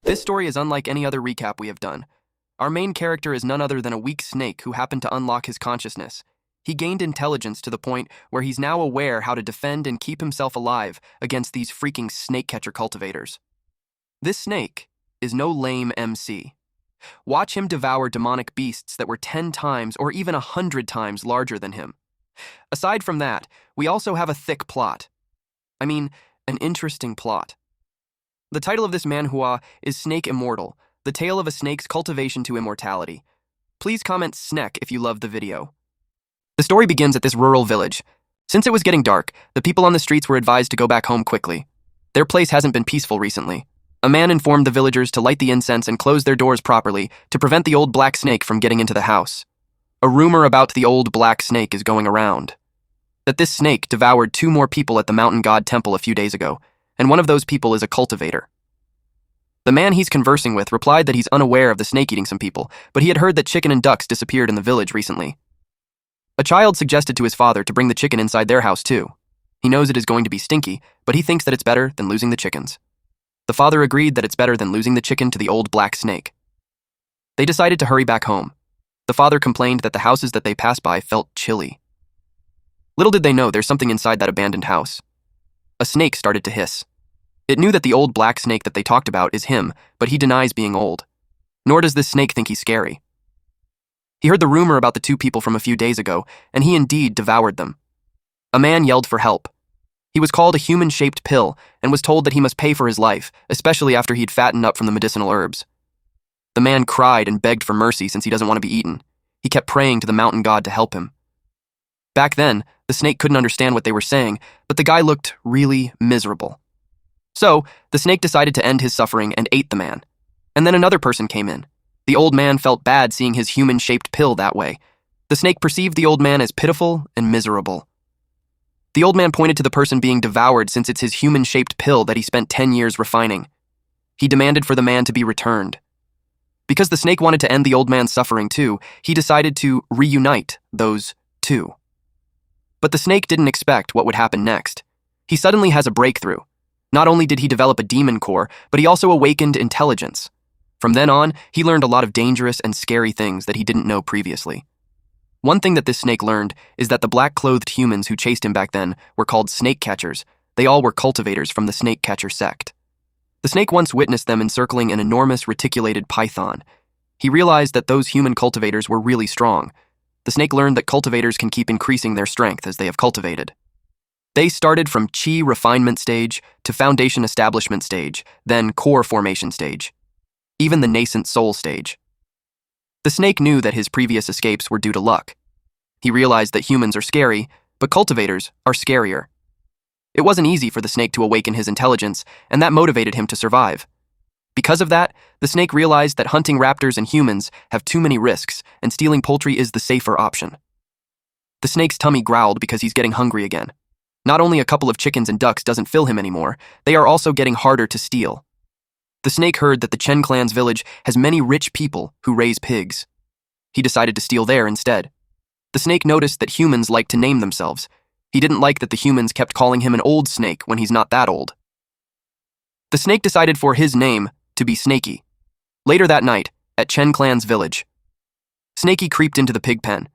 This story is unlike any other recap we have done. Our main character is none other than a weak snake who happened to unlock his consciousness. He gained intelligence to the point where he's now aware how to defend and keep himself alive against these freaking snake catcher cultivators. This snake is no lame MC. Watch him devour demonic beasts that were 10 times or even 100 times larger than him. Aside from that, we also have a thick plot. I mean, an interesting plot. The title of this manhwa is Snake Immortal, the tale of a snake's cultivation to immortality. Please comment SNEK if you loved the video. The story begins at this rural village. Since it was getting dark, the people on the streets were advised to go back home quickly. Their place hasn't been peaceful recently. A man informed the villagers to light the incense and close their doors properly to prevent the old black snake from getting into the house. A rumor about the old black snake is going around. That this snake devoured 2 more people at the mountain god temple a few days ago, and one of those people is a cultivator. The man he's conversing with replied that he's unaware of the snake eating some people, but he had heard that chicken and ducks disappeared in the village recently. A child suggested to his father to bring the chicken inside their house too. He knows it is going to be stinky, but he thinks that it's better than losing the chickens. The father agreed that it's better than losing the chicken to the old black snake. They decided to hurry back home. The father complained that the houses that they passed by felt chilly. Little did they know there's something inside that abandoned house. A snake started to hiss. It knew that the old black snake that they talked about is him, but he denies being old. Nor does this snake think he's scary. He heard the rumor about the 2 people from a few days ago, and he indeed devoured them. A man yelled for help. He was called a human-shaped pill and was told that he must pay for his life, especially after he'd fattened up from the medicinal herbs. The man cried and begged for mercy since he doesn't want to be eaten. He kept praying to the mountain god to help him. Back then, the snake couldn't understand what they were saying, but the guy looked really miserable. So, the snake decided to end his suffering and ate the man. And then another person came in. The old man felt bad seeing his human-shaped pill that way. The snake perceived the old man as pitiful and miserable. The old man pointed to the person being devoured since it's his human-shaped pill that he spent 10 years refining. He demanded for the man to be returned. Because the snake wanted to end the old man's suffering too, he decided to reunite those 2. But the snake didn't expect what would happen next. He suddenly has a breakthrough. Not only did he develop a demon core, but he also awakened intelligence. From then on, he learned a lot of dangerous and scary things that he didn't know previously. One thing that this snake learned is that the black-clothed humans who chased him back then were called snake catchers. They all were cultivators from the snake catcher sect. The snake once witnessed them encircling an enormous reticulated python. He realized that those human cultivators were really strong. The snake learned that cultivators can keep increasing their strength as they have cultivated. They started from chi refinement stage to foundation establishment stage, then core formation stage, even the nascent soul stage. The snake knew that his previous escapes were due to luck. He realized that humans are scary, but cultivators are scarier. It wasn't easy for the snake to awaken his intelligence, and that motivated him to survive. Because of that, the snake realized that hunting raptors and humans have too many risks, and stealing poultry is the safer option. The snake's tummy growled because he's getting hungry again. Not only a couple of chickens and ducks doesn't fill him anymore, they are also getting harder to steal. The snake heard that the Chen clan's village has many rich people who raise pigs. He decided to steal there instead. The snake noticed that humans like to name themselves. He didn't like that the humans kept calling him an old snake when he's not that old. The snake decided for his name to be Snaky. Later that night, at Chen clan's village, Snaky creeped into the pig pen.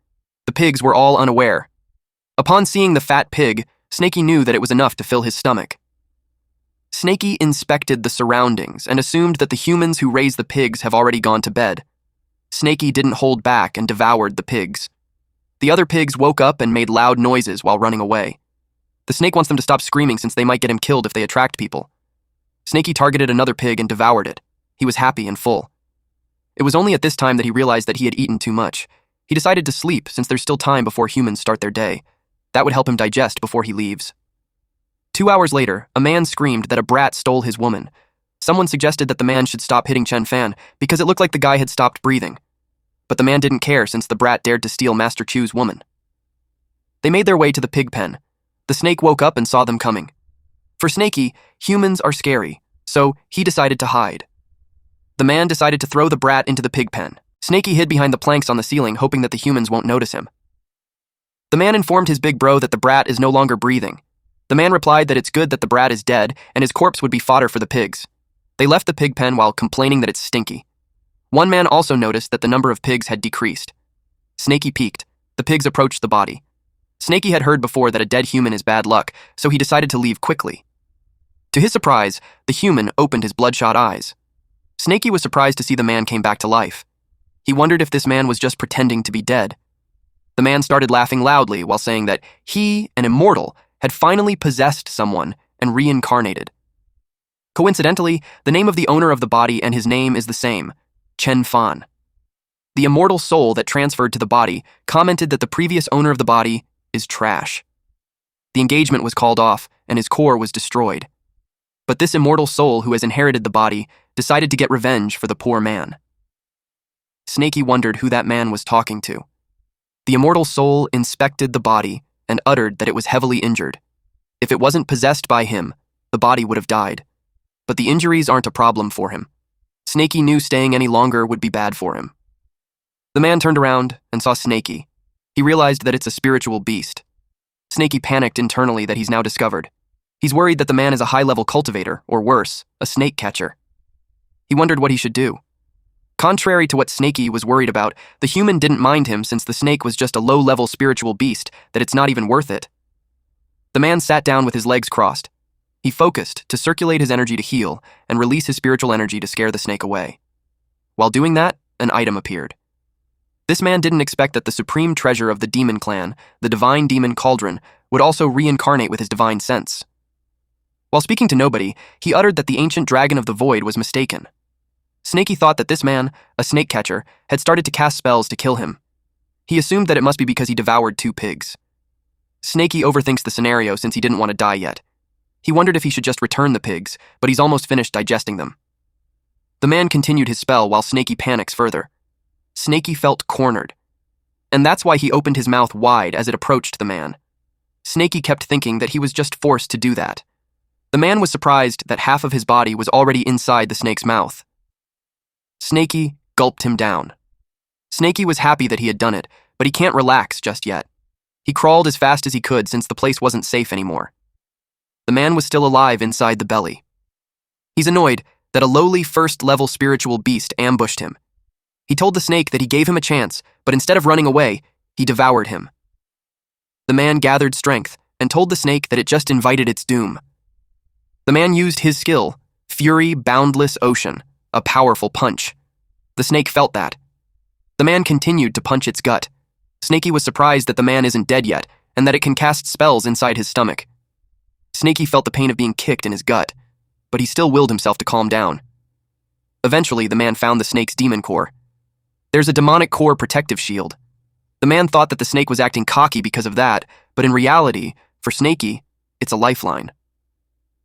The pigs were all unaware. Upon seeing the fat pig, Snaky knew that it was enough to fill his stomach. Snaky inspected the surroundings and assumed that the humans who raised the pigs have already gone to bed. Snaky didn't hold back and devoured the pigs. The other pigs woke up and made loud noises while running away. The snake wants them to stop screaming since they might get him killed if they attract people. Snaky targeted another pig and devoured it. He was happy and full. It was only at this time that he realized that he had eaten too much. He decided to sleep since there's still time before humans start their day. That would help him digest before he leaves. 2 hours later, a man screamed that a brat stole his woman. Someone suggested that the man should stop hitting Chen Fan because it looked like the guy had stopped breathing. But the man didn't care since the brat dared to steal Master Chu's woman. They made their way to the pig pen. The snake woke up and saw them coming. For Snaky, humans are scary, so he decided to hide. The man decided to throw the brat into the pig pen. Snaky hid behind the planks on the ceiling, hoping that the humans won't notice him. The man informed his big bro that the brat is no longer breathing. The man replied that it's good that the brat is dead and his corpse would be fodder for the pigs. They left the pig pen while complaining that it's stinky. One man also noticed that the number of pigs had decreased. Snakey peeked. The pigs approached the body. Snakey had heard before that a dead human is bad luck, so he decided to leave quickly. To his surprise, the human opened his bloodshot eyes. Snakey was surprised to see the man came back to life. He wondered if this man was just pretending to be dead. The man started laughing loudly while saying that he, an immortal, had finally possessed someone and reincarnated. Coincidentally, the name of the owner of the body and his name is the same, Chen Fan. The immortal soul that transferred to the body commented that the previous owner of the body is trash. The engagement was called off and his core was destroyed. But this immortal soul who has inherited the body decided to get revenge for the poor man. Snakey wondered who that man was talking to. The immortal soul inspected the body and uttered that it was heavily injured. If it wasn't possessed by him, the body would have died. But the injuries aren't a problem for him. Snakey knew staying any longer would be bad for him. The man turned around and saw Snakey. He realized that it's a spiritual beast. Snakey panicked internally that he's now discovered. He's worried that the man is a high-level cultivator, or worse, a snake catcher. He wondered what he should do. Contrary to what Snakey was worried about, the human didn't mind him since the snake was just a low-level spiritual beast that it's not even worth it. The man sat down with his legs crossed. He focused to circulate his energy to heal and release his spiritual energy to scare the snake away. While doing that, an item appeared. This man didn't expect that the supreme treasure of the demon clan, the divine demon cauldron, would also reincarnate with his divine sense. While speaking to nobody, he uttered that the ancient dragon of the void was mistaken. Snakey thought that this man, a snake catcher, had started to cast spells to kill him. He assumed that it must be because he devoured 2 pigs. Snakey overthinks the scenario since he didn't want to die yet. He wondered if he should just return the pigs, but he's almost finished digesting them. The man continued his spell while Snakey panics further. Snakey felt cornered, and that's why he opened his mouth wide as it approached the man. Snakey kept thinking that he was just forced to do that. The man was surprised that half of his body was already inside the snake's mouth. Snakey gulped him down. Snakey was happy that he had done it, but he can't relax just yet. He crawled as fast as he could since the place wasn't safe anymore. The man was still alive inside the belly. He's annoyed that a lowly first-level spiritual beast ambushed him. He told the snake that he gave him a chance, but instead of running away, he devoured him. The man gathered strength and told the snake that it just invited its doom. The man used his skill, Fury Boundless Ocean, a powerful punch. The snake felt that. The man continued to punch its gut. Snakey was surprised that the man isn't dead yet and that it can cast spells inside his stomach. Snakey felt the pain of being kicked in his gut, but he still willed himself to calm down. Eventually, the man found the snake's demon core. There's a demonic core protective shield. The man thought that the snake was acting cocky because of that, but in reality, for Snakey, it's a lifeline.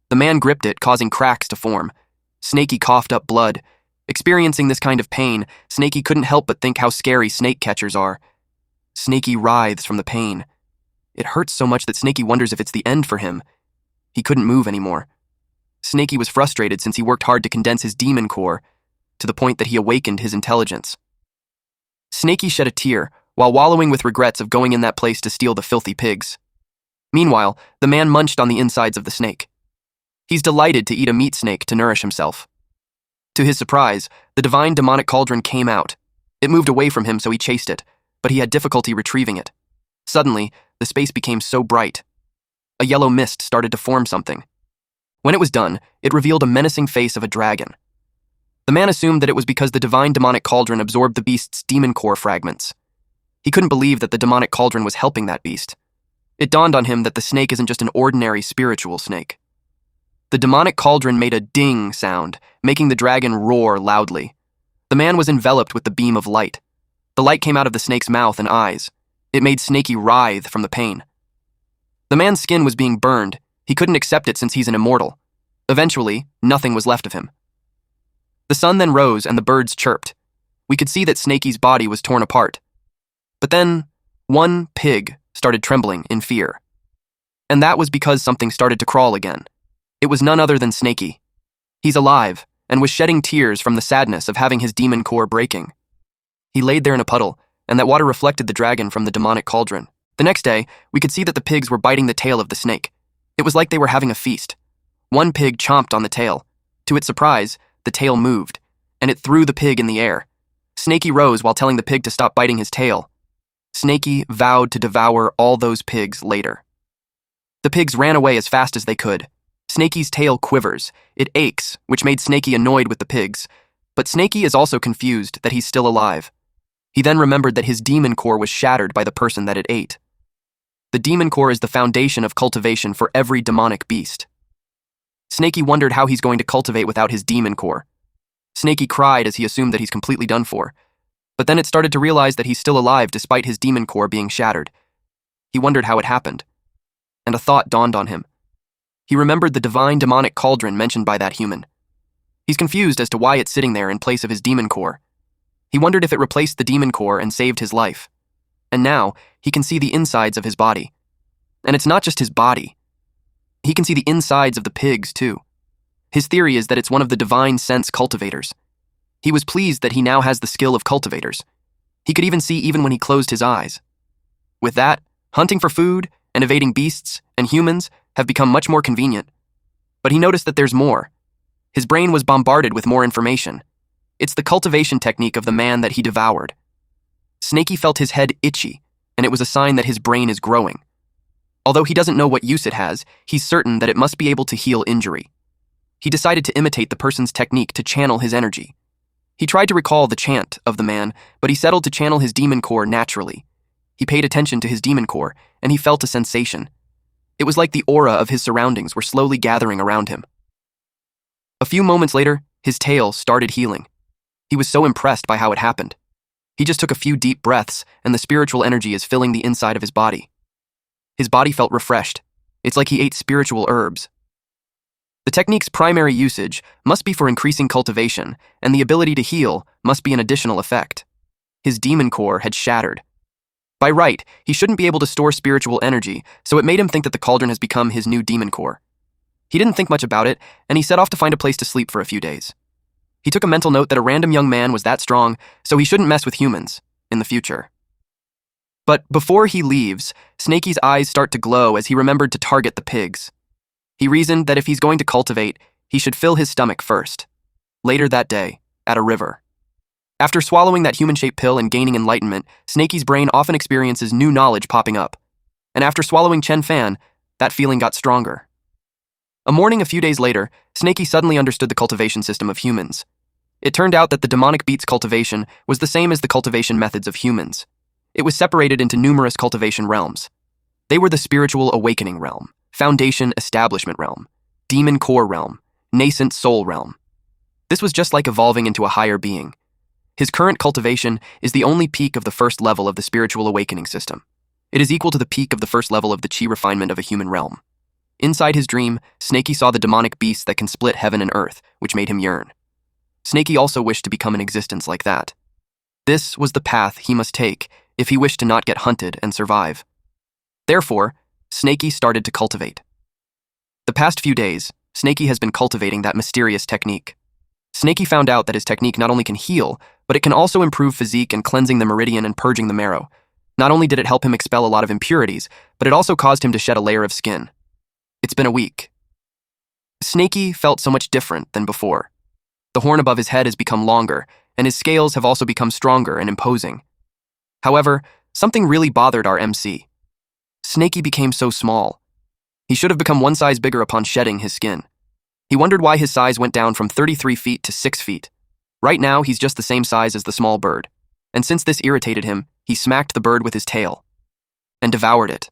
The man gripped it, causing cracks to form. Snakey coughed up blood. Experiencing this kind of pain, Snakey couldn't help but think how scary snake catchers are. Snakey writhes from the pain. It hurts so much that Snakey wonders if it's the end for him. He couldn't move anymore. Snakey was frustrated since he worked hard to condense his demon core, to the point that he awakened his intelligence. Snakey shed a tear, while wallowing with regrets of going in that place to steal the filthy pigs. Meanwhile, the man munched on the insides of the snake. He's delighted to eat a meat snake to nourish himself. To his surprise, the divine demonic cauldron came out. It moved away from him, so he chased it, but he had difficulty retrieving it. Suddenly, the space became so bright. A yellow mist started to form something. When it was done, it revealed a menacing face of a dragon. The man assumed that it was because the divine demonic cauldron absorbed the beast's demon core fragments. He couldn't believe that the demonic cauldron was helping that beast. It dawned on him that the snake isn't just an ordinary spiritual snake. The demonic cauldron made a ding sound, making the dragon roar loudly. The man was enveloped with the beam of light. The light came out of the snake's mouth and eyes. It made Snakey writhe from the pain. The man's skin was being burned. He couldn't accept it since he's an immortal. Eventually, nothing was left of him. The sun then rose and the birds chirped. We could see that Snakey's body was torn apart. But then, one pig started trembling in fear. And that was because something started to crawl again. It was none other than Snakey. He's alive and was shedding tears from the sadness of having his demon core breaking. He laid there in a puddle, and that water reflected the dragon from the demonic cauldron. The next day, we could see that the pigs were biting the tail of the snake. It was like they were having a feast. One pig chomped on the tail. To its surprise, the tail moved, and it threw the pig in the air. Snaky rose while telling the pig to stop biting his tail. Snaky vowed to devour all those pigs later. The pigs ran away as fast as they could. Snaky's tail quivers. It aches, which made Snaky annoyed with the pigs. But Snaky is also confused that he's still alive. He then remembered that his demon core was shattered by the person that it ate. The demon core is the foundation of cultivation for every demonic beast. Snaky wondered how he's going to cultivate without his demon core. Snaky cried as he assumed that he's completely done for. But then it started to realize that he's still alive despite his demon core being shattered. He wondered how it happened. And a thought dawned on him. He remembered the divine demonic cauldron mentioned by that human. He's confused as to why it's sitting there in place of his demon core. He wondered if it replaced the demon core and saved his life. And now, he can see the insides of his body. And it's not just his body. He can see the insides of the pigs, too. His theory is that it's one of the divine sense cultivators. He was pleased that he now has the skill of cultivators. He could even see even when he closed his eyes. With that, hunting for food and evading beasts and humans have become much more convenient. But he noticed that there's more. His brain was bombarded with more information. It's the cultivation technique of the man that he devoured. Snaky felt his head itchy, and it was a sign that his brain is growing. Although he doesn't know what use it has, he's certain that it must be able to heal injury. He decided to imitate the person's technique to channel his energy. He tried to recall the chant of the man, but he settled to channel his demon core naturally. He paid attention to his demon core, and he felt a sensation. It was like the aura of his surroundings were slowly gathering around him. A few moments later, his tail started healing. He was so impressed by how it happened. He just took a few deep breaths, and the spiritual energy is filling the inside of his body. His body felt refreshed. It's like he ate spiritual herbs. The technique's primary usage must be for increasing cultivation, and the ability to heal must be an additional effect. His demon core had shattered. By right, he shouldn't be able to store spiritual energy, so it made him think that the cauldron has become his new demon core. He didn't think much about it, and he set off to find a place to sleep for a few days. He took a mental note that a random young man was that strong, so he shouldn't mess with humans in the future. But before he leaves, Snaky's eyes start to glow as he remembered to target the pigs. He reasoned that if he's going to cultivate, he should fill his stomach first. Later that day, at a river. After swallowing that human-shaped pill and gaining enlightenment, Snaky's brain often experiences new knowledge popping up. And after swallowing Chen Fan, that feeling got stronger. A morning a few days later, Snaky suddenly understood the cultivation system of humans. It turned out that the demonic beast's cultivation was the same as the cultivation methods of humans. It was separated into numerous cultivation realms. They were the spiritual awakening realm, foundation establishment realm, demon core realm, nascent soul realm. This was just like evolving into a higher being. His current cultivation is the only peak of the first level of the spiritual awakening system. It is equal to the peak of the first level of the chi refinement of a human realm. Inside his dream, Snaky saw the demonic beasts that can split heaven and earth, which made him yearn. Snaky also wished to become an existence like that. This was the path he must take if he wished to not get hunted and survive. Therefore, Snaky started to cultivate. The past few days, Snaky has been cultivating that mysterious technique. Snaky found out that his technique not only can heal, but it can also improve physique and cleansing the meridian and purging the marrow. Not only did it help him expel a lot of impurities, but it also caused him to shed a layer of skin. It's been a week. Snaky felt so much different than before. The horn above his head has become longer, and his scales have also become stronger and imposing. However, something really bothered our MC. Snaky became so small. He should have become one size bigger upon shedding his skin. He wondered why his size went down from 33 feet to 6 feet. Right now, he's just the same size as the small bird. And since this irritated him, he smacked the bird with his tail and devoured it.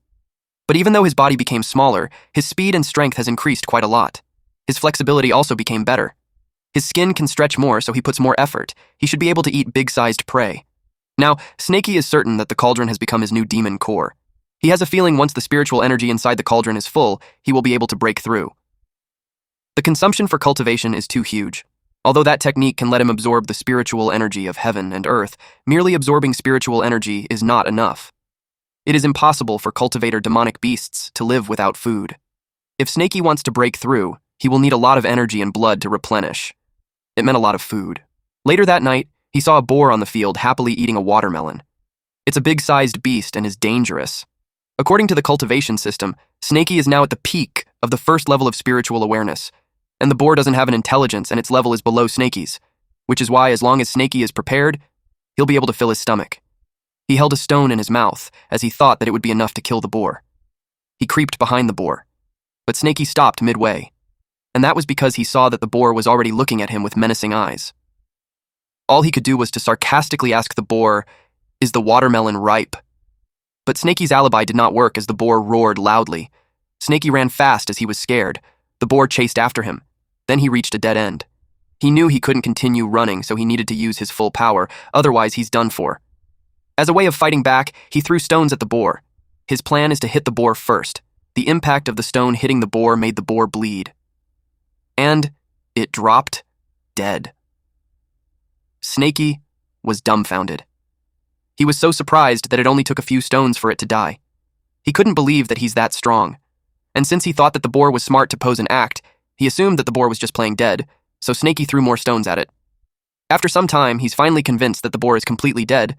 But even though his body became smaller, his speed and strength has increased quite a lot. His flexibility also became better. His skin can stretch more, so he puts more effort. He should be able to eat big-sized prey. Now, Snaky is certain that the cauldron has become his new demon core. He has a feeling once the spiritual energy inside the cauldron is full, he will be able to break through. The consumption for cultivation is too huge. Although that technique can let him absorb the spiritual energy of heaven and earth, merely absorbing spiritual energy is not enough. It is impossible for cultivator demonic beasts to live without food. If Snaky wants to break through, he will need a lot of energy and blood to replenish. It meant a lot of food. Later that night, he saw a boar on the field happily eating a watermelon. It's a big-sized beast and is dangerous. According to the cultivation system, Snaky is now at the peak of the first level of spiritual awareness. And the boar doesn't have an intelligence and its level is below Snaky's, which is why as long as Snaky is prepared, he'll be able to fill his stomach. He held a stone in his mouth as he thought that it would be enough to kill the boar. He creeped behind the boar, but Snaky stopped midway, and that was because he saw that the boar was already looking at him with menacing eyes. All he could do was to sarcastically ask the boar, "Is the watermelon ripe?" But Snaky's alibi did not work as the boar roared loudly. Snaky ran fast as he was scared. The boar chased after him. Then he reached a dead end. He knew he couldn't continue running, so he needed to use his full power, otherwise he's done for. As a way of fighting back, he threw stones at the boar. His plan is to hit the boar first. The impact of the stone hitting the boar made the boar bleed. And it dropped dead. Snaky was dumbfounded. He was so surprised that it only took a few stones for it to die. He couldn't believe that he's that strong. And since he thought that the boar was smart to pose an act, he assumed that the boar was just playing dead, so Snaky threw more stones at it. After some time, he's finally convinced that the boar is completely dead.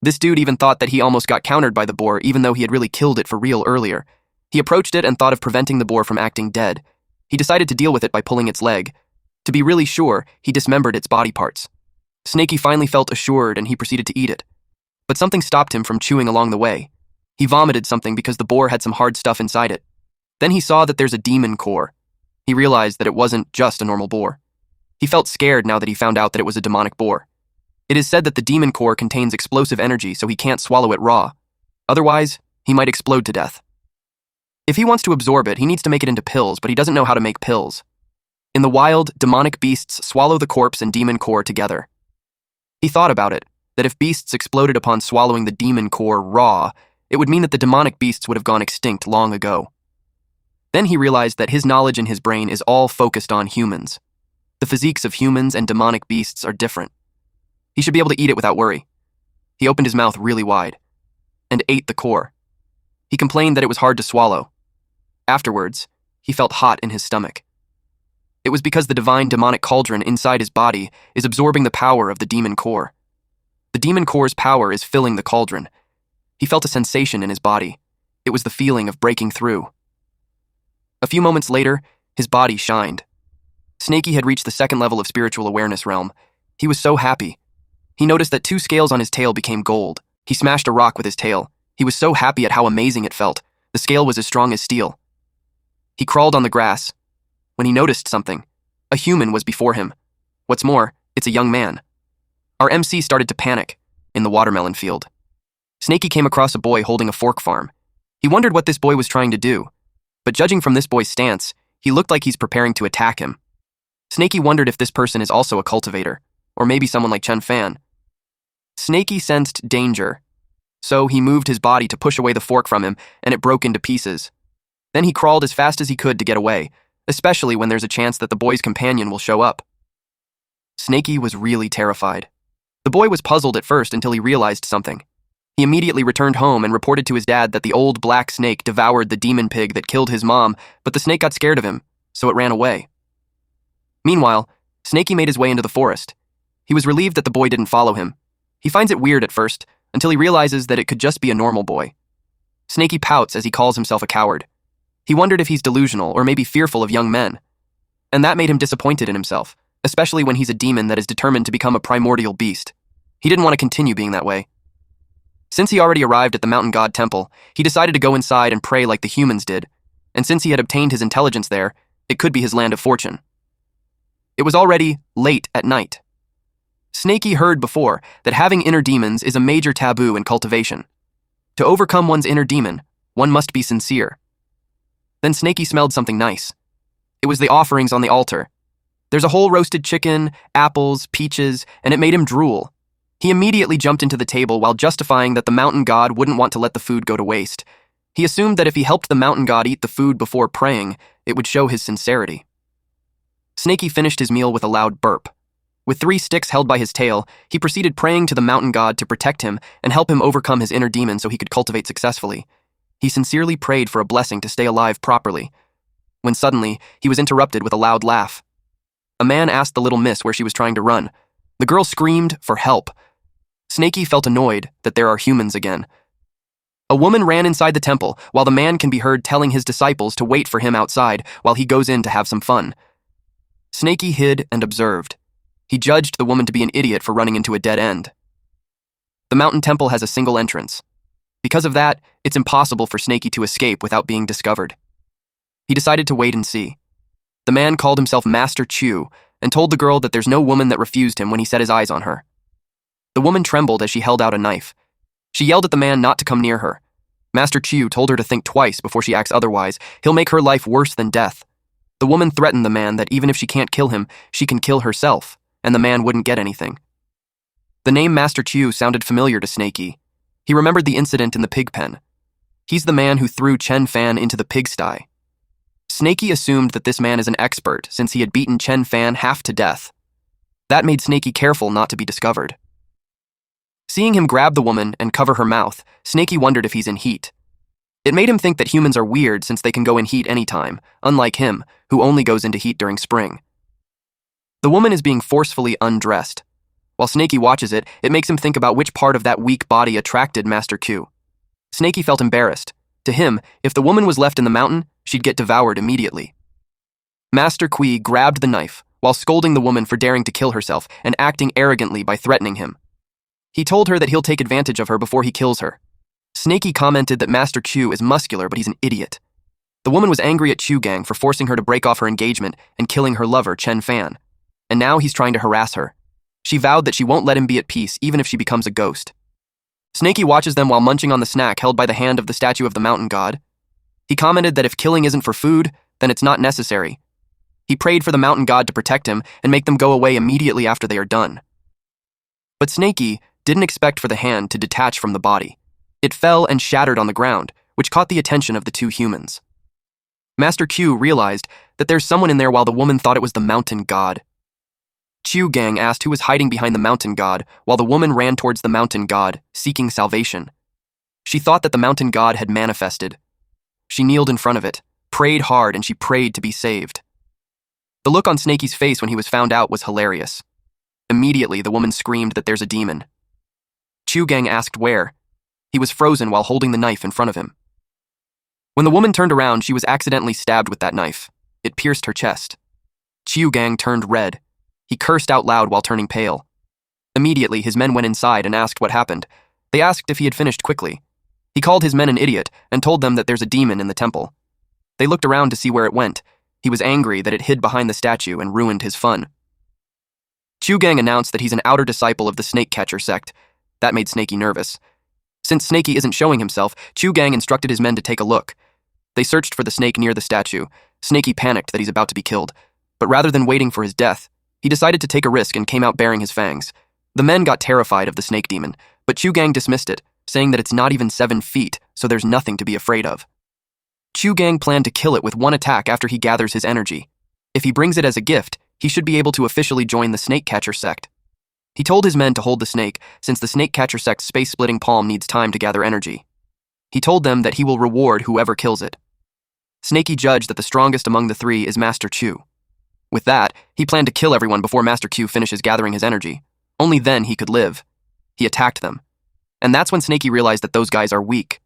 This dude even thought that he almost got countered by the boar, even though he had really killed it for real earlier. He approached it and thought of preventing the boar from acting dead. He decided to deal with it by pulling its leg. To be really sure, he dismembered its body parts. Snaky finally felt assured and he proceeded to eat it. But something stopped him from chewing along the way. He vomited something because the boar had some hard stuff inside it. Then he saw that there's a demon core. He realized that it wasn't just a normal boar. He felt scared now that he found out that it was a demonic boar. It is said that the demon core contains explosive energy, so he can't swallow it raw. Otherwise, he might explode to death. If he wants to absorb it, he needs to make it into pills, but he doesn't know how to make pills. In the wild, demonic beasts swallow the corpse and demon core together. He thought about it, that if beasts exploded upon swallowing the demon core raw, it would mean that the demonic beasts would have gone extinct long ago. Then he realized that his knowledge in his brain is all focused on humans. The physiques of humans and demonic beasts are different. He should be able to eat it without worry. He opened his mouth really wide and ate the core. He complained that it was hard to swallow. Afterwards, he felt hot in his stomach. It was because the divine demonic cauldron inside his body is absorbing the power of the demon core. The demon core's power is filling the cauldron. He felt a sensation in his body. It was the feeling of breaking through. A few moments later, his body shined. Snaky had reached the second level of spiritual awareness realm. He was so happy. He noticed that 2 scales on his tail became gold. He smashed a rock with his tail. He was so happy at how amazing it felt. The scale was as strong as steel. He crawled on the grass. When he noticed something, a human was before him. What's more, it's a young man. Our MC started to panic in the watermelon field. Snaky came across a boy holding a fork farm. He wondered what this boy was trying to do, but judging from this boy's stance, he looked like he's preparing to attack him. Snaky wondered if this person is also a cultivator, or maybe someone like Chen Fan. Snaky sensed danger, so he moved his body to push away the fork from him, and it broke into pieces. Then he crawled as fast as he could to get away, especially when there's a chance that the boy's companion will show up. Snaky was really terrified. The boy was puzzled at first until he realized something. He immediately returned home and reported to his dad that the old black snake devoured the demon pig that killed his mom, but the snake got scared of him, so it ran away. Meanwhile, Snaky made his way into the forest. He was relieved that the boy didn't follow him. He finds it weird at first, until he realizes that it could just be a normal boy. Snaky pouts as he calls himself a coward. He wondered if he's delusional or maybe fearful of young men. And that made him disappointed in himself, especially when he's a demon that is determined to become a primordial beast. He didn't want to continue being that way. Since he already arrived at the mountain god temple, he decided to go inside and pray like the humans did, and since he had obtained his intelligence there, it could be his land of fortune. It was already late at night. Snaky heard before that having inner demons is a major taboo in cultivation. To overcome one's inner demon, one must be sincere. Then Snaky smelled something nice. It was the offerings on the altar. There's a whole roasted chicken, apples, peaches, and it made him drool. He immediately jumped into the table while justifying that the mountain god wouldn't want to let the food go to waste. He assumed that if he helped the mountain god eat the food before praying, it would show his sincerity. Snaky finished his meal with a loud burp. With 3 sticks held by his tail, he proceeded praying to the mountain god to protect him and help him overcome his inner demon so he could cultivate successfully. He sincerely prayed for a blessing to stay alive properly, when suddenly he was interrupted with a loud laugh. A man asked the little miss where she was trying to run. The girl screamed for help. Snaky felt annoyed that there are humans again. A woman ran inside the temple while the man can be heard telling his disciples to wait for him outside while he goes in to have some fun. Snakey hid and observed. He judged the woman to be an idiot for running into a dead end. The mountain temple has a single entrance. Because of that, it's impossible for Snakey to escape without being discovered. He decided to wait and see. The man called himself Master Chu and told the girl that there's no woman that refused him when he set his eyes on her. The woman trembled as she held out a knife. She yelled at the man not to come near her. Master Chu told her to think twice before she acts otherwise. He'll make her life worse than death. The woman threatened the man that even if she can't kill him, she can kill herself, and the man wouldn't get anything. The name Master Chu sounded familiar to Snakey. He remembered the incident in the pig pen. He's the man who threw Chen Fan into the pigsty. Snakey assumed that this man is an expert since he had beaten Chen Fan half to death. That made Snakey careful not to be discovered. Seeing him grab the woman and cover her mouth, Snakey wondered if he's in heat. It made him think that humans are weird since they can go in heat anytime, unlike him, who only goes into heat during spring. The woman is being forcefully undressed. While Snakey watches it, it makes him think about which part of that weak body attracted Master Q. Snakey felt embarrassed. To him, if the woman was left in the mountain, she'd get devoured immediately. Master Kui grabbed the knife while scolding the woman for daring to kill herself and acting arrogantly by threatening him. He told her that he'll take advantage of her before he kills her. Snakey commented that Master Chu is muscular, but he's an idiot. The woman was angry at Chu Gang for forcing her to break off her engagement and killing her lover, Chen Fan. And now he's trying to harass her. She vowed that she won't let him be at peace even if she becomes a ghost. Snakey watches them while munching on the snack held by the hand of the statue of the mountain god. He commented that if killing isn't for food, then it's not necessary. He prayed for the mountain god to protect him and make them go away immediately after they are done. But Snakey didn't expect for the hand to detach from the body. It fell and shattered on the ground, which caught the attention of the two humans. Master Q realized that there's someone in there while the woman thought it was the mountain god. Chu Gang asked who was hiding behind the mountain god while the woman ran towards the mountain god, seeking salvation. She thought that the mountain god had manifested. She kneeled in front of it, prayed hard, and she prayed to be saved. The look on Snakey's face when he was found out was hilarious. Immediately, the woman screamed that there's a demon. Chu Gang asked where. He was frozen while holding the knife in front of him. When the woman turned around, she was accidentally stabbed with that knife. It pierced her chest. Chu Gang turned red. He cursed out loud while turning pale. Immediately, his men went inside and asked what happened. They asked if he had finished quickly. He called his men an idiot and told them that there's a demon in the temple. They looked around to see where it went. He was angry that it hid behind the statue and ruined his fun. Chu Gang announced that he's an outer disciple of the snake catcher sect. That made Snakey nervous. Since Snakey isn't showing himself, Chu Gang instructed his men to take a look. They searched for the snake near the statue. Snakey panicked that he's about to be killed. But rather than waiting for his death, he decided to take a risk and came out bearing his fangs. The men got terrified of the snake demon, but Chu Gang dismissed it, saying that it's not even 7 feet, so there's nothing to be afraid of. Chu Gang planned to kill it with one attack after he gathers his energy. If he brings it as a gift, he should be able to officially join the snake catcher sect. He told his men to hold the snake, since the snake catcher sect's space-splitting palm needs time to gather energy. He told them that he will reward whoever kills it. Snakey judged that the strongest among the three is Master Chu. With that, he planned to kill everyone before Master Q finishes gathering his energy. Only then he could live. He attacked them. And that's when Snakey realized that those guys are weak.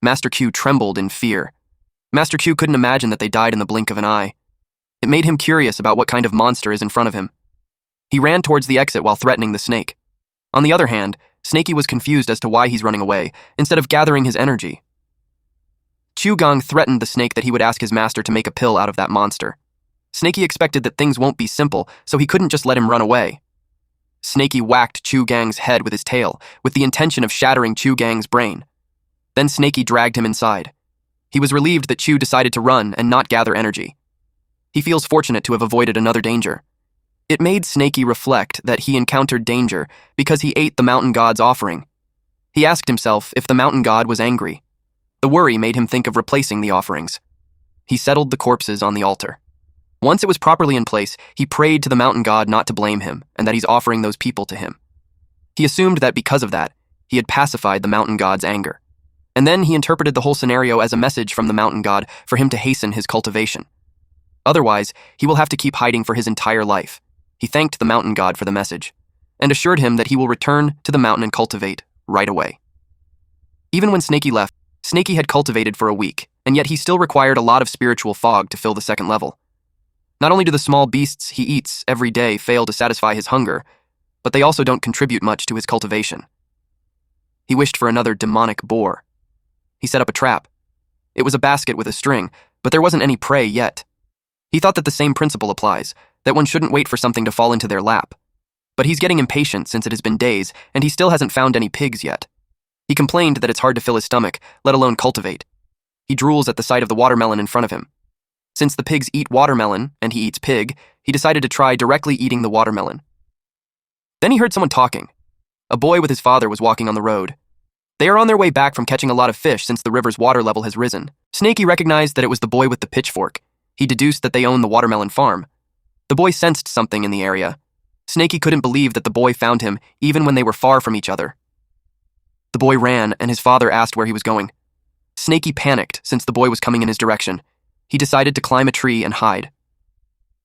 Master Q trembled in fear. Master Q couldn't imagine that they died in the blink of an eye. It made him curious about what kind of monster is in front of him. He ran towards the exit while threatening the snake. On the other hand, Snakey was confused as to why he's running away, instead of gathering his energy. Chu Gang threatened the snake that he would ask his master to make a pill out of that monster. Snakey expected that things won't be simple, so he couldn't just let him run away. Snakey whacked Chu Gang's head with his tail, with the intention of shattering Chu Gang's brain. Then Snakey dragged him inside. He was relieved that Chu decided to run and not gather energy. He feels fortunate to have avoided another danger. It made Snakey reflect that he encountered danger because he ate the mountain god's offering. He asked himself if the mountain god was angry. The worry made him think of replacing the offerings. He settled the corpses on the altar. Once it was properly in place, he prayed to the mountain god not to blame him and that he's offering those people to him. He assumed that because of that, he had pacified the mountain god's anger. And then he interpreted the whole scenario as a message from the mountain god for him to hasten his cultivation. Otherwise, he will have to keep hiding for his entire life. He thanked the mountain god for the message, and assured him that he will return to the mountain and cultivate right away. Even when Snakey left, Snakey had cultivated for a week, and yet he still required a lot of spiritual fog to fill the second level. Not only do the small beasts he eats every day fail to satisfy his hunger, but they also don't contribute much to his cultivation. He wished for another demonic boar. He set up a trap. It was a basket with a string, but there wasn't any prey yet. He thought that the same principle applies, that one shouldn't wait for something to fall into their lap. But he's getting impatient since it has been days, and he still hasn't found any pigs yet. He complained that it's hard to fill his stomach, let alone cultivate. He drools at the sight of the watermelon in front of him. Since the pigs eat watermelon, and he eats pig, he decided to try directly eating the watermelon. Then he heard someone talking. A boy with his father was walking on the road. They are on their way back from catching a lot of fish since the river's water level has risen. Snakey recognized that it was the boy with the pitchfork. He deduced that they own the watermelon farm. The boy sensed something in the area. Snakey couldn't believe that the boy found him even when they were far from each other. The boy ran, and his father asked where he was going. Snakey panicked since the boy was coming in his direction. He decided to climb a tree and hide.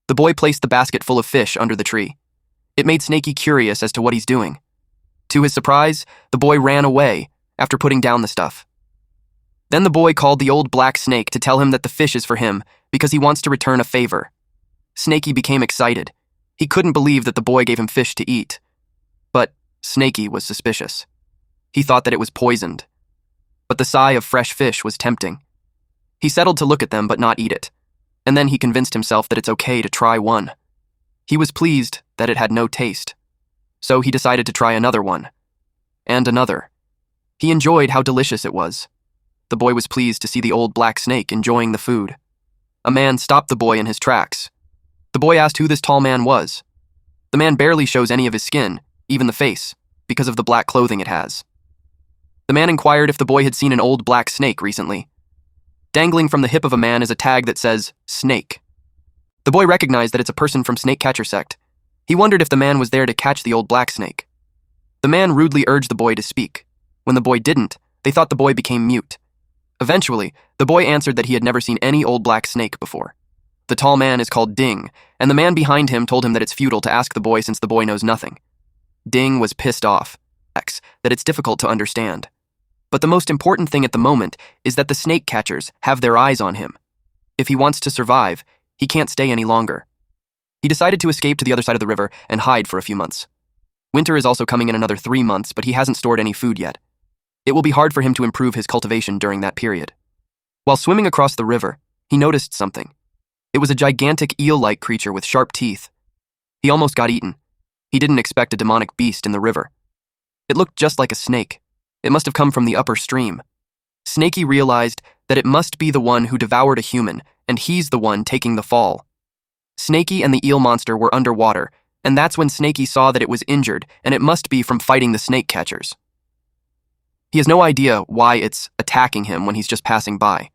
The boy placed the basket full of fish under the tree. It made Snakey curious as to what he's doing. To his surprise, the boy ran away after putting down the stuff. Then the boy called the old black snake to tell him that the fish is for him because he wants to return a favor. Snakey became excited. He couldn't believe that the boy gave him fish to eat. But Snakey was suspicious. He thought that it was poisoned. But the sigh of fresh fish was tempting. He settled to look at them but not eat it, and then he convinced himself that it's okay to try one. He was pleased that it had no taste, so he decided to try another one, and another. He enjoyed how delicious it was. The boy was pleased to see the old black snake enjoying the food. A man stopped the boy in his tracks. The boy asked who this tall man was. The man barely shows any of his skin, even the face, because of the black clothing it has. The man inquired if the boy had seen an old black snake recently. Dangling from the hip of a man is a tag that says, Snake. The boy recognized that it's a person from Snake Catcher sect. He wondered if the man was there to catch the old black snake. The man rudely urged the boy to speak. When the boy didn't, they thought the boy became mute. Eventually, the boy answered that he had never seen any old black snake before. The tall man is called Ding, and the man behind him told him that it's futile to ask the boy since the boy knows nothing. Ding was pissed off, that it's difficult to understand. But the most important thing at the moment is that the snake catchers have their eyes on him. If he wants to survive, he can't stay any longer. He decided to escape to the other side of the river and hide for a few months. Winter is also coming in another 3 months, but he hasn't stored any food yet. It will be hard for him to improve his cultivation during that period. While swimming across the river, he noticed something. It was a gigantic eel-like creature with sharp teeth. He almost got eaten. He didn't expect a demonic beast in the river. It looked just like a snake. It must have come from the upper stream. Snakey realized that it must be the one who devoured a human, and he's the one taking the fall. Snakey and the eel monster were underwater, and that's when Snakey saw that it was injured, and it must be from fighting the snake catchers. He has no idea why it's attacking him when he's just passing by.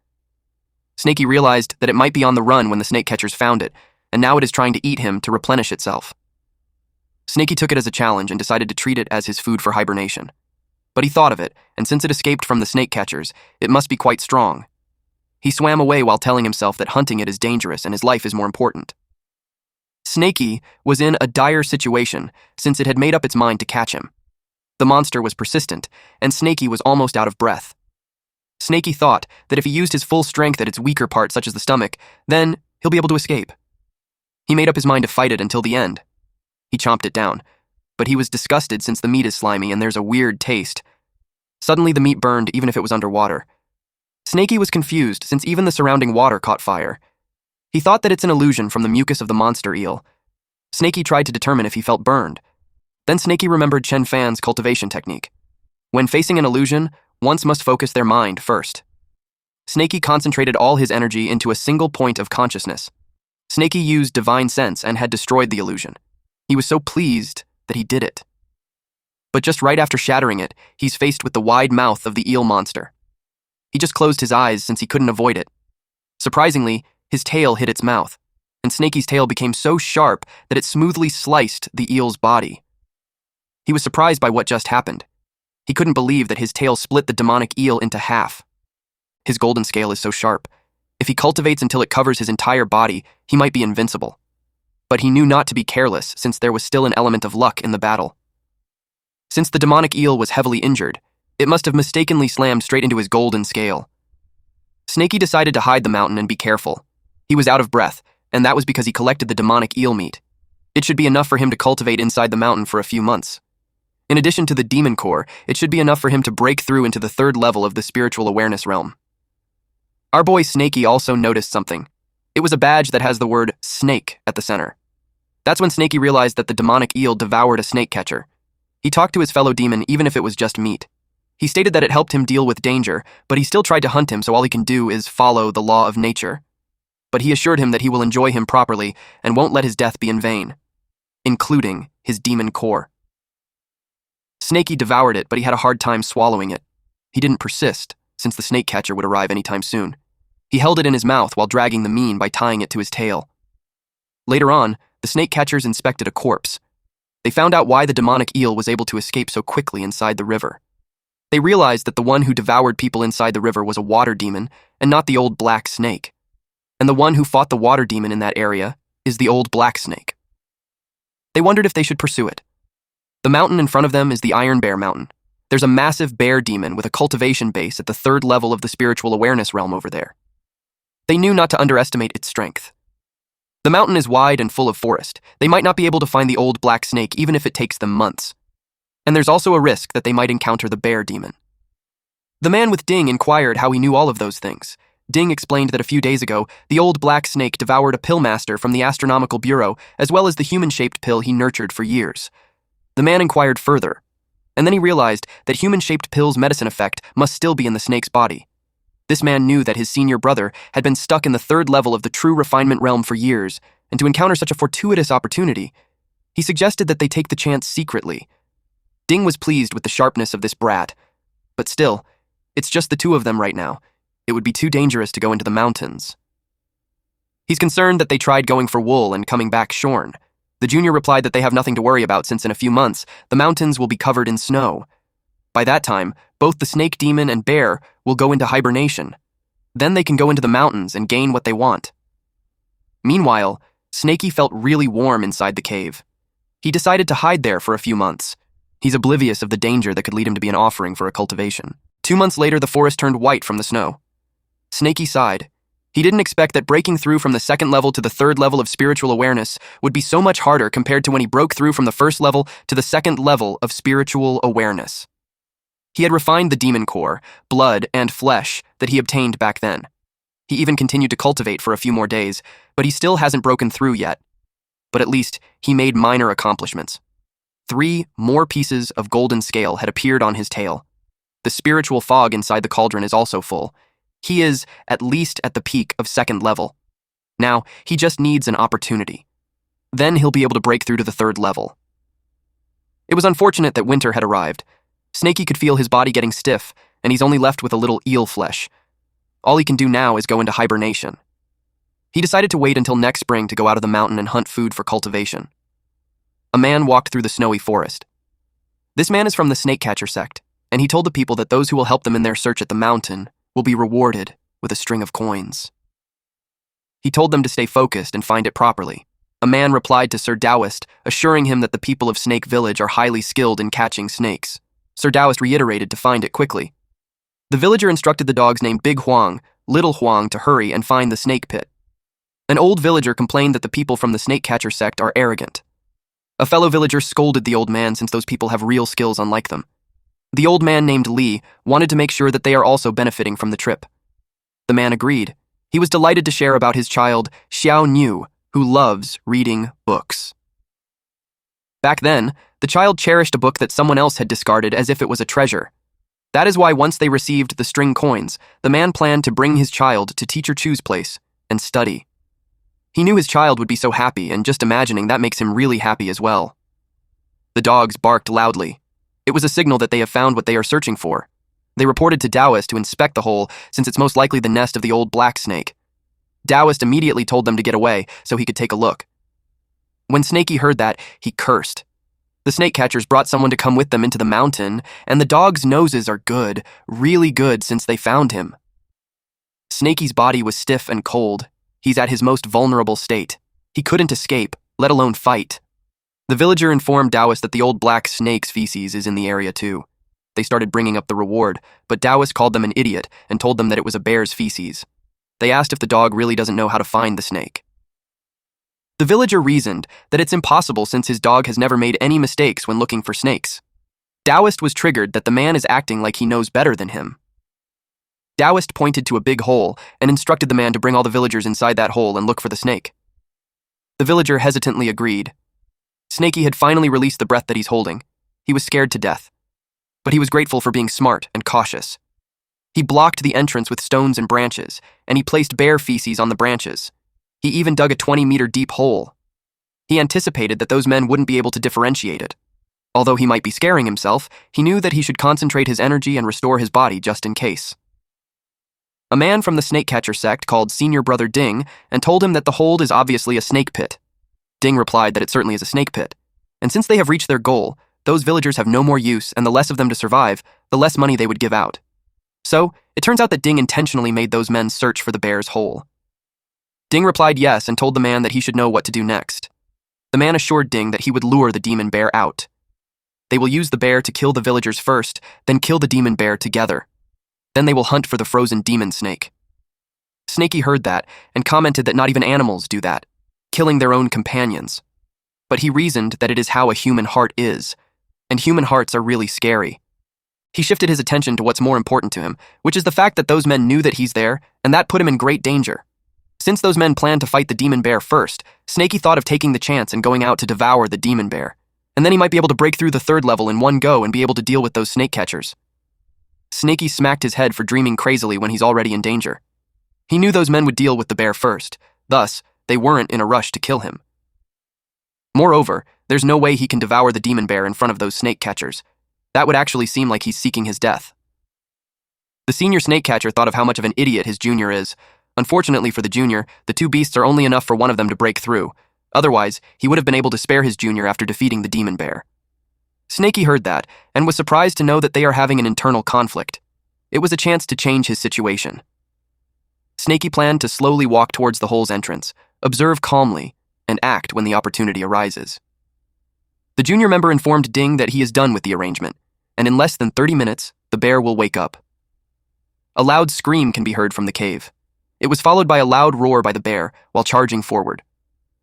Snakey realized that it might be on the run when the snake catchers found it, and now it is trying to eat him to replenish itself. Snakey took it as a challenge and decided to treat it as his food for hibernation. But he thought of it, and since it escaped from the snake catchers, it must be quite strong. He swam away while telling himself that hunting it is dangerous and his life is more important. Snakey was in a dire situation since it had made up its mind to catch him. The monster was persistent, and Snakey was almost out of breath. Snakey thought that if he used his full strength at its weaker part, such as the stomach, then he'll be able to escape. He made up his mind to fight it until the end. He chomped it down, but he was disgusted since the meat is slimy and there's a weird taste. Suddenly the meat burned even if it was underwater. Snakey was confused since even the surrounding water caught fire. He thought that it's an illusion from the mucus of the monster eel. Snakey tried to determine if he felt burned. Then Snakey remembered Chen Fan's cultivation technique. When facing an illusion, one must focus their mind first. Snakey concentrated all his energy into a single point of consciousness. Snakey used divine sense and had destroyed the illusion. He was so pleased that he did it. But just right after shattering it, he's faced with the wide mouth of the eel monster. He just closed his eyes since he couldn't avoid it. Surprisingly, his tail hit its mouth, and Snakey's tail became so sharp that it smoothly sliced the eel's body. He was surprised by what just happened. He couldn't believe that his tail split the demonic eel into half. His golden scale is so sharp. If he cultivates until it covers his entire body, he might be invincible. But he knew not to be careless since there was still an element of luck in the battle. Since the demonic eel was heavily injured, it must have mistakenly slammed straight into his golden scale. Snakey decided to hide the mountain and be careful. He was out of breath, and that was because he collected the demonic eel meat. It should be enough for him to cultivate inside the mountain for a few months. In addition to the demon core, it should be enough for him to break through into the third level of the spiritual awareness realm. Our boy Snaky also noticed something. It was a badge that has the word snake at the center. That's when Snaky realized that the demonic eel devoured a snake catcher. He talked to his fellow demon even if it was just meat. He stated that it helped him deal with danger, but he still tried to hunt him, so all he can do is follow the law of nature. But he assured him that he will enjoy him properly and won't let his death be in vain, including his demon core. Snaky devoured it, but he had a hard time swallowing it. He didn't persist, since the snake catcher would arrive anytime soon. He held it in his mouth while dragging the mean by tying it to his tail. Later on, the snake catchers inspected a corpse. They found out why the demonic eel was able to escape so quickly inside the river. They realized that the one who devoured people inside the river was a water demon and not the old black snake. And the one who fought the water demon in that area is the old black snake. They wondered if they should pursue it. The mountain in front of them is the Iron Bear Mountain. There's a massive bear demon with a cultivation base at the third level of the spiritual awareness realm over there. They knew not to underestimate its strength. The mountain is wide and full of forest. They might not be able to find the old black snake even if it takes them months. And there's also a risk that they might encounter the bear demon. The man with Ding inquired how he knew all of those things. Ding explained that a few days ago, the old black snake devoured a pill master from the Astronomical Bureau, as well as the human-shaped pill he nurtured for years. The man inquired further, and then he realized that human-shaped pill's medicine effect must still be in the snake's body. This man knew that his senior brother had been stuck in the third level of the true refinement realm for years, and to encounter such a fortuitous opportunity, he suggested that they take the chance secretly. Ding was pleased with the sharpness of this brat, but still, it's just the two of them right now. It would be too dangerous to go into the mountains. He's concerned that they tried going for wool and coming back shorn. The junior replied that they have nothing to worry about since in a few months, the mountains will be covered in snow. By that time, both the snake demon and bear will go into hibernation. Then they can go into the mountains and gain what they want. Meanwhile, Snaky felt really warm inside the cave. He decided to hide there for a few months. He's oblivious of the danger that could lead him to be an offering for a cultivation. 2 months later, the forest turned white from the snow. Snaky sighed. He didn't expect that breaking through from the second level to the third level of spiritual awareness would be so much harder compared to when he broke through from the first level to the second level of spiritual awareness. He had refined the demon core, blood, and flesh that he obtained back then. He even continued to cultivate for a few more days, but he still hasn't broken through yet. But at least he made minor accomplishments. 3 more pieces of golden scale had appeared on his tail. The spiritual fog inside the cauldron is also full. He is at least at the peak of second level. Now, he just needs an opportunity. Then he'll be able to break through to the third level. It was unfortunate that winter had arrived. Snaky could feel his body getting stiff, and he's only left with a little eel flesh. All he can do now is go into hibernation. He decided to wait until next spring to go out of the mountain and hunt food for cultivation. A man walked through the snowy forest. This man is from the snake catcher sect, and he told the people that those who will help them in their search at the mountain will be rewarded with a string of coins. He told them to stay focused and find it properly. A man replied to Sir Taoist, assuring him that the people of Snake Village are highly skilled in catching snakes. Sir Taoist reiterated to find it quickly. The villager instructed the dogs named Big Huang, Little Huang to hurry and find the snake pit. An old villager complained that the people from the snake catcher sect are arrogant. A fellow villager scolded the old man since those people have real skills unlike them. The old man named Li wanted to make sure that they are also benefiting from the trip. The man agreed. He was delighted to share about his child, Xiao Niu, who loves reading books. Back then, the child cherished a book that someone else had discarded as if it was a treasure. That is why once they received the string coins, the man planned to bring his child to Teacher Chu's place and study. He knew his child would be so happy, and just imagining that makes him really happy as well. The dogs barked loudly. It was a signal that they have found what they are searching for. They reported to Taoist to inspect the hole, since it's most likely the nest of the old black snake. Taoist immediately told them to get away so he could take a look. When Snaky heard that, he cursed. The snake catchers brought someone to come with them into the mountain, and the dogs' noses are good, really good since they found him. Snaky's body was stiff and cold. He's at his most vulnerable state. He couldn't escape, let alone fight. The villager informed Taoist that the old black snake's feces is in the area too. They started bringing up the reward, but Taoist called them an idiot and told them that it was a bear's feces. They asked if the dog really doesn't know how to find the snake. The villager reasoned that it's impossible since his dog has never made any mistakes when looking for snakes. Taoist was triggered that the man is acting like he knows better than him. Taoist pointed to a big hole and instructed the man to bring all the villagers inside that hole and look for the snake. The villager hesitantly agreed. Snakey had finally released the breath that he's holding. He was scared to death, but he was grateful for being smart and cautious. He blocked the entrance with stones and branches, and he placed bear feces on the branches. He even dug a 20-meter deep hole. He anticipated that those men wouldn't be able to differentiate it. Although he might be scaring himself, he knew that he should concentrate his energy and restore his body just in case. A man from the snake catcher sect called Senior Brother Ding and told him that the hold is obviously a snake pit. Ding replied that it certainly is a snake pit, and since they have reached their goal, those villagers have no more use, and the less of them to survive, the less money they would give out. So, it turns out that Ding intentionally made those men search for the bear's hole. Ding replied yes and told the man that he should know what to do next. The man assured Ding that he would lure the demon bear out. They will use the bear to kill the villagers first, then kill the demon bear together. Then they will hunt for the frozen demon snake. Snakey heard that and commented that not even animals do that, killing their own companions. But he reasoned that it is how a human heart is, and human hearts are really scary. He shifted his attention to what's more important to him, which is the fact that those men knew that he's there, and that put him in great danger. Since those men planned to fight the demon bear first, Snakey thought of taking the chance and going out to devour the demon bear, and then he might be able to break through the third level in one go and be able to deal with those snake catchers. Snakey smacked his head for dreaming crazily when he's already in danger. He knew those men would deal with the bear first, thus, they weren't in a rush to kill him. Moreover, there's no way he can devour the demon bear in front of those snake catchers. That would actually seem like he's seeking his death. The senior snake catcher thought of how much of an idiot his junior is. Unfortunately for the junior, the two beasts are only enough for one of them to break through. Otherwise, he would have been able to spare his junior after defeating the demon bear. Snakey heard that, and was surprised to know that they are having an internal conflict. It was a chance to change his situation. Snakey planned to slowly walk towards the hole's entrance, observe calmly, and act when the opportunity arises. The junior member informed Ding that he is done with the arrangement, and in less than 30 minutes, the bear will wake up. A loud scream can be heard from the cave. It was followed by a loud roar by the bear while charging forward.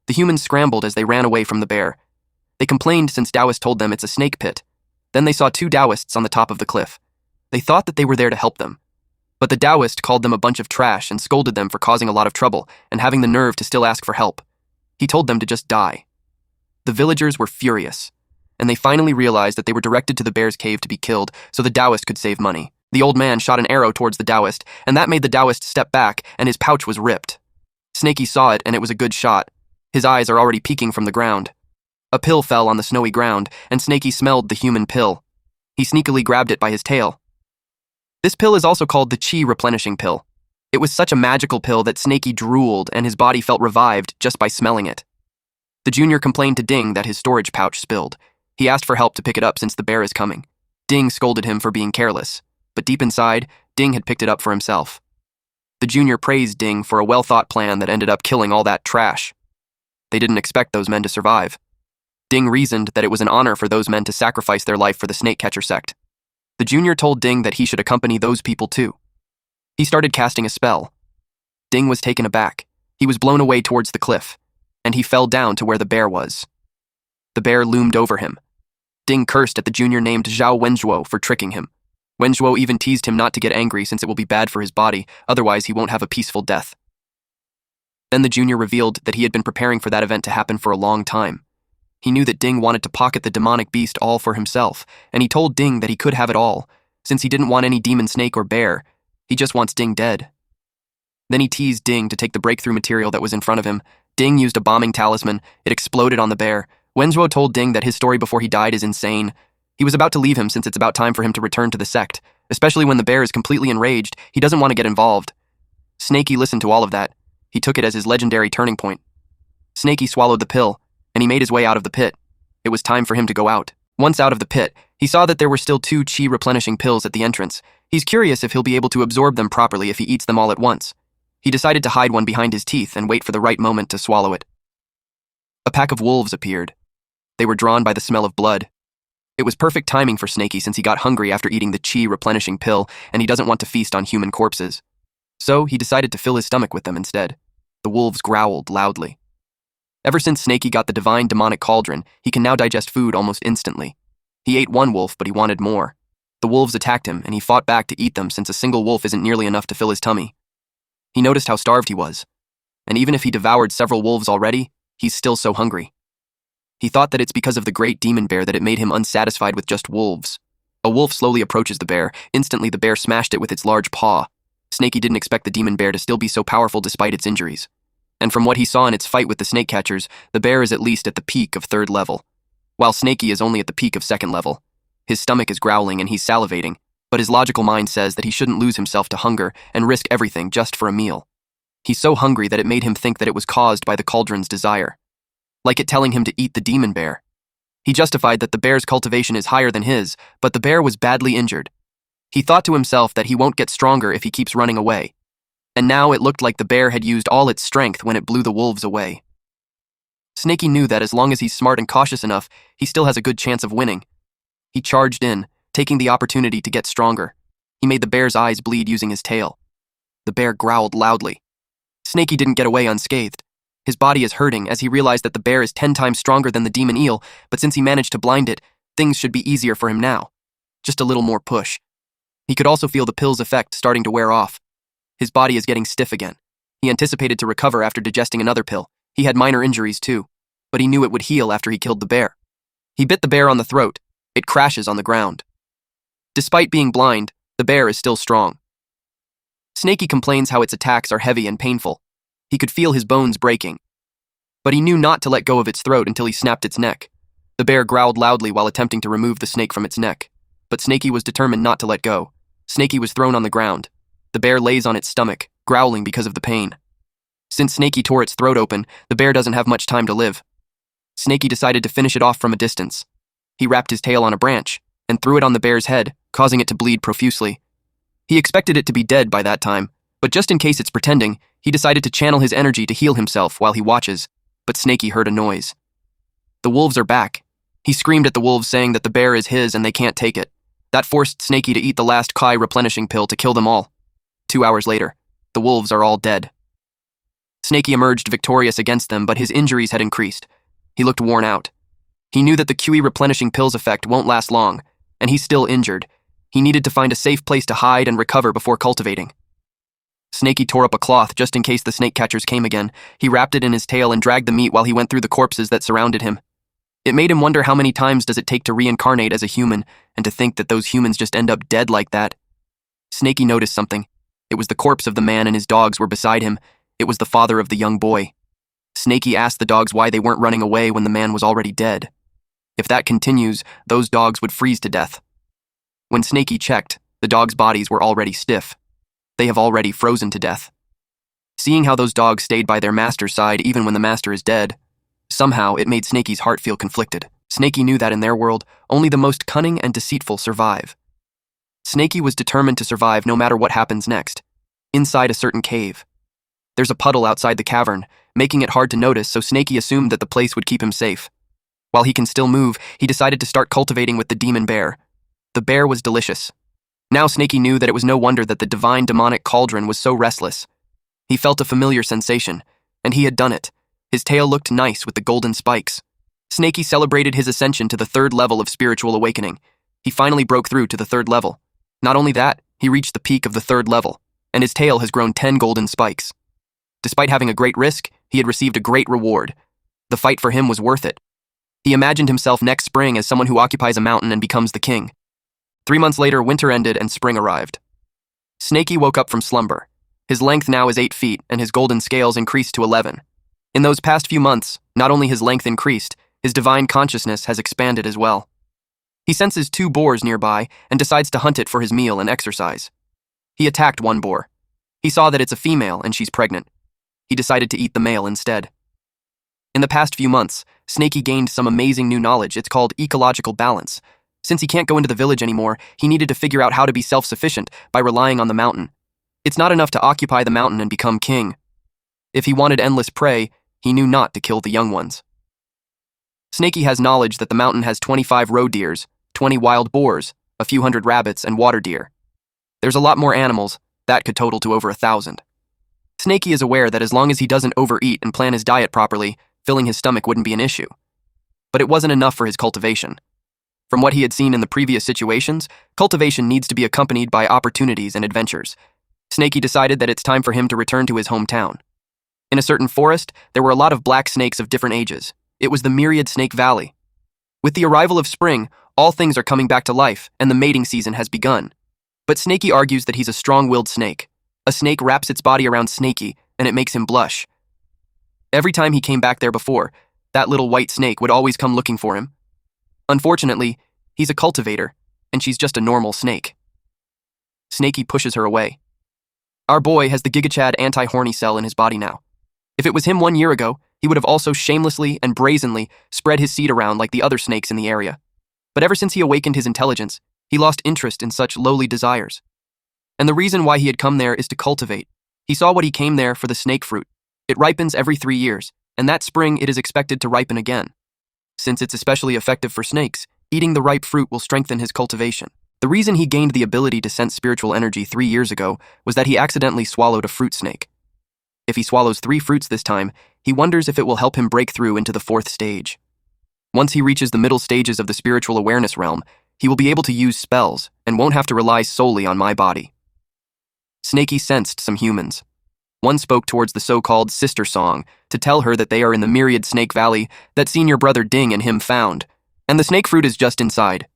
The humans scrambled as they ran away from the bear. They complained since Taoist told them it's a snake pit. Then they saw two Taoists on the top of the cliff. They thought that they were there to help them. But the Taoist called them a bunch of trash and scolded them for causing a lot of trouble and having the nerve to still ask for help. He told them to just die. The villagers were furious, and they finally realized that they were directed to the bear's cave to be killed so the Taoist could save money. The old man shot an arrow towards the Taoist, and that made the Taoist step back, and his pouch was ripped. Snakey saw it, and it was a good shot. His eyes are already peeking from the ground. A pill fell on the snowy ground, and Snakey smelled the human pill. He sneakily grabbed it by his tail. This pill is also called the chi replenishing pill. It was such a magical pill that Snakey drooled, and his body felt revived just by smelling it. The junior complained to Ding that his storage pouch spilled. He asked for help to pick it up since the bear is coming. Ding scolded him for being careless, but deep inside, Ding had picked it up for himself. The junior praised Ding for a well-thought plan that ended up killing all that trash. They didn't expect those men to survive. Ding reasoned that it was an honor for those men to sacrifice their life for the snake catcher sect. The junior told Ding that he should accompany those people too. He started casting a spell. Ding was taken aback. He was blown away towards the cliff, and he fell down to where the bear was. The bear loomed over him. Ding cursed at the junior named Zhao Wenzhuo for tricking him. Wenzhuo even teased him not to get angry since it will be bad for his body, otherwise he won't have a peaceful death. Then the junior revealed that he had been preparing for that event to happen for a long time. He knew that Ding wanted to pocket the demonic beast all for himself, and he told Ding that he could have it all, since he didn't want any demon snake or bear. He just wants Ding dead. Then he teased Ding to take the breakthrough material that was in front of him. Ding used a bombing talisman. It exploded on the bear. Wenzhuo told Ding that his story before he died is insane. He was about to leave him since it's about time for him to return to the sect. Especially when the bear is completely enraged, he doesn't want to get involved. Snakey listened to all of that. He took it as his legendary turning point. Snakey swallowed the pill, and he made his way out of the pit. It was time for him to go out. Once out of the pit, he saw that there were still 2 chi replenishing pills at the entrance. He's curious if he'll be able to absorb them properly if he eats them all at once. He decided to hide one behind his teeth and wait for the right moment to swallow it. A pack of wolves appeared. They were drawn by the smell of blood. It was perfect timing for Snakey since he got hungry after eating the chi replenishing pill and he doesn't want to feast on human corpses. So he decided to fill his stomach with them instead. The wolves growled loudly. Ever since Snakey got the divine demonic cauldron, he can now digest food almost instantly. He ate one wolf, but he wanted more. The wolves attacked him, and he fought back to eat them since a single wolf isn't nearly enough to fill his tummy. He noticed how starved he was, and even if he devoured several wolves already, he's still so hungry. He thought that it's because of the great demon bear that it made him unsatisfied with just wolves. A wolf slowly approaches the bear. Instantly, the bear smashed it with its large paw. Snakey didn't expect the demon bear to still be so powerful despite its injuries. And from what he saw in its fight with the snake catchers, the bear is at least at the peak of 3rd level, while Snakey is only at the peak of 2nd level. His stomach is growling and he's salivating, but his logical mind says that he shouldn't lose himself to hunger and risk everything just for a meal. He's so hungry that it made him think that it was caused by the cauldron's desire, like it telling him to eat the demon bear. He justified that the bear's cultivation is higher than his, but the bear was badly injured. He thought to himself that he won't get stronger if he keeps running away. And now it looked like the bear had used all its strength when it blew the wolves away. Snakey knew that as long as he's smart and cautious enough, he still has a good chance of winning. He charged in, taking the opportunity to get stronger. He made the bear's eyes bleed using his tail. The bear growled loudly. Snakey didn't get away unscathed. His body is hurting as he realized that the bear is 10 times stronger than the demon eel, but since he managed to blind it, things should be easier for him now. Just a little more push. He could also feel the pill's effect starting to wear off. His body is getting stiff again. He anticipated to recover after digesting another pill. He had minor injuries too, but he knew it would heal after he killed the bear. He bit the bear on the throat. It crashes on the ground. Despite being blind, the bear is still strong. Snakey complains how its attacks are heavy and painful. He could feel his bones breaking. But he knew not to let go of its throat until he snapped its neck. The bear growled loudly while attempting to remove the snake from its neck. But Snakey was determined not to let go. Snakey was thrown on the ground. The bear lays on its stomach, growling because of the pain. Since Snakey tore its throat open, the bear doesn't have much time to live. Snakey decided to finish it off from a distance. He wrapped his tail on a branch and threw it on the bear's head, causing it to bleed profusely. He expected it to be dead by that time, but just in case it's pretending, he decided to channel his energy to heal himself while he watches, but Snakey heard a noise. The wolves are back. He screamed at the wolves saying that the bear is his and they can't take it. That forced Snakey to eat the last Kai replenishing pill to kill them all. 2 hours later, the wolves are all dead. Snakey emerged victorious against them, but his injuries had increased. He looked worn out. He knew that the QE replenishing pills effect won't last long, and he's still injured. He needed to find a safe place to hide and recover before cultivating. Snakey tore up a cloth just in case the snake catchers came again. He wrapped it in his tail and dragged the meat while he went through the corpses that surrounded him. It made him wonder how many times does it take to reincarnate as a human, and to think that those humans just end up dead like that. Snakey noticed something. It was the corpse of the man and his dogs were beside him. It was the father of the young boy. Snakey asked the dogs why they weren't running away when the man was already dead. If that continues, those dogs would freeze to death. When Snakey checked, the dogs' bodies were already stiff. They have already frozen to death. Seeing how those dogs stayed by their master's side even when the master is dead, somehow it made Snakey's heart feel conflicted. Snakey knew that in their world, only the most cunning and deceitful survive. Snakey was determined to survive no matter what happens next, inside a certain cave. There's a puddle outside the cavern, making it hard to notice, so Snakey assumed that the place would keep him safe. While he can still move, he decided to start cultivating with the demon bear. The bear was delicious. Now Snakey knew that it was no wonder that the divine demonic cauldron was so restless. He felt a familiar sensation, and he had done it. His tail looked nice with the golden spikes. Snakey celebrated his ascension to the 3rd level of spiritual awakening. He finally broke through to the 3rd level. Not only that, he reached the peak of the 3rd level, and his tail has grown 10 golden spikes. Despite having a great risk, he had received a great reward. The fight for him was worth it. He imagined himself next spring as someone who occupies a mountain and becomes the king. 3 months later, winter ended and spring arrived. Snakey woke up from slumber. His length now is 8 feet, and his golden scales increased to 11. In those past few months, not only his length increased, his divine consciousness has expanded as well. He senses 2 boars nearby and decides to hunt it for his meal and exercise. He attacked one boar. He saw that it's a female and she's pregnant. He decided to eat the male instead. In the past few months, Snakey gained some amazing new knowledge. It's called ecological balance. Since he can't go into the village anymore, he needed to figure out how to be self-sufficient by relying on the mountain. It's not enough to occupy the mountain and become king. If he wanted endless prey, he knew not to kill the young ones. Snakey has knowledge that the mountain has 25 roe deers, 20 wild boars, a few hundred rabbits, and water deer. There's a lot more animals. That could total to over 1,000. Snakey is aware that as long as he doesn't overeat and plan his diet properly, filling his stomach wouldn't be an issue. But it wasn't enough for his cultivation. From what he had seen in the previous situations, cultivation needs to be accompanied by opportunities and adventures. Snakey decided that it's time for him to return to his hometown. In a certain forest, there were a lot of black snakes of different ages. It was the Myriad Snake Valley. With the arrival of spring, all things are coming back to life, and the mating season has begun. But Snakey argues that he's a strong-willed snake. A snake wraps its body around Snakey, and it makes him blush. Every time he came back there before, that little white snake would always come looking for him. Unfortunately, he's a cultivator, and she's just a normal snake. Snakey pushes her away. Our boy has the GigaChad anti-horny cell in his body now. If it was him 1 year ago, he would have also shamelessly and brazenly spread his seed around like the other snakes in the area. But ever since he awakened his intelligence, he lost interest in such lowly desires. And the reason why he had come there is to cultivate. He saw what he came there for: the snake fruit. It ripens every 3 years, and that spring it is expected to ripen again. Since it's especially effective for snakes, eating the ripe fruit will strengthen his cultivation. The reason he gained the ability to sense spiritual energy 3 years ago was that he accidentally swallowed a fruit snake. If he swallows 3 fruits this time, he wonders if it will help him break through into the 4th stage. Once he reaches the middle stages of the spiritual awareness realm, he will be able to use spells and won't have to rely solely on my body. Snakey sensed some humans. One spoke towards the so-called sister song to tell her that they are in the Myriad Snake Valley that Senior Brother Ding and him found, and the snake fruit is just inside.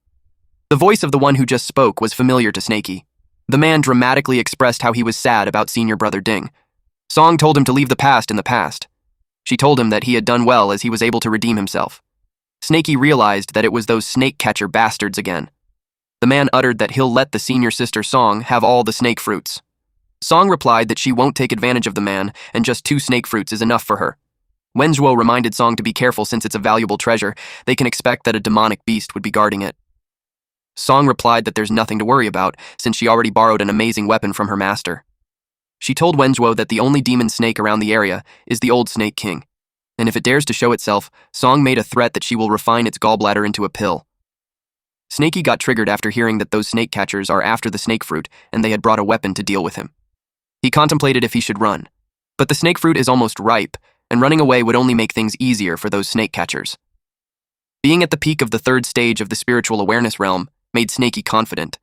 The voice of the one who just spoke was familiar to Snakey. The man dramatically expressed how he was sad about Senior Brother Ding. Song told him to leave the past in the past. She told him that he had done well as he was able to redeem himself. Snakey realized that it was those snake catcher bastards again. The man uttered that he'll let the senior sister Song have all the snake fruits. Song replied that she won't take advantage of the man and just 2 snake fruits is enough for her. Wenzhuo reminded Song to be careful since it's a valuable treasure. They can expect that a demonic beast would be guarding it. Song replied that there's nothing to worry about since she already borrowed an amazing weapon from her master. She told Wenzhuo that the only demon snake around the area is the old Snake King, and if it dares to show itself, Song made a threat that she will refine its gallbladder into a pill. Snakey got triggered after hearing that those snake catchers are after the snake fruit and they had brought a weapon to deal with him. He contemplated if he should run, but the snake fruit is almost ripe, and running away would only make things easier for those snake catchers. Being at the peak of the 3rd stage of the spiritual awareness realm made Snakey confident.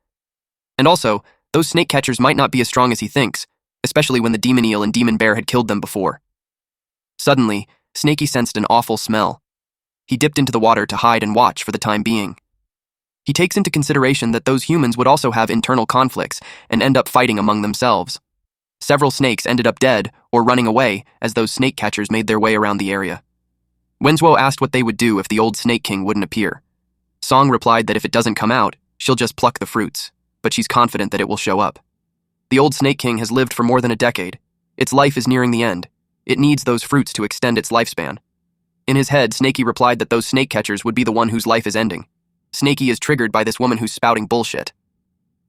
And also, those snake catchers might not be as strong as he thinks, especially when the demon eel and demon bear had killed them before. Suddenly, Snakey sensed an awful smell. He dipped into the water to hide and watch for the time being. He takes into consideration that those humans would also have internal conflicts and end up fighting among themselves. Several snakes ended up dead or running away as those snake catchers made their way around the area. Wenzhuo asked what they would do if the old Snake King wouldn't appear. Song replied that if it doesn't come out, she'll just pluck the fruits, but she's confident that it will show up. The old Snake King has lived for more than a decade. Its life is nearing the end. It needs those fruits to extend its lifespan. In his head, Snakey replied that those snake catchers would be the one whose life is ending. Snakey is triggered by this woman who's spouting bullshit.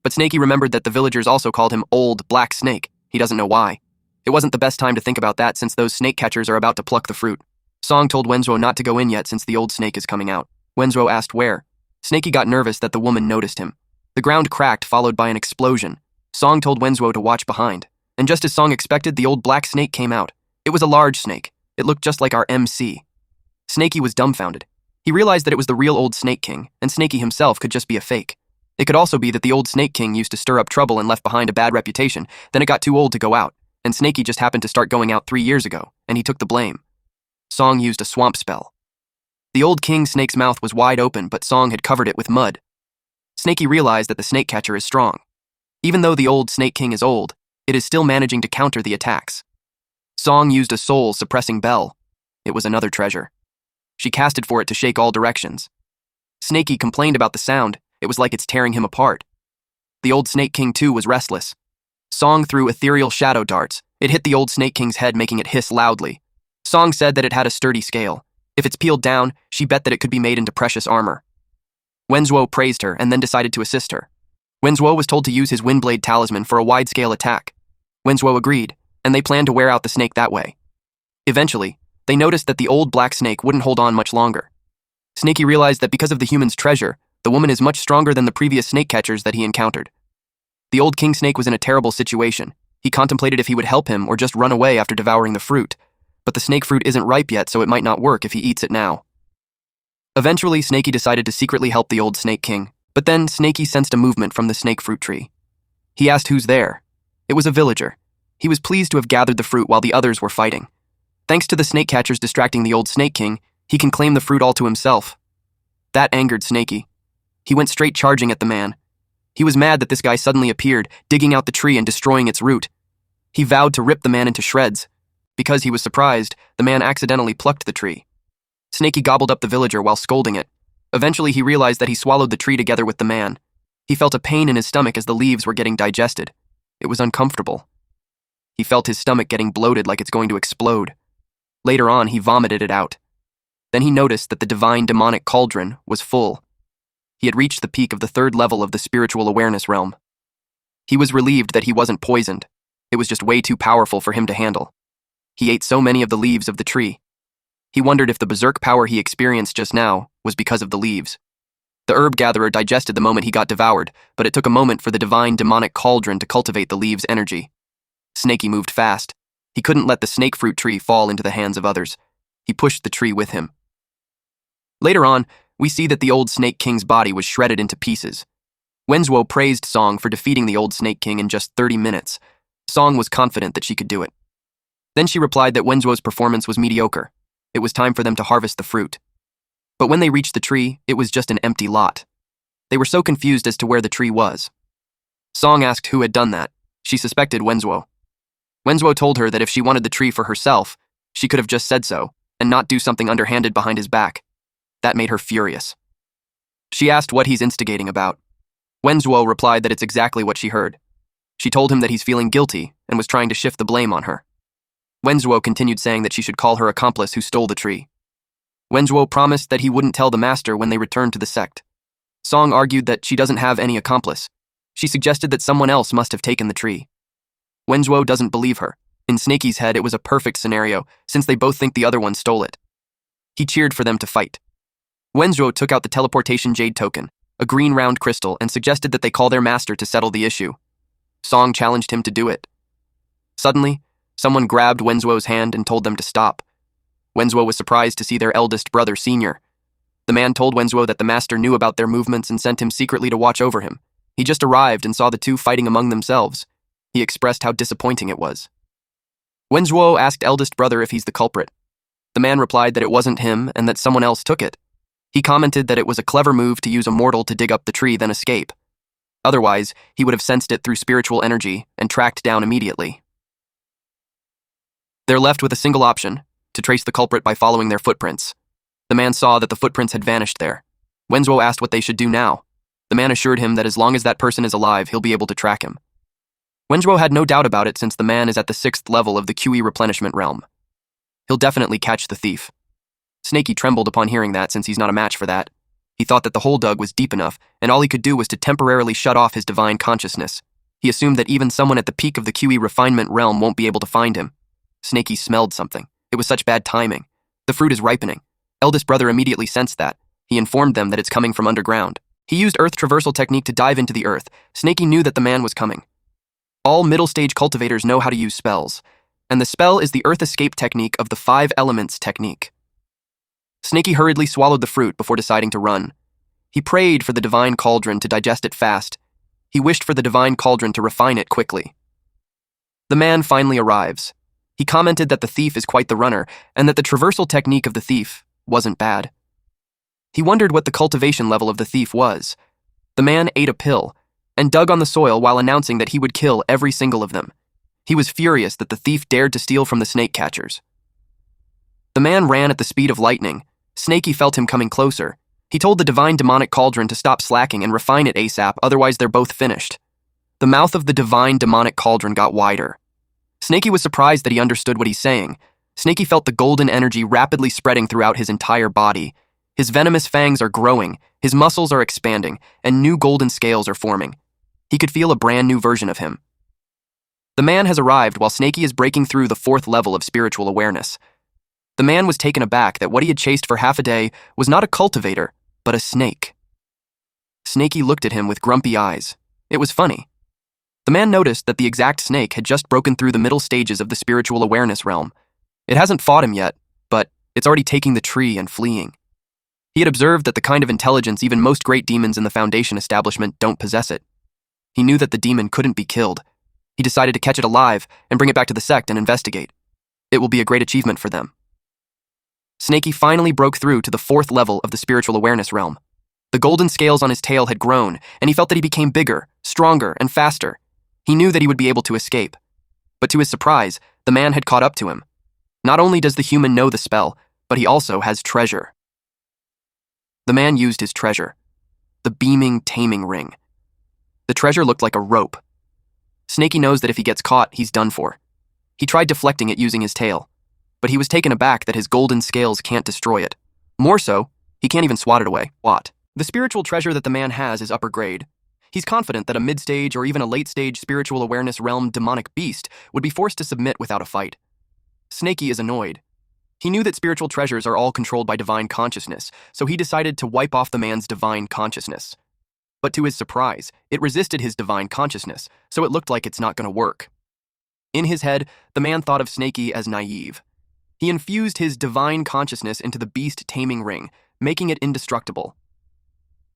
But Snakey remembered that the villagers also called him Old Black Snake. He doesn't know why. It wasn't the best time to think about that since those snake catchers are about to pluck the fruit. Song told Wenzhuo not to go in yet since the old snake is coming out. Wenzhuo asked where. Snakey got nervous that the woman noticed him. The ground cracked, followed by an explosion. Song told Wenzhuo to watch behind. And just as Song expected, the old black snake came out. It was a large snake. It looked just like our MC. Snakey was dumbfounded. He realized that it was the real old Snake King, and Snakey himself could just be a fake. It could also be that the old Snake King used to stir up trouble and left behind a bad reputation, then it got too old to go out, and Snakey just happened to start going out 3 years ago, and he took the blame. Song used a swamp spell. The old king snake's mouth was wide open, but Song had covered it with mud. Snakey realized that the snake catcher is strong. Even though the old Snake King is old, it is still managing to counter the attacks. Song used a soul-suppressing bell. It was another treasure. She casted for it to shake all directions. Snakey complained about the sound. It was like it's tearing him apart. The old Snake King, too, was restless. Song threw ethereal shadow darts. It hit the old Snake King's head, making it hiss loudly. Song said that it had a sturdy scale. If it's peeled down, she bet that it could be made into precious armor. Wenzhuo praised her and then decided to assist her. Wenzhuo was told to use his Windblade talisman for a wide-scale attack. Wenzhuo agreed, and they planned to wear out the snake that way. Eventually, they noticed that the old black snake wouldn't hold on much longer. Snakey realized that because of the human's treasure, the woman is much stronger than the previous snake catchers that he encountered. The old king snake was in a terrible situation. He contemplated if he would help him or just run away after devouring the fruit. but the snake fruit isn't ripe yet, so it might not work if he eats it now. Eventually, Snakey decided to secretly help the old Snake King, but then Snakey sensed a movement from the snake fruit tree. He asked who's there. It was a villager. He was pleased to have gathered the fruit while the others were fighting. Thanks to the snake catchers distracting the old Snake King, he can claim the fruit all to himself. That angered Snakey. He went straight charging at the man. He was mad that this guy suddenly appeared, digging out the tree and destroying its root. He vowed to rip the man into shreds. Because he was surprised, the man accidentally plucked the tree. Snakey gobbled up the villager while scolding it. Eventually, he realized that he swallowed the tree together with the man. He felt a pain in his stomach as the leaves were getting digested. It was uncomfortable. He felt his stomach getting bloated like it's going to explode. Later on, he vomited it out. Then he noticed that the divine demonic cauldron was full. He had reached the peak of the 3rd level of the spiritual awareness realm. He was relieved that he wasn't poisoned. It was just way too powerful for him to handle. He ate so many of the leaves of the tree. He wondered if the berserk power he experienced just now was because of the leaves. The herb gatherer digested the moment he got devoured, but it took a moment for the divine demonic cauldron to cultivate the leaves' energy. Snakey moved fast. He couldn't let the snake fruit tree fall into the hands of others. He pushed the tree with him. Later on, we see that the old Snake King's body was shredded into pieces. Wenzhuo praised Song for defeating the old Snake King in just 30 minutes. Song was confident that she could do it. Then she replied that Wenzhuo's performance was mediocre. It was time for them to harvest the fruit. But when they reached the tree, it was just an empty lot. They were so confused as to where the tree was. Song asked who had done that. She suspected Wenzhuo. Wenzhuo told her that if she wanted the tree for herself, she could have just said so, and not do something underhanded behind his back. That made her furious. She asked what he's instigating about. Wenzhuo replied that it's exactly what she heard. She told him that he's feeling guilty and was trying to shift the blame on her. Wenzhuo continued saying that she should call her accomplice who stole the tree. Wenzhuo promised that he wouldn't tell the master when they returned to the sect. Song argued that she doesn't have any accomplice. She suggested that someone else must have taken the tree. Wenzhuo doesn't believe her. In Snakey's head, it was a perfect scenario, since they both think the other one stole it. He cheered for them to fight. Wenzhuo took out the teleportation jade token, a green round crystal, and suggested that they call their master to settle the issue. Song challenged him to do it. Suddenly, someone grabbed Wenzhuo's hand and told them to stop. Wenzhuo was surprised to see their eldest brother, Senior. The man told Wenzhuo that the master knew about their movements and sent him secretly to watch over him. He just arrived and saw the two fighting among themselves. He expressed how disappointing it was. Wenzhuo asked eldest brother if he's the culprit. The man replied that it wasn't him and that someone else took it. He commented that it was a clever move to use a mortal to dig up the tree then escape. Otherwise, he would have sensed it through spiritual energy and tracked down immediately. They're left with a single option, to trace the culprit by following their footprints. The man saw that the footprints had vanished there. Wenzhuo asked what they should do now. The man assured him that as long as that person is alive, he'll be able to track him. Wenzhuo had no doubt about it since the man is at the 6th level of the QE replenishment realm. He'll definitely catch the thief. Snakey trembled upon hearing that since he's not a match for that. He thought that the hole dug was deep enough, and all he could do was to temporarily shut off his divine consciousness. He assumed that even someone at the peak of the QE refinement realm won't be able to find him. Snakey smelled something. It was such bad timing. The fruit is ripening. Eldest brother immediately sensed that. He informed them that it's coming from underground. He used earth traversal technique to dive into the earth. Snakey knew that the man was coming. All middle-stage cultivators know how to use spells, and the spell is the earth escape technique of the 5 elements technique. Snakey hurriedly swallowed the fruit before deciding to run. He prayed for the divine cauldron to digest it fast. He wished for the divine cauldron to refine it quickly. The man finally arrives. He commented that the thief is quite the runner, and that the traversal technique of the thief wasn't bad. He wondered what the cultivation level of the thief was. The man ate a pill, and dug on the soil while announcing that he would kill every single of them. He was furious that the thief dared to steal from the snake catchers. The man ran at the speed of lightning. Snakey felt him coming closer. He told the divine demonic cauldron to stop slacking and refine it ASAP, otherwise they're both finished. The mouth of the divine demonic cauldron got wider. Snakey was surprised that he understood what he's saying. Snakey felt the golden energy rapidly spreading throughout his entire body. His venomous fangs are growing, his muscles are expanding, and new golden scales are forming. He could feel a brand new version of him. The man has arrived while Snakey is breaking through the 4th level of spiritual awareness. The man was taken aback that what he had chased for half a day was not a cultivator, but a snake. Snakey looked at him with grumpy eyes. It was funny. The man noticed that the exact snake had just broken through the middle stages of the spiritual awareness realm. It hasn't fought him yet, but it's already taking the tree and fleeing. He had observed that the kind of intelligence even most great demons in the Foundation establishment don't possess it. He knew that the demon couldn't be killed. He decided to catch it alive and bring it back to the sect and investigate. It will be a great achievement for them. Snakey finally broke through to the 4th level of the spiritual awareness realm. The golden scales on his tail had grown, and he felt that he became bigger, stronger, and faster. He knew that he would be able to escape. But to his surprise, the man had caught up to him. Not only does the human know the spell, but he also has treasure. The man used his treasure, the beaming taming ring. The treasure looked like a rope. Snakey knows that if he gets caught, he's done for. He tried deflecting it using his tail, but he was taken aback that his golden scales can't destroy it. More so, he can't even swat it away. What? The spiritual treasure that the man has is upper grade. He's confident that a mid-stage or even a late-stage spiritual awareness realm demonic beast would be forced to submit without a fight. Snakey is annoyed. He knew that spiritual treasures are all controlled by divine consciousness, so he decided to wipe off the man's divine consciousness. But to his surprise, it resisted his divine consciousness, so it looked like it's not going to work. In his head, the man thought of Snakey as naive. He infused his divine consciousness into the beast taming ring, making it indestructible.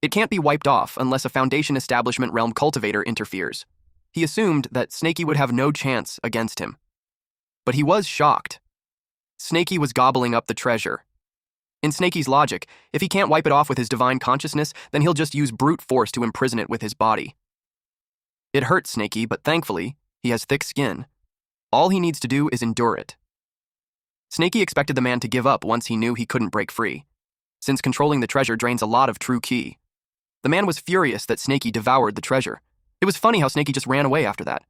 It can't be wiped off unless a Foundation establishment realm cultivator interferes. He assumed that Snakey would have no chance against him. But he was shocked. Snakey was gobbling up the treasure. In Snakey's logic, if he can't wipe it off with his divine consciousness, then he'll just use brute force to imprison it with his body. It hurt Snakey, but thankfully, he has thick skin. All he needs to do is endure it. Snakey expected the man to give up once he knew he couldn't break free, since controlling the treasure drains a lot of true ki. The man was furious that Snakey devoured the treasure. It was funny how Snakey just ran away after that.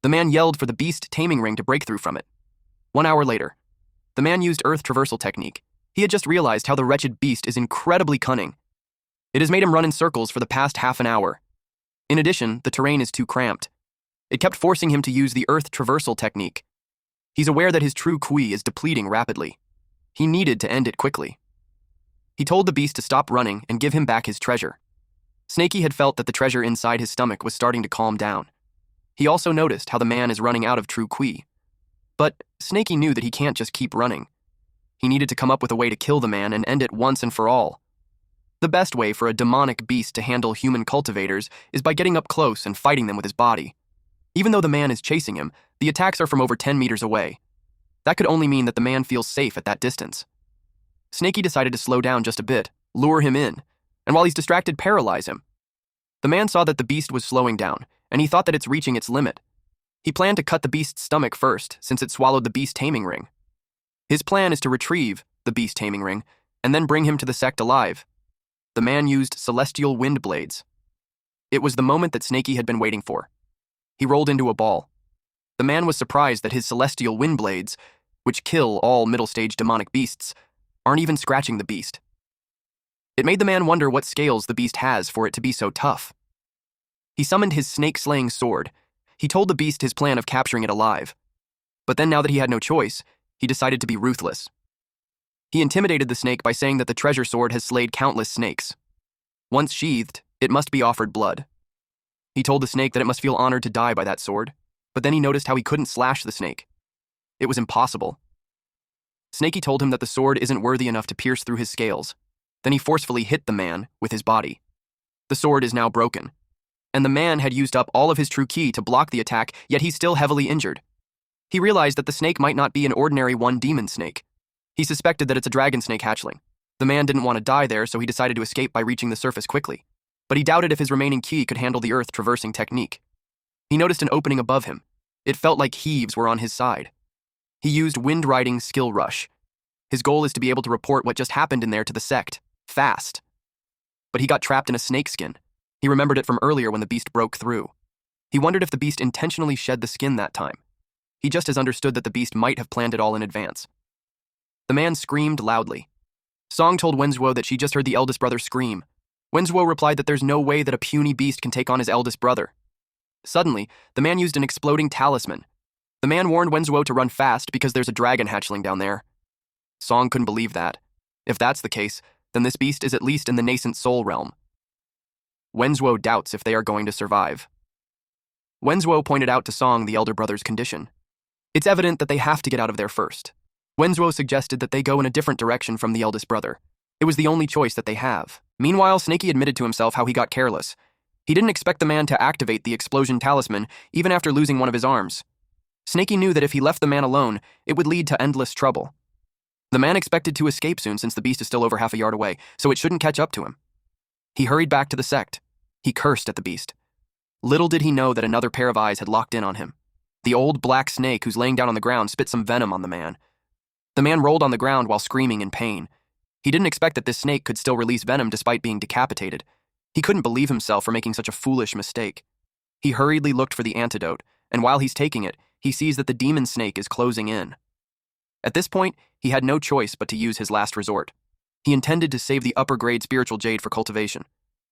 The man yelled for the beast taming ring to break through from it. 1 hour later, the man used earth traversal technique. He had just realized how the wretched beast is incredibly cunning. It has made him run in circles for the past half an hour. In addition, the terrain is too cramped. It kept forcing him to use the earth traversal technique. He's aware that his true ki is depleting rapidly. He needed to end it quickly. He told the beast to stop running and give him back his treasure. Snakey had felt that the treasure inside his stomach was starting to calm down. He also noticed how the man is running out of true ki. But Snakey knew that he can't just keep running. He needed to come up with a way to kill the man and end it once and for all. The best way for a demonic beast to handle human cultivators is by getting up close and fighting them with his body. Even though the man is chasing him, the attacks are from over 10 meters away. That could only mean that the man feels safe at that distance. Snakey decided to slow down just a bit, lure him in, and while he's distracted, paralyze him. The man saw that the beast was slowing down, and he thought that it's reaching its limit. He planned to cut the beast's stomach first, since it swallowed the beast taming ring. His plan is to retrieve the beast taming ring, and then bring him to the sect alive. The man used celestial wind blades. It was the moment that Snakey had been waiting for. He rolled into a ball. The man was surprised that his celestial wind blades, which kill all middle-stage demonic beasts, aren't even scratching the beast. It made the man wonder what scales the beast has for it to be so tough. He summoned his snake-slaying sword. He told the beast his plan of capturing it alive. But then, now that he had no choice, he decided to be ruthless. He intimidated the snake by saying that the treasure sword has slayed countless snakes. Once sheathed, it must be offered blood. He told the snake that it must feel honored to die by that sword, but then he noticed how he couldn't slash the snake. It was impossible. Snakey told him that the sword isn't worthy enough to pierce through his scales. Then he forcefully hit the man with his body. The sword is now broken, and the man had used up all of his true ki to block the attack, yet he's still heavily injured. He realized that the snake might not be an ordinary one-demon snake. He suspected that it's a dragon snake hatchling. The man didn't want to die there, so he decided to escape by reaching the surface quickly. But he doubted if his remaining ki could handle the earth-traversing technique. He noticed an opening above him. It felt like heaves were on his side. He used wind-riding skill rush. His goal is to be able to report what just happened in there to the sect, fast. But he got trapped in a snakeskin. He remembered it from earlier when the beast broke through. He wondered if the beast intentionally shed the skin that time. He just as understood that the beast might have planned it all in advance. The man screamed loudly. Song told Wenzhuo that she just heard the eldest brother scream. Wenzhuo replied that there's no way that a puny beast can take on his eldest brother. Suddenly, the man used an exploding talisman. The man warned Wenzhuo to run fast because there's a dragon hatchling down there. Song couldn't believe that. If that's the case, then this beast is at least in the nascent soul realm. Wenzhuo doubts if they are going to survive. Wenzhuo pointed out to Song the elder brother's condition. It's evident that they have to get out of there first. Wenzuo suggested that they go in a different direction from the eldest brother. It was the only choice that they have. Meanwhile, Snaky admitted to himself how he got careless. He didn't expect the man to activate the explosion talisman, even after losing one of his arms. Snaky knew that if he left the man alone, it would lead to endless trouble. The man expected to escape soon since the beast is still over half a yard away, so it shouldn't catch up to him. He hurried back to the sect. He cursed at the beast. Little did he know that another pair of eyes had locked in on him. The old black snake who's laying down on the ground spit some venom on the man. The man rolled on the ground while screaming in pain. He didn't expect that this snake could still release venom despite being decapitated. He couldn't believe himself for making such a foolish mistake. He hurriedly looked for the antidote, and while he's taking it, he sees that the demon snake is closing in. At this point, he had no choice but to use his last resort. He intended to save the upper-grade spiritual jade for cultivation,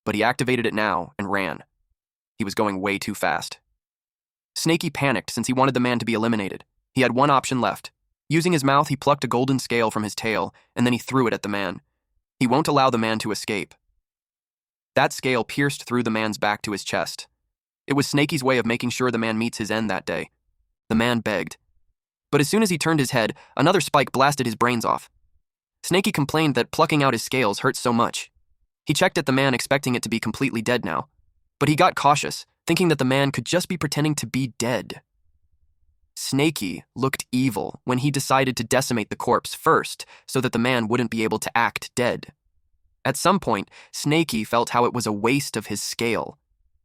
but he activated it now and ran. He was going way too fast. Snaky panicked since he wanted the man to be eliminated. He had one option left. Using his mouth, he plucked a golden scale from his tail, and then he threw it at the man. He won't allow the man to escape. That scale pierced through the man's back to his chest. It was Snaky's way of making sure the man meets his end that day. The man begged. But as soon as he turned his head, another spike blasted his brains off. Snaky complained that plucking out his scales hurt so much. He checked at the man expecting it to be completely dead now. But he got cautious, thinking that the man could just be pretending to be dead. Snaky looked evil when he decided to decimate the corpse first so that the man wouldn't be able to act dead. At some point, Snaky felt how it was a waste of his scale.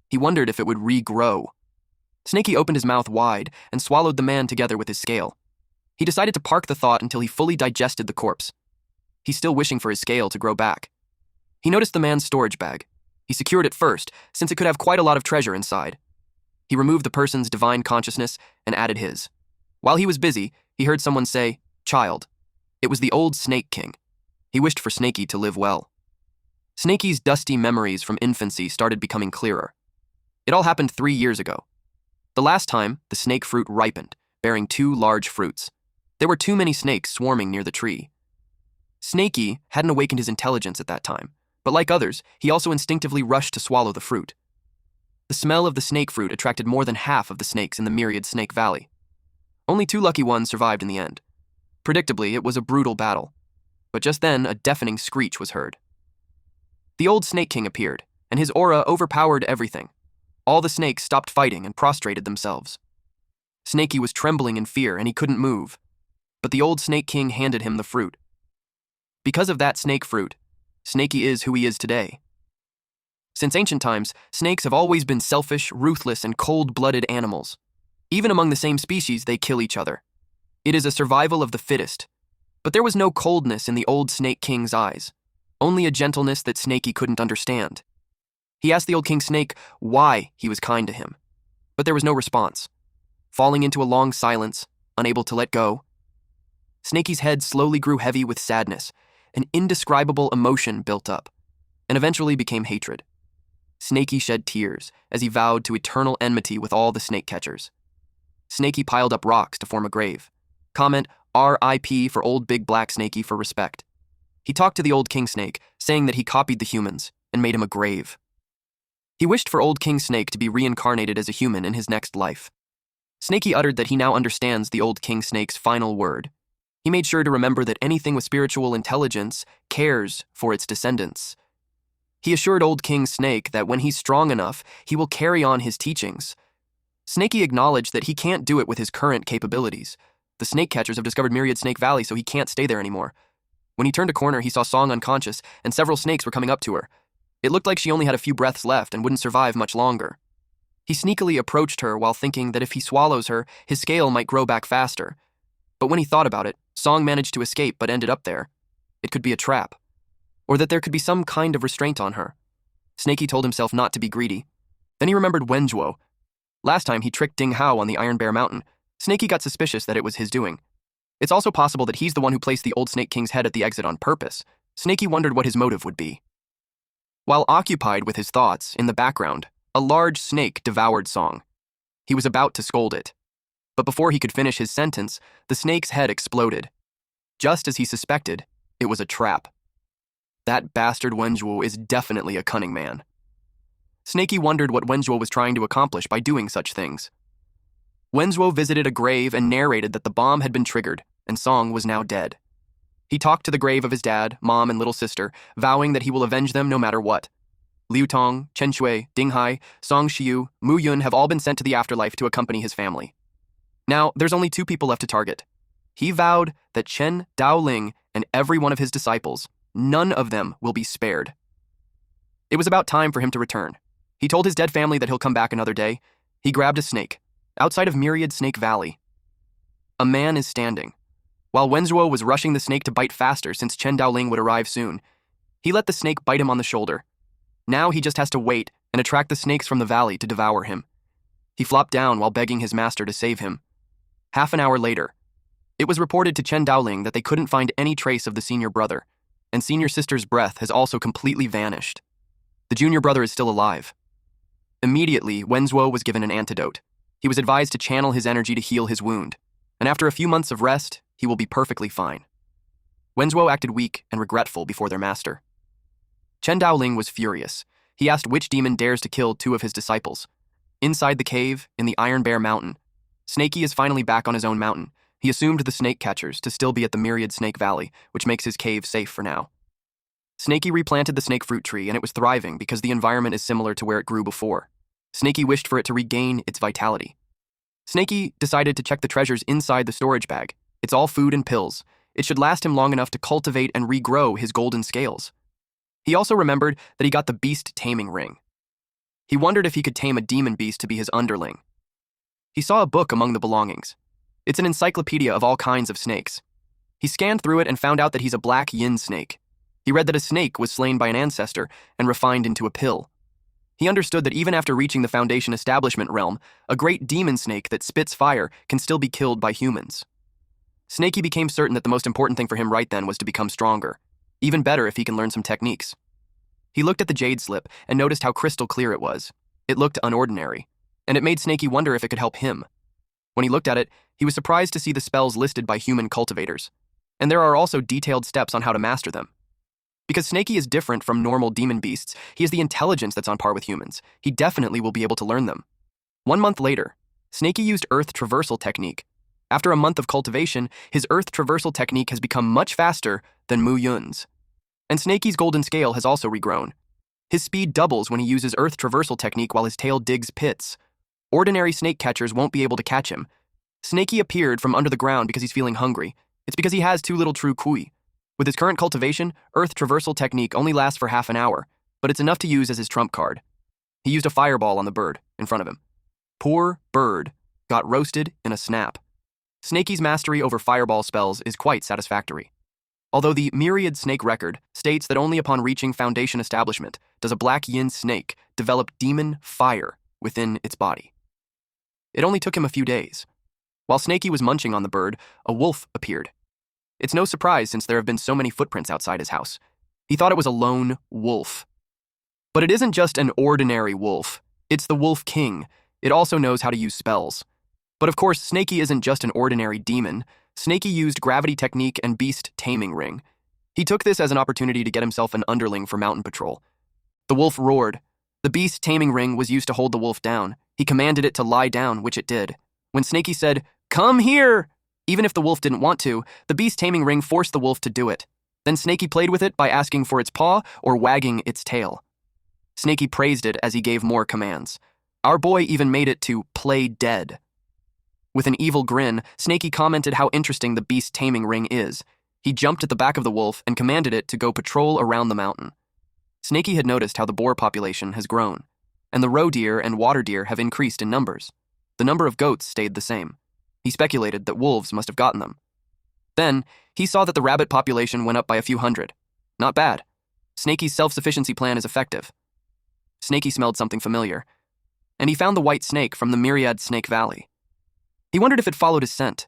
He wondered if it would regrow. Snaky opened his mouth wide and swallowed the man together with his scale. He decided to park the thought until he fully digested the corpse. He's still wishing for his scale to grow back. He noticed the man's storage bag. He secured it first, since it could have quite a lot of treasure inside. He removed the person's divine consciousness and added his. While he was busy, he heard someone say, "Child." It was the old Snake King. He wished for Snaky to live well. Snaky's dusty memories from infancy started becoming clearer. It all happened 3 years ago. The last time, the snake fruit ripened, bearing 2 large fruits. There were too many snakes swarming near the tree. Snaky hadn't awakened his intelligence at that time, but like others, he also instinctively rushed to swallow the fruit. The smell of the snake fruit attracted more than half of the snakes in the myriad Snake Valley. Only 2 lucky ones survived in the end. Predictably, it was a brutal battle. But just then, a deafening screech was heard. The old Snake King appeared, and his aura overpowered everything. All the snakes stopped fighting and prostrated themselves. Snaky was trembling in fear and he couldn't move. But the old Snake King handed him the fruit. Because of that snake fruit, Snaky is who he is today. Since ancient times, snakes have always been selfish, ruthless, and cold-blooded animals. Even among the same species, they kill each other. It is a survival of the fittest. But there was no coldness in the old Snake King's eyes, only a gentleness that Snaky couldn't understand. He asked the old King Snake why he was kind to him, but there was no response. Falling into a long silence, unable to let go, Snaky's head slowly grew heavy with sadness. An indescribable emotion built up, and eventually became hatred. Snaky shed tears as he vowed to eternal enmity with all the snake catchers. Snaky piled up rocks to form a grave. Comment R.I.P. for old big black Snaky for respect. He talked to the old King Snake, saying that he copied the humans and made him a grave. He wished for old King Snake to be reincarnated as a human in his next life. Snaky uttered that he now understands the old King Snake's final word. He made sure to remember that anything with spiritual intelligence cares for its descendants. He assured old King Snake that when he's strong enough, he will carry on his teachings. Snaky acknowledged that he can't do it with his current capabilities. The snake catchers have discovered Myriad Snake Valley, so he can't stay there anymore. When he turned a corner, he saw Song unconscious, and several snakes were coming up to her. It looked like she only had a few breaths left and wouldn't survive much longer. He sneakily approached her while thinking that if he swallows her, his scale might grow back faster. But when he thought about it, Song managed to escape but ended up there. It could be a trap. Or that there could be some kind of restraint on her. Snaky told himself not to be greedy. Then he remembered Wenzuo. Last time he tricked Ding Hao on the Iron Bear Mountain. Snaky got suspicious that it was his doing. It's also possible that he's the one who placed the old Snake King's head at the exit on purpose. Snaky wondered what his motive would be. While occupied with his thoughts, in the background, a large snake devoured Song. He was about to scold it. But before he could finish his sentence, the snake's head exploded. Just as he suspected, it was a trap. That bastard Wenzuo is definitely a cunning man. Snaky wondered what Wenzuo was trying to accomplish by doing such things. Wenzuo visited a grave and narrated that the bomb had been triggered, and Song was now dead. He talked to the grave of his dad, mom, and little sister, vowing that he will avenge them no matter what. Liu Tong, Chen Shui, Ding Hai, Song Xiu, Mu Yun have all been sent to the afterlife to accompany his family. Now, there's only 2 people left to target. He vowed that Chen Daoling and every one of his disciples, none of them will be spared. It was about time for him to return. He told his dead family that he'll come back another day. He grabbed a snake, outside of Myriad Snake Valley. A man is standing. While Wenzhuo was rushing the snake to bite faster since Chen Daoling would arrive soon, he let the snake bite him on the shoulder. Now he just has to wait and attract the snakes from the valley to devour him. He flopped down while begging his master to save him. Half an hour later, it was reported to Chen Daoling that they couldn't find any trace of the senior brother, and senior sister's breath has also completely vanished. The junior brother is still alive. Immediately, Wenzhuo was given an antidote. He was advised to channel his energy to heal his wound, and after a few months of rest, he will be perfectly fine. Wenzhuo acted weak and regretful before their master. Chen Daoling was furious. He asked which demon dares to kill 2 of his disciples. Inside the cave, in the Iron Bear Mountain, Snakey is finally back on his own mountain. He assumed the snake catchers to still be at the Myriad Snake Valley, which makes his cave safe for now. Snakey replanted the snake fruit tree, and it was thriving because the environment is similar to where it grew before. Snakey wished for it to regain its vitality. Snakey decided to check the treasures inside the storage bag. It's all food and pills. It should last him long enough to cultivate and regrow his golden scales. He also remembered that he got the beast taming ring. He wondered if he could tame a demon beast to be his underling. He saw a book among the belongings. It's an encyclopedia of all kinds of snakes. He scanned through it and found out that he's a black yin snake. He read that a snake was slain by an ancestor and refined into a pill. He understood that even after reaching the Foundation establishment realm, a great demon snake that spits fire can still be killed by humans. Snakey became certain that the most important thing for him right then was to become stronger. Even better if he can learn some techniques. He looked at the jade slip and noticed how crystal clear it was. It looked unordinary, and it made Snakey wonder if it could help him. When he looked at it, he was surprised to see the spells listed by human cultivators, and there are also detailed steps on how to master them. Because Snakey is different from normal demon beasts, he has the intelligence that's on par with humans. He definitely will be able to learn them. 1 month later, Snakey used Earth Traversal Technique. After a month of cultivation, his Earth Traversal Technique has become much faster than Mu Yun's. And Snakey's golden scale has also regrown. His speed doubles when he uses Earth Traversal Technique while his tail digs pits. Ordinary snake catchers won't be able to catch him. Snakey appeared from under the ground because he's feeling hungry. It's because he has 2 little true kui. With his current cultivation, Earth Traversal Technique only lasts for half an hour, but it's enough to use as his trump card. He used a fireball on the bird in front of him. Poor bird got roasted in a snap. Snakey's mastery over fireball spells is quite satisfactory. Although the Myriad Snake record states that only upon reaching Foundation establishment does a black yin snake develop demon fire within its body. It only took him a few days. While Snakey was munching on the bird, a wolf appeared. It's no surprise since there have been so many footprints outside his house. He thought it was a lone wolf. But it isn't just an ordinary wolf. It's the Wolf King. It also knows how to use spells. But of course, Snakey isn't just an ordinary demon. Snakey used Gravity Technique and Beast Taming Ring. He took this as an opportunity to get himself an underling for mountain patrol. The wolf roared. The Beast Taming Ring was used to hold the wolf down. He commanded it to lie down, which it did. When Snakey said, "Come here!" Even if the wolf didn't want to, the Beast Taming Ring forced the wolf to do it. Then Snakey played with it by asking for its paw or wagging its tail. Snakey praised it as he gave more commands. Our boy even made it to play dead. With an evil grin, Snakey commented how interesting the Beast Taming Ring is. He jumped at the back of the wolf and commanded it to go patrol around the mountain. Snakey had noticed how the boar population has grown, and the roe deer and water deer have increased in numbers. The number of goats stayed the same. He speculated that wolves must have gotten them. Then, he saw that the rabbit population went up by a few hundred. Not bad. Snakey's self-sufficiency plan is effective. Snakey smelled something familiar, and he found the white snake from the Myriad Snake Valley. He wondered if it followed his scent.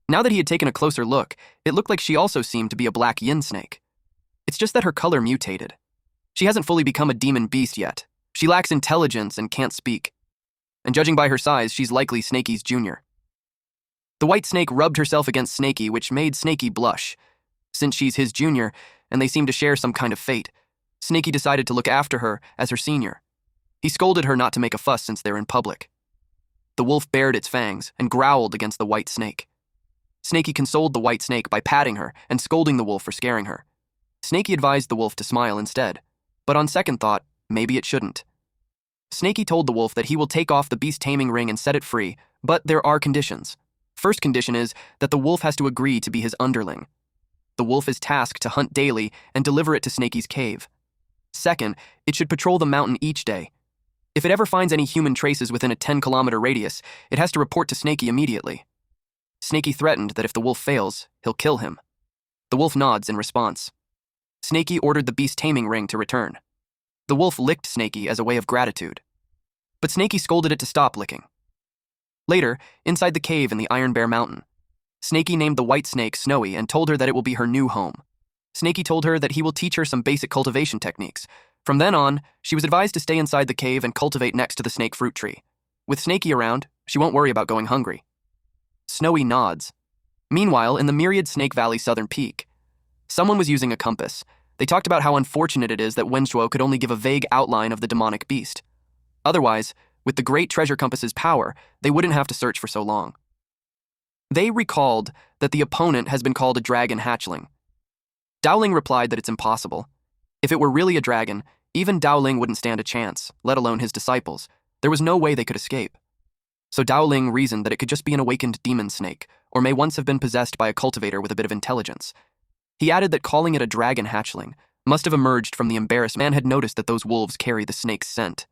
Now that he had taken a closer look, it looked like she also seemed to be a black yin snake. It's just that her color mutated. She hasn't fully become a demon beast yet. She lacks intelligence and can't speak. And judging by her size, she's likely Snakey's junior. The white snake rubbed herself against Snakey, which made Snakey blush. Since she's his junior, and they seem to share some kind of fate, Snakey decided to look after her as her senior. He scolded her not to make a fuss since they're in public. The wolf bared its fangs and growled against the white snake. Snakey consoled the white snake by patting her and scolding the wolf for scaring her. Snakey advised the wolf to smile instead, but on second thought, maybe it shouldn't. Snakey told the wolf that he will take off the beast taming ring and set it free, but there are conditions. First condition is that the wolf has to agree to be his underling. The wolf is tasked to hunt daily and deliver it to Snakey's cave. Second, it should patrol the mountain each day. If it ever finds any human traces within a 10-kilometer radius, it has to report to Snakey immediately. Snakey threatened that if the wolf fails, he'll kill him. The wolf nods in response. Snakey ordered the beast taming ring to return. The wolf licked Snakey as a way of gratitude. But Snakey scolded it to stop licking. Later, inside the cave in the Iron Bear Mountain, Snakey named the white snake Snowy and told her that it will be her new home. Snakey told her that he will teach her some basic cultivation techniques. From then on, she was advised to stay inside the cave and cultivate next to the snake fruit tree. With Snakey around, she won't worry about going hungry. Snowy nods. Meanwhile, in the Myriad Snake Valley southern peak, someone was using a compass. They talked about how unfortunate it is that Wenzhuo could only give a vague outline of the demonic beast. Otherwise, with the great treasure compass's power, they wouldn't have to search for so long. They recalled that the opponent has been called a dragon hatchling. Dowling replied that it's impossible. If it were really a dragon, even Dowling wouldn't stand a chance, let alone his disciples. There was no way they could escape. So Dowling reasoned that it could just be an awakened demon snake, or may once have been possessed by a cultivator with a bit of intelligence. He added that calling it a dragon hatchling must have emerged from the embarrassed man had noticed that those wolves carry the snake's scent.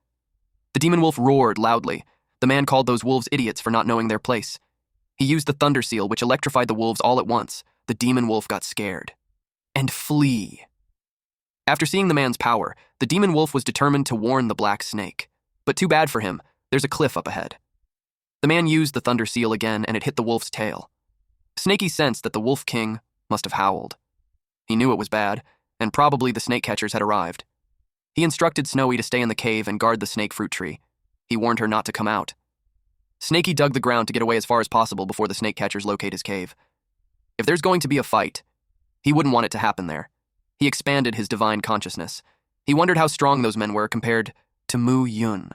The demon wolf roared loudly. The man called those wolves idiots for not knowing their place. He used the thunder seal, which electrified the wolves all at once. The demon wolf got scared. And flee. After seeing the man's power, the demon wolf was determined to warn the black snake. But too bad for him, there's a cliff up ahead. The man used the thunder seal again, and it hit the wolf's tail. Snakey sensed that the wolf king must have howled. He knew it was bad, and probably the snake catchers had arrived. He instructed Snowy to stay in the cave and guard the snake fruit tree. He warned her not to come out. Snakey dug the ground to get away as far as possible before the snake catchers locate his cave. If there's going to be a fight, he wouldn't want it to happen there. He expanded his divine consciousness. He wondered how strong those men were compared to Mu Yun.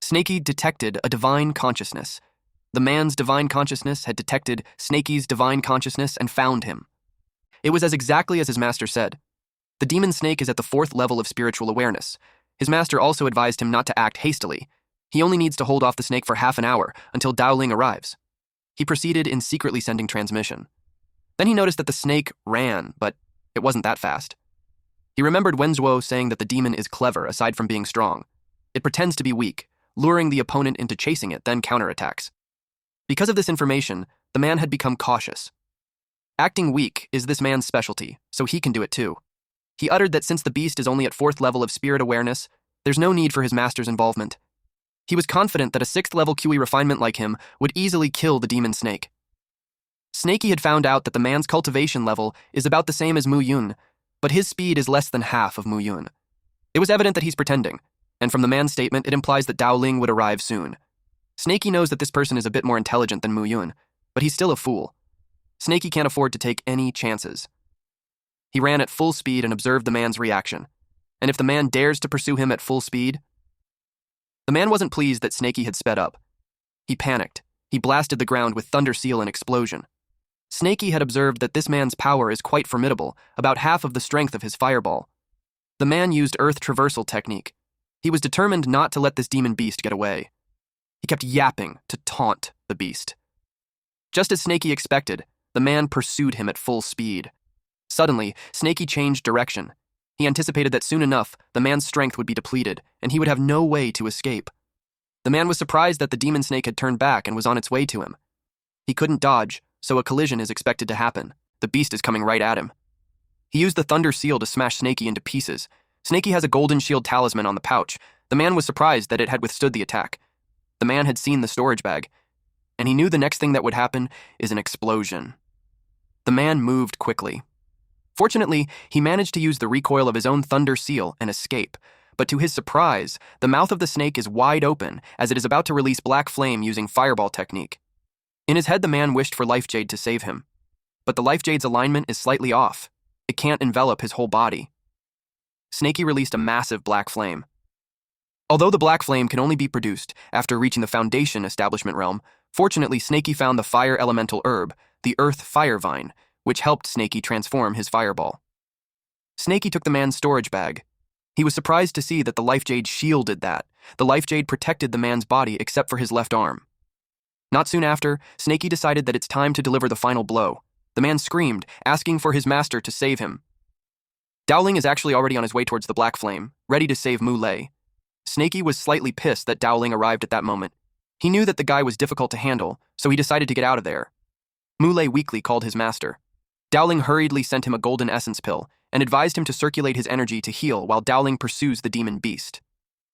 Snakey detected a divine consciousness. The man's divine consciousness had detected Snakey's divine consciousness and found him. It was as exactly as his master said. The demon snake is at the 4th level of spiritual awareness. His master also advised him not to act hastily. He only needs to hold off the snake for half an hour until Dowling arrives. He proceeded in secretly sending transmission. Then he noticed that the snake ran, but it wasn't that fast. He remembered Wenzhuo saying that the demon is clever aside from being strong. It pretends to be weak, luring the opponent into chasing it, then counterattacks. Because of this information, the man had become cautious. Acting weak is this man's specialty, so he can do it too. He uttered that since the beast is only at 4th level of spirit awareness, there's no need for his master's involvement. He was confident that a 6th level QE refinement like him would easily kill the demon snake. Snakey had found out that the man's cultivation level is about the same as Mu Yun, but his speed is less than half of Mu Yun. It was evident that he's pretending, and from the man's statement, it implies that Dowling would arrive soon. Snakey knows that this person is a bit more intelligent than Mu Yun, but he's still a fool. Snakey can't afford to take any chances. He ran at full speed and observed the man's reaction. And if the man dares to pursue him at full speed... The man wasn't pleased that Snakey had sped up. He panicked. He blasted the ground with thunder seal and explosion. Snakey had observed that this man's power is quite formidable, about half of the strength of his fireball. The man used earth traversal technique. He was determined not to let this demon beast get away. He kept yapping to taunt the beast. Just as Snakey expected, the man pursued him at full speed. Suddenly, Snakey changed direction. He anticipated that soon enough, the man's strength would be depleted, and he would have no way to escape. The man was surprised that the demon snake had turned back and was on its way to him. He couldn't dodge, so a collision is expected to happen. The beast is coming right at him. He used the thunder seal to smash Snakey into pieces. Snakey has a golden shield talisman on the pouch. The man was surprised that it had withstood the attack. The man had seen the storage bag, and he knew the next thing that would happen is an explosion. The man moved quickly. Fortunately, he managed to use the recoil of his own thunder seal and escape, but to his surprise, the mouth of the snake is wide open as it is about to release black flame using fireball technique. In his head, the man wished for Life Jade to save him, but the Life Jade's alignment is slightly off. It can't envelop his whole body. Snakey released a massive black flame. Although the black flame can only be produced after reaching the Foundation establishment realm, fortunately Snakey found the fire elemental herb the Earth Fire Vine, which helped Snaky transform his fireball. Snaky took the man's storage bag. He was surprised to see that the life jade shielded that. The life jade protected the man's body except for his left arm. Not soon after, Snaky decided that it's time to deliver the final blow. The man screamed, asking for his master to save him. Dowling is actually already on his way towards the Black Flame, ready to save Muley. Snaky was slightly pissed that Dowling arrived at that moment. He knew that the guy was difficult to handle, so he decided to get out of there. Muley weakly called his master. Dowling hurriedly sent him a golden essence pill and advised him to circulate his energy to heal while Dowling pursues the demon beast.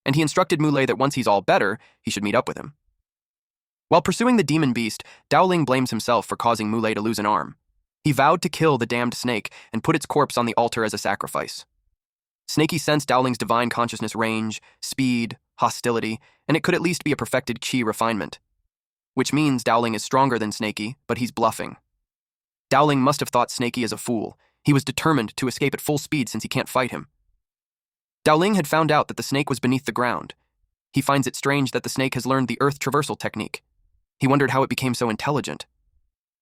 And he instructed Muley that once he's all better, he should meet up with him. While pursuing the demon beast, Dowling blames himself for causing Muley to lose an arm. He vowed to kill the damned snake and put its corpse on the altar as a sacrifice. Snaky sensed Dowling's divine consciousness range, speed, hostility, and it could at least be a perfected chi refinement. Which means Dowling is stronger than Snaky, but he's bluffing. Dowling must have thought Snaky as a fool. He was determined to escape at full speed since he can't fight him. Dowling had found out that the snake was beneath the ground. He finds it strange that the snake has learned the earth traversal technique. He wondered how it became so intelligent.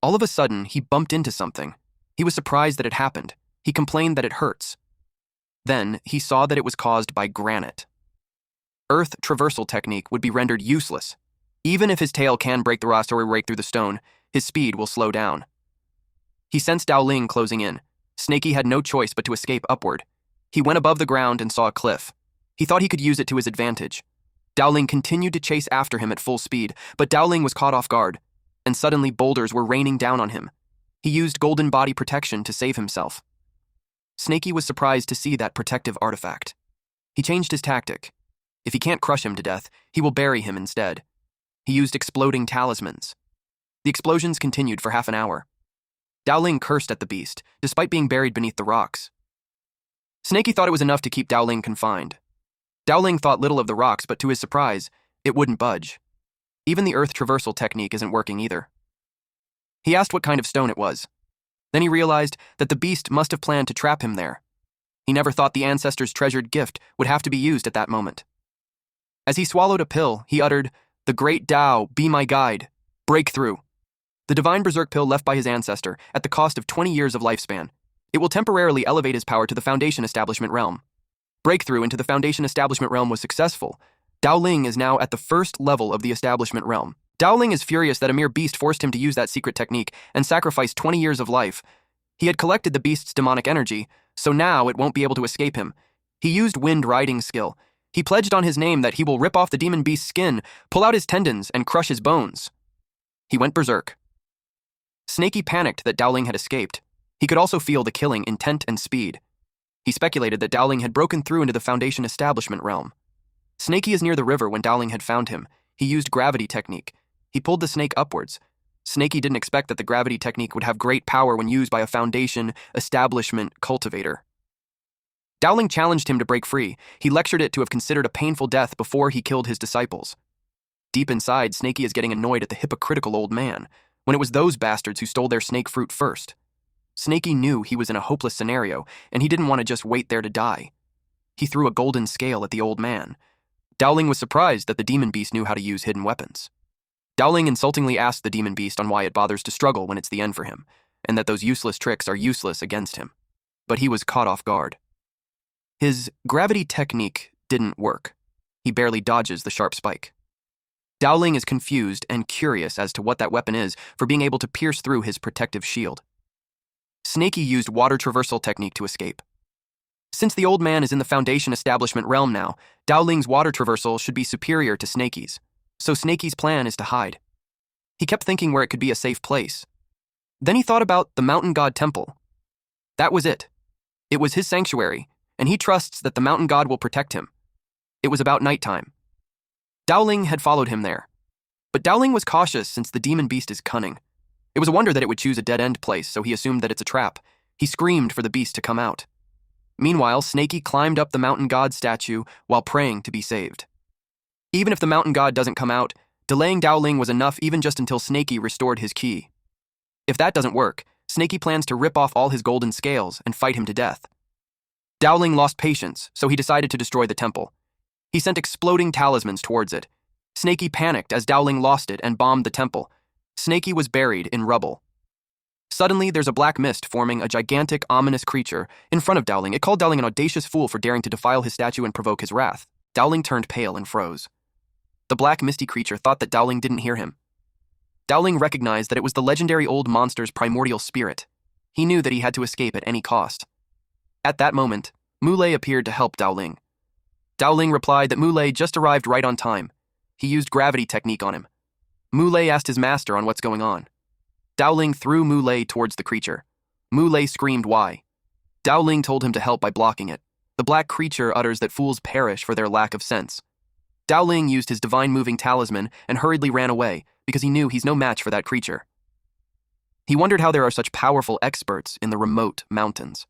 All of a sudden, he bumped into something. He was surprised that it happened. He complained that it hurts. Then, he saw that it was caused by granite. Earth traversal technique would be rendered useless. Even if his tail can break the rocks or break through the stone, his speed will slow down. He sensed Dowling closing in. Snaky had no choice but to escape upward. He went above the ground and saw a cliff. He thought he could use it to his advantage. Dowling continued to chase after him at full speed, but Dowling was caught off guard, and suddenly boulders were raining down on him. He used golden body protection to save himself. Snaky was surprised to see that protective artifact. He changed his tactic. If he can't crush him to death, he will bury him instead. He used exploding talismans. The explosions continued for half an hour. Dowling cursed at the beast, despite being buried beneath the rocks. Snaky thought it was enough to keep Dowling confined. Dowling thought little of the rocks, but to his surprise, it wouldn't budge. Even the earth traversal technique isn't working either. He asked what kind of stone it was. Then he realized that the beast must have planned to trap him there. He never thought the ancestors' treasured gift would have to be used at that moment. As he swallowed a pill, he uttered, "The great Tao, be my guide. Breakthrough." The divine berserk pill left by his ancestor at the cost of 20 years of lifespan. It will temporarily elevate his power to the Foundation Establishment realm. Breakthrough into the Foundation Establishment realm was successful. Dowling is now at the first level of the Establishment realm. Dowling is furious that a mere beast forced him to use that secret technique and sacrifice 20 years of life. He had collected the beast's demonic energy, so now it won't be able to escape him. He used wind riding skill. He pledged on his name that he will rip off the demon beast's skin, pull out his tendons, and crush his bones. He went berserk. Snaky panicked that Dowling had escaped. He could also feel the killing intent and speed. He speculated that Dowling had broken through into the Foundation Establishment realm. Snaky is near the river when Dowling had found him. He used gravity technique. He pulled the snake upwards. Snaky didn't expect that the gravity technique would have great power when used by a Foundation Establishment cultivator. Dowling challenged him to break free. He lectured it to have considered a painful death before he killed his disciples. Deep inside, Snaky is getting annoyed at the hypocritical old man, when it was those bastards who stole their snake fruit first. Snaky knew he was in a hopeless scenario, and he didn't want to just wait there to die. He threw a golden scale at the old man. Dowling was surprised that the demon beast knew how to use hidden weapons. Dowling insultingly asked the demon beast on why it bothers to struggle when it's the end for him, and that those useless tricks are useless against him. But he was caught off guard. His gravity technique didn't work. He barely dodges the sharp spike. Dowling is confused and curious as to what that weapon is for being able to pierce through his protective shield. Snaky used water traversal technique to escape. Since the old man is in the Foundation Establishment realm now, Dowling's water traversal should be superior to Snaky's, so Snaky's plan is to hide. He kept thinking where it could be a safe place. Then he thought about the mountain god temple. That was it. It was his sanctuary, and he trusts that the mountain god will protect him. It was about nighttime. Dowling had followed him there. But Dowling was cautious since the demon beast is cunning. It was a wonder that it would choose a dead-end place, so he assumed that it's a trap. He screamed for the beast to come out. Meanwhile, Snaky climbed up the mountain god statue while praying to be saved. Even if the mountain god doesn't come out, delaying Dowling was enough even just until Snaky restored his ki. If that doesn't work, Snaky plans to rip off all his golden scales and fight him to death. Dowling lost patience, so he decided to destroy the temple. He sent exploding talismans towards it. Snaky panicked as Dowling lost it and bombed the temple. Snaky was buried in rubble. Suddenly, there's a black mist forming a gigantic, ominous creature in front of Dowling. It called Dowling an audacious fool for daring to defile his statue and provoke his wrath. Dowling turned pale and froze. The black, misty creature thought that Dowling didn't hear him. Dowling recognized that it was the legendary old monster's primordial spirit. He knew that he had to escape at any cost. At that moment, Muley appeared to help Dowling. Dowling replied that Muley just arrived right on time. He used gravity technique on him. Muley asked his master on what's going on. Dowling threw Muley towards the creature. Muley screamed why. Dowling told him to help by blocking it. The black creature utters that fools perish for their lack of sense. Dowling used his divine moving talisman and hurriedly ran away because he knew he's no match for that creature. He wondered how there are such powerful experts in the remote mountains.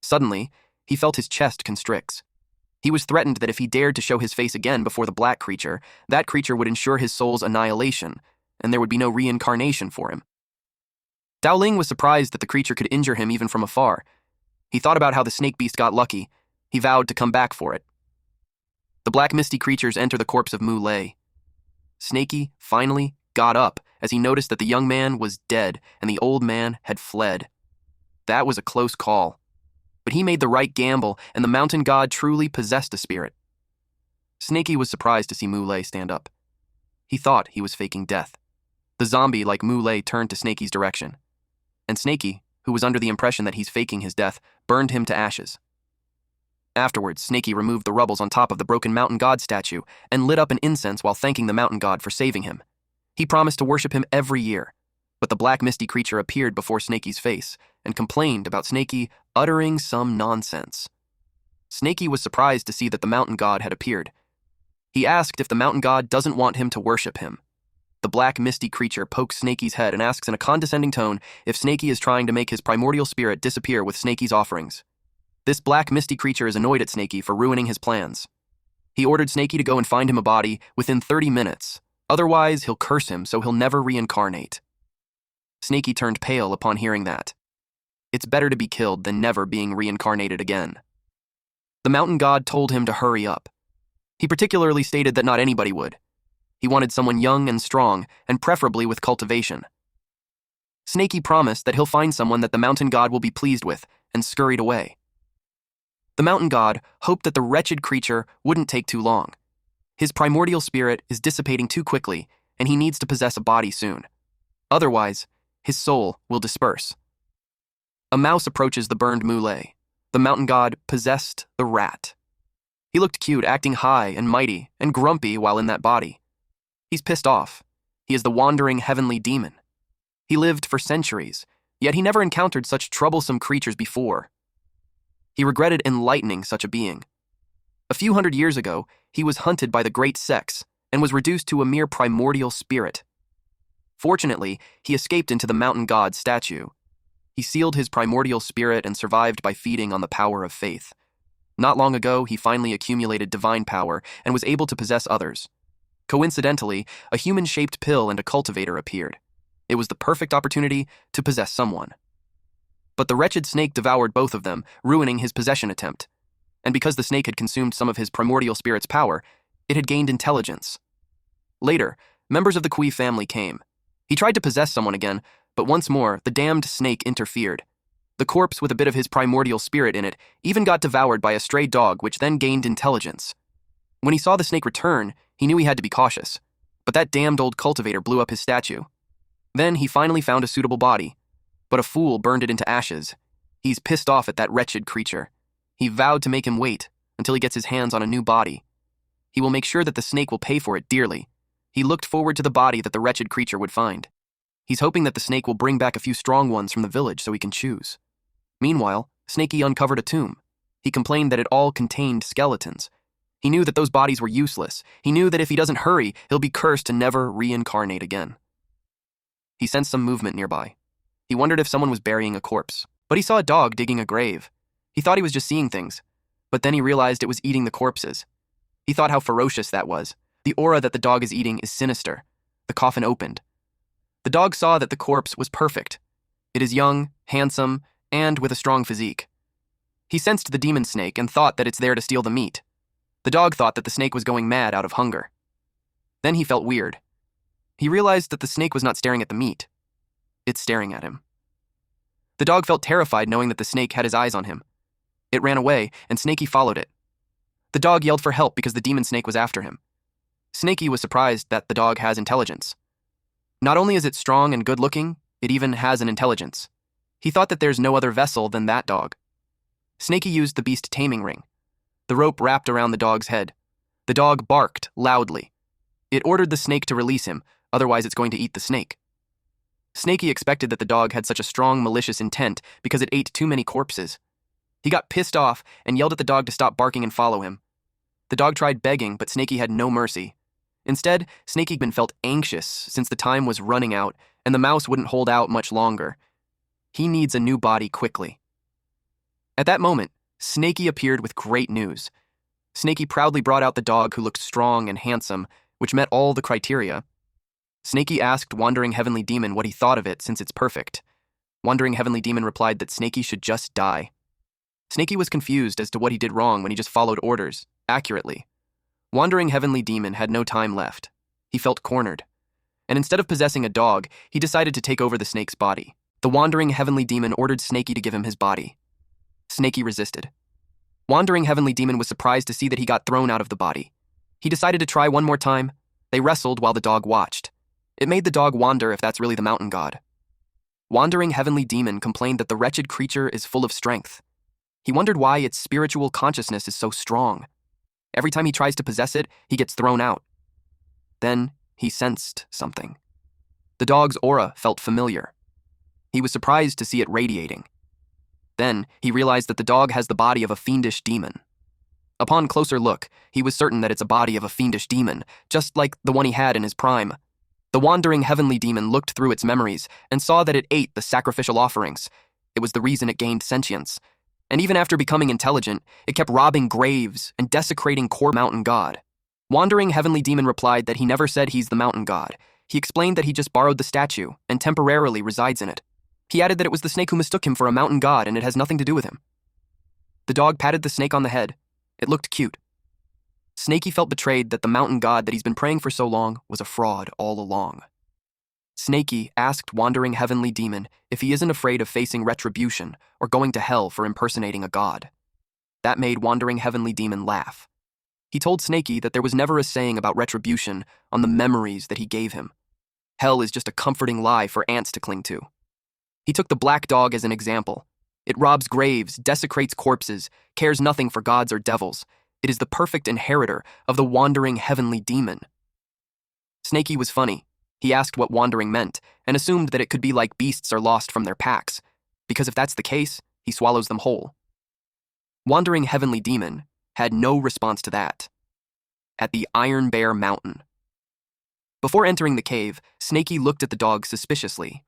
Suddenly, he felt his chest constricts. He was threatened that if he dared to show his face again before the black creature, that creature would ensure his soul's annihilation, and there would be no reincarnation for him. Dowling was surprised that the creature could injure him even from afar. He thought about how the snake beast got lucky. He vowed to come back for it. The black misty creatures enter the corpse of Muley. Snakey finally got up as he noticed that the young man was dead and the old man had fled. That was a close call. But he made the right gamble, and the mountain god truly possessed a spirit. Snakey was surprised to see Muley stand up. He thought he was faking death. The zombie, like Muley, turned to Snakey's direction. And Snakey, who was under the impression that he's faking his death, burned him to ashes. Afterwards, Snakey removed the rubbles on top of the broken mountain god statue and lit up an incense while thanking the mountain god for saving him. He promised to worship him every year, but the black misty creature appeared before Snakey's face and complained about Snakey uttering some nonsense. Snakey was surprised to see that the mountain god had appeared. He asked if the mountain god doesn't want him to worship him. The black misty creature pokes Snakey's head and asks in a condescending tone if Snakey is trying to make his primordial spirit disappear with Snakey's offerings. This black misty creature is annoyed at Snakey for ruining his plans. He ordered Snakey to go and find him a body within 30 minutes. Otherwise, he'll curse him so he'll never reincarnate. Snakey turned pale upon hearing that. It's better to be killed than never being reincarnated again. The mountain god told him to hurry up. He particularly stated that not anybody would. He wanted someone young and strong, and preferably with cultivation. Snakey promised that he'll find someone that the mountain god will be pleased with, and scurried away. The mountain god hoped that the wretched creature wouldn't take too long. His primordial spirit is dissipating too quickly, and he needs to possess a body soon. Otherwise, his soul will disperse. A mouse approaches the burned Muley. The mountain god possessed the rat. He looked cute, acting high and mighty and grumpy while in that body. He's pissed off. He is the wandering heavenly demon. He lived for centuries, yet he never encountered such troublesome creatures before. He regretted enlightening such a being. A few hundred years ago, he was hunted by the great sex and was reduced to a mere primordial spirit. Fortunately, he escaped into the mountain god's statue. He sealed his primordial spirit and survived by feeding on the power of faith. Not long ago, he finally accumulated divine power and was able to possess others. Coincidentally, a human-shaped pill and a cultivator appeared. It was the perfect opportunity to possess someone. But the wretched snake devoured both of them, ruining his possession attempt. And because the snake had consumed some of his primordial spirit's power, it had gained intelligence. Later, members of the Kui family came. He tried to possess someone again, but once more, the damned snake interfered. The corpse with a bit of his primordial spirit in it even got devoured by a stray dog, which then gained intelligence. When he saw the snake return, he knew he had to be cautious, but that damned old cultivator blew up his statue. Then he finally found a suitable body, but a fool burned it into ashes. He's pissed off at that wretched creature. He vowed to make him wait until he gets his hands on a new body. He will make sure that the snake will pay for it dearly. He looked forward to the body that the wretched creature would find. He's hoping that the snake will bring back a few strong ones from the village so he can choose. Meanwhile, Snakey uncovered a tomb. He complained that it all contained skeletons. He knew that those bodies were useless. He knew that if he doesn't hurry, he'll be cursed to never reincarnate again. He sensed some movement nearby. He wondered if someone was burying a corpse, but he saw a dog digging a grave. He thought he was just seeing things, but then he realized it was eating the corpses. He thought how ferocious that was. The aura that the dog is eating is sinister. The coffin opened. The dog saw that the corpse was perfect. It is young, handsome, and with a strong physique. He sensed the demon snake and thought that it's there to steal the meat. The dog thought that the snake was going mad out of hunger. Then he felt weird. He realized that the snake was not staring at the meat. It's staring at him. The dog felt terrified knowing that the snake had his eyes on him. It ran away, and Snaky followed it. The dog yelled for help because the demon snake was after him. Snaky was surprised that the dog has intelligence. Not only is it strong and good-looking, it even has an intelligence. He thought that there's no other vessel than that dog. Snaky used the beast taming ring. The rope wrapped around the dog's head. The dog barked loudly. It ordered the snake to release him, otherwise it's going to eat the snake. Snaky expected that the dog had such a strong malicious intent because it ate too many corpses. He got pissed off and yelled at the dog to stop barking and follow him. The dog tried begging, but Snaky had no mercy. Instead, Snaky felt anxious since the time was running out and the mouse wouldn't hold out much longer. He needs a new body quickly. At that moment, Snaky appeared with great news. Snaky proudly brought out the dog who looked strong and handsome, which met all the criteria. Snaky asked Wandering Heavenly Demon what he thought of it since it's perfect. Wandering Heavenly Demon replied that Snaky should just die. Snaky was confused as to what he did wrong when he just followed orders, accurately. Wandering Heavenly Demon had no time left. He felt cornered. And instead of possessing a dog, he decided to take over the snake's body. The Wandering Heavenly Demon ordered Snaky to give him his body. Snaky resisted. Wandering Heavenly Demon was surprised to see that he got thrown out of the body. He decided to try one more time. They wrestled while the dog watched. It made the dog wonder if that's really the mountain god. Wandering Heavenly Demon complained that the wretched creature is full of strength. He wondered why its spiritual consciousness is so strong. Every time he tries to possess it, he gets thrown out. Then he sensed something. The dog's aura felt familiar. He was surprised to see it radiating. Then he realized that the dog has the body of a fiendish demon. Upon closer look, he was certain that it's a body of a fiendish demon, just like the one he had in his prime. The Wandering Heavenly Demon looked through its memories and saw that it ate the sacrificial offerings. It was the reason it gained sentience. And even after becoming intelligent, it kept robbing graves and desecrating core mountain god. Wandering Heavenly Demon replied that he never said he's the mountain god. He explained that he just borrowed the statue and temporarily resides in it. He added that it was the snake who mistook him for a mountain god and it has nothing to do with him. The dog patted the snake on the head. It looked cute. Snaky felt betrayed that the mountain god that he's been praying for so long was a fraud all along. Snaky asked Wandering Heavenly Demon if he isn't afraid of facing retribution or going to hell for impersonating a god. That made Wandering Heavenly Demon laugh. He told Snaky that there was never a saying about retribution on the memories that he gave him. Hell is just a comforting lie for ants to cling to. He took the black dog as an example. It robs graves, desecrates corpses, cares nothing for gods or devils. It is the perfect inheritor of the Wandering Heavenly Demon. Snaky was funny. He asked what wandering meant, and assumed that it could be like beasts are lost from their packs, because if that's the case, he swallows them whole. Wandering Heavenly Demon had no response to that. At the Iron Bear Mountain. Before entering the cave, Snaky looked at the dog suspiciously.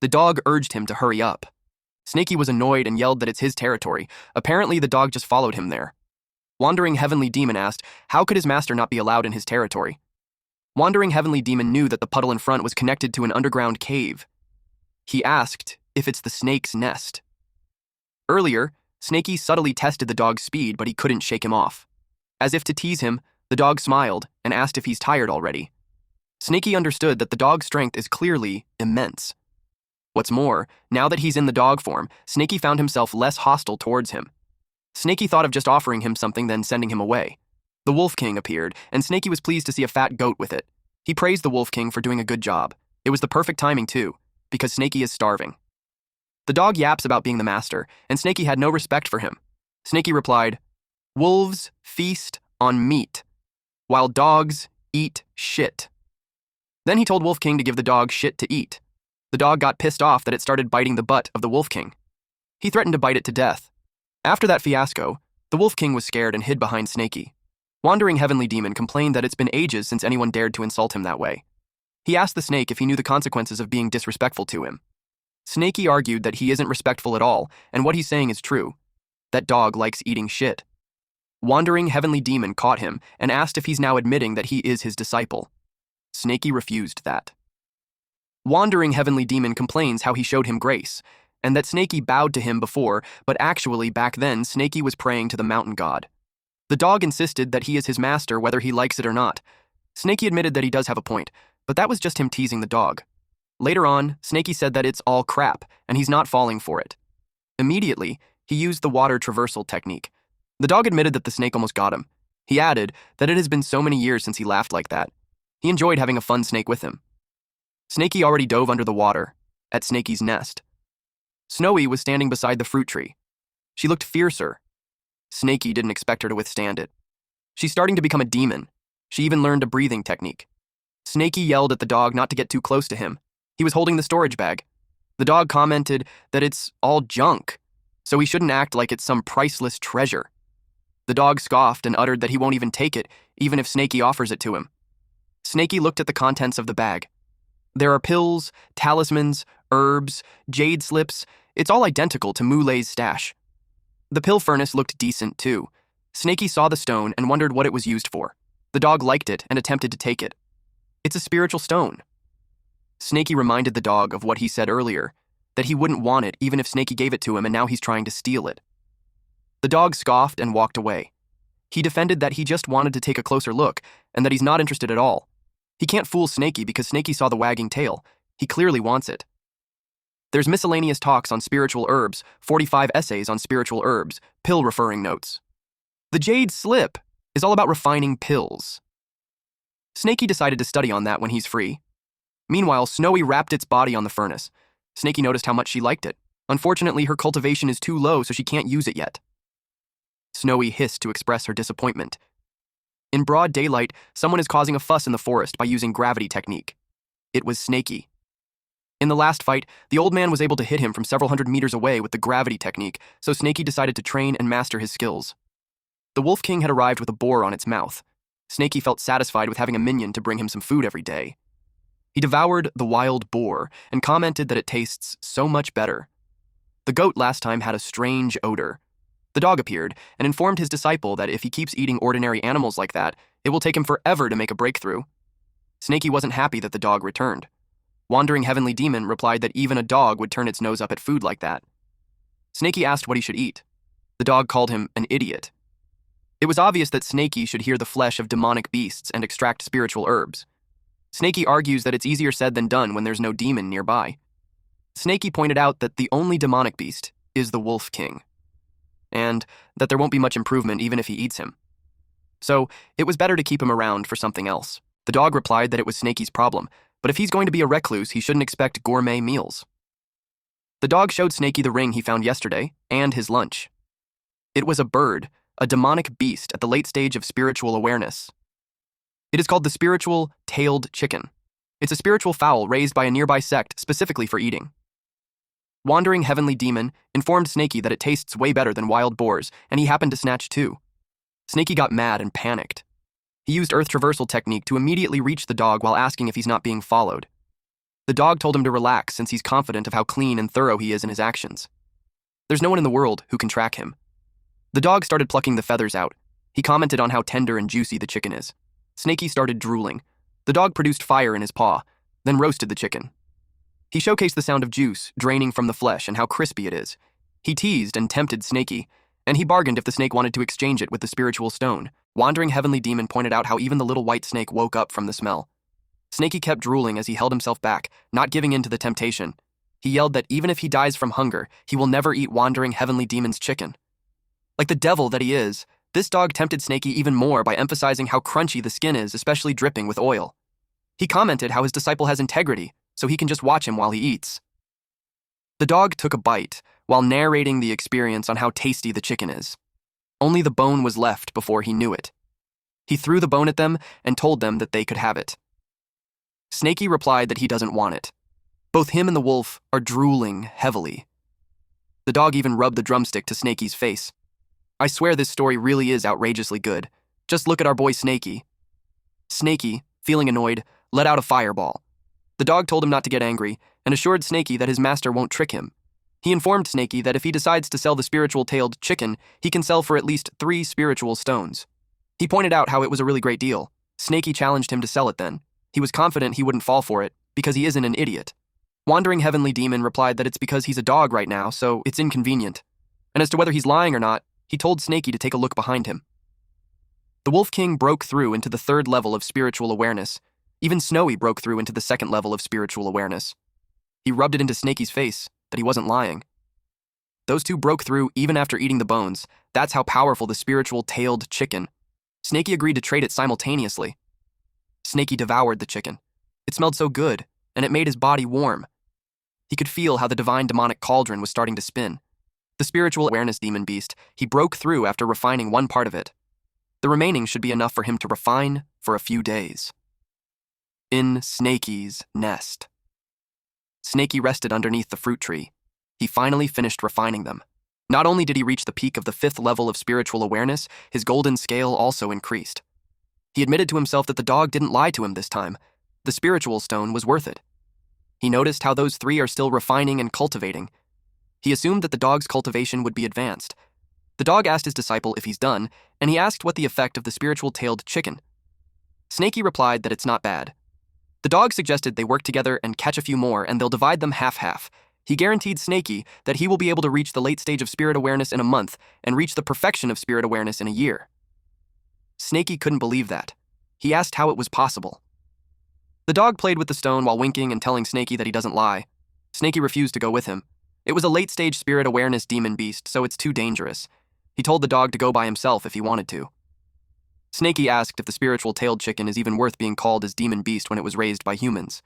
The dog urged him to hurry up. Snaky was annoyed and yelled that it's his territory. Apparently, the dog just followed him there. Wandering Heavenly Demon asked, how could his master not be allowed in his territory? Wandering Heavenly Demon knew that the puddle in front was connected to an underground cave. He asked if it's the snake's nest. Earlier, Snaky subtly tested the dog's speed, but he couldn't shake him off. As if to tease him, the dog smiled and asked if he's tired already. Snaky understood that the dog's strength is clearly immense. What's more, now that he's in the dog form, Snaky found himself less hostile towards him. Snaky thought of just offering him something, then sending him away. The Wolf King appeared, and Snaky was pleased to see a fat goat with it. He praised the Wolf King for doing a good job. It was the perfect timing, too, because Snaky is starving. The dog yaps about being the master, and Snaky had no respect for him. Snaky replied, wolves feast on meat, while dogs eat shit. Then he told Wolf King to give the dog shit to eat. The dog got pissed off that it started biting the butt of the Wolf King. He threatened to bite it to death. After that fiasco, the Wolf King was scared and hid behind Snaky. Wandering Heavenly Demon complained that it's been ages since anyone dared to insult him that way. He asked the snake if he knew the consequences of being disrespectful to him. Snaky argued that he isn't respectful at all, and what he's saying is true. That dog likes eating shit. Wandering Heavenly Demon caught him and asked if he's now admitting that he is his disciple. Snaky refused that. Wandering Heavenly Demon complains how he showed him grace, and that Snaky bowed to him before, but actually back then Snaky was praying to the mountain god. The dog insisted that he is his master whether he likes it or not. Snaky admitted that he does have a point, but that was just him teasing the dog. Later on, Snakey said that it's all crap, and he's not falling for it. Immediately, he used the water traversal technique. The dog admitted that the snake almost got him. He added that it has been so many years since he laughed like that. He enjoyed having a fun snake with him. Snakey already dove under the water, at Snakey's nest. Snowy was standing beside the fruit tree. She looked fiercer. Snakey didn't expect her to withstand it. She's starting to become a demon. She even learned a breathing technique. Snakey yelled at the dog not to get too close to him. He was holding the storage bag. The dog commented that it's all junk, so he shouldn't act like it's some priceless treasure. The dog scoffed and uttered that he won't even take it, even if Snakey offers it to him. Snakey looked at the contents of the bag. There are pills, talismans, herbs, jade slips. It's all identical to Mulay's stash. The pill furnace looked decent, too. Snakey saw the stone and wondered what it was used for. The dog liked it and attempted to take it. It's a spiritual stone. Snakey reminded the dog of what he said earlier, that he wouldn't want it even if Snakey gave it to him, and now he's trying to steal it. The dog scoffed and walked away. He defended that he just wanted to take a closer look and that he's not interested at all. He can't fool Snakey because Snakey saw the wagging tail. He clearly wants it. There's miscellaneous talks on spiritual herbs, 45 essays on spiritual herbs, pill-referring notes. The jade slip is all about refining pills. Snakey decided to study on that when he's free. Meanwhile, Snowy wrapped its body on the furnace. Snakey noticed how much she liked it. Unfortunately, her cultivation is too low, so she can't use it yet. Snowy hissed to express her disappointment. In broad daylight, someone is causing a fuss in the forest by using gravity technique. It was Snakey. In the last fight, the old man was able to hit him from several hundred meters away with the gravity technique, so Snakey decided to train and master his skills. The Wolf King had arrived with a boar on its mouth. Snakey felt satisfied with having a minion to bring him some food every day. He devoured the wild boar and commented that it tastes so much better. The goat last time had a strange odor. The dog appeared and informed his disciple that if he keeps eating ordinary animals like that, it will take him forever to make a breakthrough. Snakey wasn't happy that the dog returned. Wandering Heavenly Demon replied that even a dog would turn its nose up at food like that. Snakey asked what he should eat. The dog called him an idiot. It was obvious that Snakey should hear the flesh of demonic beasts and extract spiritual herbs. Snakey argues that it's easier said than done when there's no demon nearby. Snakey pointed out that the only demonic beast is the Wolf King, and that there won't be much improvement even if he eats him. So, it was better to keep him around for something else. The dog replied that it was Snakey's problem, but if he's going to be a recluse, he shouldn't expect gourmet meals. The dog showed Snakey the ring he found yesterday, and his lunch. It was a bird, a demonic beast at the late stage of spiritual awareness. It is called the spiritual tailed chicken. It's a spiritual fowl raised by a nearby sect specifically for eating. Wandering Heavenly Demon informed Snakey that it tastes way better than wild boars, and he happened to snatch two. Snakey got mad and panicked. He used Earth Traversal technique to immediately reach the dog while asking if he's not being followed. The dog told him to relax since he's confident of how clean and thorough he is in his actions. There's no one in the world who can track him. The dog started plucking the feathers out. He commented on how tender and juicy the chicken is. Snakey started drooling. The dog produced fire in his paw, then roasted the chicken. He showcased the sound of juice draining from the flesh and how crispy it is. He teased and tempted Snakey, and he bargained if the snake wanted to exchange it with the spiritual stone. Wandering Heavenly Demon pointed out how even the little white snake woke up from the smell. Snakey kept drooling as he held himself back, not giving in to the temptation. He yelled that even if he dies from hunger, he will never eat Wandering Heavenly Demon's chicken. Like the devil that he is, this dog tempted Snakey even more by emphasizing how crunchy the skin is, especially dripping with oil. He commented how his disciple has integrity, so he can just watch him while he eats. The dog took a bite, while narrating the experience on how tasty the chicken is. Only the bone was left before he knew it. He threw the bone at them and told them that they could have it. Snakey replied that he doesn't want it. Both him and the wolf are drooling heavily. The dog even rubbed the drumstick to Snakey's face. I swear this story really is outrageously good. Just look at our boy Snakey. Snakey, feeling annoyed, let out a fireball. The dog told him not to get angry and assured Snakey that his master won't trick him. He informed Snakey that if he decides to sell the spiritual-tailed chicken, he can sell for at least 3 spiritual stones. He pointed out how it was a really great deal. Snakey challenged him to sell it then. He was confident he wouldn't fall for it, because he isn't an idiot. Wandering Heavenly Demon replied that it's because he's a dog right now, so it's inconvenient. And as to whether he's lying or not, he told Snakey to take a look behind him. The Wolf King broke through into the 3rd level of spiritual awareness. Even Snowy broke through into the 2nd level of spiritual awareness. He rubbed it into Snaky's face that he wasn't lying. Those two broke through even after eating the bones. That's how powerful the spiritual tailed chicken. Snaky agreed to trade it simultaneously. Snaky devoured the chicken. It smelled so good, and it made his body warm. He could feel how the divine demonic cauldron was starting to spin. The spiritual awareness demon beast, he broke through after refining one part of it. The remaining should be enough for him to refine for a few days. In Snaky's nest. Snaky rested underneath the fruit tree. He finally finished refining them. Not only did he reach the peak of the 5th level of spiritual awareness, his golden scale also increased. He admitted to himself that the dog didn't lie to him this time. The spiritual stone was worth it. He noticed how those three are still refining and cultivating. He assumed that the dog's cultivation would be advanced. The dog asked his disciple if he's done, and he asked what the effect of the spiritual tailed chicken. Snaky replied that it's not bad. The dog suggested they work together and catch a few more, and they'll divide them half-half. He guaranteed Snaky that he will be able to reach the late stage of spirit awareness in a month and reach the perfection of spirit awareness in a year. Snaky couldn't believe that. He asked how it was possible. The dog played with the stone while winking and telling Snaky that he doesn't lie. Snaky refused to go with him. It was a late-stage spirit awareness demon beast, so it's too dangerous. He told the dog to go by himself if he wanted to. Snaky asked if the spiritual tailed chicken is even worth being called as demon beast when it was raised by humans.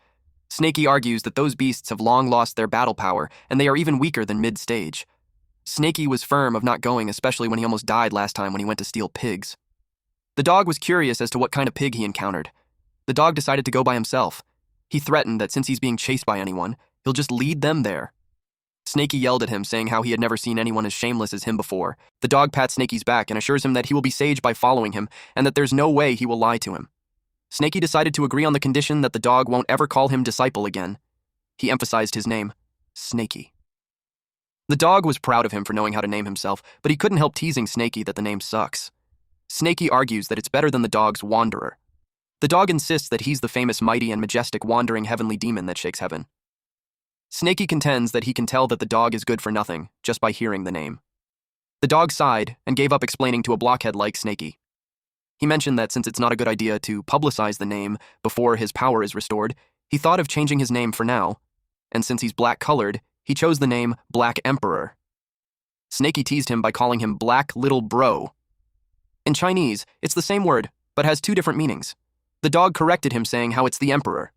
Snaky argues that those beasts have long lost their battle power, and they are even weaker than mid-stage. Snaky was firm of not going, especially when he almost died last time when he went to steal pigs. The dog was curious as to what kind of pig he encountered. The dog decided to go by himself. He threatened that since he's being chased by anyone, he'll just lead them there. Snaky yelled at him, saying how he had never seen anyone as shameless as him before. The dog pats Snaky's back and assures him that he will be sage by following him, and that there's no way he will lie to him. Snaky decided to agree on the condition that the dog won't ever call him disciple again. He emphasized his name, Snaky. The dog was proud of him for knowing how to name himself, but he couldn't help teasing Snaky that the name sucks. Snaky argues that it's better than the dog's Wanderer. The dog insists that he's the famous mighty and majestic wandering heavenly demon that shakes heaven. Snaky contends that he can tell that the dog is good for nothing just by hearing the name. The dog sighed and gave up explaining to a blockhead like Snaky. He mentioned that since it's not a good idea to publicize the name before his power is restored, he thought of changing his name for now, and since he's black-colored, he chose the name Black Emperor. Snaky teased him by calling him Black Little Bro. In Chinese, it's the same word, but has two different meanings. The dog corrected him, saying how it's the Emperor.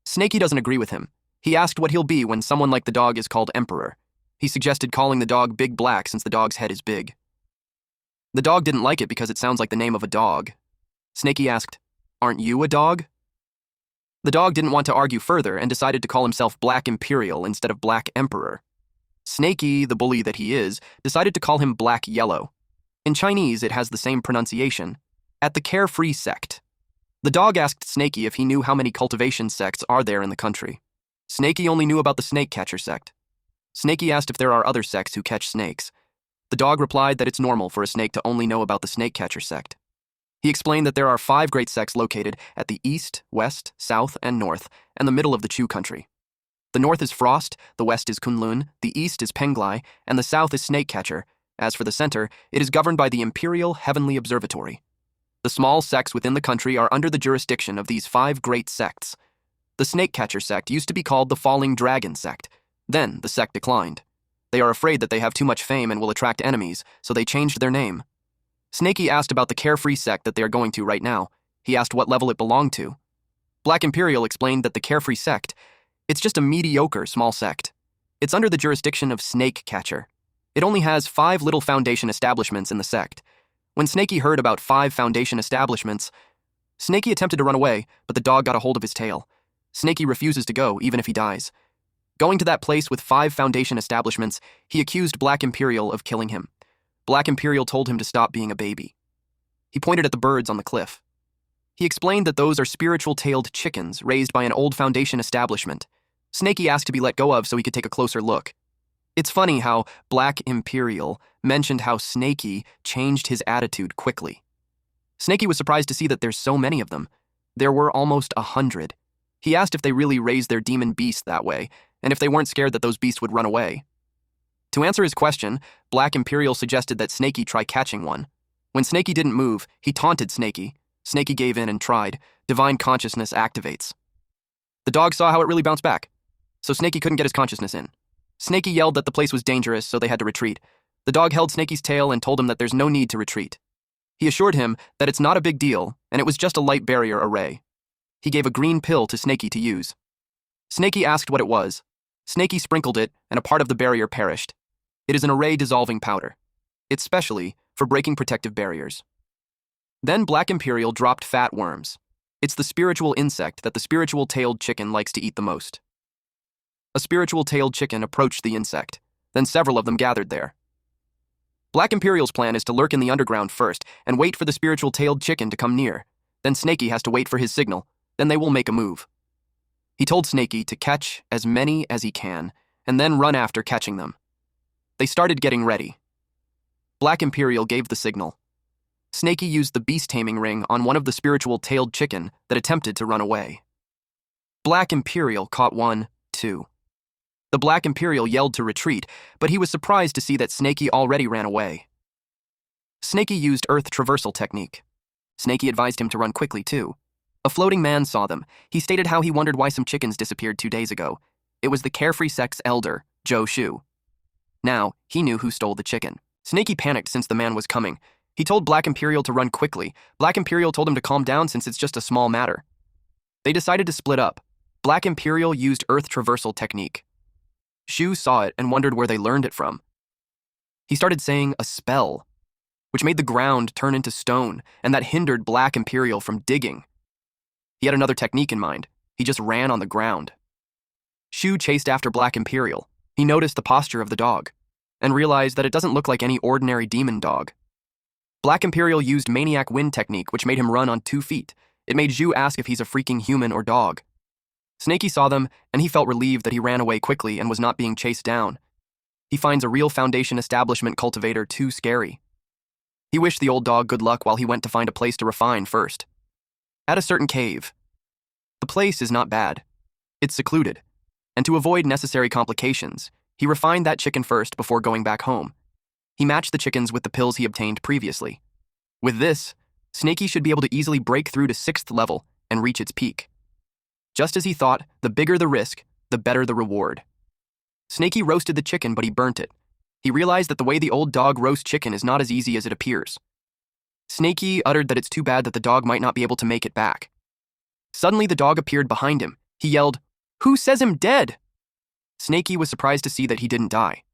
Snaky doesn't agree with him. He asked what he'll be when someone like the dog is called Emperor. He suggested calling the dog Big Black since the dog's head is big. The dog didn't like it because it sounds like the name of a dog. Snaky asked, "Aren't you a dog?" The dog didn't want to argue further and decided to call himself Black Imperial instead of Black Emperor. Snaky, the bully that he is, decided to call him Black Yellow. In Chinese, it has the same pronunciation. At the Carefree Sect. The dog asked Snaky if he knew how many cultivation sects are there in the country. Snaky only knew about the snake catcher sect. Snaky asked if there are other sects who catch snakes. The dog replied that it's normal for a snake to only know about the snake catcher sect. He explained that there are 5 great sects located at the east, west, south, and north, and the middle of the Chu country. The north is Frost, the west is Kunlun, the east is Penglai, and the south is Snake Catcher. As for the center, it is governed by the Imperial Heavenly Observatory. The small sects within the country are under the jurisdiction of these 5 great sects. The Snake Catcher sect used to be called the Falling Dragon sect. Then, the sect declined. They are afraid that they have too much fame and will attract enemies, so they changed their name. Snaky asked about the Carefree sect that they are going to right now. He asked what level it belonged to. Black Imperial explained that the Carefree sect, it's just a mediocre small sect. It's under the jurisdiction of Snake Catcher. It only has 5 little foundation establishments in the sect. When Snaky heard about 5 foundation establishments, Snaky attempted to run away, but the dog got a hold of his tail. Snaky refuses to go, even if he dies. Going to that place with 5 foundation establishments, he accused Black Imperial of killing him. Black Imperial told him to stop being a baby. He pointed at the birds on the cliff. He explained that those are spiritual-tailed chickens raised by an old foundation establishment. Snaky asked to be let go of so he could take a closer look. It's funny how Black Imperial mentioned how Snaky changed his attitude quickly. Snaky was surprised to see that there's so many of them. There were almost 100. He asked if they really raised their demon beast that way, and if they weren't scared that those beasts would run away. To answer his question, Black Imperial suggested that Snaky try catching one. When Snaky didn't move, he taunted Snaky. Snaky gave in and tried. Divine consciousness activates. The dog saw how it really bounced back. so Snakey couldn't get his consciousness in. Snakey yelled that the place was dangerous, so they had to retreat. The dog held Snakey's tail and told him that there's no need to retreat. He assured him that it's not a big deal, and it was just a light barrier array. He gave a green pill to Snakey to use. Snakey asked what it was. Snakey sprinkled it, and a part of the barrier perished. It is an array-dissolving powder. It's specially for breaking protective barriers. Then Black Imperial dropped fat worms. It's the spiritual insect that the spiritual-tailed chicken likes to eat the most. A spiritual-tailed chicken approached the insect. Then several of them gathered there. Black Imperial's plan is to lurk in the underground first and wait for the spiritual-tailed chicken to come near. Then Snakey has to wait for his signal. Then they will make a move. He told Snakey to catch as many as he can and then run after catching them. They started getting ready. Black Imperial gave the signal. Snakey used the beast-taming ring on one of the spiritual-tailed chicken that attempted to run away. Black Imperial caught 1, 2. The Black Imperial yelled to retreat, but he was surprised to see that Snakey already ran away. Snakey used Earth Traversal technique. Snakey advised him to run quickly, too. A floating man saw them. He stated how he wondered why some chickens disappeared 2 days ago. It was the carefree sex elder, Joe Shu. Now, he knew who stole the chicken. Snakey panicked since the man was coming. He told Black Imperial to run quickly. Black Imperial told him to calm down since it's just a small matter. They decided to split up. Black Imperial used Earth Traversal technique. Shu saw it and wondered where they learned it from. He started saying a spell, which made the ground turn into stone, and that hindered Black Imperial from digging. He had another technique in mind. He just ran on the ground. Shu chased after Black Imperial. He noticed the posture of the dog, and realized that it doesn't look like any ordinary demon dog. Black Imperial used Maniac Wind technique, which made him run on 2 feet. It made Zhu ask if he's a freaking human or dog. Snakey saw them, and he felt relieved that he ran away quickly and was not being chased down. He finds a real Foundation establishment cultivator too scary. He wished the old dog good luck while he went to find a place to refine first. At a certain cave. The place is not bad. It's secluded. And to avoid necessary complications, he refined that chicken first before going back home. He matched the chickens with the pills he obtained previously. With this, Snakey should be able to easily break through to 6th level and reach its peak. Just as he thought, the bigger the risk, the better the reward. Snakey roasted the chicken, but he burnt it. He realized that the way the old dog roasts chicken is not as easy as it appears. Snakey uttered that it's too bad that the dog might not be able to make it back. Suddenly the dog appeared behind him. He yelled, "Who says I'm dead?" Snakey was surprised to see that he didn't die.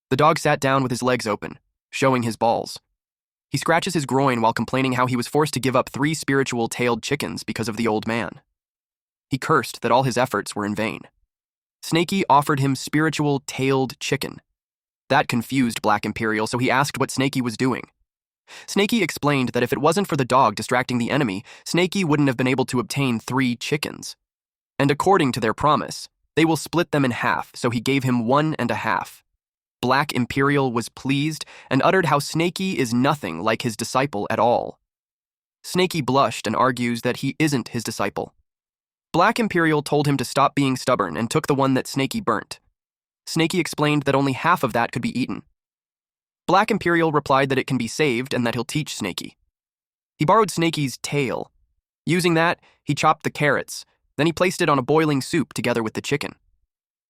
The dog sat down with his legs open, showing his balls. He scratches his groin while complaining how he was forced to give up 3 spiritual-tailed chickens because of the old man. He cursed that all his efforts were in vain. Snakey offered him spiritual-tailed chicken. That confused Black Imperial, so he asked what Snakey was doing. Snakey explained that if it wasn't for the dog distracting the enemy, Snakey wouldn't have been able to obtain 3 chickens. And according to their promise, they will split them in half, so he gave him 1.5. Black Imperial was pleased and uttered how Snakey is nothing like his disciple at all. Snakey blushed and argues that he isn't his disciple. Black Imperial told him to stop being stubborn and took the one that Snakey burnt. Snakey explained that only half of that could be eaten. Black Imperial replied that it can be saved and that he'll teach Snakey. He borrowed Snakey's tail. Using that, he chopped the carrots, then he placed it on a boiling soup together with the chicken.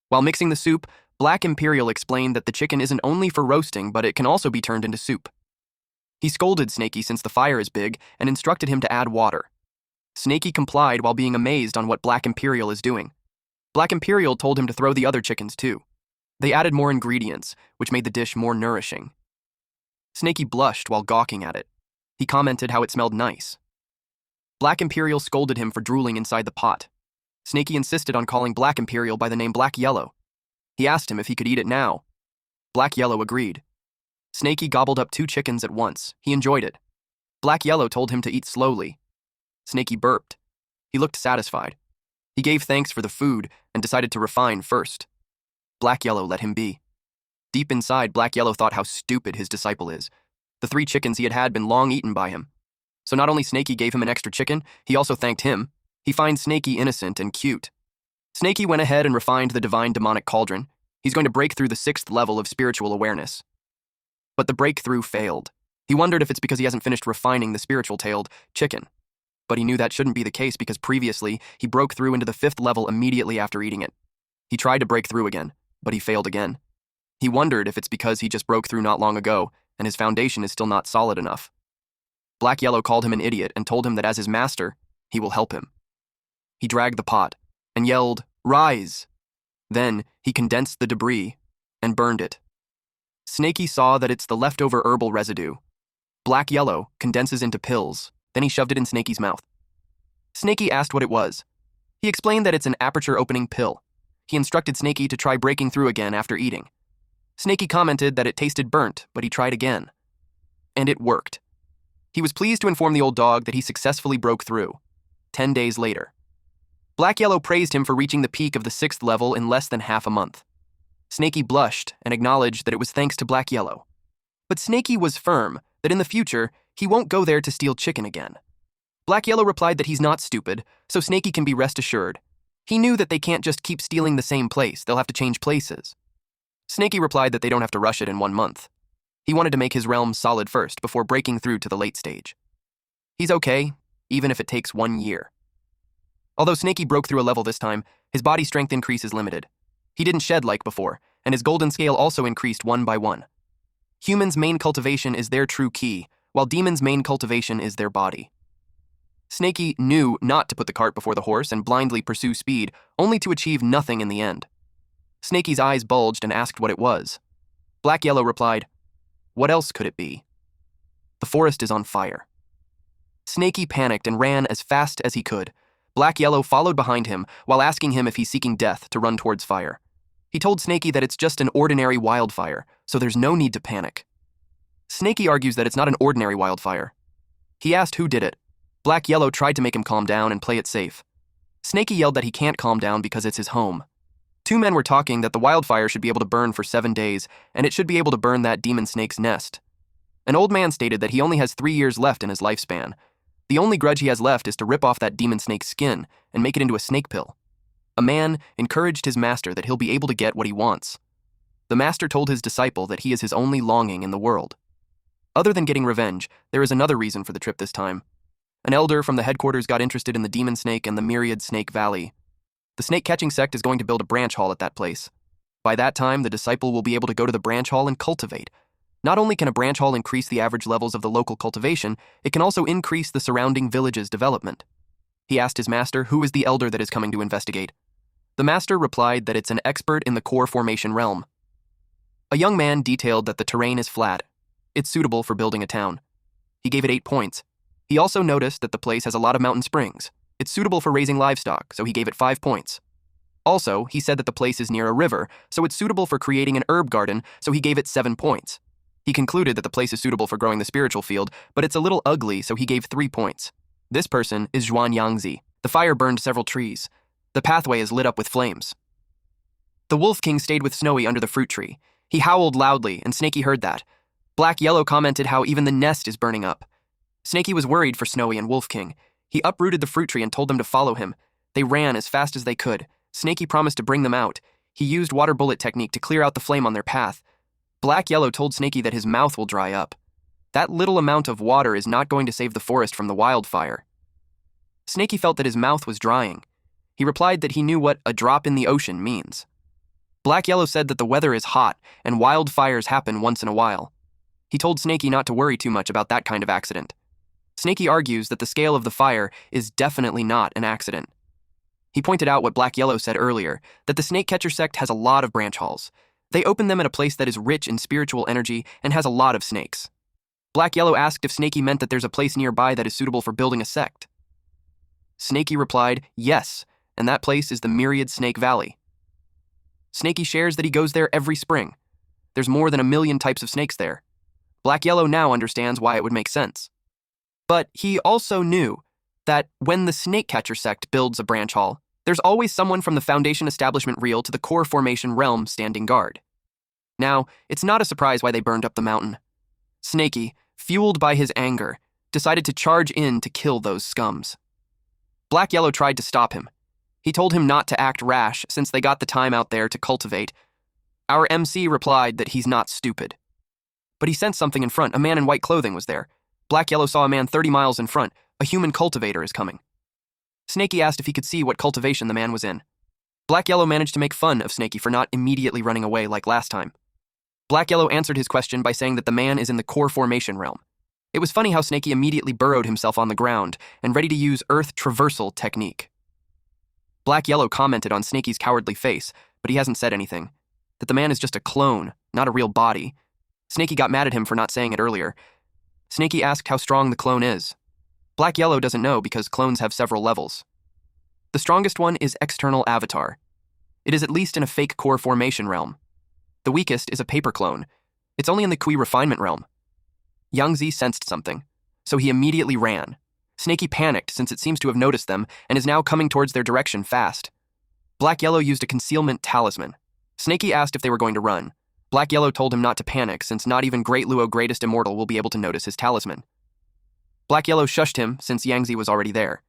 While mixing the soup, Black Imperial explained that the chicken isn't only for roasting, but it can also be turned into soup. He scolded Snakey since the fire is big and instructed him to add water. Snakey complied while being amazed on what Black Imperial is doing. Black Imperial told him to throw the other chickens too. They added more ingredients, which made the dish more nourishing. Snakey blushed while gawking at it. He commented how it smelled nice. Black Imperial scolded him for drooling inside the pot. Snakey insisted on calling Black Imperial by the name Black Yellow. He asked him if he could eat it now. Black Yellow agreed. Snakey gobbled up 2 chickens at once. He enjoyed it. Black Yellow told him to eat slowly. Snakey burped. He looked satisfied. He gave thanks for the food and decided to refine first. Black Yellow let him be. Deep inside, Black Yellow thought how stupid his disciple is. The 3 chickens he had been long eaten by him. So not only Snakey gave him an extra chicken, he also thanked him. He finds Snakey innocent and cute. Snakey went ahead and refined the divine demonic cauldron. He's going to break through the 6th level of spiritual awareness. But the breakthrough failed. He wondered if it's because he hasn't finished refining the spiritual-tailed chicken. But he knew that shouldn't be the case because previously, he broke through into the 5th level immediately after eating it. He tried to break through again, but he failed again. He wondered if it's because he just broke through not long ago and his foundation is still not solid enough. Black Yellow called him an idiot and told him that as his master, he will help him. He dragged the pot and yelled, "Rise!" Then he condensed the debris and burned it. Snaky saw that it's the leftover herbal residue. Black Yellow condenses into pills, then he shoved it in Snaky's mouth. Snaky asked what it was. He explained that it's an aperture-opening pill. He instructed Snaky to try breaking through again after eating. Snaky commented that it tasted burnt, but he tried again. And it worked. He was pleased to inform the old dog that he successfully broke through. 10 days later. Black Yellow praised him for reaching the peak of the 6th level in less than half a month. Snaky blushed and acknowledged that it was thanks to Black Yellow. But Snaky was firm that in the future, he won't go there to steal chicken again. Black Yellow replied that he's not stupid, so Snaky can be rest assured. He knew that they can't just keep stealing the same place, they'll have to change places. Snaky replied that they don't have to rush it in 1 month. He wanted to make his realm solid first before breaking through to the late stage. He's okay, even if it takes 1 year. Although Snaky broke through a level this time, his body strength increase is limited. He didn't shed like before, and his golden scale also increased 1 by 1. Humans' main cultivation is their true ki, while demons' main cultivation is their body. Snaky knew not to put the cart before the horse and blindly pursue speed, only to achieve nothing in the end. Snaky's eyes bulged and asked what it was. Black Yellow replied, "What else could it be? The forest is on fire." Snaky panicked and ran as fast as he could. Black Yellow followed behind him while asking him if he's seeking death to run towards fire. He told Snaky that it's just an ordinary wildfire, so there's no need to panic. Snaky argues that it's not an ordinary wildfire. He asked who did it. Black Yellow tried to make him calm down and play it safe. Snaky yelled that he can't calm down because it's his home. 2 men were talking that the wildfire should be able to burn for 7 days, and it should be able to burn that demon snake's nest. An old man stated that he only has 3 years left in his lifespan. The only grudge he has left is to rip off that demon snake's skin and make it into a snake pill. A man encouraged his master that he'll be able to get what he wants. The master told his disciple that he is his only longing in the world. Other than getting revenge, there is another reason for the trip this time. An elder from the headquarters got interested in the demon snake and the myriad snake valley. The snake-catching sect is going to build a branch hall at that place. By that time, the disciple will be able to go to the branch hall and cultivate. Not only can a branch hall increase the average levels of the local cultivation, it can also increase the surrounding village's development. He asked his master who is the elder that is coming to investigate. The master replied that it's an expert in the core formation realm. A young man detailed that the terrain is flat. It's suitable for building a town. He gave it 8 points. He also noticed that the place has a lot of mountain springs. It's suitable for raising livestock, so he gave it 5 points. Also, he said that the place is near a river, so it's suitable for creating an herb garden, so he gave it 7 points. He concluded that the place is suitable for growing the spiritual field, but it's a little ugly, so he gave 3 points. This person is Zhuan Yangzi. The fire burned several trees. The pathway is lit up with flames. The Wolf King stayed with Snowy under the fruit tree. He howled loudly, and Snaky heard that. Black Yellow commented how even the nest is burning up. Snaky was worried for Snowy and Wolf King. He uprooted the fruit tree and told them to follow him. They ran as fast as they could. Snaky promised to bring them out. He used water bullet technique to clear out the flame on their path. Black Yellow told Snaky that his mouth will dry up. That little amount of water is not going to save the forest from the wildfire. Snaky felt that his mouth was drying. He replied that he knew what a drop in the ocean means. Black Yellow said that the weather is hot and wildfires happen once in a while. He told Snaky not to worry too much about that kind of accident. Snaky argues that the scale of the fire is definitely not an accident. He pointed out what Black Yellow said earlier, that the snake catcher sect has a lot of branch halls. They open them at a place that is rich in spiritual energy and has a lot of snakes. Black Yellow asked if Snaky meant that there's a place nearby that is suitable for building a sect. Snaky replied, yes, and that place is the Myriad Snake Valley. Snaky shares that he goes there every spring. There's more than 1 million types of snakes there. Black Yellow now understands why it would make sense. But he also knew that when the snake catcher sect builds a branch hall, there's always someone from the Foundation establishment reel to the core formation realm standing guard. Now, it's not a surprise why they burned up the mountain. Snaky, fueled by his anger, decided to charge in to kill those scums. Black Yellow tried to stop him. He told him not to act rash since they got the time out there to cultivate. Our MC replied that he's not stupid. But he sensed something in front. A man in white clothing was there. Black Yellow saw a man 30 miles in front. A human cultivator is coming. Snaky asked if he could see what cultivation the man was in. Black Yellow managed to make fun of Snaky for not immediately running away like last time. Black Yellow answered his question by saying that the man is in the core formation realm. It was funny how Snaky immediately burrowed himself on the ground and ready to use Earth traversal technique. Black Yellow commented on Snaky's cowardly face, but he hasn't said anything. That the man is just a clone, not a real body. Snaky got mad at him for not saying it earlier. Snaky asked how strong the clone is. Black Yellow doesn't know because clones have several levels. The strongest one is external avatar. It is at least in a fake core formation realm. The weakest is a paper clone. It's only in the Kui refinement realm. Yangzi sensed something, so he immediately ran. Snaky panicked since it seems to have noticed them and is now coming towards their direction fast. Black Yellow used a concealment talisman. Snaky asked if they were going to run. Black Yellow told him not to panic since not even Great Luo Greatest Immortal will be able to notice his talisman. Black Yellow shushed him since Yangzi was already there.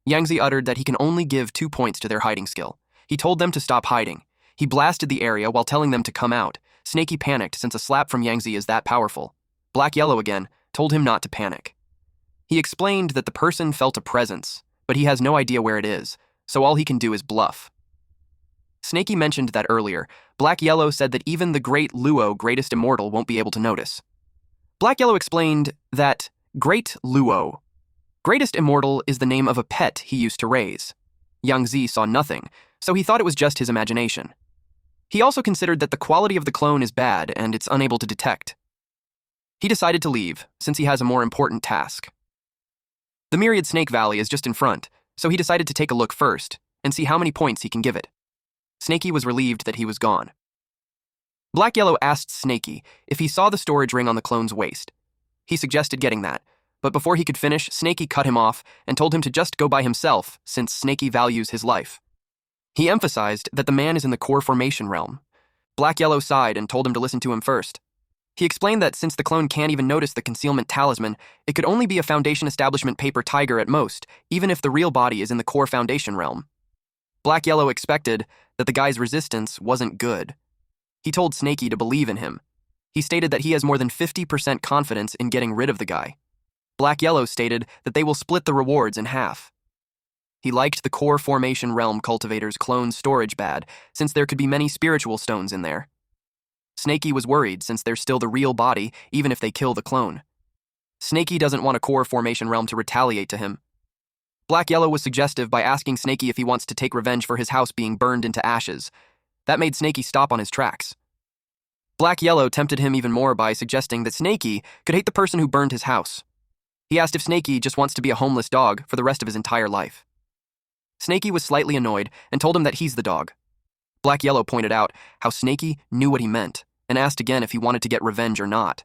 Yangzi uttered that he can only give 2 points to their hiding skill. He told them to stop hiding. He blasted the area while telling them to come out. Snaky panicked since a slap from Yangzi is that powerful. Black Yellow again told him not to panic. He explained that the person felt a presence, but he has no idea where it is, so all he can do is bluff. Snaky mentioned that earlier. Black Yellow said that even the Great Luo Greatest Immortal won't be able to notice. Black Yellow explained that Great Luo Greatest Immortal is the name of a pet he used to raise. Yangzi saw nothing, so he thought it was just his imagination. He also considered that the quality of the clone is bad and it's unable to detect. He decided to leave, since he has a more important task. The Myriad Snake Valley is just in front, so he decided to take a look first and see how many points he can give it. Snaky was relieved that he was gone. Black Yellow asked Snaky if he saw the storage ring on the clone's waist. He suggested getting that, but before he could finish, Snaky cut him off and told him to just go by himself since Snaky values his life. He emphasized that the man is in the core formation realm. Black Yellow sighed and told him to listen to him first. He explained that since the clone can't even notice the concealment talisman, it could only be a Foundation Establishment paper tiger at most, even if the real body is in the core Foundation realm. Black Yellow expected that the guy's resistance wasn't good. He told Snaky to believe in him. He stated that he has more than 50% confidence in getting rid of the guy. Black Yellow stated that they will split the rewards in half. He liked the core formation realm cultivator's clone storage bad, since there could be many spiritual stones in there. Snaky was worried since there's still the real body, even if they kill the clone. Snaky doesn't want a core formation realm to retaliate to him. Black Yellow was suggestive by asking Snaky if he wants to take revenge for his house being burned into ashes. That made Snaky stop on his tracks. Black Yellow tempted him even more by suggesting that Snaky could hate the person who burned his house. He asked if Snaky just wants to be a homeless dog for the rest of his entire life. Snaky was slightly annoyed and told him that he's the dog. Black Yellow pointed out how Snaky knew what he meant and asked again if he wanted to get revenge or not.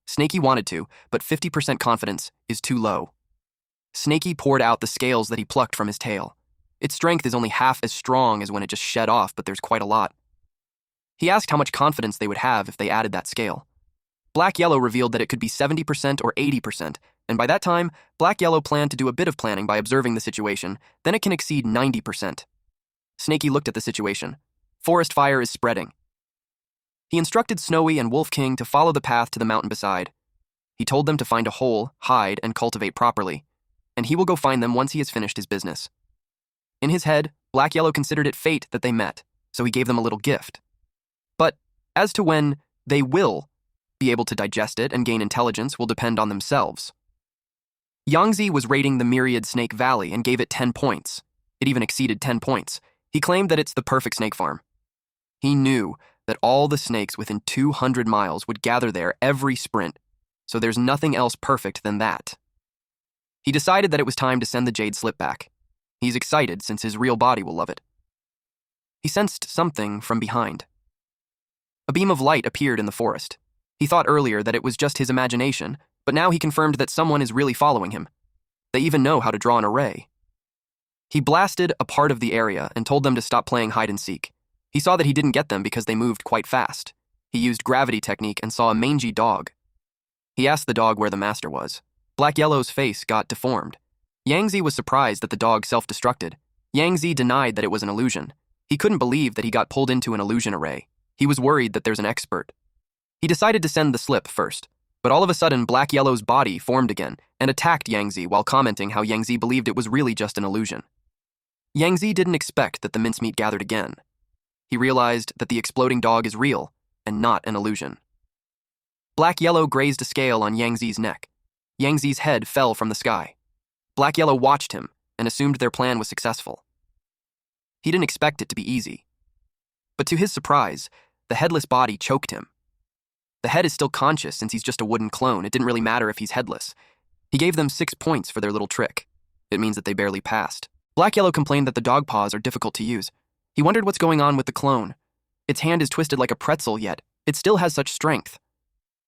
Snaky wanted to, but 50% confidence is too low. Snaky poured out the scales that he plucked from his tail. Its strength is only half as strong as when it just shed off, but there's quite a lot. He asked how much confidence they would have if they added that scale. Black Yellow revealed that it could be 70% or 80%, and by that time, Black Yellow planned to do a bit of planning by observing the situation, then it can exceed 90%. Snaky looked at the situation. Forest fire is spreading. He instructed Snowy and Wolf King to follow the path to the mountain beside. He told them to find a hole, hide, and cultivate properly, and he will go find them once he has finished his business. In his head, Black Yellow considered it fate that they met, so he gave them a little gift. But as to when they will be able to digest it and gain intelligence will depend on themselves. Yangzi was rating the Myriad Snake Valley and gave it 10 points. It even exceeded 10 points. He claimed that it's the perfect snake farm. He knew that all the snakes within 200 miles would gather there every sprint, so there's nothing else perfect than that. He decided that it was time to send the jade slip back. He's excited since his real body will love it. He sensed something from behind. A beam of light appeared in the forest. He thought earlier that it was just his imagination, but now he confirmed that someone is really following him. They even know how to draw an array. He blasted a part of the area and told them to stop playing hide-and-seek. He saw that he didn't get them because they moved quite fast. He used gravity technique and saw a mangy dog. He asked the dog where the master was. Black Yellow's face got deformed. Yangzi was surprised that the dog self-destructed. Yangzi denied that it was an illusion. He couldn't believe that he got pulled into an illusion array. He was worried that there's an expert. He decided to send the slip first, but all of a sudden Black Yellow's body formed again and attacked Yangzi while commenting how Yangzi believed it was really just an illusion. Yangzi didn't expect that the mincemeat gathered again. He realized that the exploding dog is real and not an illusion. Black Yahello grazed a scale on Yangzi's neck. Yangzi's head fell from the sky. Black Yahello watched him and assumed their plan was successful. He didn't expect it to be easy. But to his surprise, the headless body choked him. The head is still conscious since he's just a wooden clone. It didn't really matter if he's headless. He gave them 6 points for their little trick. It means that they barely passed. Black Yahello complained that the dog paws are difficult to use. He wondered what's going on with the clone. Its hand is twisted like a pretzel, yet it still has such strength.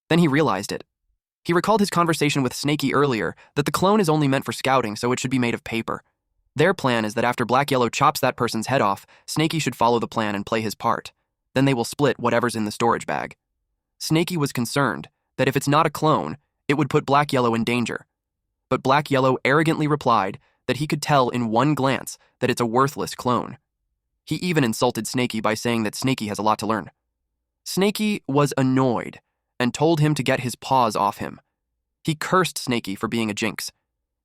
Then he realized it. He recalled his conversation with Snakey earlier that the clone is only meant for scouting, so it should be made of paper. Their plan is that after Black Yahello chops that person's head off, Snakey should follow the plan and play his part. Then they will split whatever's in the storage bag. Snakey was concerned that if it's not a clone, it would put Black Yahello in danger. But Black Yahello arrogantly replied that he could tell in one glance that it's a worthless clone. He even insulted Snakey by saying that Snakey has a lot to learn. Snakey was annoyed and told him to get his paws off him. He cursed Snakey for being a jinx.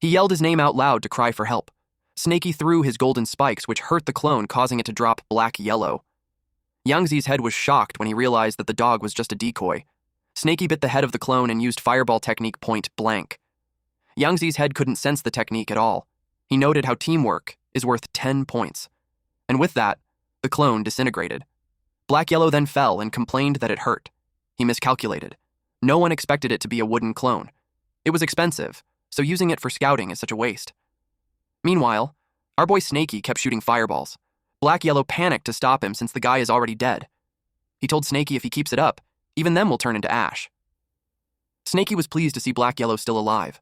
He yelled his name out loud to cry for help. Snakey threw his golden spikes, which hurt the clone, causing it to drop Black Yahello. Yangzi's head was shocked when he realized that the dog was just a decoy. Snakey bit the head of the clone and used fireball technique point blank. Yangzi's head couldn't sense the technique at all. He noted how teamwork is worth 10 points. And with that, the clone disintegrated. Black Yahello then fell and complained that it hurt. He miscalculated. No one expected it to be a wooden clone. It was expensive, so using it for scouting is such a waste. Meanwhile, our boy Snakey kept shooting fireballs. Black Yahello panicked to stop him since the guy is already dead. He told Snakey if he keeps it up, even them will turn into ash. Snakey was pleased to see Black Yahello still alive.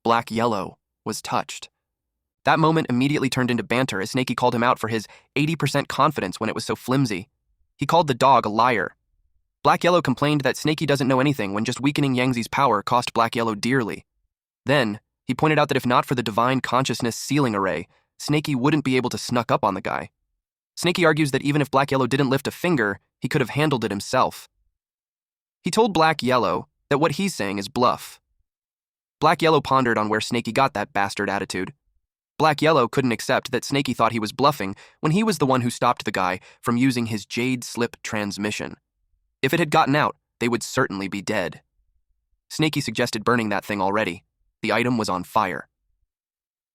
Black Yahello was touched. That moment immediately turned into banter as Snakey called him out for his 80% confidence when it was so flimsy. He called the dog a liar. Black Yahello complained that Snakey doesn't know anything when just weakening Yangzi's power cost Black Yahello dearly. Then, he pointed out that if not for the divine consciousness sealing array, Snakey wouldn't be able to snuck up on the guy. Snakey argues that even if Black Yahello didn't lift a finger, he could have handled it himself. He told Black Yahello that what he's saying is bluff. Black Yahello pondered on where Snakey got that bastard attitude. Black Yahello couldn't accept that Snakey thought he was bluffing when he was the one who stopped the guy from using his jade slip transmission. If it had gotten out, they would certainly be dead. Snakey suggested burning that thing already. The item was on fire.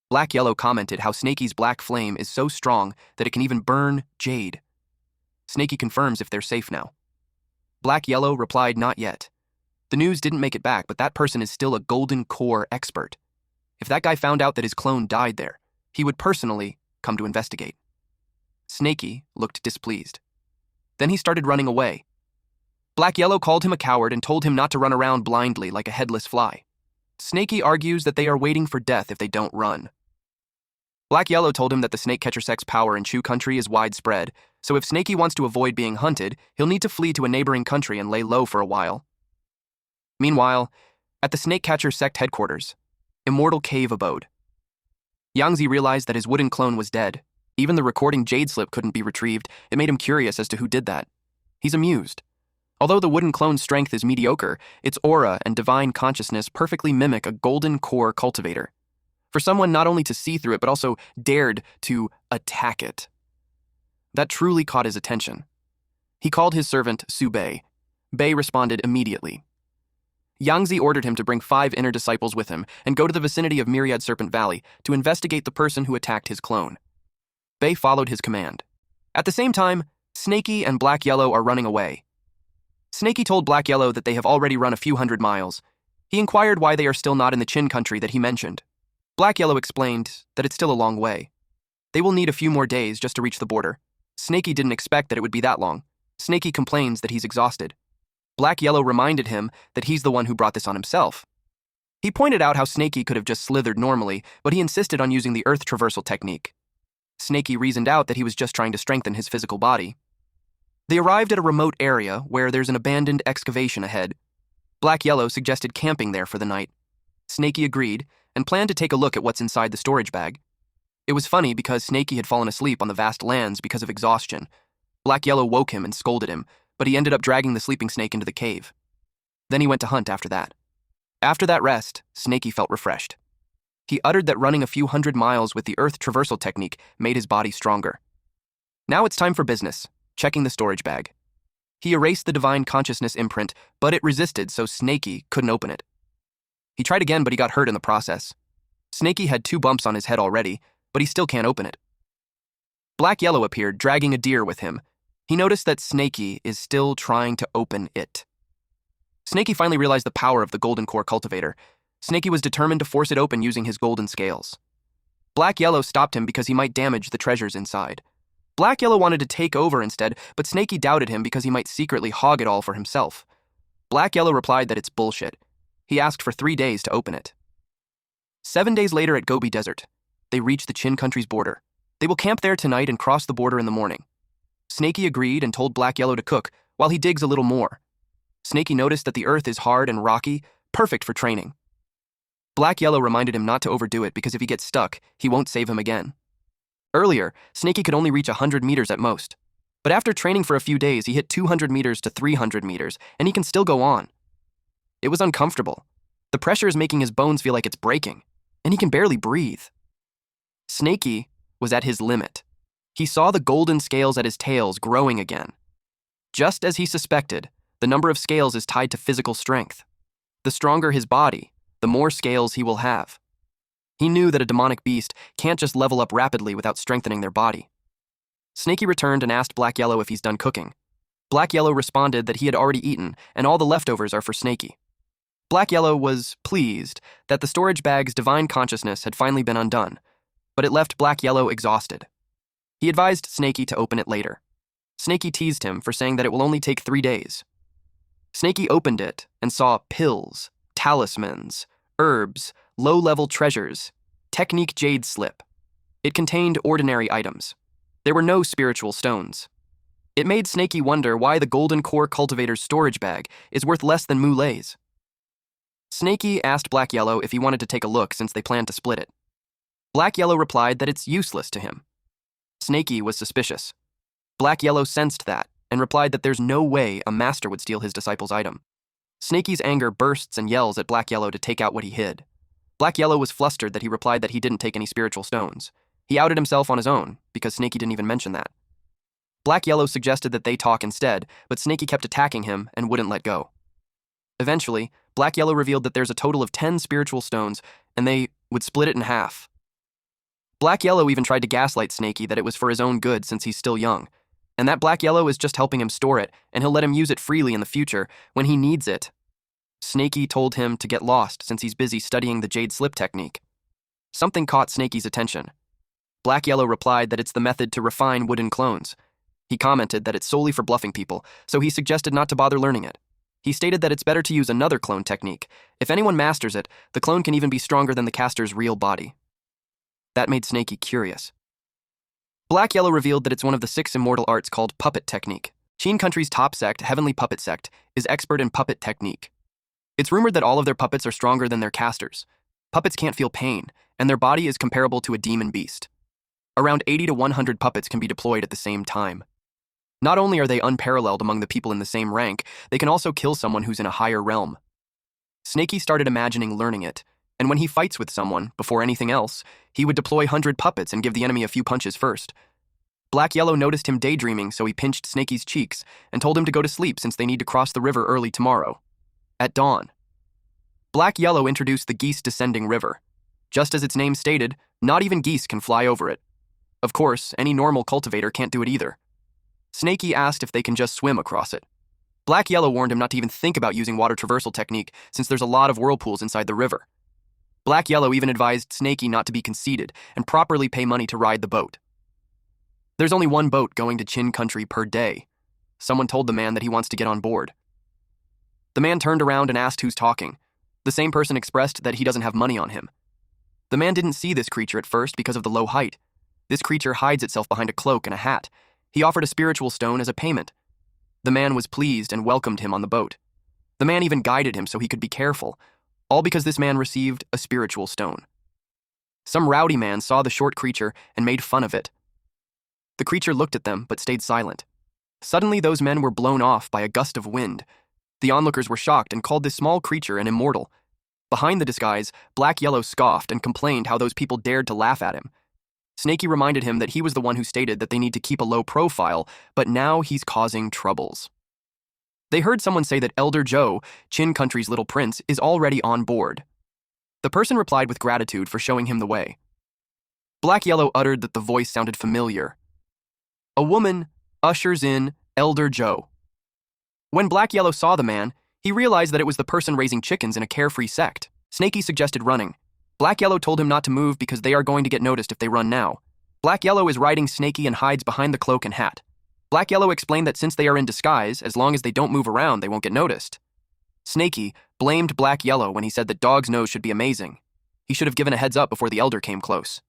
Black Yahello commented how Snakey's black flame is so strong that it can even burn jade. Snakey confirms if they're safe now. Black Yahello replied not yet. The news didn't make it back, but that person is still a golden core expert. If that guy found out that his clone died there, he would personally come to investigate. Snakey looked displeased. Then he started running away. Black Yahello called him a coward and told him not to run around blindly like a headless fly. Snakey argues that they are waiting for death if they don't run. Black Yahello told him that the snake catcher sect's power in Chu country is widespread, so if Snakey wants to avoid being hunted, he'll need to flee to a neighboring country and lay low for a while. Meanwhile, at the snake catcher sect headquarters, Immortal Cave abode. Yangzi realized that his wooden clone was dead. Even the recording jade slip couldn't be retrieved. It made him curious as to who did that. He's amused. Although the wooden clone's strength is mediocre, its aura and divine consciousness perfectly mimic a golden core cultivator. For someone not only to see through it, but also dared to attack it. That truly caught his attention. He called his servant Su Bei. Bei responded immediately. Yangzi ordered him to bring 5 inner disciples with him and go to the vicinity of Myriad Serpent Valley to investigate the person who attacked his clone. Bei followed his command. At the same time, Snakey and Black Yahello are running away. Snakey told Black Yahello that they have already run a few hundred miles. He inquired why they are still not in the Qin country that he mentioned. Black Yahello explained that it's still a long way. They will need a few more days just to reach the border. Snakey didn't expect that it would be that long. Snakey complains that he's exhausted. Black Yahello reminded him that he's the one who brought this on himself. He pointed out how Snakey could have just slithered normally, but he insisted on using the earth traversal technique. Snakey reasoned out that he was just trying to strengthen his physical body. They arrived at a remote area where there's an abandoned excavation ahead. Black Yahello suggested camping there for the night. Snakey agreed and planned to take a look at what's inside the storage bag. It was funny because Snakey had fallen asleep on the vast lands because of exhaustion. Black Yahello woke him and scolded him, but he ended up dragging the sleeping snake into the cave. Then he went to hunt after that. After that rest, Snakey felt refreshed. He uttered that running a few hundred miles with the Earth traversal technique made his body stronger. Now it's time for business, checking the storage bag. He erased the divine consciousness imprint, but it resisted, so Snaky couldn't open it. He tried again, but he got hurt in the process. Snaky had 2 bumps on his head already, but he still can't open it. Yahello appeared, dragging a deer with him. He noticed that Snaky is still trying to open it. Snaky finally realized the power of the golden core cultivator. Snaky was determined to force it open using his golden scales. Yahello stopped him because he might damage the treasures inside. Yahello wanted to take over instead, but Snaky doubted him because he might secretly hog it all for himself. Yahello replied that it's bullshit. He asked for 3 days to open it. 7 days later at Gobi Desert, they reached the Chin country's border. They will camp there tonight and cross the border in the morning. Snaky agreed and told Yahello to cook while he digs a little more. Snaky noticed that the earth is hard and rocky, perfect for training. Yahello reminded him not to overdo it because if he gets stuck, he won't save him again. Earlier, Snaky could only reach 100 meters at most. But after training for a few days, he hit 200 meters to 300 meters, and he can still go on. It was uncomfortable. The pressure is making his bones feel like it's breaking, and he can barely breathe. Snaky was at his limit. He saw the golden scales at his tails growing again. Just as he suspected, the number of scales is tied to physical strength. The stronger his body, the more scales he will have. He knew that a demonic beast can't just level up rapidly without strengthening their body. Snaky returned and asked Yahello if he's done cooking. Yahello responded that he had already eaten, and all the leftovers are for Snaky. Yahello was pleased that the storage bag's divine consciousness had finally been undone, but it left Yahello exhausted. He advised Snaky to open it later. Snaky teased him for saying that it will only take 3 days. Snaky opened it and saw pills, talismans, herbs, low-level treasures, technique jade slip. It contained ordinary items. There were no spiritual stones. It made Snaky wonder why the golden core cultivator's storage bag is worth less than Mulay's. Snaky asked Yahello if he wanted to take a look since they planned to split it. Yahello replied that it's useless to him. Snaky was suspicious. Yahello sensed that and replied that there's no way a master would steal his disciple's item. Snaky's anger bursts and yells at Yahello to take out what he hid. Yahello was flustered that he replied that he didn't take any spiritual stones. He outed himself on his own, because Snaky didn't even mention that. Yahello suggested that they talk instead, but Snaky kept attacking him and wouldn't let go. Eventually, Yahello revealed that there's a total of 10 spiritual stones, and they would split it in half. Yahello even tried to gaslight Snaky that it was for his own good since he's still young, and that Yahello is just helping him store it, and he'll let him use it freely in the future when he needs it. Snaky told him to get lost since he's busy studying the jade slip technique. Something caught Snaky's attention. Yahello replied that it's the method to refine wooden clones. He commented that it's solely for bluffing people, so he suggested not to bother learning it. He stated that it's better to use another clone technique. If anyone masters it, the clone can even be stronger than the caster's real body. That made Snaky curious. Yahello revealed that it's one of the 6 immortal arts called puppet technique. Chin country's top sect, Heavenly Puppet Sect, is expert in puppet technique. It's rumored that all of their puppets are stronger than their casters. Puppets can't feel pain, and their body is comparable to a demon beast. Around 80 to 100 puppets can be deployed at the same time. Not only are they unparalleled among the people in the same rank, they can also kill someone who's in a higher realm. Snaky started imagining learning it, and when he fights with someone, before anything else, he would deploy 100 puppets and give the enemy a few punches first. Yahello noticed him daydreaming, so he pinched Snaky's cheeks and told him to go to sleep since they need to cross the river early tomorrow. At dawn, Yahello introduced the geese descending river. Just as its name stated, not even geese can fly over it. Of course, any normal cultivator can't do it either. Snaky asked if they can just swim across it. Yahello warned him not to even think about using water traversal technique since there's a lot of whirlpools inside the river. Yahello even advised Snaky not to be conceited and properly pay money to ride the boat. There's only one boat going to Chin country per day. Someone told the man that he wants to get on board. The man turned around and asked who's talking. The same person expressed that he doesn't have money on him. The man didn't see this creature at first because of the low height. This creature hides itself behind a cloak and a hat. He offered a spiritual stone as a payment. The man was pleased and welcomed him on the boat. The man even guided him so he could be careful, all because this man received a spiritual stone. Some rowdy man saw the short creature and made fun of it. The creature looked at them but stayed silent. Suddenly, those men were blown off by a gust of wind. The onlookers were shocked and called this small creature an immortal. Behind the disguise, Black Yellow scoffed and complained how those people dared to laugh at him. Snaky reminded him that he was the one who stated that they need to keep a low profile, but now he's causing troubles. They heard someone say that Elder Joe, Chin Country's little prince, is already on board. The person replied with gratitude for showing him the way. Black Yellow uttered that the voice sounded familiar. A woman ushers in Elder Joe. When Black Yellow saw the man, he realized that it was the person raising chickens in a carefree sect. Snaky suggested running. Black Yellow told him not to move because they are going to get noticed if they run now. Black Yellow is riding Snaky and hides behind the cloak and hat. Black Yellow explained that since they are in disguise, as long as they don't move around, they won't get noticed. Snaky blamed Black Yellow when he said that Dog's nose should be amazing. He should have given a heads up before the elder came close.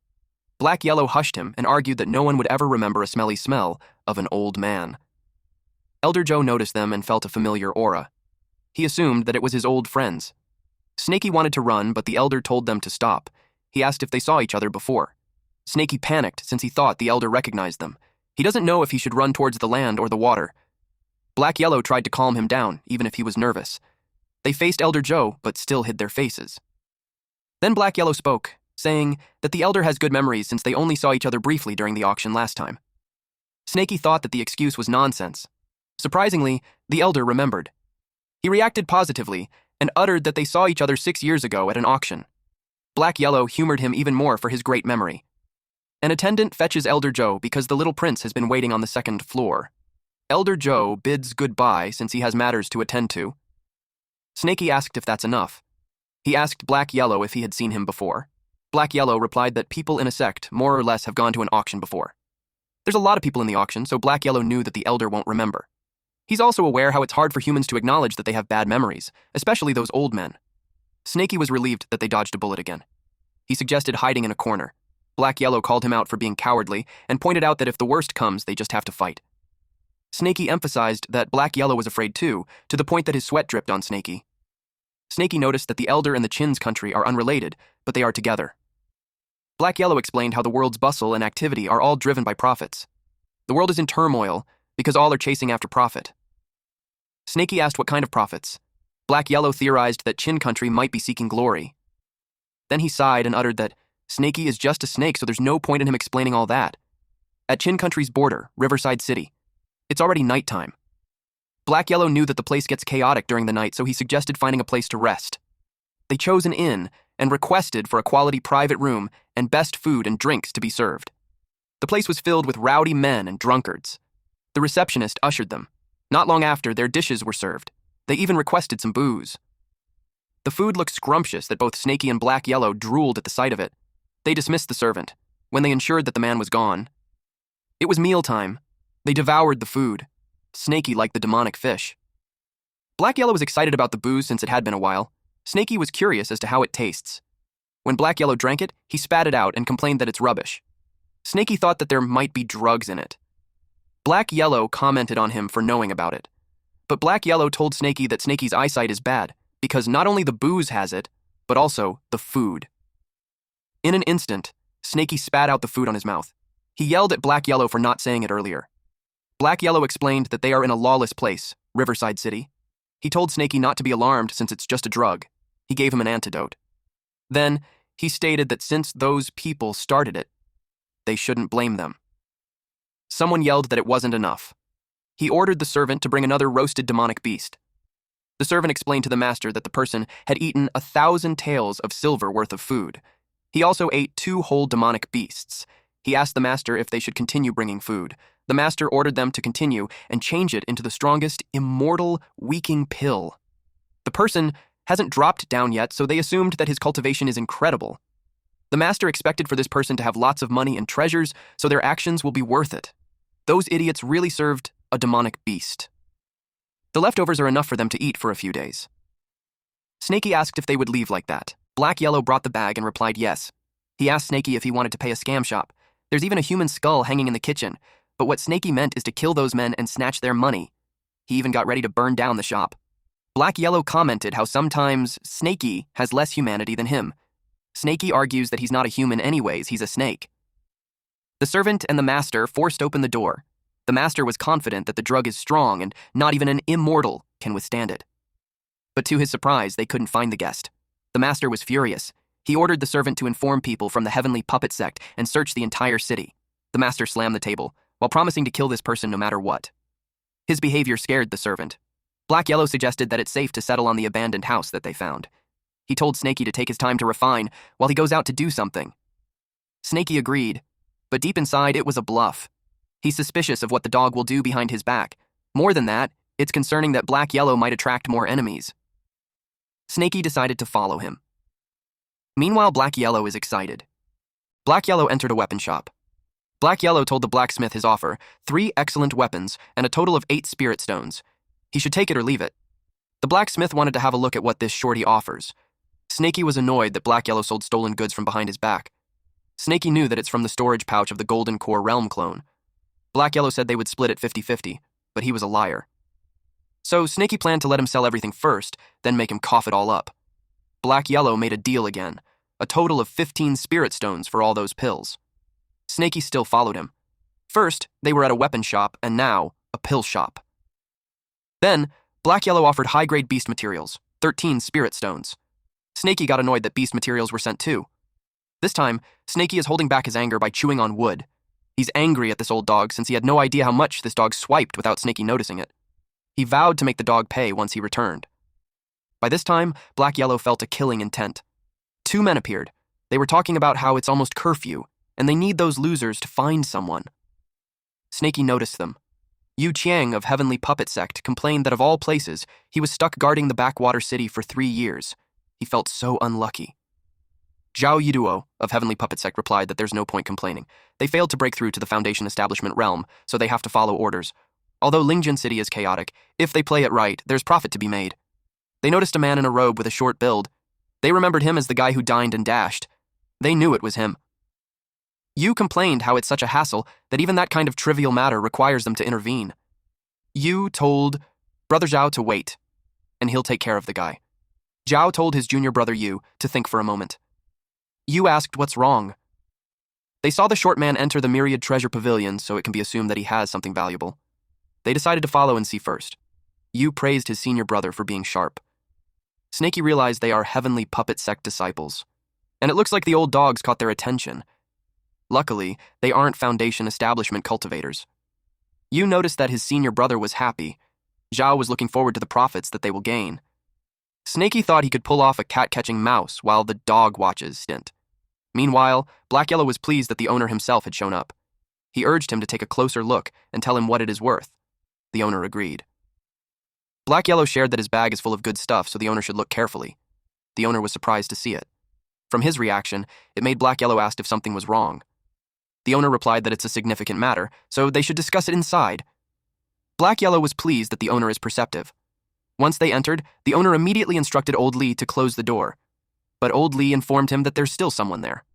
Black Yellow hushed him and argued that no one would ever remember a smelly smell of an old man. Elder Joe noticed them and felt a familiar aura. He assumed that it was his old friends. Snaky wanted to run, but the elder told them to stop. He asked if they saw each other before. Snaky panicked since he thought the elder recognized them. He doesn't know if he should run towards the land or the water. Black Yellow tried to calm him down, even if he was nervous. They faced Elder Joe, but still hid their faces. Then Black Yellow spoke, saying that the elder has good memories since they only saw each other briefly during the auction last time. Snaky thought that the excuse was nonsense. Surprisingly, the elder remembered. He reacted positively and uttered that they saw each other 6 years ago at an auction. Black Yellow humored him even more for his great memory. An attendant fetches Elder Joe because the little prince has been waiting on the second floor. Elder Joe bids goodbye since he has matters to attend to. Snaky asked if that's enough. He asked Black Yellow if he had seen him before. Black Yellow replied that people in a sect more or less have gone to an auction before. There's a lot of people in the auction, so Black Yellow knew that the elder won't remember. He's also aware how it's hard for humans to acknowledge that they have bad memories, especially those old men. Snaky was relieved that they dodged a bullet again. He suggested hiding in a corner. Black Yellow called him out for being cowardly and pointed out that if the worst comes, they just have to fight. Snaky emphasized that Black Yellow was afraid too, to the point that his sweat dripped on Snaky. Snaky noticed that the elder and the Chin's country are unrelated, but they are together. Black Yellow explained how the world's bustle and activity are all driven by profits. The world is in turmoil because all are chasing after profit. Snaky asked what kind of profits. Black Yellow theorized that Chin country might be seeking glory. Then he sighed and uttered that Snaky is just a snake, so there's no point in him explaining all that. At Chin country's border, Riverside City, it's already nighttime. Black Yellow knew that the place gets chaotic during the night, so he suggested finding a place to rest. They chose an inn and requested for a quality private room and best food and drinks to be served. The place was filled with rowdy men and drunkards. The receptionist ushered them. Not long after, their dishes were served. They even requested some booze. The food looked scrumptious that both Snaky and Black Yellow drooled at the sight of it. They dismissed the servant, when they ensured that the man was gone. It was mealtime. They devoured the food. Snaky liked the demonic fish. Black Yellow was excited about the booze since it had been a while. Snaky was curious as to how it tastes. When Black Yellow drank it, he spat it out and complained that it's rubbish. Snaky thought that there might be drugs in it. Black Yellow commented on him for knowing about it. But Black Yellow told Snaky that Snaky's eyesight is bad because not only the booze has it, but also the food. In an instant, Snaky spat out the food on his mouth. He yelled at Black Yellow for not saying it earlier. Black Yellow explained that they are in a lawless place, Riverside City. He told Snaky not to be alarmed since it's just a drug. He gave him an antidote. Then, he stated that since those people started it, they shouldn't blame them. Someone yelled that it wasn't enough. He ordered the servant to bring another roasted demonic beast. The servant explained to the master that the person had eaten 1,000 taels of silver worth of food. He also ate 2 whole demonic beasts. He asked the master if they should continue bringing food. The master ordered them to continue and change it into the strongest, immortal, weakening pill. The person hasn't dropped down yet, so they assumed that his cultivation is incredible. The master expected for this person to have lots of money and treasures, so their actions will be worth it. Those idiots really served a demonic beast. The leftovers are enough for them to eat for a few days. Snaky asked if they would leave like that. Black Yellow brought the bag and replied yes. He asked Snaky if he wanted to pay a scam shop. There's even a human skull hanging in the kitchen, but what Snaky meant is to kill those men and snatch their money. He even got ready to burn down the shop. Black Yellow commented how sometimes Snaky has less humanity than him. Snaky argues that he's not a human anyways, he's a snake. The servant and the master forced open the door. The master was confident that the drug is strong and not even an immortal can withstand it. But to his surprise, they couldn't find the guest. The master was furious. He ordered the servant to inform people from the heavenly puppet sect and search the entire city. The master slammed the table, while promising to kill this person no matter what. His behavior scared the servant. Black Yellow suggested that it's safe to settle on the abandoned house that they found. He told Snaky to take his time to refine while he goes out to do something. Snaky agreed, but deep inside it was a bluff. He's suspicious of what the dog will do behind his back. More than that, it's concerning that Black Yellow might attract more enemies. Snaky decided to follow him. Meanwhile, Black Yellow is excited. Black Yellow entered a weapon shop. Black Yellow told the blacksmith his offer, 3 excellent weapons and a total of 8 spirit stones. He should take it or leave it. The blacksmith wanted to have a look at what this shorty offers. Snaky was annoyed that Black Yellow sold stolen goods from behind his back. Snaky knew that it's from the storage pouch of the Golden Core Realm clone. Black Yellow said they would split it 50-50, but he was a liar. So Snaky planned to let him sell everything first, then make him cough it all up. Black Yellow made a deal again, a total of 15 spirit stones for all those pills. Snaky still followed him. First, they were at a weapon shop, and now, a pill shop. Then, Black Yellow offered high-grade beast materials, 13 spirit stones. Snaky got annoyed that beast materials were sent too. This time, Snaky is holding back his anger by chewing on wood. He's angry at this old dog since he had no idea how much this dog swiped without Snaky noticing it. He vowed to make the dog pay once he returned. By this time, Black Yellow felt a killing intent. 2 men appeared. They were talking about how it's almost curfew, and they need those losers to find someone. Snaky noticed them. Yu Qiang of Heavenly Puppet Sect complained that of all places, he was stuck guarding the backwater city for 3 years. He felt so unlucky. Zhao Yiduo of Heavenly Puppet Sect replied that there's no point complaining. They failed to break through to the Foundation Establishment realm, so they have to follow orders. Although Lingjin City is chaotic, if they play it right, there's profit to be made. They noticed a man in a robe with a short build. They remembered him as the guy who dined and dashed. They knew it was him. Yu complained how it's such a hassle that even that kind of trivial matter requires them to intervene. Yu told Brother Zhao to wait, and he'll take care of the guy. Zhao told his junior brother Yu to think for a moment. Yu asked what's wrong. They saw the short man enter the Myriad Treasure Pavilion, so it can be assumed that he has something valuable. They decided to follow and see first. Yu praised his senior brother for being sharp. Snaky realized they are Heavenly Puppet Sect disciples, and it looks like the old dogs caught their attention. Luckily, they aren't Foundation Establishment cultivators. Yu noticed that his senior brother was happy. Zhao was looking forward to the profits that they will gain. Snaky thought he could pull off a cat-catching mouse while the dog watches stint. Meanwhile, Black Yellow was pleased that the owner himself had shown up. He urged him to take a closer look and tell him what it is worth. The owner agreed. Black Yellow shared that his bag is full of good stuff, so the owner should look carefully. The owner was surprised to see it. From his reaction, it made Black Yellow ask if something was wrong. The owner replied that it's a significant matter, so they should discuss it inside. Black Yellow was pleased that the owner is perceptive. Once they entered, the owner immediately instructed Old Lee to close the door, but Old Lee informed him that there's still someone there.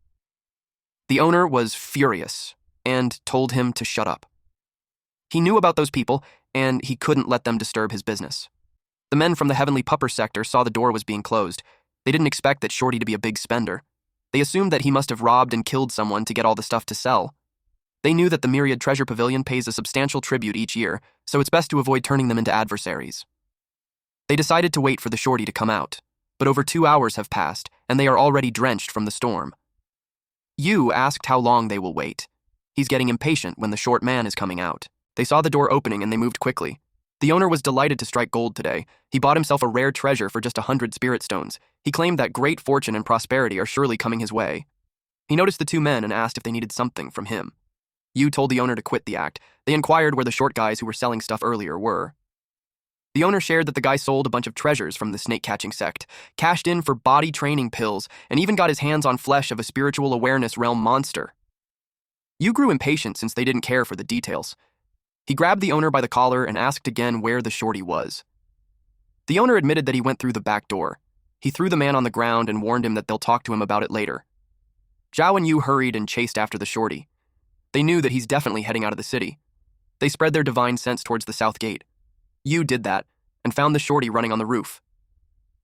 The owner was furious and told him to shut up. He knew about those people, and he couldn't let them disturb his business. The men from the Heavenly Pupper sector saw the door was being closed. They didn't expect that Shorty to be a big spender. They assumed that he must have robbed and killed someone to get all the stuff to sell. They knew that the Myriad Treasure Pavilion pays a substantial tribute each year, so it's best to avoid turning them into adversaries. They decided to wait for the Shorty to come out, but over 2 hours have passed, and they are already drenched from the storm. Yu asked how long they will wait. He's getting impatient when the short man is coming out. They saw the door opening and they moved quickly. The owner was delighted to strike gold today. He bought himself a rare treasure for just 100 spirit stones. He claimed that great fortune and prosperity are surely coming his way. He noticed the 2 men and asked if they needed something from him. Yu told the owner to quit the act. They inquired where the short guys who were selling stuff earlier were. The owner shared that the guy sold a bunch of treasures from the snake-catching sect, cashed in for body training pills, and even got his hands on flesh of a spiritual awareness realm monster. Yu grew impatient since they didn't care for the details. He grabbed the owner by the collar and asked again where the shorty was. The owner admitted that he went through the back door. He threw the man on the ground and warned him that they'll talk to him about it later. Zhao and Yu hurried and chased after the shorty. They knew that he's definitely heading out of the city. They spread their divine sense towards the south gate. Yu did that and found the shorty running on the roof.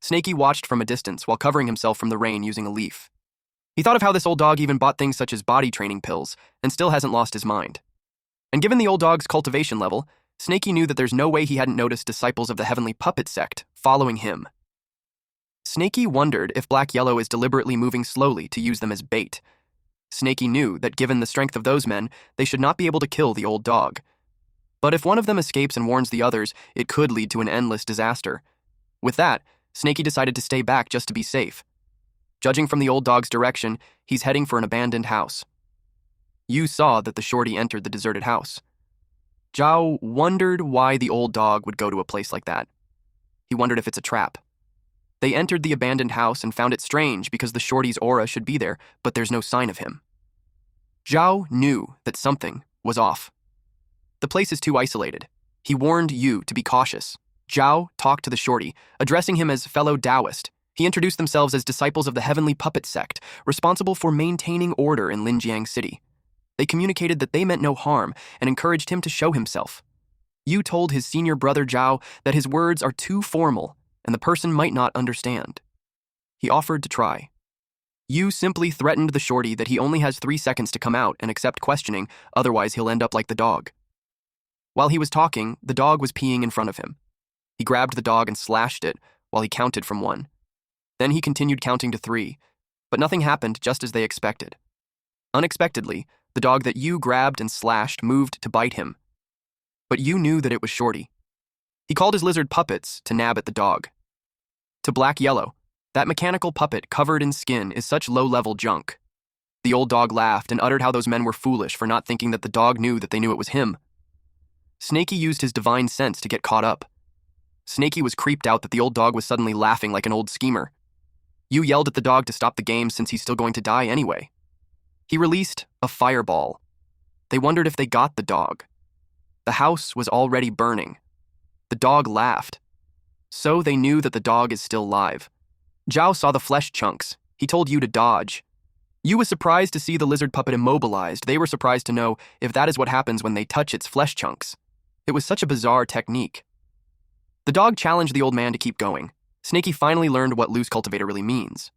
Snaky watched from a distance while covering himself from the rain using a leaf. He thought of how this old dog even bought things such as body training pills and still hasn't lost his mind. And given the old dog's cultivation level, Snaky knew that there's no way he hadn't noticed disciples of the Heavenly Puppet Sect following him. Snaky wondered if Black Yellow is deliberately moving slowly to use them as bait. Snaky knew that given the strength of those men, they should not be able to kill the old dog. But if one of them escapes and warns the others, it could lead to an endless disaster. With that, Snaky decided to stay back just to be safe. Judging from the old dog's direction, he's heading for an abandoned house. You saw that the shorty entered the deserted house. Zhao wondered why the old dog would go to a place like that. He wondered if it's a trap. They entered the abandoned house and found it strange because the shorty's aura should be there, but there's no sign of him. Zhao knew that something was off. The place is too isolated. He warned Yu to be cautious. Zhao talked to the shorty, addressing him as fellow Taoist. He introduced themselves as disciples of the Heavenly Puppet Sect, responsible for maintaining order in Linjiang City. They communicated that they meant no harm and encouraged him to show himself. Yu told his senior brother Zhao that his words are too formal and the person might not understand. He offered to try. Yu simply threatened the shorty that he only has 3 seconds to come out and accept questioning, otherwise he'll end up like the dog. While he was talking, the dog was peeing in front of him. He grabbed the dog and slashed it while he counted from 1. Then he continued counting to 3, but nothing happened just as they expected. Unexpectedly, the dog that Yu grabbed and slashed moved to bite him. But Yu knew that it was Shorty. He called his lizard puppets to nab at the dog. To Black Yellow, that mechanical puppet covered in skin is such low-level junk. The old dog laughed and uttered how those men were foolish for not thinking that the dog knew that they knew it was him. Snaky used his divine sense to get caught up. Snaky was creeped out that the old dog was suddenly laughing like an old schemer. Yu yelled at the dog to stop the game since he's still going to die anyway. He released a fireball. They wondered if they got the dog. The house was already burning. The dog laughed. So they knew that the dog is still live. Zhao saw the flesh chunks. He told Yu to dodge. Yu was surprised to see the lizard puppet immobilized. They were surprised to know if that is what happens when they touch its flesh chunks. It was such a bizarre technique. The dog challenged the old man to keep going. Snaky finally learned what loose cultivator really means.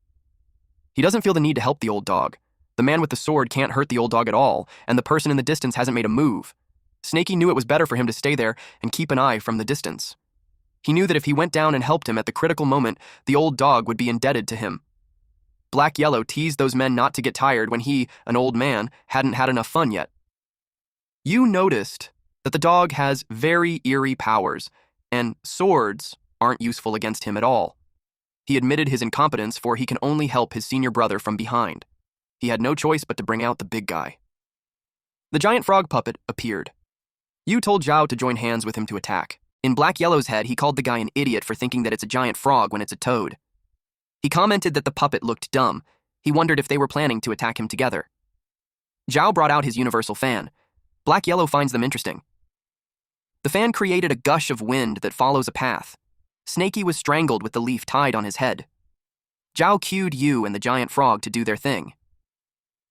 He doesn't feel the need to help the old dog. The man with the sword can't hurt the old dog at all, and the person in the distance hasn't made a move. Snaky knew it was better for him to stay there and keep an eye from the distance. He knew that if he went down and helped him at the critical moment, the old dog would be indebted to him. Black Yellow teased those men not to get tired when he, an old man, hadn't had enough fun yet. Yu noticed that the dog has very eerie powers, and swords aren't useful against him at all. He admitted his incompetence, for he can only help his senior brother from behind. He had no choice but to bring out the big guy. The giant frog puppet appeared. Yu told Zhao to join hands with him to attack. In Black Yellow's head, he called the guy an idiot for thinking that it's a giant frog when it's a toad. He commented that the puppet looked dumb. He wondered if they were planning to attack him together. Zhao brought out his universal fan. Black Yellow finds them interesting. The fan created a gush of wind that follows a path. Snaky was strangled with the leaf tied on his head. Zhao cued Yu and the giant frog to do their thing.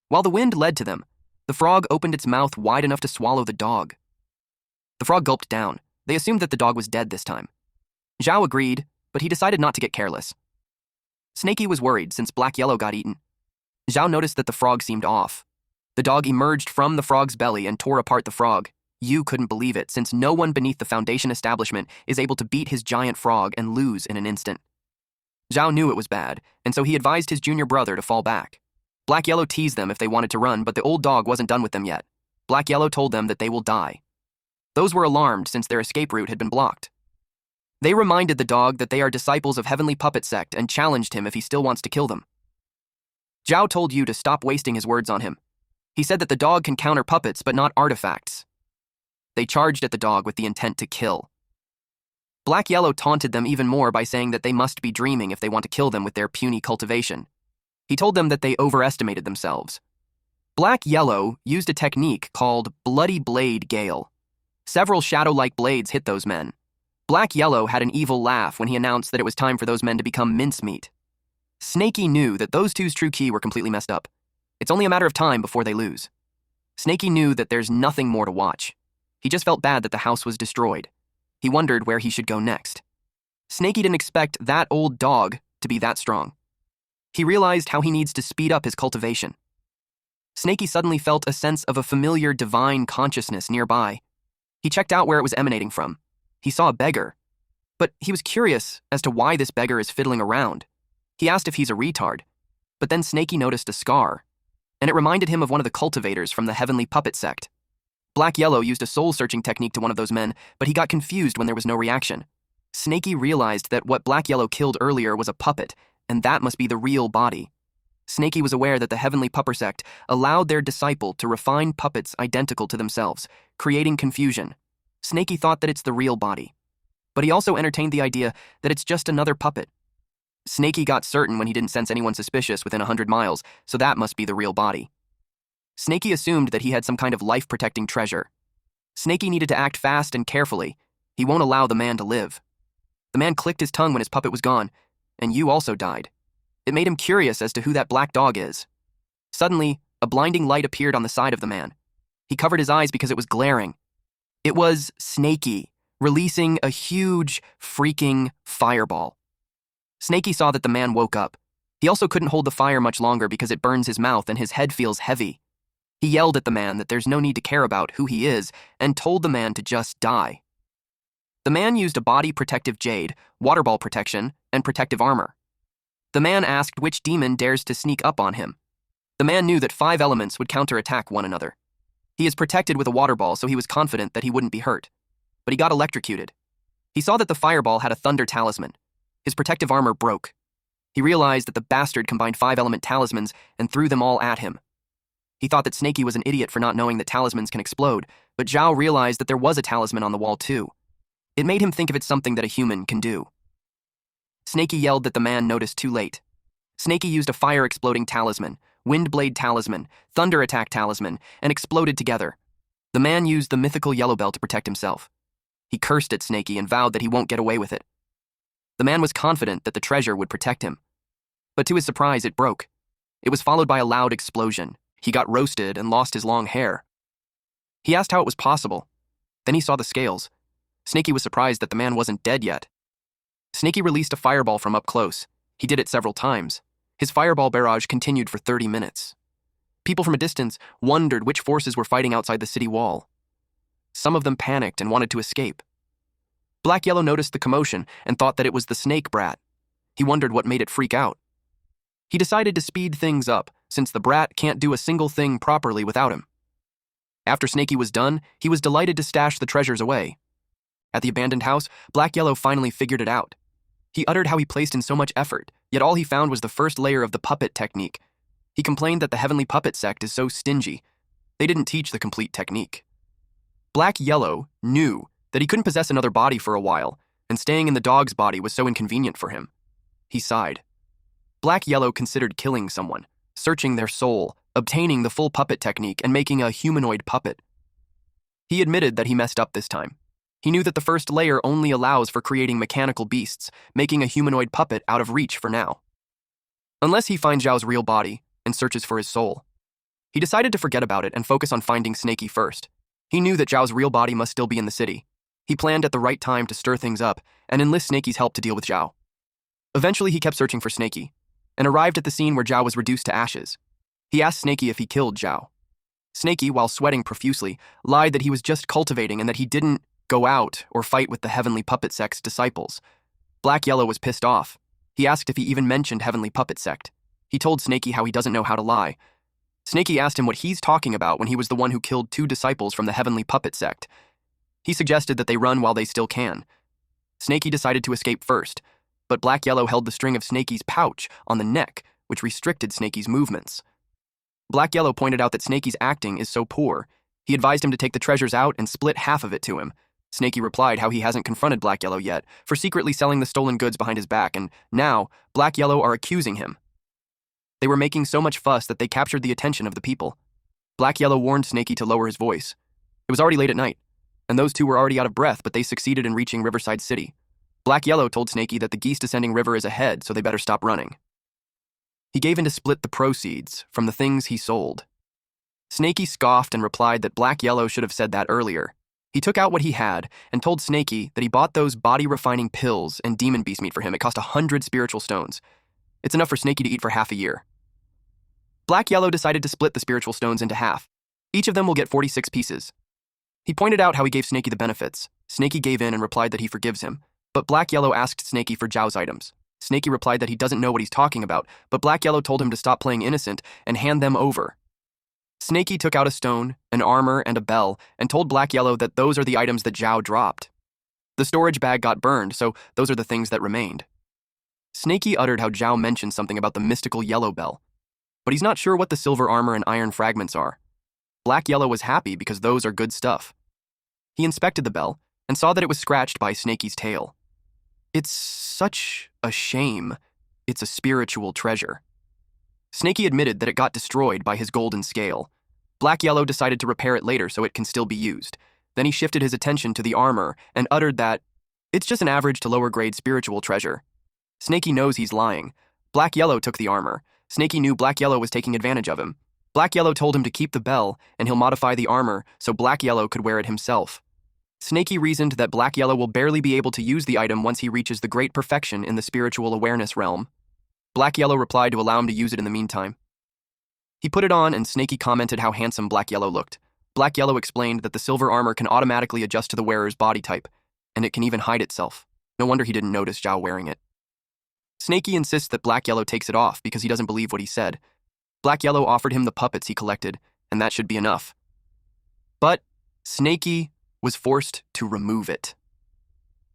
While the wind led to them, the frog opened its mouth wide enough to swallow the dog. The frog gulped down. They assumed that the dog was dead this time. Zhao agreed, but he decided not to get careless. Snaky was worried since Black Yellow got eaten. Zhao noticed that the frog seemed off. The dog emerged from the frog's belly and tore apart the frog. Yu couldn't believe it, since no one beneath the Foundation establishment is able to beat his giant frog and lose in an instant. Zhao knew it was bad, and so he advised his junior brother to fall back. Black Yellow teased them if they wanted to run, but the old dog wasn't done with them yet. Black Yellow told them that they will die. Those were alarmed since their escape route had been blocked. They reminded the dog that they are disciples of Heavenly Puppet Sect and challenged him if he still wants to kill them. Zhao told Yu to stop wasting his words on him. He said that the dog can counter puppets but not artifacts. They charged at the dog with the intent to kill. Black Yellow taunted them even more by saying that they must be dreaming if they want to kill them with their puny cultivation. He told them that they overestimated themselves. Black Yellow used a technique called Bloody Blade Gale. Several shadow-like blades hit those men. Black Yellow had an evil laugh when he announced that it was time for those men to become mincemeat. Snaky knew that those two's true key were completely messed up. It's only a matter of time before they lose. Snaky knew that there's nothing more to watch. He just felt bad that the house was destroyed. He wondered where he should go next. Snaky didn't expect that old dog to be that strong. He realized how he needs to speed up his cultivation. Snaky suddenly felt a sense of a familiar divine consciousness nearby. He checked out where it was emanating from. He saw a beggar, but he was curious as to why this beggar is fiddling around. He asked if he's a retard, but then Snakey noticed a scar, and it reminded him of one of the cultivators from the Heavenly Puppet sect. Black Yellow used a soul-searching technique to one of those men, but he got confused when there was no reaction. Snakey realized that what Black Yellow killed earlier was a puppet, and that must be the real body. Snakey was aware that the Heavenly Puppet sect allowed their disciple to refine puppets identical to themselves, creating confusion. Snakey thought that it's the real body, but he also entertained the idea that it's just another puppet. Snakey got certain when he didn't sense anyone suspicious within 100 miles, so that must be the real body. Snakey assumed that he had some kind of life-protecting treasure. Snakey needed to act fast and carefully. He won't allow the man to live. The man clicked his tongue when his puppet was gone, and you also died. It made him curious as to who that black dog is. Suddenly, a blinding light appeared on the side of the man. He covered his eyes because it was glaring. It was Snakey, releasing a huge, freaking fireball. Snakey saw that the man woke up. He also couldn't hold the fire much longer because it burns his mouth and his head feels heavy. He yelled at the man that there's no need to care about who he is and told the man to just die. The man used a body protective jade, water ball protection, and protective armor. The man asked which demon dares to sneak up on him. The man knew that 5 elements would counterattack one another. He is protected with a water ball, so he was confident that he wouldn't be hurt. But he got electrocuted. He saw that the fireball had a thunder talisman. His protective armor broke. He realized that the bastard combined 5-element talismans and threw them all at him. He thought that Snakey was an idiot for not knowing that talismans can explode, but Zhao realized that there was a talisman on the wall too. It made him think of it something that a human can do. Snakey yelled that the man noticed too late. Snakey used a fire-exploding talisman, wind blade talisman, thunder attack talisman, and exploded together. The man used the mythical yellow bell to protect himself. He cursed at Snakey and vowed that he won't get away with it. The man was confident that the treasure would protect him. But to his surprise, it broke. It was followed by a loud explosion. He got roasted and lost his long hair. He asked how it was possible. Then he saw the scales. Snakey was surprised that the man wasn't dead yet. Snakey released a fireball from up close. He did it several times. His fireball barrage continued for 30 minutes. People from a distance wondered which forces were fighting outside the city wall. Some of them panicked and wanted to escape. Black Yellow noticed the commotion and thought that it was the snake brat. He wondered what made it freak out. He decided to speed things up, since the brat can't do a single thing properly without him. After Snakey was done, he was delighted to stash the treasures away. At the abandoned house, Black Yellow finally figured it out. He uttered how he placed in so much effort, yet all he found was the first layer of the puppet technique. He complained that the Heavenly Puppet sect is so stingy. They didn't teach the complete technique. Black Yellow knew that he couldn't possess another body for a while, and staying in the dog's body was so inconvenient for him. He sighed. Black Yellow considered killing someone, searching their soul, obtaining the full puppet technique, and making a humanoid puppet. He admitted that he messed up this time. He knew that the first layer only allows for creating mechanical beasts, making a humanoid puppet out of reach for now. Unless he finds Zhao's real body and searches for his soul. He decided to forget about it and focus on finding Snakey first. He knew that Zhao's real body must still be in the city. He planned at the right time to stir things up and enlist Snakey's help to deal with Zhao. Eventually, he kept searching for Snakey and arrived at the scene where Zhao was reduced to ashes. He asked Snakey if he killed Zhao. Snakey, while sweating profusely, lied that he was just cultivating and that he didn't go out or fight with the Heavenly Puppet sect's disciples. Black Yellow was pissed off. He asked if he even mentioned Heavenly Puppet sect. He told Snakey how he doesn't know how to lie. Snakey asked him what he's talking about when he was the one who killed 2 disciples from the Heavenly Puppet sect. He suggested that they run while they still can. Snakey decided to escape first, but Black Yellow held the string of Snakey's pouch on the neck, which restricted Snakey's movements. Black Yellow pointed out that Snakey's acting is so poor. He advised him to take the treasures out and split half of it to him. Snakey replied how he hasn't confronted Black Yellow yet for secretly selling the stolen goods behind his back, and now Black Yellow are accusing him. They were making so much fuss that they captured the attention of the people. Black Yellow warned Snakey to lower his voice. It was already late at night, and those 2 were already out of breath, but they succeeded in reaching Riverside City. Black Yellow told Snakey that the geese descending river is ahead, so they better stop running. He gave in to split the proceeds from the things he sold. Snakey scoffed and replied that Black Yellow should have said that earlier. He took out what he had and told Snakey that he bought those body-refining pills and demon beast meat for him. It cost 100 spiritual stones. It's enough for Snakey to eat for half a year. Black Yellow decided to split the spiritual stones into half. Each of them will get 46 pieces. He pointed out how he gave Snakey the benefits. Snakey gave in and replied that he forgives him, but Black Yellow asked Snakey for Zhao's items. Snaky replied that he doesn't know what he's talking about, but Black Yellow told him to stop playing innocent and hand them over. Snaky took out a stone, an armor, and a bell, and told Black Yellow that those are the items that Zhao dropped. The storage bag got burned, so those are the things that remained. Snaky uttered how Zhao mentioned something about the mystical yellow bell, but he's not sure what the silver armor and iron fragments are. Black Yellow was happy because those are good stuff. He inspected the bell and saw that it was scratched by Snaky's tail. It's such a shame. It's a spiritual treasure. Snaky admitted that it got destroyed by his golden scale. Black Yellow decided to repair it later so it can still be used. Then he shifted his attention to the armor and uttered that it's just an average to lower grade spiritual treasure. Snaky knows he's lying. Black Yellow took the armor. Snaky knew Black Yellow was taking advantage of him. Black Yellow told him to keep the bell and he'll modify the armor so Black Yellow could wear it himself. Snaky reasoned that Black Yellow will barely be able to use the item once he reaches the great perfection in the spiritual awareness realm. Black Yellow replied to allow him to use it in the meantime. He put it on and Snaky commented how handsome Black Yellow looked. Black Yellow explained that the silver armor can automatically adjust to the wearer's body type, and it can even hide itself. No wonder he didn't notice Zhao wearing it. Snaky insists that Black Yellow takes it off because he doesn't believe what he said. Black Yellow offered him the puppets he collected, and that should be enough. But Snaky was forced to remove it.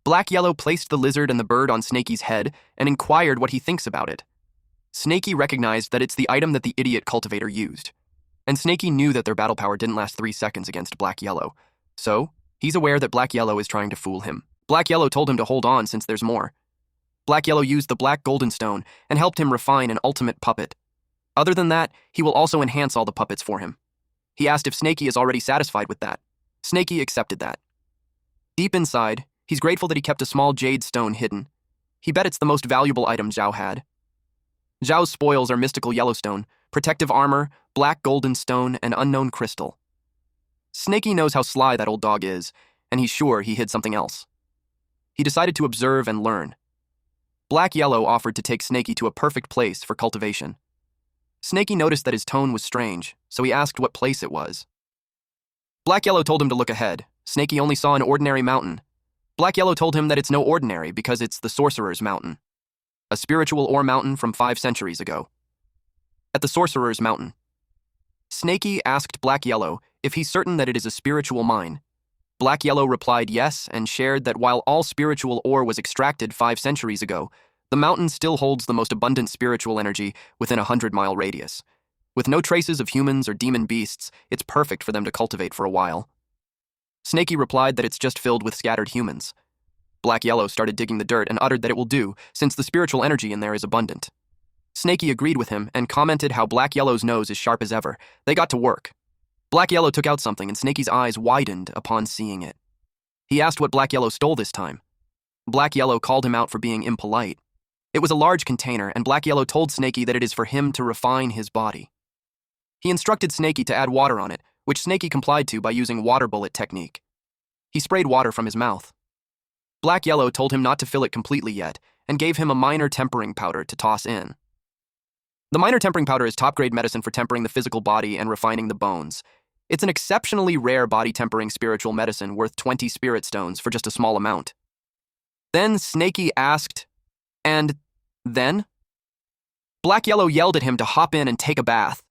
Black Yellow placed the lizard and the bird on Snaky's head and inquired what he thinks about it. Snaky recognized that it's the item that the idiot cultivator used. And Snaky knew that their battle power didn't last 3 seconds against Black Yellow. So, he's aware that Black Yellow is trying to fool him. Black Yellow told him to hold on since there's more. Black Yellow used the black golden stone and helped him refine an ultimate puppet. Other than that, he will also enhance all the puppets for him. He asked if Snaky is already satisfied with that. Snaky accepted that. Deep inside, he's grateful that he kept a small jade stone hidden. He bet it's the most valuable item Zhao had. Zhao's spoils are mystical Yellowstone, protective armor, black golden stone, and unknown crystal. Snaky knows how sly that old dog is, and he's sure he hid something else. He decided to observe and learn. Black Yellow offered to take Snaky to a perfect place for cultivation. Snaky noticed that his tone was strange, so he asked what place it was. Black Yellow told him to look ahead. Snaky only saw an ordinary mountain. Black Yellow told him that it's no ordinary because it's the Sorcerer's Mountain, a spiritual ore mountain from 5 centuries ago. At the Sorcerer's Mountain, Snaky asked Black Yellow if he's certain that it is a spiritual mine. Black Yellow replied yes and shared that while all spiritual ore was extracted 5 centuries ago, the mountain still holds the most abundant spiritual energy within a 100-mile radius. With no traces of humans or demon beasts, it's perfect for them to cultivate for a while. Snaky replied that it's just filled with scattered humans. Black Yellow started digging the dirt and uttered that it will do, since the spiritual energy in there is abundant. Snaky agreed with him and commented how Black Yellow's nose is sharp as ever. They got to work. Black Yellow took out something and Snaky's eyes widened upon seeing it. He asked what Black Yellow stole this time. Black Yellow called him out for being impolite. It was a large container, and Black Yellow told Snaky that it is for him to refine his body. He instructed Snaky to add water on it, which Snaky complied to by using water bullet technique. He sprayed water from his mouth. Black Yellow told him not to fill it completely yet, and gave him a minor tempering powder to toss in. The minor tempering powder is top-grade medicine for tempering the physical body and refining the bones. It's an exceptionally rare body-tempering spiritual medicine worth 20 spirit stones for just a small amount. Then Snaky asked, and then? Black Yellow yelled at him to hop in and take a bath.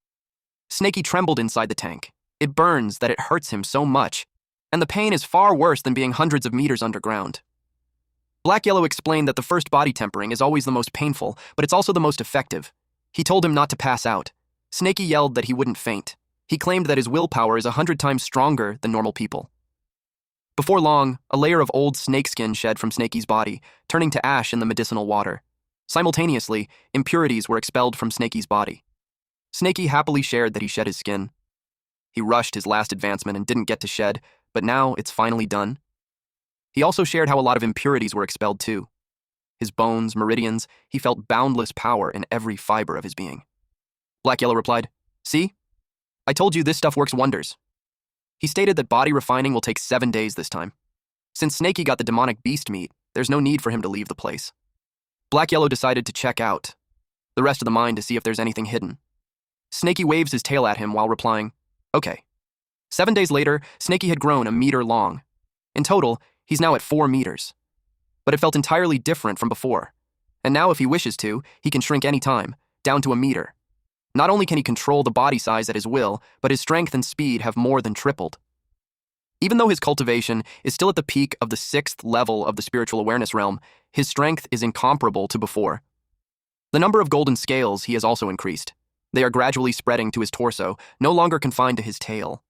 Snaky trembled inside the tank. It burns that it hurts him so much, and the pain is far worse than being hundreds of meters underground. Black Yellow explained that the first body tempering is always the most painful, but it's also the most effective. He told him not to pass out. Snaky yelled that he wouldn't faint. He claimed that his willpower is 100 times stronger than normal people. Before long, a layer of old snakeskin shed from Snaky's body, turning to ash in the medicinal water. Simultaneously, impurities were expelled from Snaky's body. Snaky happily shared that he shed his skin. He rushed his last advancement and didn't get to shed, but now it's finally done. He also shared how a lot of impurities were expelled too. His bones, meridians, he felt boundless power in every fiber of his being. Black Yellow replied, "See? I told you this stuff works wonders." He stated that body refining will take 7 days this time. Since Snaky got the demonic beast meat, there's no need for him to leave the place. Black Yellow decided to check out the rest of the mine to see if there's anything hidden. Snaky waves his tail at him while replying, "Okay." 7 days later, Snaky had grown a meter long. In total, he's now at 4 meters. But it felt entirely different from before. And now if he wishes to, he can shrink any time, down to a meter. Not only can he control the body size at his will, but his strength and speed have more than tripled. Even though his cultivation is still at the peak of the 6th level of the spiritual awareness realm, his strength is incomparable to before. The number of golden scales he has also increased. They are gradually spreading to his torso, no longer confined to his tail.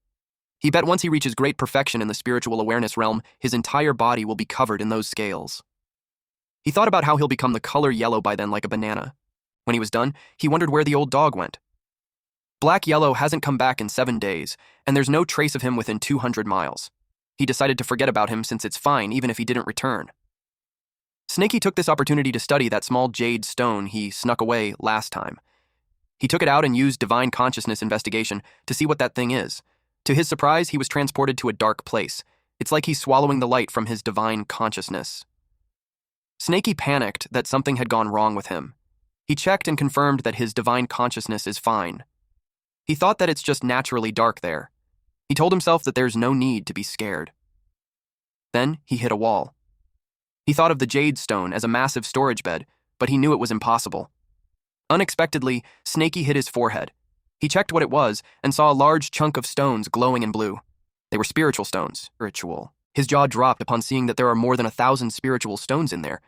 He bet once he reaches great perfection in the spiritual awareness realm, his entire body will be covered in those scales. He thought about how he'll become the color yellow by then like a banana. When he was done, he wondered where the old dog went. Black Yellow hasn't come back in 7 days, and there's no trace of him within 200 miles. He decided to forget about him since it's fine even if he didn't return. Snaky took this opportunity to study that small jade stone he snuck away last time. He took it out and used divine consciousness investigation to see what that thing is. To his surprise, he was transported to a dark place. It's like he's swallowing the light from his divine consciousness. Snaky panicked that something had gone wrong with him. He checked and confirmed that his divine consciousness is fine. He thought that it's just naturally dark there. He told himself that there's no need to be scared. Then he hit a wall. He thought of the jade stone as a massive storage bed, but he knew it was impossible. Unexpectedly, Snaky hit his forehead. He checked what it was and saw a large chunk of stones glowing in blue. They were spiritual stones, ritual. His jaw dropped upon seeing that there are more than 1,000 spiritual stones in there.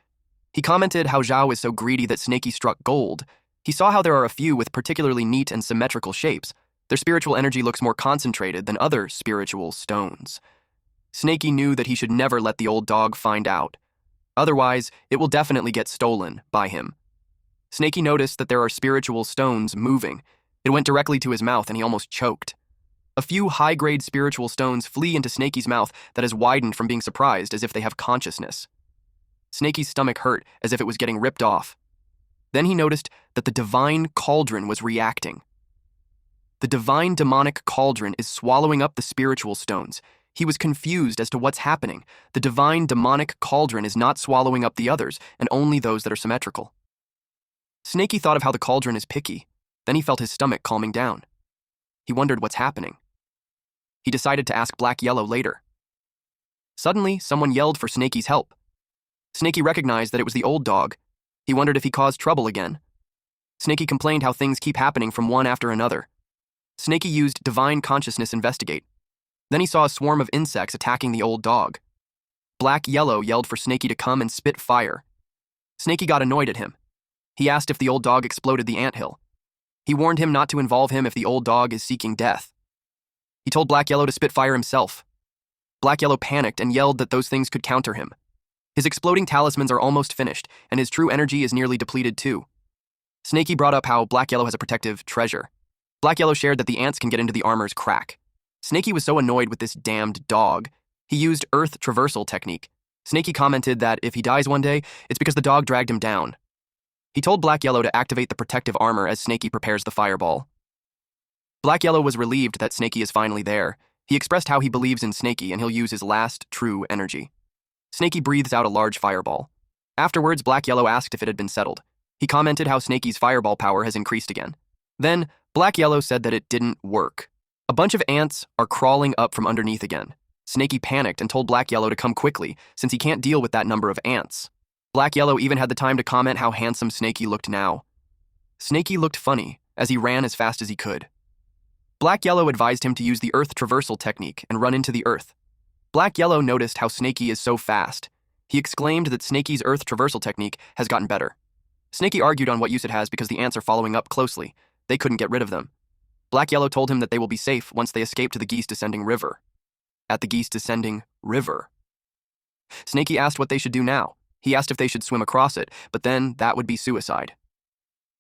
He commented how Zhao is so greedy that Snaky struck gold. He saw how there are a few with particularly neat and symmetrical shapes. Their spiritual energy looks more concentrated than other spiritual stones. Snaky knew that he should never let the old dog find out. Otherwise, it will definitely get stolen by him. Snaky noticed that there are spiritual stones moving. It went directly to his mouth and he almost choked. A few high-grade spiritual stones flee into Snaky's mouth that has widened from being surprised as if they have consciousness. Snaky's stomach hurt as if it was getting ripped off. Then he noticed that the divine cauldron was reacting. The divine demonic cauldron is swallowing up the spiritual stones. He was confused as to what's happening. The divine demonic cauldron is not swallowing up the others, and only those that are symmetrical. Snaky thought of how the cauldron is picky. Then he felt his stomach calming down. He wondered what's happening. He decided to ask Black Yellow later. Suddenly, someone yelled for Snaky's help. Snaky recognized that it was the old dog. He wondered if he caused trouble again. Snaky complained how things keep happening from one after another. Snaky used divine consciousness investigate. Then he saw a swarm of insects attacking the old dog. Black Yellow yelled for Snaky to come and spit fire. Snaky got annoyed at him. He asked if the old dog exploded the anthill. He warned him not to involve him if the old dog is seeking death. He told Black Yellow to spit fire himself. Black Yellow panicked and yelled that those things could counter him. His exploding talismans are almost finished, and his true energy is nearly depleted too. Snaky brought up how Black Yellow has a protective treasure. Black Yellow shared that the ants can get into the armor's crack. Snaky was so annoyed with this damned dog, he used Earth Traversal technique. Snaky commented that if he dies one day, it's because the dog dragged him down. He told Black Yellow to activate the protective armor as Snaky prepares the fireball. Black Yellow was relieved that Snaky is finally there. He expressed how he believes in Snaky and he'll use his last true energy. Snaky breathes out a large fireball. Afterwards, Black Yellow asked if it had been settled. He commented how Snaky's fireball power has increased again. Then, Black Yellow said that it didn't work. A bunch of ants are crawling up from underneath again. Snaky panicked and told Black Yellow to come quickly, since he can't deal with that number of ants. Black Yellow even had the time to comment how handsome Snaky looked now. Snaky looked funny, as he ran as fast as he could. Black Yellow advised him to use the Earth Traversal technique and run into the Earth. Black Yellow noticed how Snaky is so fast. He exclaimed that Snaky's Earth Traversal technique has gotten better. Snaky argued on what use it has because the ants are following up closely. They couldn't get rid of them. Black Yellow told him that they will be safe once they escape to the Geese Descending River. At the Geese Descending River. Snaky asked what they should do now. He asked if they should swim across it, but then that would be suicide.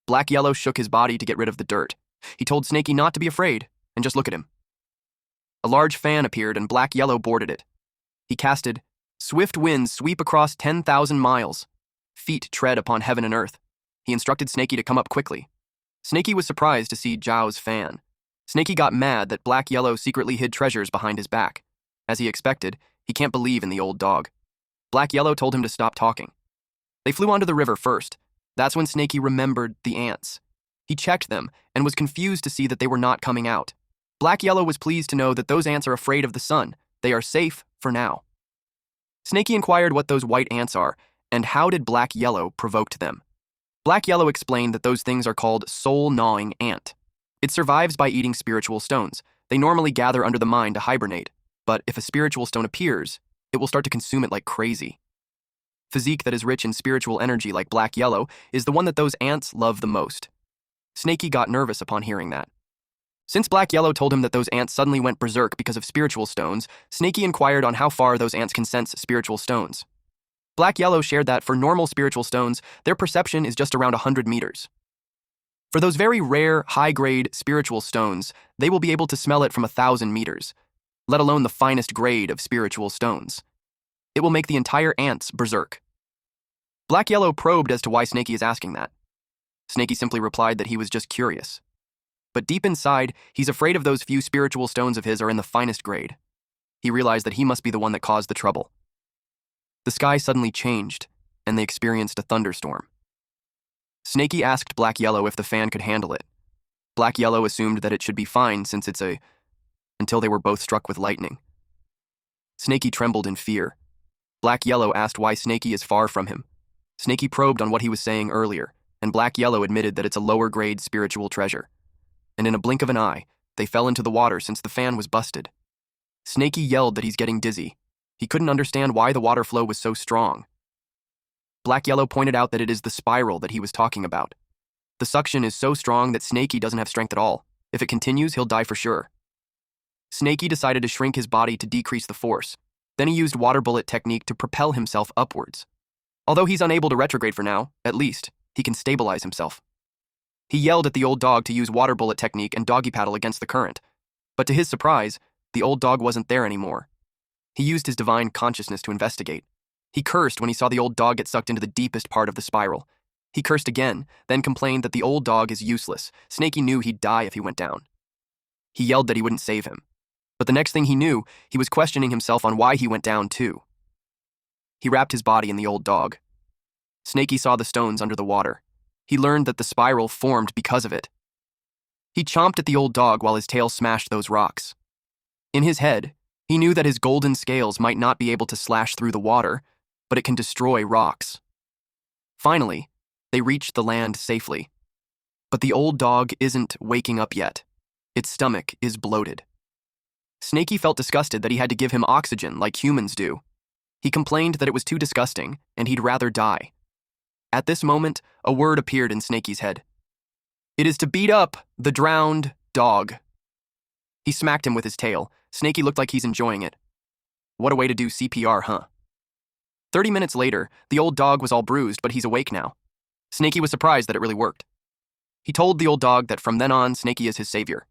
Black Yellow shook his body to get rid of the dirt. He told Snaky not to be afraid, and just look at him. A large fan appeared and Black Yellow boarded it. He casted, "Swift winds sweep across 10,000 miles. Feet tread upon heaven and earth." He instructed Snaky to come up quickly. Snaky was surprised to see Zhao's fan. Snaky got mad that Black Yellow secretly hid treasures behind his back. As he expected, he can't believe in the old dog. Black Yellow told him to stop talking. They flew onto the river first. That's when Snaky remembered the ants. He checked them and was confused to see that they were not coming out. Black Yellow was pleased to know that those ants are afraid of the sun. They are safe for now. Snaky inquired what those white ants are, and how did Black Yellow provoke them. Black Yellow explained that those things are called soul-gnawing ant. It survives by eating spiritual stones. They normally gather under the mine to hibernate, but if a spiritual stone appears, it will start to consume it like crazy. Physique that is rich in spiritual energy like Black Yellow is the one that those ants love the most. Snakey got nervous upon hearing that. Since Black Yellow told him that those ants suddenly went berserk because of spiritual stones, Snakey inquired on how far those ants can sense spiritual stones. Black Yellow shared that for normal spiritual stones, their perception is just around 100 meters. For those very rare, high-grade spiritual stones, they will be able to smell it from 1,000 meters, let alone the finest grade of spiritual stones. It will make the entire ants berserk. Black Yellow probed as to why Snakey is asking that. Snakey simply replied that he was just curious. But deep inside, he's afraid of those few spiritual stones of his are in the finest grade. He realized that he must be the one that caused the trouble. The sky suddenly changed, and they experienced a thunderstorm. Snakey asked Black Yellow if the fan could handle it. Black Yellow assumed that it should be fine since until they were both struck with lightning. Snakey trembled in fear. Black Yellow asked why Snakey is far from him. Snakey probed on what he was saying earlier, and Black Yellow admitted that it's a lower-grade spiritual treasure. And in a blink of an eye, they fell into the water since the fan was busted. Snakey yelled that he's getting dizzy. He couldn't understand why the water flow was so strong. Black Yellow pointed out that it is the spiral that he was talking about. The suction is so strong that Snakey doesn't have strength at all. If it continues, he'll die for sure. Snakey decided to shrink his body to decrease the force. Then he used water bullet technique to propel himself upwards. Although he's unable to retrograde for now, at least, he can stabilize himself. He yelled at the old dog to use water bullet technique and doggy paddle against the current. But to his surprise, the old dog wasn't there anymore. He used his divine consciousness to investigate. He cursed when he saw the old dog get sucked into the deepest part of the spiral. He cursed again, then complained that the old dog is useless. Snakey knew he'd die if he went down. He yelled that he wouldn't save him. But the next thing he knew, he was questioning himself on why he went down too. He wrapped his body in the old dog. Snakey saw the stones under the water. He learned that the spiral formed because of it. He chomped at the old dog while his tail smashed those rocks. In his head, he knew that his golden scales might not be able to slash through the water, but it can destroy rocks. Finally, they reached the land safely. But the old dog isn't waking up yet. Its stomach is bloated. Snakey felt disgusted that he had to give him oxygen like humans do. He complained that it was too disgusting, and he'd rather die. At this moment, a word appeared in Snakey's head. It is to beat up the drowned dog. He smacked him with his tail. Snakey looked like he's enjoying it. What a way to do CPR, huh? 30 minutes later, the old dog was all bruised, but he's awake now. Snakey was surprised that it really worked. He told the old dog that from then on, Snakey is his savior.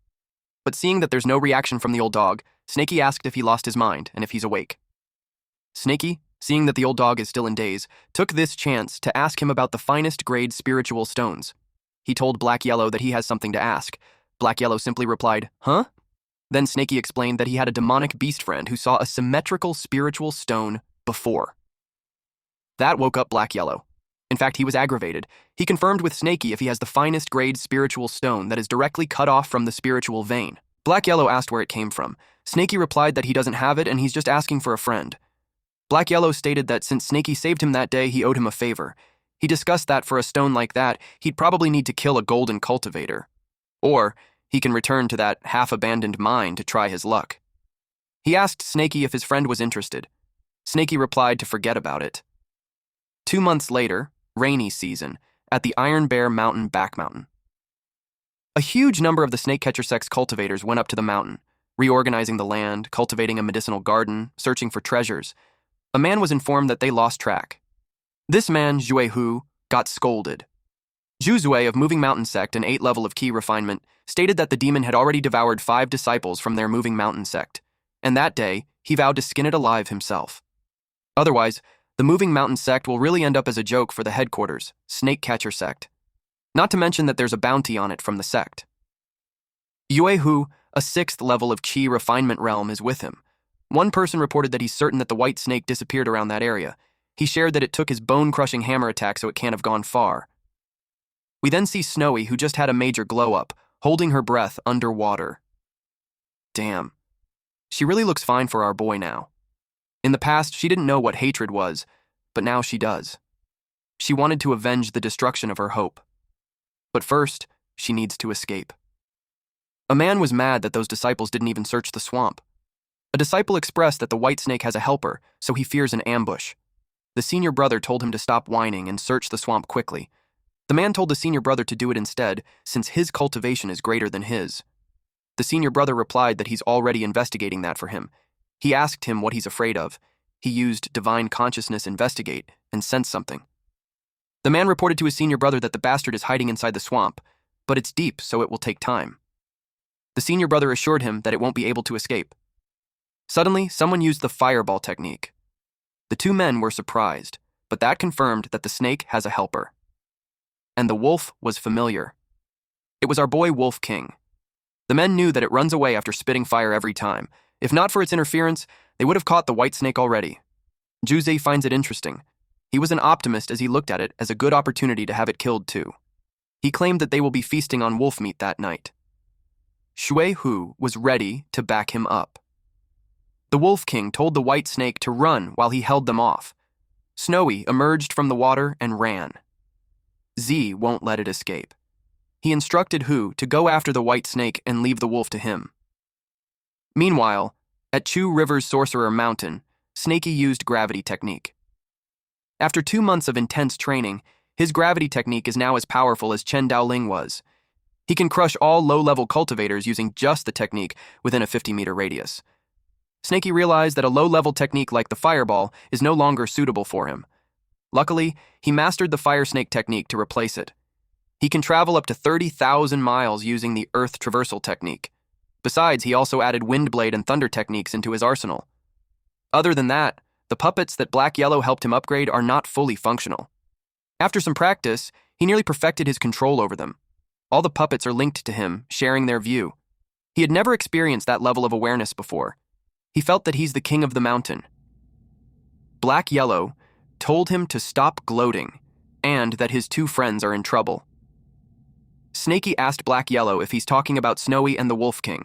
But seeing that there's no reaction from the old dog, Snakey asked if he lost his mind and if he's awake. Snakey, seeing that the old dog is still in daze, took this chance to ask him about the finest grade spiritual stones. He told Black Yellow that he has something to ask. Black Yellow simply replied, "Huh?" Then Snakey explained that he had a demonic beast friend who saw a symmetrical spiritual stone before. That woke up Black Yellow. In fact, he was aggravated. He confirmed with Snakey if he has the finest grade spiritual stone that is directly cut off from the spiritual vein. Black Yellow asked where it came from. Snakey replied that he doesn't have it and he's just asking for a friend. Black Yellow stated that since Snakey saved him that day, he owed him a favor. He discussed that for a stone like that, he'd probably need to kill a golden cultivator. Or he can return to that half-abandoned mine to try his luck. He asked Snakey if his friend was interested. Snakey replied to forget about it. 2 months later, rainy season, at the Iron Bear Mountain back mountain. A huge number of the snakecatcher sex cultivators went up to the mountain, reorganizing the land, cultivating a medicinal garden, searching for treasures. A man was informed that they lost track. This man, Zhue Hu, got scolded. Zhu Zue of Moving Mountain Sect, an 8th level of key refinement, stated that the demon had already devoured 5 disciples from their Moving Mountain Sect, and that day, he vowed to skin it alive himself. Otherwise, the Moving Mountain Sect will really end up as a joke for the headquarters, Snakecatcher Sect. Not to mention that there's a bounty on it from the sect. Yue Hu, a 6th level of Qi refinement realm, is with him. One person reported that he's certain that the white snake disappeared around that area. He shared that it took his bone-crushing hammer attack so it can't have gone far. We then see Snowy, who just had a major glow-up, holding her breath underwater. Damn. She really looks fine for our boy now. In the past, she didn't know what hatred was, but now she does. She wanted to avenge the destruction of her hope. But first, she needs to escape. A man was mad that those disciples didn't even search the swamp. A disciple expressed that the white snake has a helper, so he fears an ambush. The senior brother told him to stop whining and search the swamp quickly. The man told the senior brother to do it instead, since his cultivation is greater than his. The senior brother replied that he's already investigating that for him. He asked him what he's afraid of. He used divine consciousness investigate and sensed something. The man reported to his senior brother that the bastard is hiding inside the swamp, but it's deep, so it will take time. The senior brother assured him that it won't be able to escape. Suddenly, someone used the fireball technique. The two men were surprised, but that confirmed that the snake has a helper. And the wolf was familiar. It was our boy Wolf King. The men knew that it runs away after spitting fire every time. If not for its interference, they would have caught the white snake already. Juzei finds it interesting. He was an optimist as he looked at it as a good opportunity to have it killed too. He claimed that they will be feasting on wolf meat that night. Shui Hu was ready to back him up. The Wolf King told the white snake to run while he held them off. Snowy emerged from the water and ran. Z won't let it escape. He instructed Hu to go after the white snake and leave the wolf to him. Meanwhile, at Chu River's Sorcerer Mountain, Snakey used gravity technique. After 2 months of intense training, his gravity technique is now as powerful as Chen Daoling was. He can crush all low-level cultivators using just the technique within a 50-meter radius. Snakey realized that a low-level technique like the fireball is no longer suitable for him. Luckily, he mastered the fire snake technique to replace it. He can travel up to 30,000 miles using the earth traversal technique. Besides, he also added windblade and thunder techniques into his arsenal. Other than that, the puppets that Black Yellow helped him upgrade are not fully functional. After some practice, he nearly perfected his control over them. All the puppets are linked to him, sharing their view. He had never experienced that level of awareness before. He felt that he's the king of the mountain. Black Yellow told him to stop gloating and that his two friends are in trouble. Snakey asked Black Yellow if he's talking about Snowy and the Wolf King.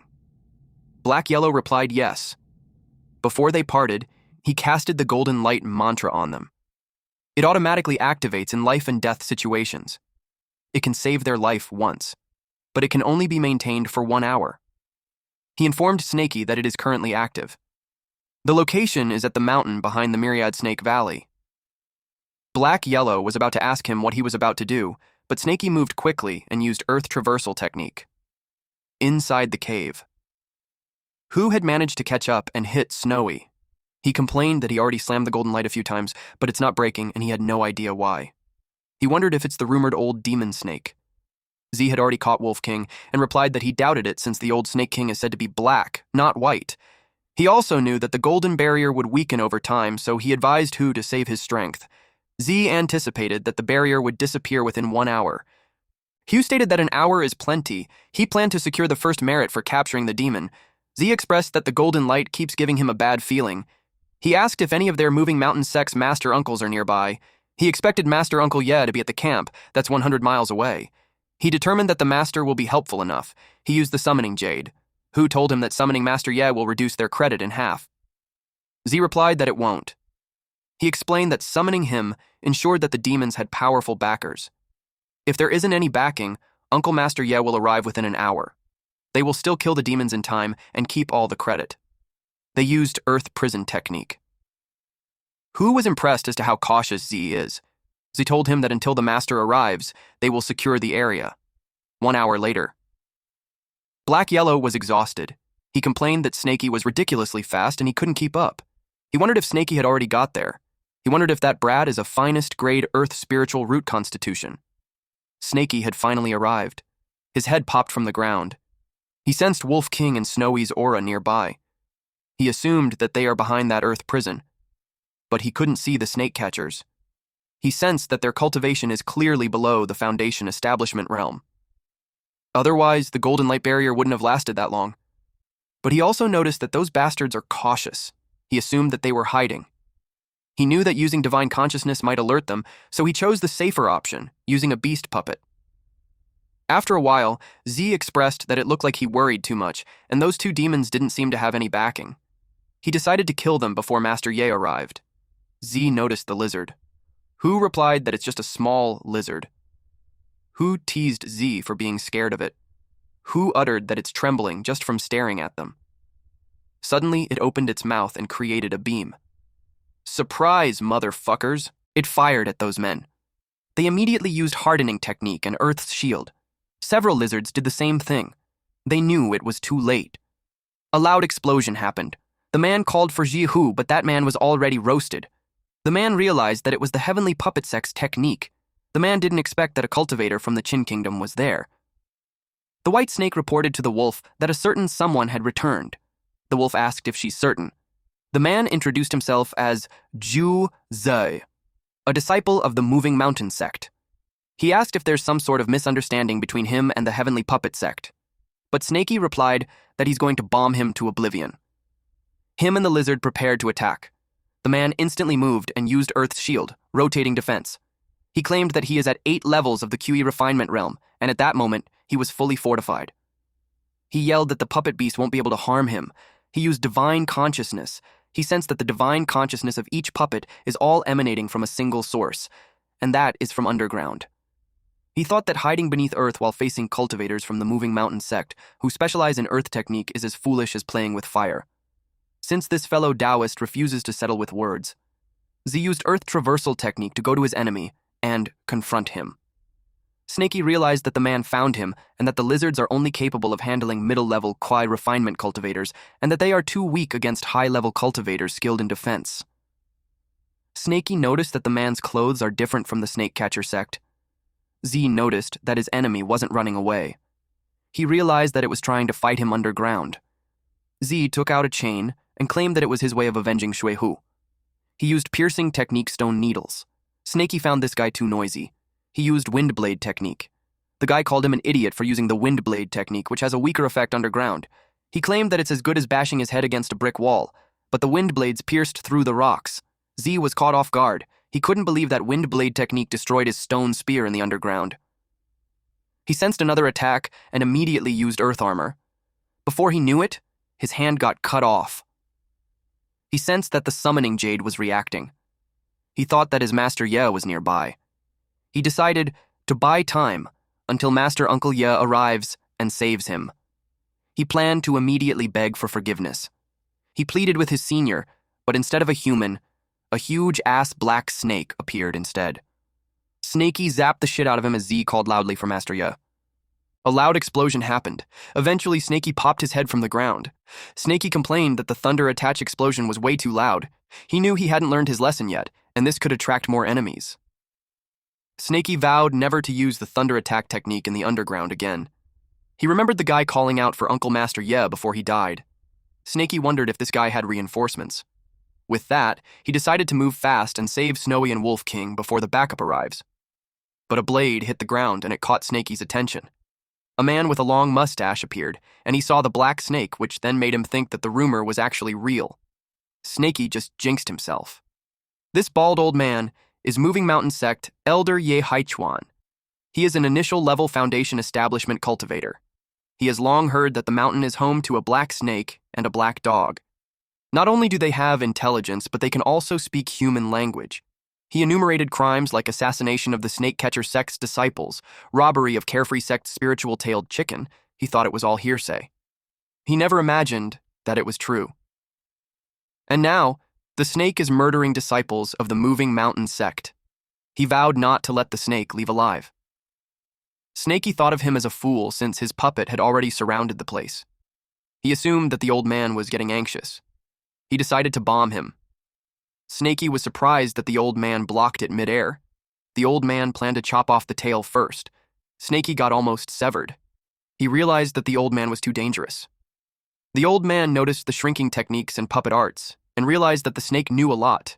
Black Yellow replied yes. Before they parted, he casted the golden light mantra on them. It automatically activates in life and death situations. It can save their life once, but it can only be maintained for 1 hour. He informed Snakey that it is currently active. The location is at the mountain behind the Myriad Snake Valley. Black Yellow was about to ask him what he was about to do, but Snakey moved quickly and used earth traversal technique. Inside the cave, Hu had managed to catch up and hit Snowy. He complained that he already slammed the golden light a few times, but it's not breaking and he had no idea why. He wondered if it's the rumored old demon snake. Z had already caught Wolf King and replied that he doubted it since the old Snake King is said to be black, not white. He also knew that the golden barrier would weaken over time, so he advised Hu to save his strength. Z anticipated that the barrier would disappear within 1 hour. Hu stated that an hour is plenty. He planned to secure the first merit for capturing the demon. Z expressed that the golden light keeps giving him a bad feeling. He asked if any of their moving mountain sects master uncles are nearby. He expected Master Uncle Ye to be at the camp, that's 100 miles away. He determined that the master will be helpful enough. He used the summoning jade. Hu told him that summoning Master Ye will reduce their credit in half. Z replied that it won't. He explained that summoning him ensured that the demons had powerful backers. If there isn't any backing, Uncle Master Ye will arrive within an hour. They will still kill the demons in time and keep all the credit. They used Earth Prison technique. Hu was impressed as to how cautious Z is. Z told him that until the master arrives, they will secure the area. 1 hour later. Black Yellow was exhausted. He complained that Snakey was ridiculously fast and he couldn't keep up. He wondered if Snakey had already got there. He wondered if that Brad is a finest grade Earth spiritual root constitution. Snakey had finally arrived. His head popped from the ground. He sensed Wolf King and Snowy's aura nearby. He assumed that they are behind that Earth prison. But he couldn't see the snake catchers. He sensed that their cultivation is clearly below the Foundation establishment realm. Otherwise, the golden light barrier wouldn't have lasted that long. But he also noticed that those bastards are cautious. He assumed that they were hiding. He knew that using divine consciousness might alert them, so he chose the safer option, using a beast puppet. After a while, Z expressed that it looked like he worried too much, and those two demons didn't seem to have any backing. He decided to kill them before Master Ye arrived. Z noticed the lizard. Hu replied that it's just a small lizard. Hu teased Z for being scared of it. Hu uttered that it's trembling just from staring at them. Suddenly, it opened its mouth and created a beam. Surprise, motherfuckers! It fired at those men. They immediately used hardening technique and Earth's shield. Several lizards did the same thing. They knew it was too late. A loud explosion happened. The man called for Ji-Hu, but that man was already roasted. The man realized that it was the heavenly puppet sex technique. The man didn't expect that a cultivator from the Qin Kingdom was there. The white snake reported to the wolf that a certain someone had returned. The wolf asked if she's certain. The man introduced himself as Zhu Zhe, a disciple of the Moving Mountain sect. He asked if there's some sort of misunderstanding between him and the heavenly puppet sect. But Snakey replied that he's going to bomb him to oblivion. Him and the lizard prepared to attack. The man instantly moved and used Earth's shield, rotating defense. He claimed that he is at 8 levels of the QE refinement realm, and at that moment, he was fully fortified. He yelled that the puppet beast won't be able to harm him. He used divine consciousness. He sensed that the divine consciousness of each puppet is all emanating from a single source, and that is from underground. He thought that hiding beneath Earth while facing cultivators from the Moving Mountain sect, who specialize in Earth technique, is as foolish as playing with fire. Since this fellow Taoist refuses to settle with words, Z used Earth traversal technique to go to his enemy and confront him. Snakey realized that the man found him and that the lizards are only capable of handling middle-level Kwai refinement cultivators and that they are too weak against high-level cultivators skilled in defense. Snakey noticed that the man's clothes are different from the snake catcher sect. Z noticed that his enemy wasn't running away. He realized that it was trying to fight him underground. Z took out a chain and claimed that it was his way of avenging Shui Hu. He used piercing technique stone needles. Snakey found this guy too noisy. He used wind blade technique. The guy called him an idiot for using the wind blade technique, which has a weaker effect underground. He claimed that it's as good as bashing his head against a brick wall, but the wind blades pierced through the rocks. Z was caught off guard. He couldn't believe that wind blade technique destroyed his stone spear in the underground. He sensed another attack and immediately used earth armor. Before he knew it, his hand got cut off. He sensed that the summoning jade was reacting. He thought that his Master Ye was nearby. He decided to buy time until Master Uncle Ye arrives and saves him. He planned to immediately beg for forgiveness. He pleaded with his senior, but instead of a human, a huge-ass black snake appeared instead. Snakey zapped the shit out of him as Z called loudly for Master Ye. A loud explosion happened. Eventually, Snakey popped his head from the ground. Snakey complained that the thunder-attach explosion was way too loud. He knew he hadn't learned his lesson yet, and this could attract more enemies. Snakey vowed never to use the thunder attack technique in the underground again. He remembered the guy calling out for Uncle Master Ye before he died. Snakey wondered if this guy had reinforcements. With that, he decided to move fast and save Snowy and Wolf King before the backup arrives. But a blade hit the ground and it caught Snakey's attention. A man with a long mustache appeared, and he saw the black snake, which then made him think that the rumor was actually real. Snakey just jinxed himself. This bald old man is Moving Mountain Sect Elder Ye Haichuan. He is an initial level foundation establishment cultivator. He has long heard that the mountain is home to a black snake and a black dog. Not only do they have intelligence, but they can also speak human language. He enumerated crimes like assassination of the snake catcher sect's disciples, robbery of carefree sect's spiritual-tailed chicken. He thought it was all hearsay. He never imagined that it was true. And now, the snake is murdering disciples of the Moving Mountain sect. He vowed not to let the snake leave alive. Snakey thought of him as a fool since his puppet had already surrounded the place. He assumed that the old man was getting anxious. He decided to bomb him. Snakey was surprised that the old man blocked it midair. The old man planned to chop off the tail first. Snakey got almost severed. He realized that the old man was too dangerous. The old man noticed the shrinking techniques and puppet arts and realized that the snake knew a lot.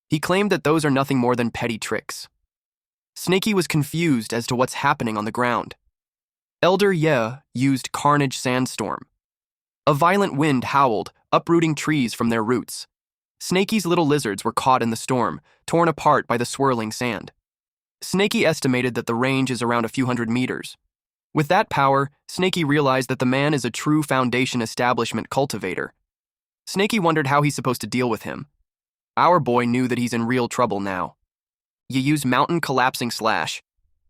He claimed that those are nothing more than petty tricks. Snakey was confused as to what's happening on the ground. Elder Ye used Carnage Sandstorm. A violent wind howled, uprooting trees from their roots. Snakey's little lizards were caught in the storm, torn apart by the swirling sand. Snakey estimated that the range is around a few hundred meters. With that power, Snakey realized that the man is a true foundation establishment cultivator. Snakey wondered how he's supposed to deal with him. Our boy knew that he's in real trouble now. You use mountain collapsing slash.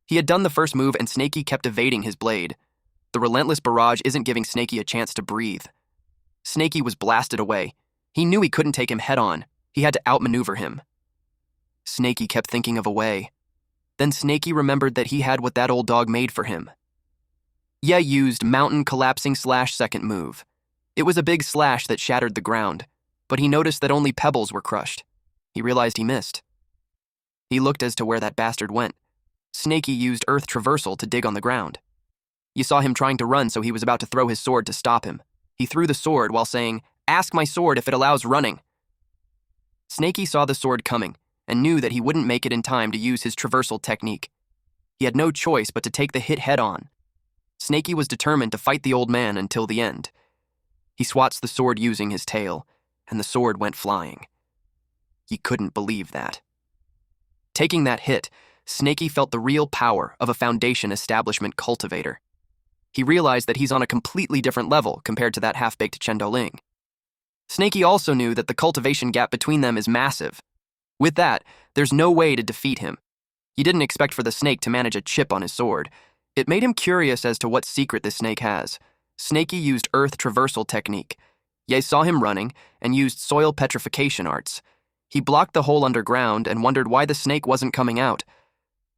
He had done the first move and Snakey kept evading his blade. The relentless barrage isn't giving Snakey a chance to breathe. Snakey was blasted away. He knew he couldn't take him head on. He had to outmaneuver him. Snakey kept thinking of a way. Then Snakey remembered that he had what that old dog made for him. Ye used mountain collapsing slash second move. It was a big slash that shattered the ground, but he noticed that only pebbles were crushed. He realized he missed. He looked as to where that bastard went. Snakey used earth traversal to dig on the ground. You saw him trying to run, so he was about to throw his sword to stop him. He threw the sword while saying, "Ask my sword if it allows running." Snakey saw the sword coming and knew that he wouldn't make it in time to use his traversal technique. He had no choice but to take the hit head on. Snakey was determined to fight the old man until the end. He swats the sword using his tail, and the sword went flying. He couldn't believe that. Taking that hit, Snakey felt the real power of a foundation establishment cultivator. He realized that he's on a completely different level compared to that half-baked Chendoling. Snakey also knew that the cultivation gap between them is massive. With that, there's no way to defeat him. He didn't expect for the snake to manage a chip on his sword. It made him curious as to what secret this snake has. Snakey used earth traversal technique. Ye saw him running and used soil petrification arts. He blocked the hole underground and wondered why the snake wasn't coming out.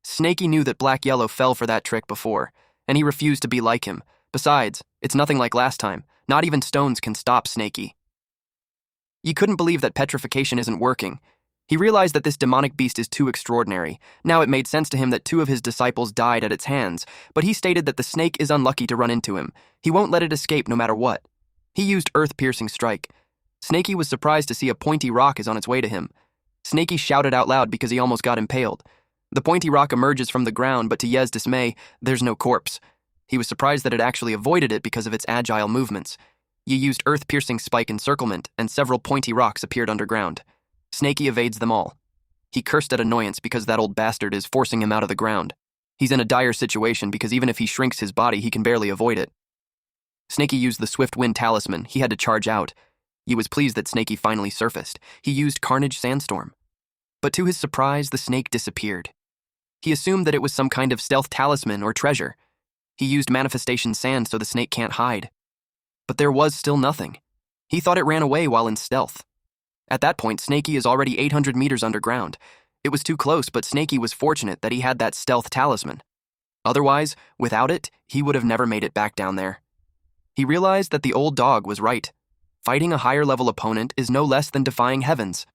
Snakey knew that Black Yellow fell for that trick before, and he refused to be like him. Besides, it's nothing like last time. Not even stones can stop Snakey. He couldn't believe that petrification isn't working. He realized that this demonic beast is too extraordinary. Now it made sense to him that 2 of his disciples died at its hands, but he stated that the snake is unlucky to run into him. He won't let it escape no matter what. He used earth-piercing strike. Snakey was surprised to see a pointy rock is on its way to him. Snakey shouted out loud because he almost got impaled. The pointy rock emerges from the ground, but to Ye's dismay, there's no corpse. He was surprised that it actually avoided it because of its agile movements. Ye used earth-piercing spike encirclement, and several pointy rocks appeared underground. Snakey evades them all. He cursed at annoyance because that old bastard is forcing him out of the ground. He's in a dire situation because even if he shrinks his body, he can barely avoid it. Snakey used the Swift Wind Talisman. He had to charge out. He was pleased that Snakey finally surfaced. He used Carnage Sandstorm. But to his surprise, the snake disappeared. He assumed that it was some kind of stealth talisman or treasure. He used Manifestation Sand so the snake can't hide. But there was still nothing. He thought it ran away while in stealth. At that point, Snakey is already 800 meters underground. It was too close, but Snakey was fortunate that he had that stealth talisman. Otherwise, without it, he would have never made it back down there. He realized that the old dog was right. Fighting a higher-level opponent is no less than defying heavens.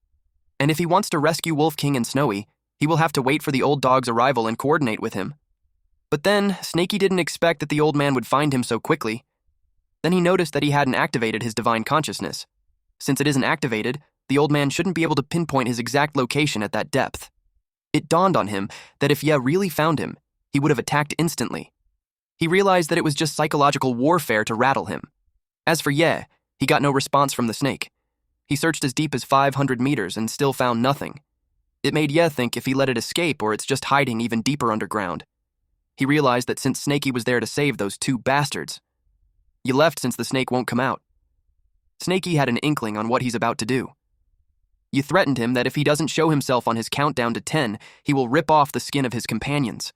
And if he wants to rescue Wolf King and Snowy, he will have to wait for the old dog's arrival and coordinate with him. But then, Snakey didn't expect that the old man would find him so quickly. Then he noticed that he hadn't activated his divine consciousness. Since it isn't activated, the old man shouldn't be able to pinpoint his exact location at that depth. It dawned on him that if Ye really found him, he would have attacked instantly. He realized that it was just psychological warfare to rattle him. As for Ye, he got no response from the snake. He searched as deep as 500 meters and still found nothing. It made Ye think if he let it escape or it's just hiding even deeper underground. He realized that since Snakey was there to save those 2 bastards, Ye left since the snake won't come out. Snakey had an inkling on what he's about to do. You threatened him that if he doesn't show himself on his countdown to 10, he will rip off the skin of his companions.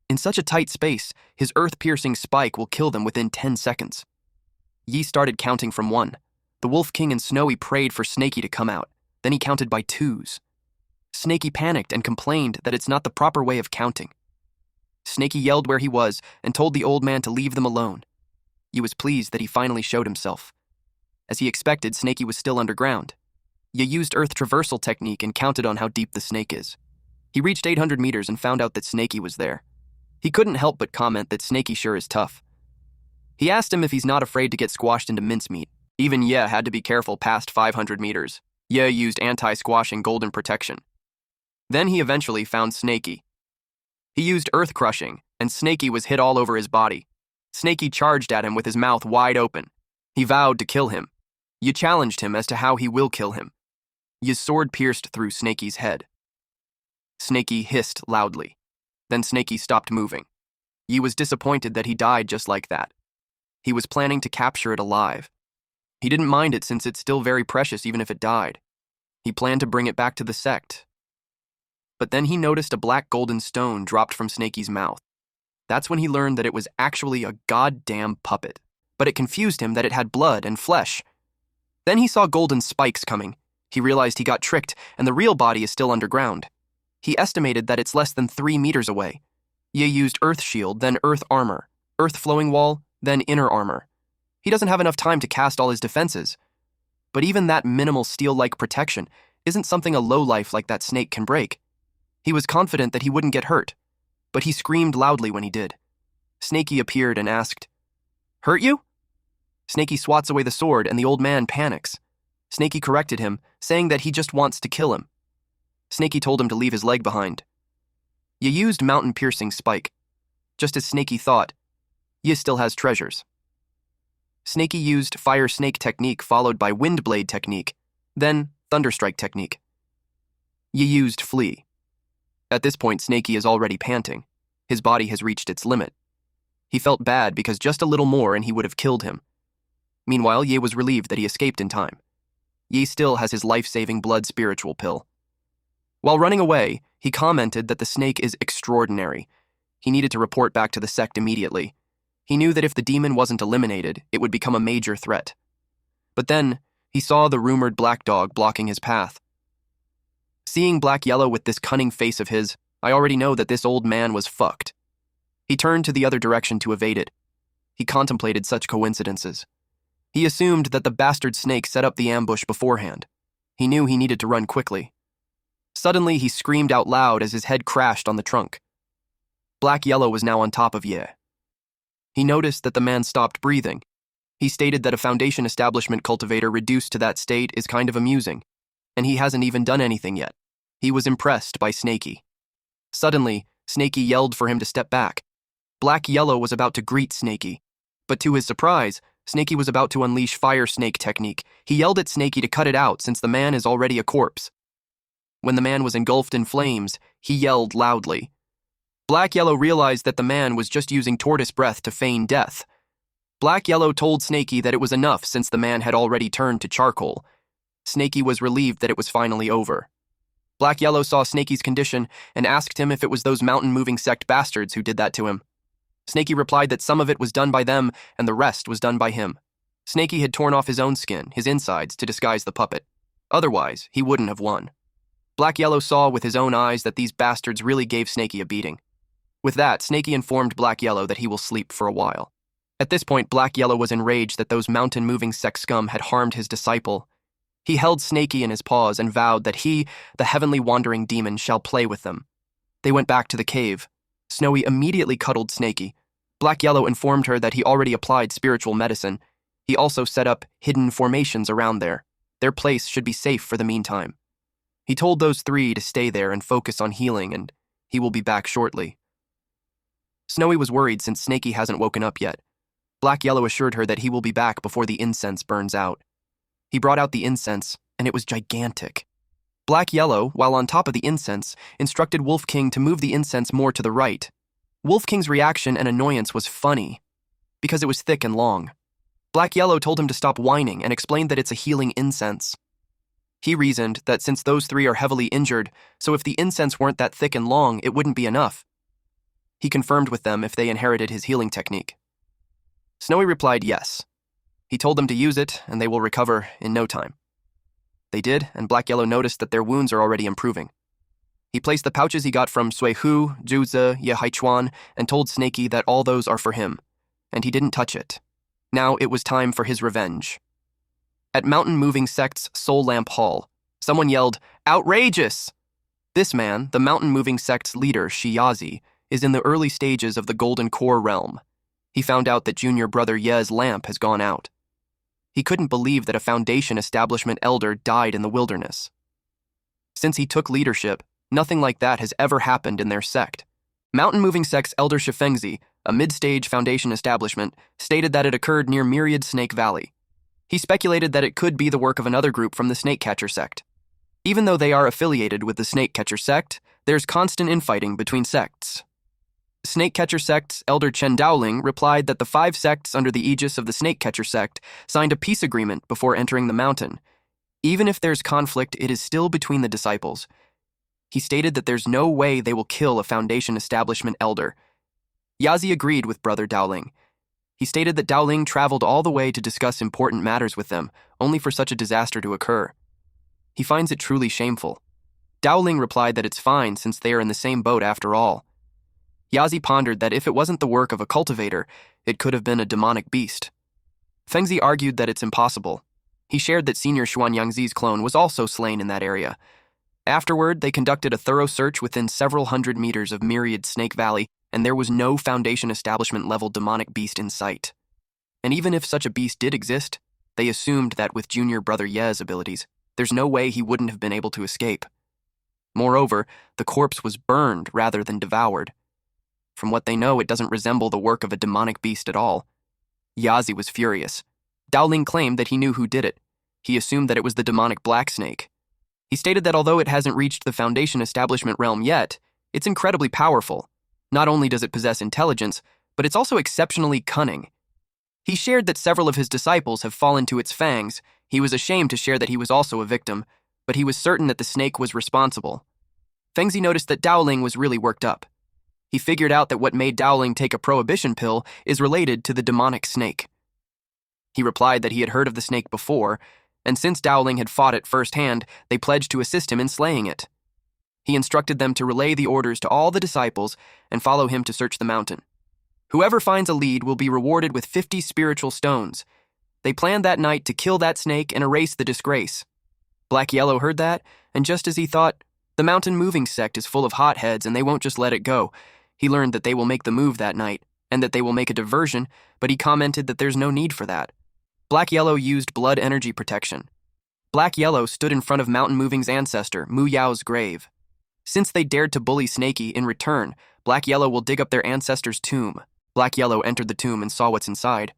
In such a tight space, his earth-piercing spike will kill them within 10 seconds. Yi started counting from 1. The Wolf King and Snowy prayed for Snakey to come out. Then he counted by 2s. Snakey panicked and complained that it's not the proper way of counting. Snakey yelled where he was and told the old man to leave them alone. Yi was pleased that he finally showed himself. As he expected, Snakey was still underground. Ye used earth traversal technique and counted on how deep the snake is. He reached 800 meters and found out that Snakey was there. He couldn't help but comment that Snakey sure is tough. He asked him if he's not afraid to get squashed into mincemeat. Even Ye had to be careful past 500 meters. Ye used anti-squashing golden protection. Then he eventually found Snakey. He used earth crushing, and Snakey was hit all over his body. Snakey charged at him with his mouth wide open. He vowed to kill him. Ye challenged him as to how he will kill him. Ye's sword pierced through Snakey's head. Snakey hissed loudly. Then Snakey stopped moving. Ye was disappointed that he died just like that. He was planning to capture it alive. He didn't mind it since it's still very precious even if it died. He planned to bring it back to the sect. But then he noticed a black golden stone dropped from Snaky's mouth. That's when he learned that it was actually a goddamn puppet, but it confused him that it had blood and flesh. Then he saw golden spikes coming. He realized he got tricked, and the real body is still underground. He estimated that it's less than 3 meters away. Ye used earth shield, then earth armor, earth flowing wall, then inner armor. He doesn't have enough time to cast all his defenses. But even that minimal steel-like protection isn't something a lowlife like that snake can break. He was confident that he wouldn't get hurt, but he screamed loudly when he did. Snaky appeared and asked, "Hurt you?" Snaky swats away the sword and the old man panics. Snaky corrected him, saying that he just wants to kill him. Snaky told him to leave his leg behind. Ye used mountain-piercing spike. Just as Snaky thought, Ye still has treasures. Snaky used fire snake technique followed by wind blade technique, then thunderstrike technique. Ye used flee. At this point, Snaky is already panting. His body has reached its limit. He felt bad because just a little more and he would have killed him. Meanwhile, Ye was relieved that he escaped in time. Ye still has his life-saving blood spiritual pill. While running away, he commented that the snake is extraordinary. He needed to report back to the sect immediately. He knew that if the demon wasn't eliminated, it would become a major threat. But then, he saw the rumored black dog blocking his path. Seeing Black Yellow with this cunning face of his, I already know that this old man was fucked. He turned to the other direction to evade it. He contemplated such coincidences. He assumed that the bastard snake set up the ambush beforehand. He knew he needed to run quickly. Suddenly, he screamed out loud as his head crashed on the trunk. Black Yellow was now on top of Ye. He noticed that the man stopped breathing. He stated that a foundation establishment cultivator reduced to that state is kind of amusing, and he hasn't even done anything yet. He was impressed by Snaky. Suddenly, Snaky yelled for him to step back. Black Yellow was about to greet Snaky, but to his surprise, Snaky was about to unleash fire snake technique. He yelled at Snaky to cut it out since the man is already a corpse. When the man was engulfed in flames, he yelled loudly. Black Yellow realized that the man was just using tortoise breath to feign death. Black Yellow told Snaky that it was enough since the man had already turned to charcoal. Snaky was relieved that it was finally over. Black Yellow saw Snaky's condition and asked him if it was those mountain-moving sect bastards who did that to him. Snaky replied that some of it was done by them and the rest was done by him. Snaky had torn off his own skin, his insides, to disguise the puppet. Otherwise, he wouldn't have won. Black Yellow saw with his own eyes that these bastards really gave Snaky a beating. With that, Snaky informed Black Yellow that he will sleep for a while. At this point, Black Yellow was enraged that those mountain-moving sect scum had harmed his disciple. He held Snaky in his paws and vowed that he, the heavenly wandering demon, shall play with them. They went back to the cave. Snowy immediately cuddled Snaky. Black Yellow informed her that he already applied spiritual medicine. He also set up hidden formations around there. Their place should be safe for the meantime. He told those three to stay there and focus on healing, and he will be back shortly. Snowy was worried since Snaky hasn't woken up yet. Black Yellow assured her that he will be back before the incense burns out. He brought out the incense, and it was gigantic. Black Yellow, while on top of the incense, instructed Wolf King to move the incense more to the right. Wolf King's reaction and annoyance was funny, because it was thick and long. Black Yellow told him to stop whining and explained that it's a healing incense. He reasoned that since those three are heavily injured, so if the incense weren't that thick and long, it wouldn't be enough. He confirmed with them if they inherited his healing technique. Snowy replied yes. He told them to use it, and they will recover in no time. They did, and Black Yellow noticed that their wounds are already improving. He placed the pouches he got from Sui Hu, Zhuzi, Ye Haichuan, and told Snaky that all those are for him, and he didn't touch it. Now it was time for his revenge. At Mountain Moving Sect's Soul Lamp Hall, someone yelled, "Outrageous!" This man, the Mountain Moving Sect's leader, Shiyazi, is in the early stages of the Golden Core realm. He found out that junior brother Ye's lamp has gone out. He couldn't believe that a Foundation establishment elder died in the wilderness. Since he took leadership, nothing like that has ever happened in their sect. Mountain Moving Sect's elder Shifengzi, a mid-stage Foundation establishment, stated that it occurred near Myriad Snake Valley. He speculated that it could be the work of another group from the Snakecatcher sect. Even though they are affiliated with the Snakecatcher sect, there's constant infighting between sects. Snakecatcher sect's elder Chen Dowling replied that the 5 sects under the aegis of the Snakecatcher sect signed a peace agreement before entering the mountain. Even if there's conflict, it is still between the disciples. He stated that there's no way they will kill a Foundation establishment elder. Yazi agreed with Brother Dowling. He stated that Dowling traveled all the way to discuss important matters with them, only for such a disaster to occur. He finds it truly shameful. Dowling replied that it's fine since they are in the same boat after all. Yazi pondered that if it wasn't the work of a cultivator, it could have been a demonic beast. Fengzi argued that it's impossible. He shared that Senior Xuanyangzi's clone was also slain in that area. Afterward, they conducted a thorough search within several hundred meters of Myriad Snake Valley, and there was no Foundation establishment-level demonic beast in sight. And even if such a beast did exist, they assumed that with Junior Brother Ye's abilities, there's no way he wouldn't have been able to escape. Moreover, the corpse was burned rather than devoured. From what they know, it doesn't resemble the work of a demonic beast at all. Yazi was furious. Dowling claimed that he knew who did it. He assumed that it was the demonic black snake. He stated that although it hasn't reached the Foundation establishment realm yet, it's incredibly powerful. Not only does it possess intelligence, but it's also exceptionally cunning. He shared that several of his disciples have fallen to its fangs. He was ashamed to share that he was also a victim, but he was certain that the snake was responsible. Fengzi noticed that Dowling was really worked up. He figured out that what made Dowling take a prohibition pill is related to the demonic snake. He replied that he had heard of the snake before, and since Dowling had fought it firsthand, they pledged to assist him in slaying it. He instructed them to relay the orders to all the disciples and follow him to search the mountain. Whoever finds a lead will be rewarded with 50 spiritual stones. They planned that night to kill that snake and erase the disgrace. Black Yahello heard that, and just as he thought, the mountain moving sect is full of hotheads and they won't just let it go, he learned that they will make the move that night, and that they will make a diversion, but he commented that there's no need for that. Black Yahello used blood energy protection. Black Yahello stood in front of Mountain Moving's ancestor, Mu Yao's grave. Since they dared to bully Snakey in return, Black Yahello will dig up their ancestor's tomb. Black Yahello entered the tomb and saw what's inside.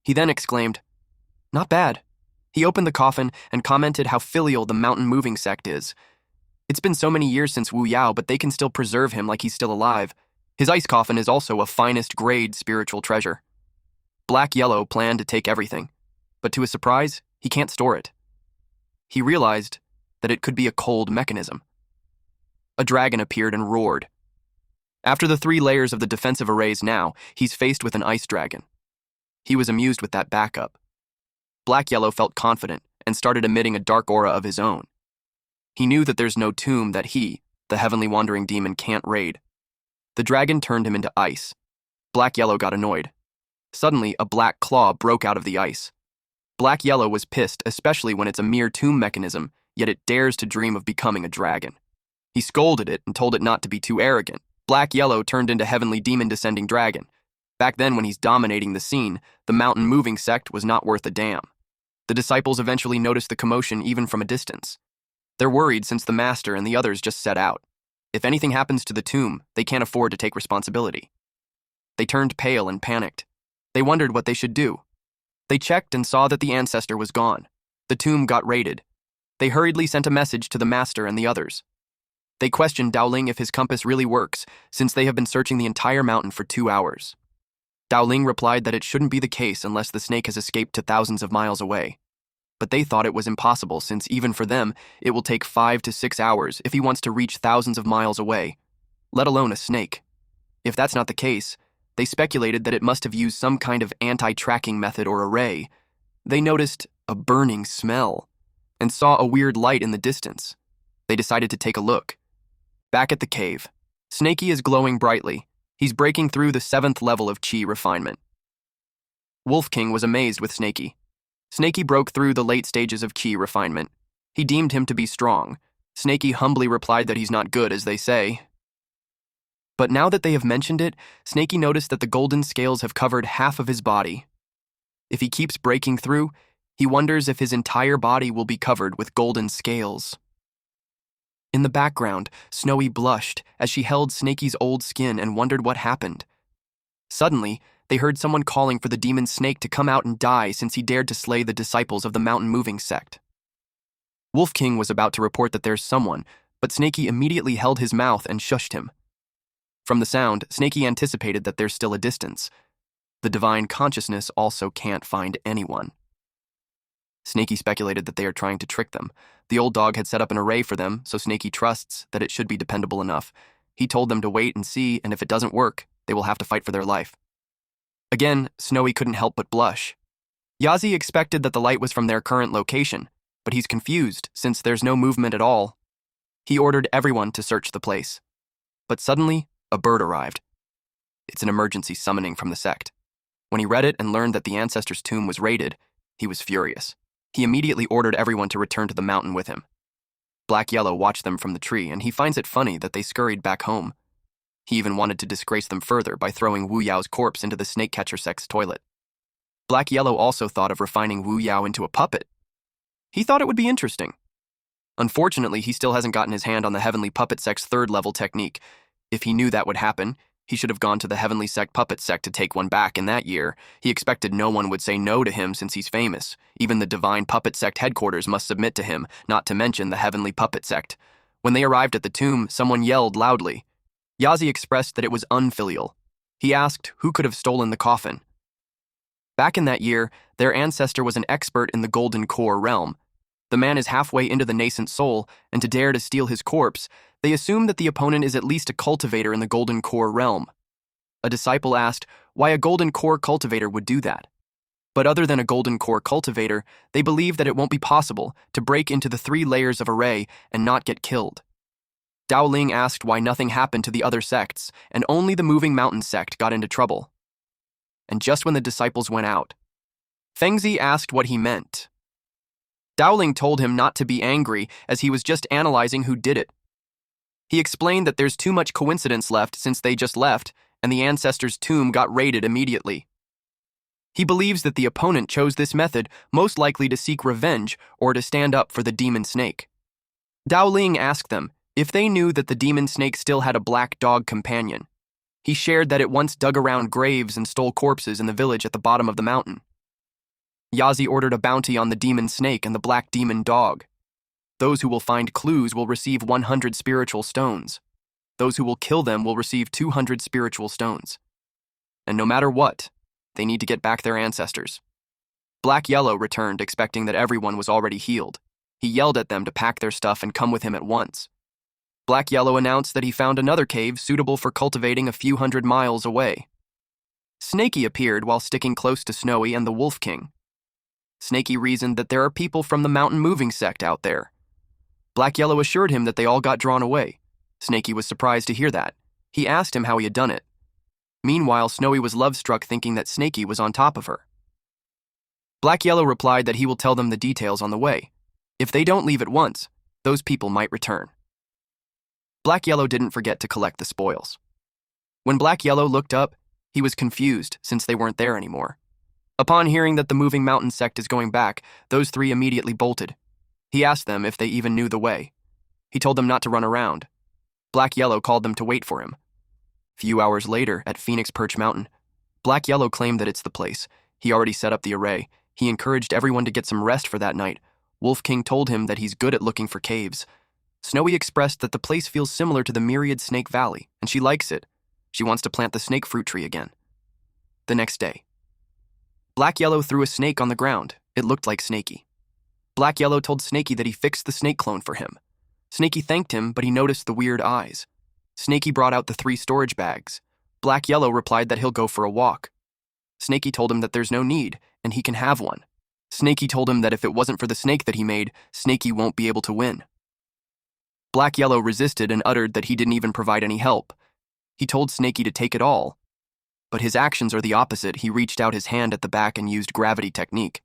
He then exclaimed, "Not bad." He opened the coffin and commented how filial the Mountain Moving sect is. It's been so many years since Wu Yao, but they can still preserve him like he's still alive. His ice coffin is also a finest grade spiritual treasure. Black Yahello planned to take everything, but to his surprise, he can't store it. He realized that it could be a cold mechanism. A dragon appeared and roared. After the 3 layers of the defensive arrays now, he's faced with an ice dragon. He was amused with that backup. Black Yahello felt confident and started emitting a dark aura of his own. He knew that there's no tomb that he, the heavenly wandering demon, can't raid. The dragon turned him into ice. Black Yahello got annoyed. Suddenly, a black claw broke out of the ice. Black Yahello was pissed, especially when it's a mere tomb mechanism, yet it dares to dream of becoming a dragon. He scolded it and told it not to be too arrogant. Black Yahello turned into heavenly demon descending dragon. Back then, when he's dominating the scene, the mountain moving sect was not worth a damn. The disciples eventually noticed the commotion even from a distance. They're worried since the master and the others just set out. If anything happens to the tomb, they can't afford to take responsibility. They turned pale and panicked. They wondered what they should do. They checked and saw that the ancestor was gone. The tomb got raided. They hurriedly sent a message to the master and the others. They questioned Dowling if his compass really works, since they have been searching the entire mountain for 2 hours. Dowling replied that it shouldn't be the case unless the snake has escaped to thousands of miles away. But they thought it was impossible since even for them, it will take 5 to 6 hours if he wants to reach thousands of miles away, let alone a snake. If that's not the case, they speculated that it must have used some kind of anti-tracking method or array. They noticed a burning smell and saw a weird light in the distance. They decided to take a look. Back at the cave, Snakey is glowing brightly. He's breaking through the 7th level of Qi refinement. Wolf King was amazed with Snakey. Snakey broke through the late stages of Qi refinement. He deemed him to be strong. Snakey humbly replied that he's not good, as they say. But now that they have mentioned it, Snakey noticed that the golden scales have covered half of his body. If he keeps breaking through, he wonders if his entire body will be covered with golden scales. In the background, Snowy blushed as she held Snakey's old skin and wondered what happened. Suddenly, they heard someone calling for the demon snake to come out and die since he dared to slay the disciples of the mountain moving sect. Wolf King was about to report that there's someone, but Snakey immediately held his mouth and shushed him. From the sound, Snakey anticipated that there's still a distance. The divine consciousness also can't find anyone. Snaky speculated that they are trying to trick them. The old dog had set up an array for them, so Snaky trusts that it should be dependable enough. He told them to wait and see, and if it doesn't work, they will have to fight for their life. Again, Snowy couldn't help but blush. Yazi expected that the light was from their current location, but he's confused since there's no movement at all. He ordered everyone to search the place. But suddenly, a bird arrived. It's an emergency summoning from the sect. When he read it and learned that the ancestor's tomb was raided, he was furious. He immediately ordered everyone to return to the mountain with him. Black Yellow watched them from the tree, and he finds it funny that they scurried back home. He even wanted to disgrace them further by throwing Wu Yao's corpse into the snake catcher sect's toilet. Black Yellow also thought of refining Wu Yao into a puppet. He thought it would be interesting. Unfortunately, he still hasn't gotten his hand on the Heavenly Puppet Sect's third-level technique. If he knew that would happen, he should have gone to the Heavenly Sect Puppet Sect to take one back in that year. He expected no one would say no to him since he's famous. Even the Divine Puppet Sect headquarters must submit to him, not to mention the Heavenly Puppet Sect. When they arrived at the tomb, someone yelled loudly. Yazi expressed that it was unfilial. He asked who could have stolen the coffin. Back in that year, their ancestor was an expert in the Golden Core realm. The man is halfway into the nascent soul, and to dare to steal his corpse, they assume that the opponent is at least a cultivator in the Golden Core realm. A disciple asked why a Golden Core cultivator would do that. But other than a Golden Core cultivator, they believe that it won't be possible to break into the 3 layers of array and not get killed. Dowling asked why nothing happened to the other sects, and only the Moving Mountain sect got into trouble. And just when the disciples went out, Fengzi asked what he meant. Dowling told him not to be angry, as he was just analyzing who did it. He explained that there's too much coincidence left since they just left, and the ancestor's tomb got raided immediately. He believes that the opponent chose this method most likely to seek revenge or to stand up for the demon snake. Dowling asked them if they knew that the demon snake still had a black dog companion. He shared that it once dug around graves and stole corpses in the village at the bottom of the mountain. Yazi ordered a bounty on the demon snake and the black demon dog. Those who will find clues will receive 100 spiritual stones. Those who will kill them will receive 200 spiritual stones. And no matter what, they need to get back their ancestors. Black Yellow returned expecting that everyone was already healed. He yelled at them to pack their stuff and come with him at once. Black Yellow announced that he found another cave suitable for cultivating a few hundred miles away. Snaky appeared while sticking close to Snowy and the Wolf King. Snaky reasoned that there are people from the Mountain Moving sect out there. Black Yellow assured him that they all got drawn away. Snaky was surprised to hear that. He asked him how he had done it. Meanwhile, Snowy was love-struck thinking that Snaky was on top of her. Black Yellow replied that he will tell them the details on the way. If they don't leave at once, those people might return. Black Yellow didn't forget to collect the spoils. When Black Yellow looked up, he was confused since they weren't there anymore. Upon hearing that the Moving Mountain sect is going back, those 3 immediately bolted. He asked them if they even knew the way. He told them not to run around. Black Yellow called them to wait for him. Few hours later, at Phoenix Perch Mountain, Black Yellow claimed that it's the place. He already set up the array. He encouraged everyone to get some rest for that night. Wolf King told him that he's good at looking for caves. Snowy expressed that the place feels similar to the Myriad Snake Valley, and she likes it. She wants to plant the snake fruit tree again. The next day, Black Yellow threw a snake on the ground. It looked like Snaky. Black Yellow told Snaky that he fixed the snake clone for him. Snaky thanked him, but he noticed the weird eyes. Snaky brought out the 3 storage bags. Black Yellow replied that he'll go for a walk. Snaky told him that there's no need, and he can have one. Snaky told him that if it wasn't for the snake that he made, Snaky won't be able to win. Black Yellow resisted and uttered that he didn't even provide any help. He told Snaky to take it all. But his actions are the opposite. He reached out his hand at the back and used gravity technique.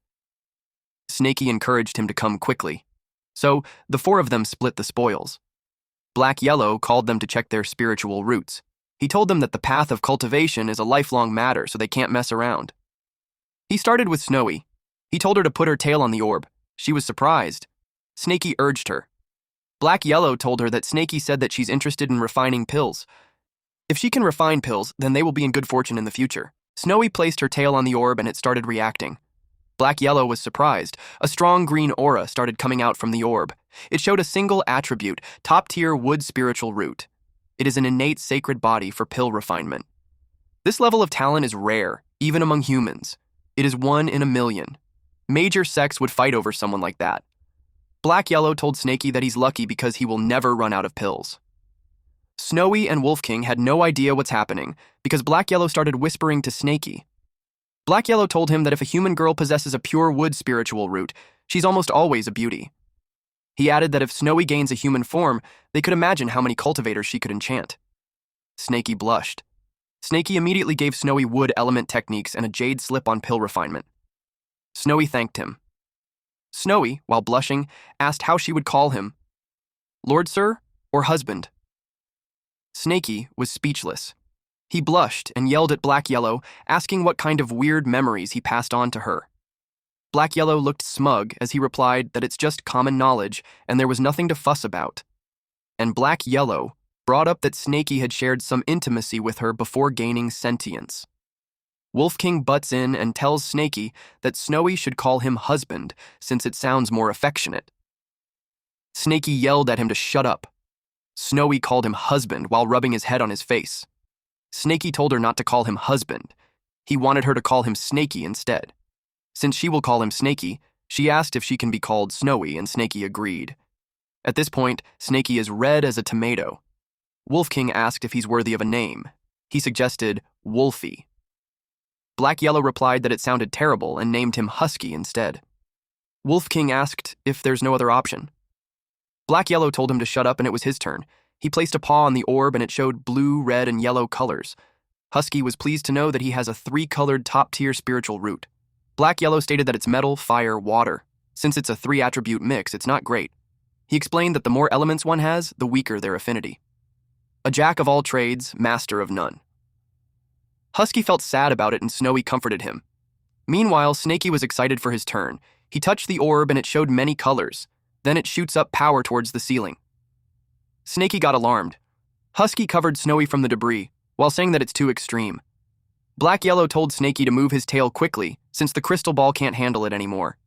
Snaky encouraged him to come quickly. So, the 4 of them split the spoils. Black Yellow called them to check their spiritual roots. He told them that the path of cultivation is a lifelong matter, so they can't mess around. He started with Snowy. He told her to put her tail on the orb. She was surprised. Snaky urged her. Black Yellow told her that Snaky said that she's interested in refining pills. If she can refine pills, then they will be in good fortune in the future. Snowy placed her tail on the orb and it started reacting. Black Yellow was surprised. A strong green aura started coming out from the orb. It showed a single attribute, top-tier wood spiritual root. It is an innate sacred body for pill refinement. This level of talent is rare, even among humans. It is 1 in a million. Major sex would fight over someone like that. Black Yellow told Snaky that he's lucky because he will never run out of pills. Snowy and Wolf King had no idea what's happening because Black Yellow started whispering to Snaky. Black Yellow told him that if a human girl possesses a pure wood spiritual root, she's almost always a beauty. He added that if Snowy gains a human form, they could imagine how many cultivators she could enchant. Snaky blushed. Snaky immediately gave Snowy wood element techniques and a jade slip-on pill refinement. Snowy thanked him. Snowy, while blushing, asked how she would call him. Lord Sir or husband? Snaky was speechless. He blushed and yelled at Black Yellow, asking what kind of weird memories he passed on to her. Black Yellow looked smug as he replied that it's just common knowledge and there was nothing to fuss about. And Black Yellow brought up that Snaky had shared some intimacy with her before gaining sentience. Wolf King butts in and tells Snaky that Snowy should call him husband since it sounds more affectionate. Snaky yelled at him to shut up. Snowy called him husband while rubbing his head on his face. Snaky told her not to call him husband. He wanted her to call him Snaky instead. Since she will call him Snaky, she asked if she can be called Snowy and Snaky agreed. At this point, Snaky is red as a tomato. Wolf King asked if he's worthy of a name. He suggested Wolfie. Black Yellow replied that it sounded terrible and named him Husky instead. Wolf King asked if there's no other option. Black Yellow told him to shut up and it was his turn. He placed a paw on the orb and it showed blue, red, and yellow colors. Husky was pleased to know that he has a 3-colored top-tier spiritual root. Black Yellow stated that it's metal, fire, water. Since it's a 3-attribute mix, it's not great. He explained that the more elements one has, the weaker their affinity. A jack of all trades, master of none. Husky felt sad about it and Snowy comforted him. Meanwhile, Snaky was excited for his turn. He touched the orb and it showed many colors. Then it shoots up power towards the ceiling. Snaky got alarmed. Husky covered Snowy from the debris, while saying that it's too extreme. Black Yellow told Snaky to move his tail quickly, since the crystal ball can't handle it anymore.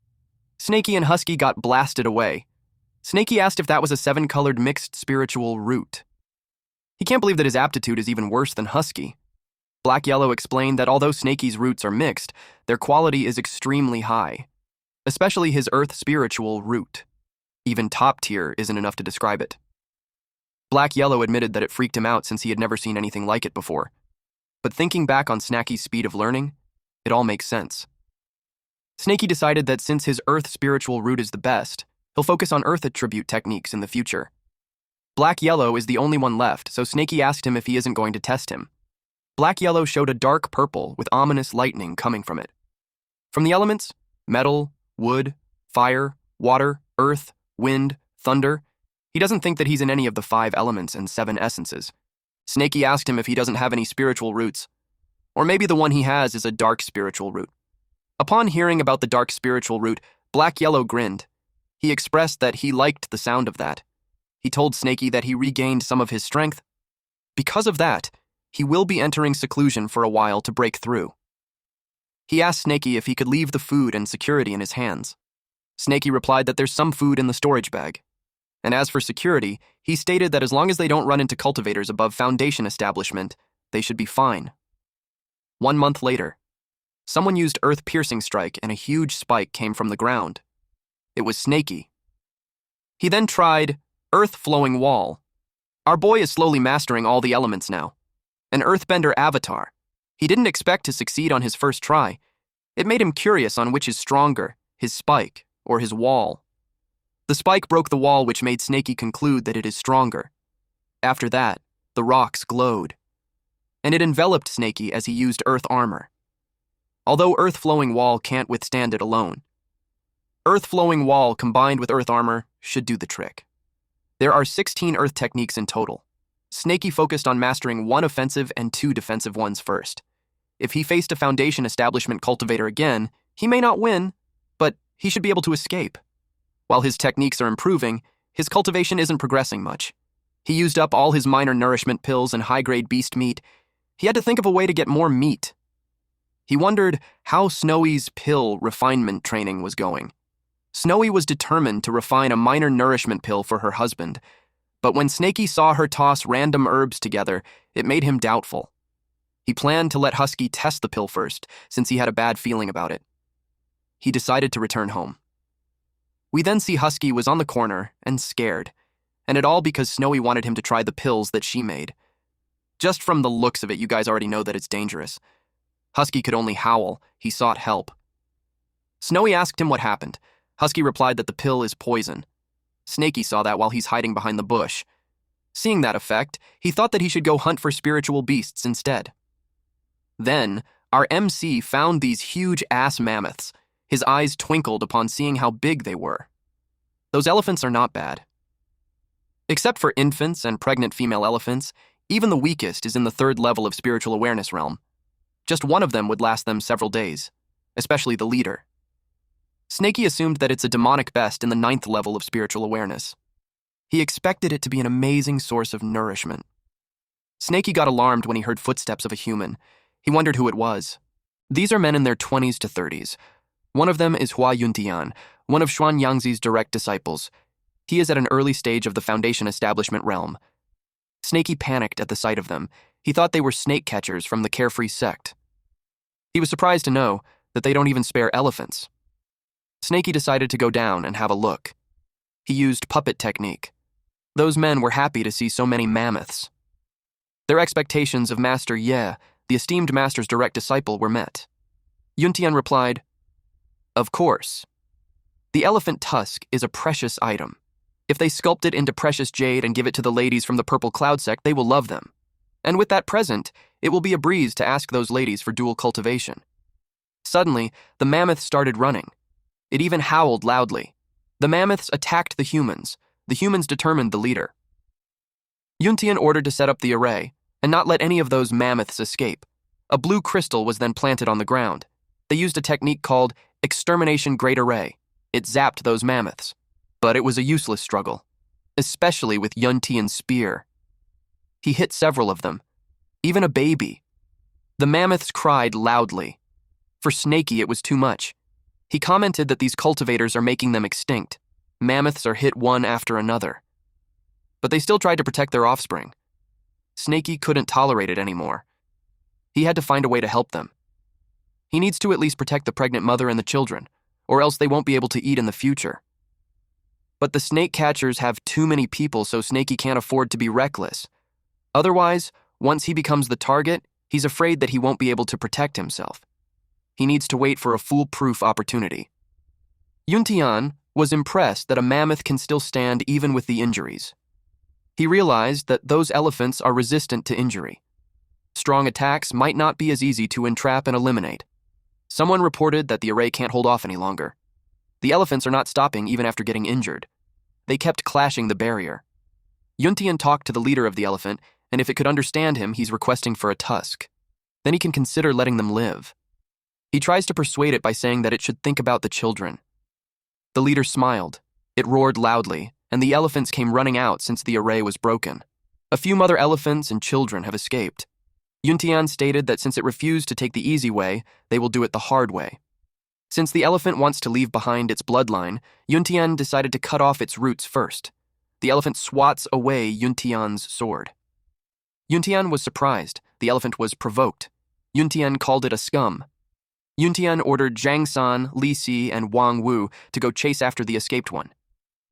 Snaky and Husky got blasted away. Snaky asked if that was a 7-colored mixed spiritual root. He can't believe that his aptitude is even worse than Husky. Black Yellow explained that although Snaky's roots are mixed, their quality is extremely high, especially his earth spiritual root. Even top tier isn't enough to describe it. Black Yellow admitted that it freaked him out since he had never seen anything like it before. But thinking back on Snacky's speed of learning, it all makes sense. Snaky decided that since his earth spiritual root is the best, he'll focus on earth attribute techniques in the future. Black Yellow is the only one left, so Snaky asked him if he isn't going to test him. Black Yellow showed a dark purple with ominous lightning coming from it. From the elements, metal, wood, fire, water, earth, wind, thunder, he doesn't think that he's in any of the 5 elements and 7 essences. Snaky asked him if he doesn't have any spiritual roots. Or maybe the one he has is a dark spiritual root. Upon hearing about the dark spiritual root, Black Yellow grinned. He expressed that he liked the sound of that. He told Snaky that he regained some of his strength. Because of that, he will be entering seclusion for a while to break through. He asked Snaky if he could leave the food and security in his hands. Snaky replied that there's some food in the storage bag. And as for security, he stated that as long as they don't run into cultivators above Foundation establishment, they should be fine. 1 month later, someone used earth-piercing strike and a huge spike came from the ground. It was Snaky. He then tried earth-flowing wall. Our boy is slowly mastering all the elements now. An earthbender avatar. He didn't expect to succeed on his first try. It made him curious on which is stronger, his spike or his wall. The spike broke the wall, which made Snaky conclude that it is stronger. After that, the rocks glowed. And it enveloped Snaky as he used earth armor. Although earth-flowing wall can't withstand it alone. Earth-flowing wall combined with earth armor should do the trick. There are 16 earth techniques in total. Snaky focused on mastering 1 offensive and 2 defensive ones first. If he faced a Foundation establishment cultivator again, he may not win, but he should be able to escape. While his techniques are improving, his cultivation isn't progressing much. He used up all his minor nourishment pills and high-grade beast meat. He had to think of a way to get more meat. He wondered how Snowy's pill refinement training was going. Snowy was determined to refine a minor nourishment pill for her husband, but when Snaky saw her toss random herbs together, it made him doubtful. He planned to let Husky test the pill first, since he had a bad feeling about it. he decided to return home. We then see Husky was on the corner and scared, and it all because Snowy wanted him to try the pills that she made. Just from the looks of it, you guys already know that it's dangerous. Husky could only howl. He sought help. Snowy asked him what happened. Husky replied that the pill is poison. Snaky saw that while he's hiding behind the bush. Seeing that effect, he thought that he should go hunt for spiritual beasts instead. Then, our MC found these huge ass mammoths. His eyes twinkled upon seeing how big they were. Those elephants are not bad. Except for infants and pregnant female elephants, even the weakest is in the 3rd level of spiritual awareness realm. Just one of them would last them several days, especially the leader. Snaky assumed that it's a demonic best in the 9th level of spiritual awareness. He expected it to be an amazing source of nourishment. Snaky got alarmed when he heard footsteps of a human. He wondered who it was. These are men in their 20s to 30s. One of them is Hua Yuntian, one of Xuan Yangzi's direct disciples. He is at an early stage of the Foundation establishment realm. Snaky panicked at the sight of them. He thought they were snake catchers from the Carefree sect. He was surprised to know that they don't even spare elephants. Snaky decided to go down and have a look. He used puppet technique. Those men were happy to see so many mammoths. Their expectations of Master Ye, the esteemed master's direct disciple, were met. Yuntian replied, "Of course. The elephant tusk is a precious item. If they sculpt it into precious jade and give it to the ladies from the Purple Cloud sect, they will love them. And with that present, it will be a breeze to ask those ladies for dual cultivation." Suddenly, the mammoth started running. It even howled loudly. The mammoths attacked the humans. The humans determined the leader. Yuntian ordered to set up the array and not let any of those mammoths escape. A blue crystal was then planted on the ground. They used a technique called Extermination Great Array. It zapped those mammoths. But it was a useless struggle, especially with Yuntian's spear. He hit several of them, even a baby. The mammoths cried loudly. For Snaky, it was too much. He commented that these cultivators are making them extinct. Mammoths are hit one after another. But they still tried to protect their offspring. Snaky couldn't tolerate it anymore. He had to find a way to help them. He needs to at least protect the pregnant mother and the children, or else they won't be able to eat in the future. But the snake catchers have too many people, so Snaky can't afford to be reckless. Otherwise, once he becomes the target, he's afraid that he won't be able to protect himself. He needs to wait for a foolproof opportunity. Yuntian was impressed that a mammoth can still stand even with the injuries. He realized that those elephants are resistant to injury. Strong attacks might not be as easy to entrap and eliminate. Someone reported that the array can't hold off any longer. The elephants are not stopping even after getting injured. They kept clashing the barrier. Yuntian talked to the leader of the elephant, and if it could understand him, he's requesting for a tusk. Then he can consider letting them live. He tries to persuade it by saying that it should think about the children. The leader smiled. It roared loudly, and the elephants came running out since the array was broken. A few mother elephants and children have escaped. Yuntian stated that since it refused to take the easy way, they will do it the hard way. Since the elephant wants to leave behind its bloodline, Yuntian decided to cut off its roots first. The elephant swats away Yuntian's sword. Yuntian was surprised. The elephant was provoked. Yuntian called it a scum. Yuntian ordered Zhang San, Li Si, and Wang Wu to go chase after the escaped one.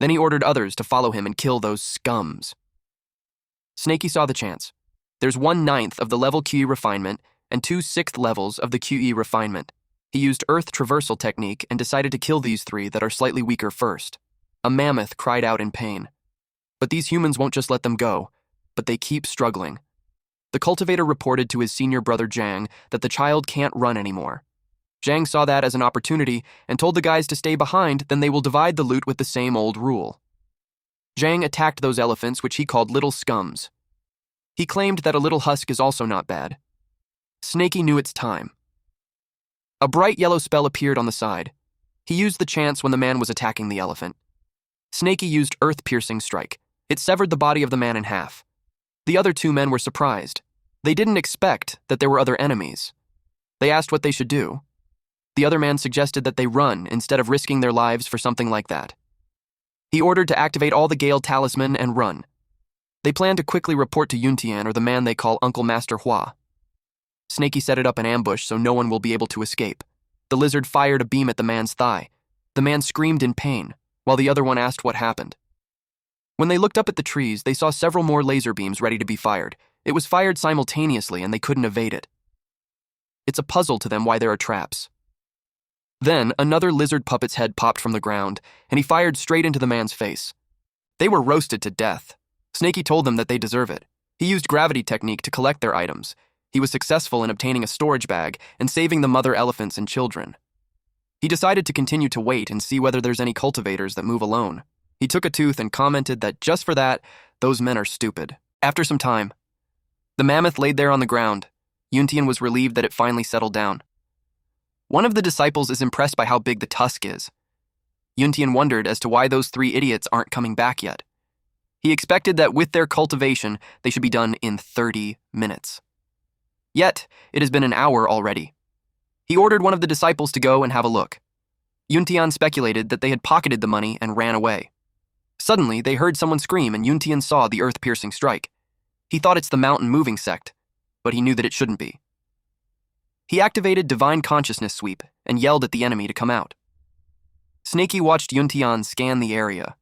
Then he ordered others to follow him and kill those scums. Snaky saw the chance. There's 1/9 of the level QE refinement and 2 6th levels of the QE refinement. He used Earth Traversal technique and decided to kill these 3 that are slightly weaker first. A mammoth cried out in pain. But these humans won't just let them go, but they keep struggling. The cultivator reported to his senior brother Zhang that the child can't run anymore. Zhang saw that as an opportunity and told the guys to stay behind, then they will divide the loot with the same old rule. Zhang attacked those elephants, which he called little scums. He claimed that a little husk is also not bad. Snaky knew its time. A bright yellow spell appeared on the side. He used the chance when the man was attacking the elephant. Snaky used earth-piercing strike. It severed the body of the man in half. The other 2 men were surprised. They didn't expect that there were other enemies. They asked what they should do. The other man suggested that they run instead of risking their lives for something like that. He ordered to activate all the Gale Talisman and run. They planned to quickly report to Yuntian or the man they call Uncle Master Hua. Snaky set it up an ambush so no one will be able to escape. the lizard fired a beam at the man's thigh. The man screamed in pain, while the other one asked what happened. When they looked up at the trees, they saw several more laser beams ready to be fired. It was fired simultaneously, and they couldn't evade it. It's a puzzle to them why there are traps. Then, another lizard puppet's head popped from the ground, and he fired straight into the man's face. They were roasted to death. Snaky told them that they deserve it. He used gravity technique to collect their items. He was successful in obtaining a storage bag and saving the mother elephants and children. He decided to continue to wait and see whether there's any cultivators that move alone. He took a tooth and commented that just for that, those men are stupid. After some time, the mammoth laid there on the ground. Yuntian was relieved that it finally settled down. One of the disciples is impressed by how big the tusk is. Yuntian wondered as to why those 3 idiots aren't coming back yet. He expected that with their cultivation, they should be done in 30 minutes. Yet, it has been an hour already. He ordered one of the disciples to go and have a look. Yuntian speculated that they had pocketed the money and ran away. Suddenly, they heard someone scream and Yuntian saw the earth-piercing strike. He thought it's the mountain moving sect, but he knew that it shouldn't be. He activated Divine Consciousness Sweep and yelled at the enemy to come out. Snaky watched Yuntian scan the area.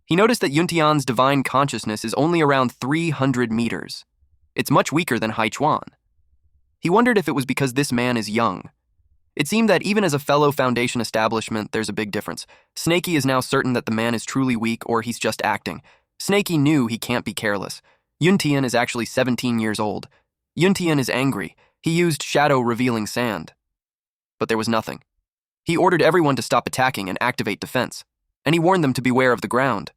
He noticed that Yuntian's Divine Consciousness is only around 300 meters. It's much weaker than Haichuan. He wondered if it was because this man is young. It seemed that even as a fellow Foundation establishment, there's a big difference. Snaky is now certain that the man is truly weak or he's just acting. Snaky knew he can't be careless. Yuntian is actually 17 years old. Yuntian is angry. He used shadow-revealing sand. But there was nothing. He ordered everyone to stop attacking and activate defense, and he warned them to beware of the ground.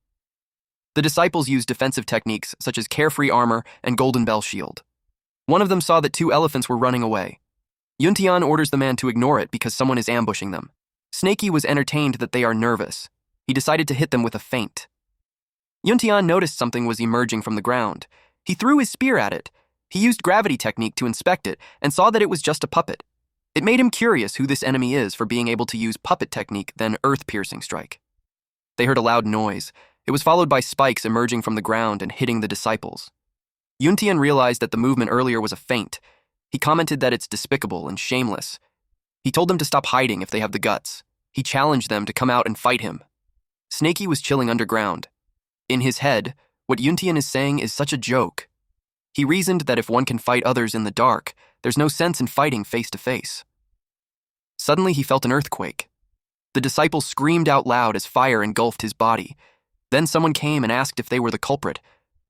The disciples used defensive techniques such as carefree armor and golden bell shield. One of them saw that 2 elephants were running away. Yuntian orders the man to ignore it because someone is ambushing them. Snaky was entertained that they are nervous. He decided to hit them with a feint. Yuntian noticed something was emerging from the ground. He threw his spear at it. He used gravity technique to inspect it and saw that it was just a puppet. It made him curious who this enemy is for being able to use puppet technique then earth-piercing strike. They heard a loud noise. It was followed by spikes emerging from the ground and hitting the disciples. Yuntian realized that the movement earlier was a feint. He commented that it's despicable and shameless. He told them to stop hiding if they have the guts. He challenged them to come out and fight him. Snaky was chilling underground. In his head, what Yuntian is saying is such a joke. He reasoned that if one can fight others in the dark, there's no sense in fighting face to face. Suddenly he felt an earthquake. The disciple screamed out loud as fire engulfed his body. Then someone came and asked if they were the culprit.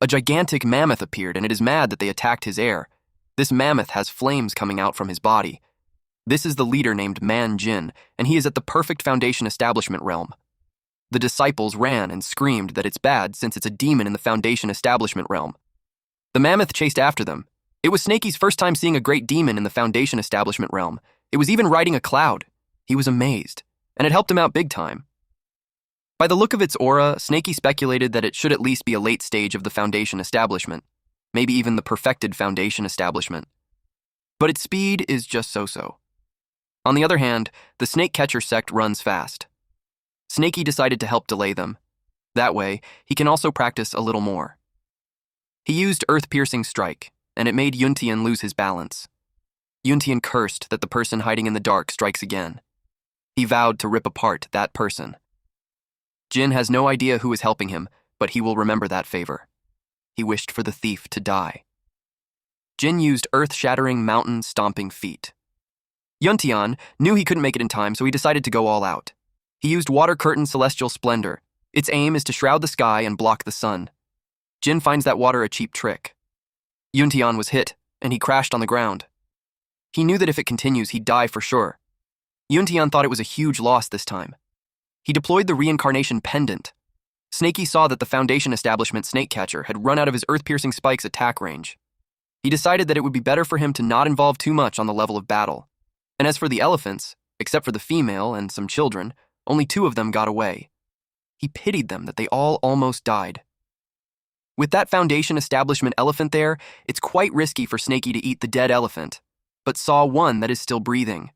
A gigantic mammoth appeared, and it is mad that they attacked his heir. This mammoth has flames coming out from his body. This is the leader named Man Jin, and he is at the perfect Foundation establishment realm. The disciples ran and screamed that it's bad since it's a demon in the Foundation establishment realm. The mammoth chased after them. It was Snaky's first time seeing a great demon in the Foundation establishment realm. It was even riding a cloud. He was amazed, and it helped him out big time. By the look of its aura, Snaky speculated that it should at least be a late stage of the Foundation establishment, maybe even the perfected Foundation establishment. But its speed is just so-so. On the other hand, the snake catcher sect runs fast. Snaky decided to help delay them. That way, he can also practice a little more. He used earth-piercing strike, and it made Yuntian lose his balance. Yuntian cursed that the person hiding in the dark strikes again. He vowed to rip apart that person. Jin has no idea who is helping him, but he will remember that favor. He wished for the thief to die. Jin used earth-shattering, mountain-stomping feet. Yuntian knew he couldn't make it in time, so he decided to go all out. He used water curtain celestial splendor. Its aim is to shroud the sky and block the sun. Jin finds that water a cheap trick. Yuntian was hit, and he crashed on the ground. He knew that if it continues, he'd die for sure. Yuntian thought it was a huge loss this time. He deployed the reincarnation pendant. Snaky saw that the Foundation establishment snake catcher had run out of his earth-piercing spike's attack range. He decided that it would be better for him to not involve too much on the level of battle. And as for the elephants, except for the female and some children, only 2 of them got away. He pitied them that they all almost died. With that Foundation establishment elephant there, it's quite risky for Snaky to eat the dead elephant, but saw one that is still breathing.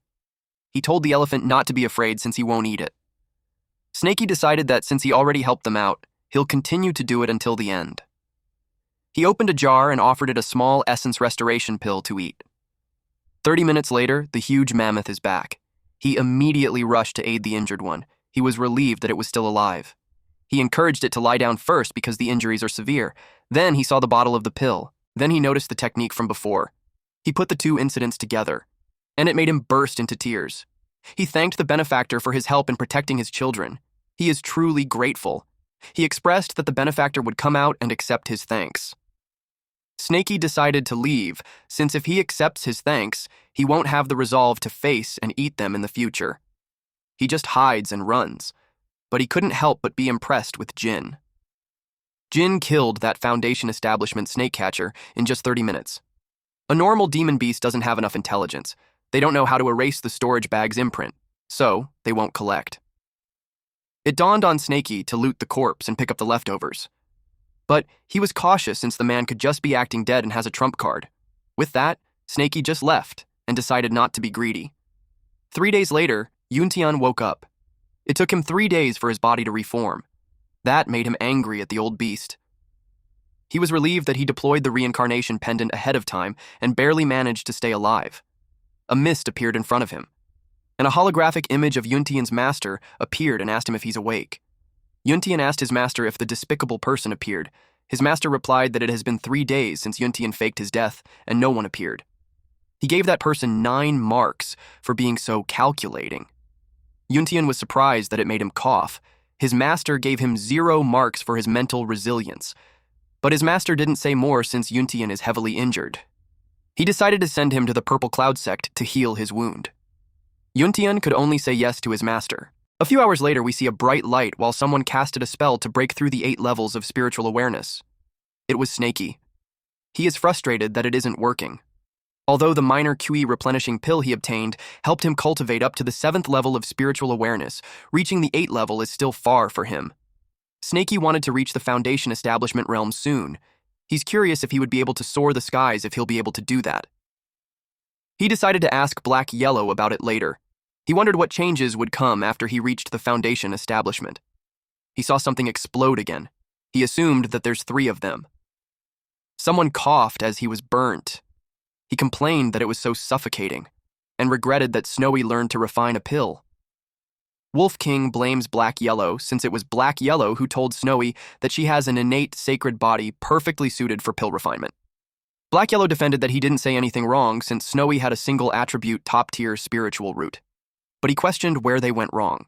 He told the elephant not to be afraid since he won't eat it. Snaky decided that since he already helped them out, he'll continue to do it until the end. He opened a jar and offered it a small essence restoration pill to eat. 30 minutes later, the huge mammoth is back. He immediately rushed to aid the injured one. He was relieved that it was still alive. He encouraged it to lie down first because the injuries are severe. Then he saw the bottle of the pill. Then he noticed the technique from before. He put the two incidents together, and it made him burst into tears. He thanked the benefactor for his help in protecting his children. He is truly grateful. He expressed that the benefactor would come out and accept his thanks. Snakey decided to leave, since if he accepts his thanks, he won't have the resolve to face and eat them in the future. He just hides and runs, but he couldn't help but be impressed with Jin. Jin killed that Foundation establishment snake catcher in just 30 minutes. A normal demon beast doesn't have enough intelligence. They don't know how to erase the storage bag's imprint, so they won't collect. It dawned on Snakey to loot the corpse and pick up the leftovers. But he was cautious since the man could just be acting dead and has a trump card. With that, Snakey just left and decided not to be greedy. 3 days later, Yuntian woke up. It took him 3 days for his body to reform. That made him angry at the old beast. He was relieved that he deployed the reincarnation pendant ahead of time and barely managed to stay alive. A mist appeared in front of him, and a holographic image of Yuntian's master appeared and asked him if he's awake. Yuntian asked his master if the despicable person appeared. His master replied that it has been 3 days since Yuntian faked his death, and no one appeared. He gave that person 9 marks for being so calculating. Yuntian was surprised that it made him cough. His master gave him 0 marks for his mental resilience, but his master didn't say more since Yuntian is heavily injured. He decided to send him to the Purple Cloud sect to heal his wound. Yuntian could only say yes to his master. A few hours later, we see a bright light while someone casted a spell to break through the 8 levels of spiritual awareness. It was Snakey. He is frustrated that it isn't working. Although the minor QE replenishing pill he obtained helped him cultivate up to the 7th level of spiritual awareness, reaching the 8th level is still far for him. Snakey wanted to reach the Foundation establishment realm soon. He's curious if he would be able to soar the skies if he'll be able to do that. He decided to ask Black Yahello about it later. He wondered what changes would come after he reached the Foundation establishment. He saw something explode again. He assumed that there's 3 of them. Someone coughed as he was burnt. He complained that it was so suffocating, and regretted that Snowy learned to refine a pill. Wolf King blames Black Yahello since it was Black Yahello who told Snowy that she has an innate sacred body perfectly suited for pill refinement. Black Yahello defended that he didn't say anything wrong since Snowy had a single attribute top-tier spiritual root. But he questioned where they went wrong.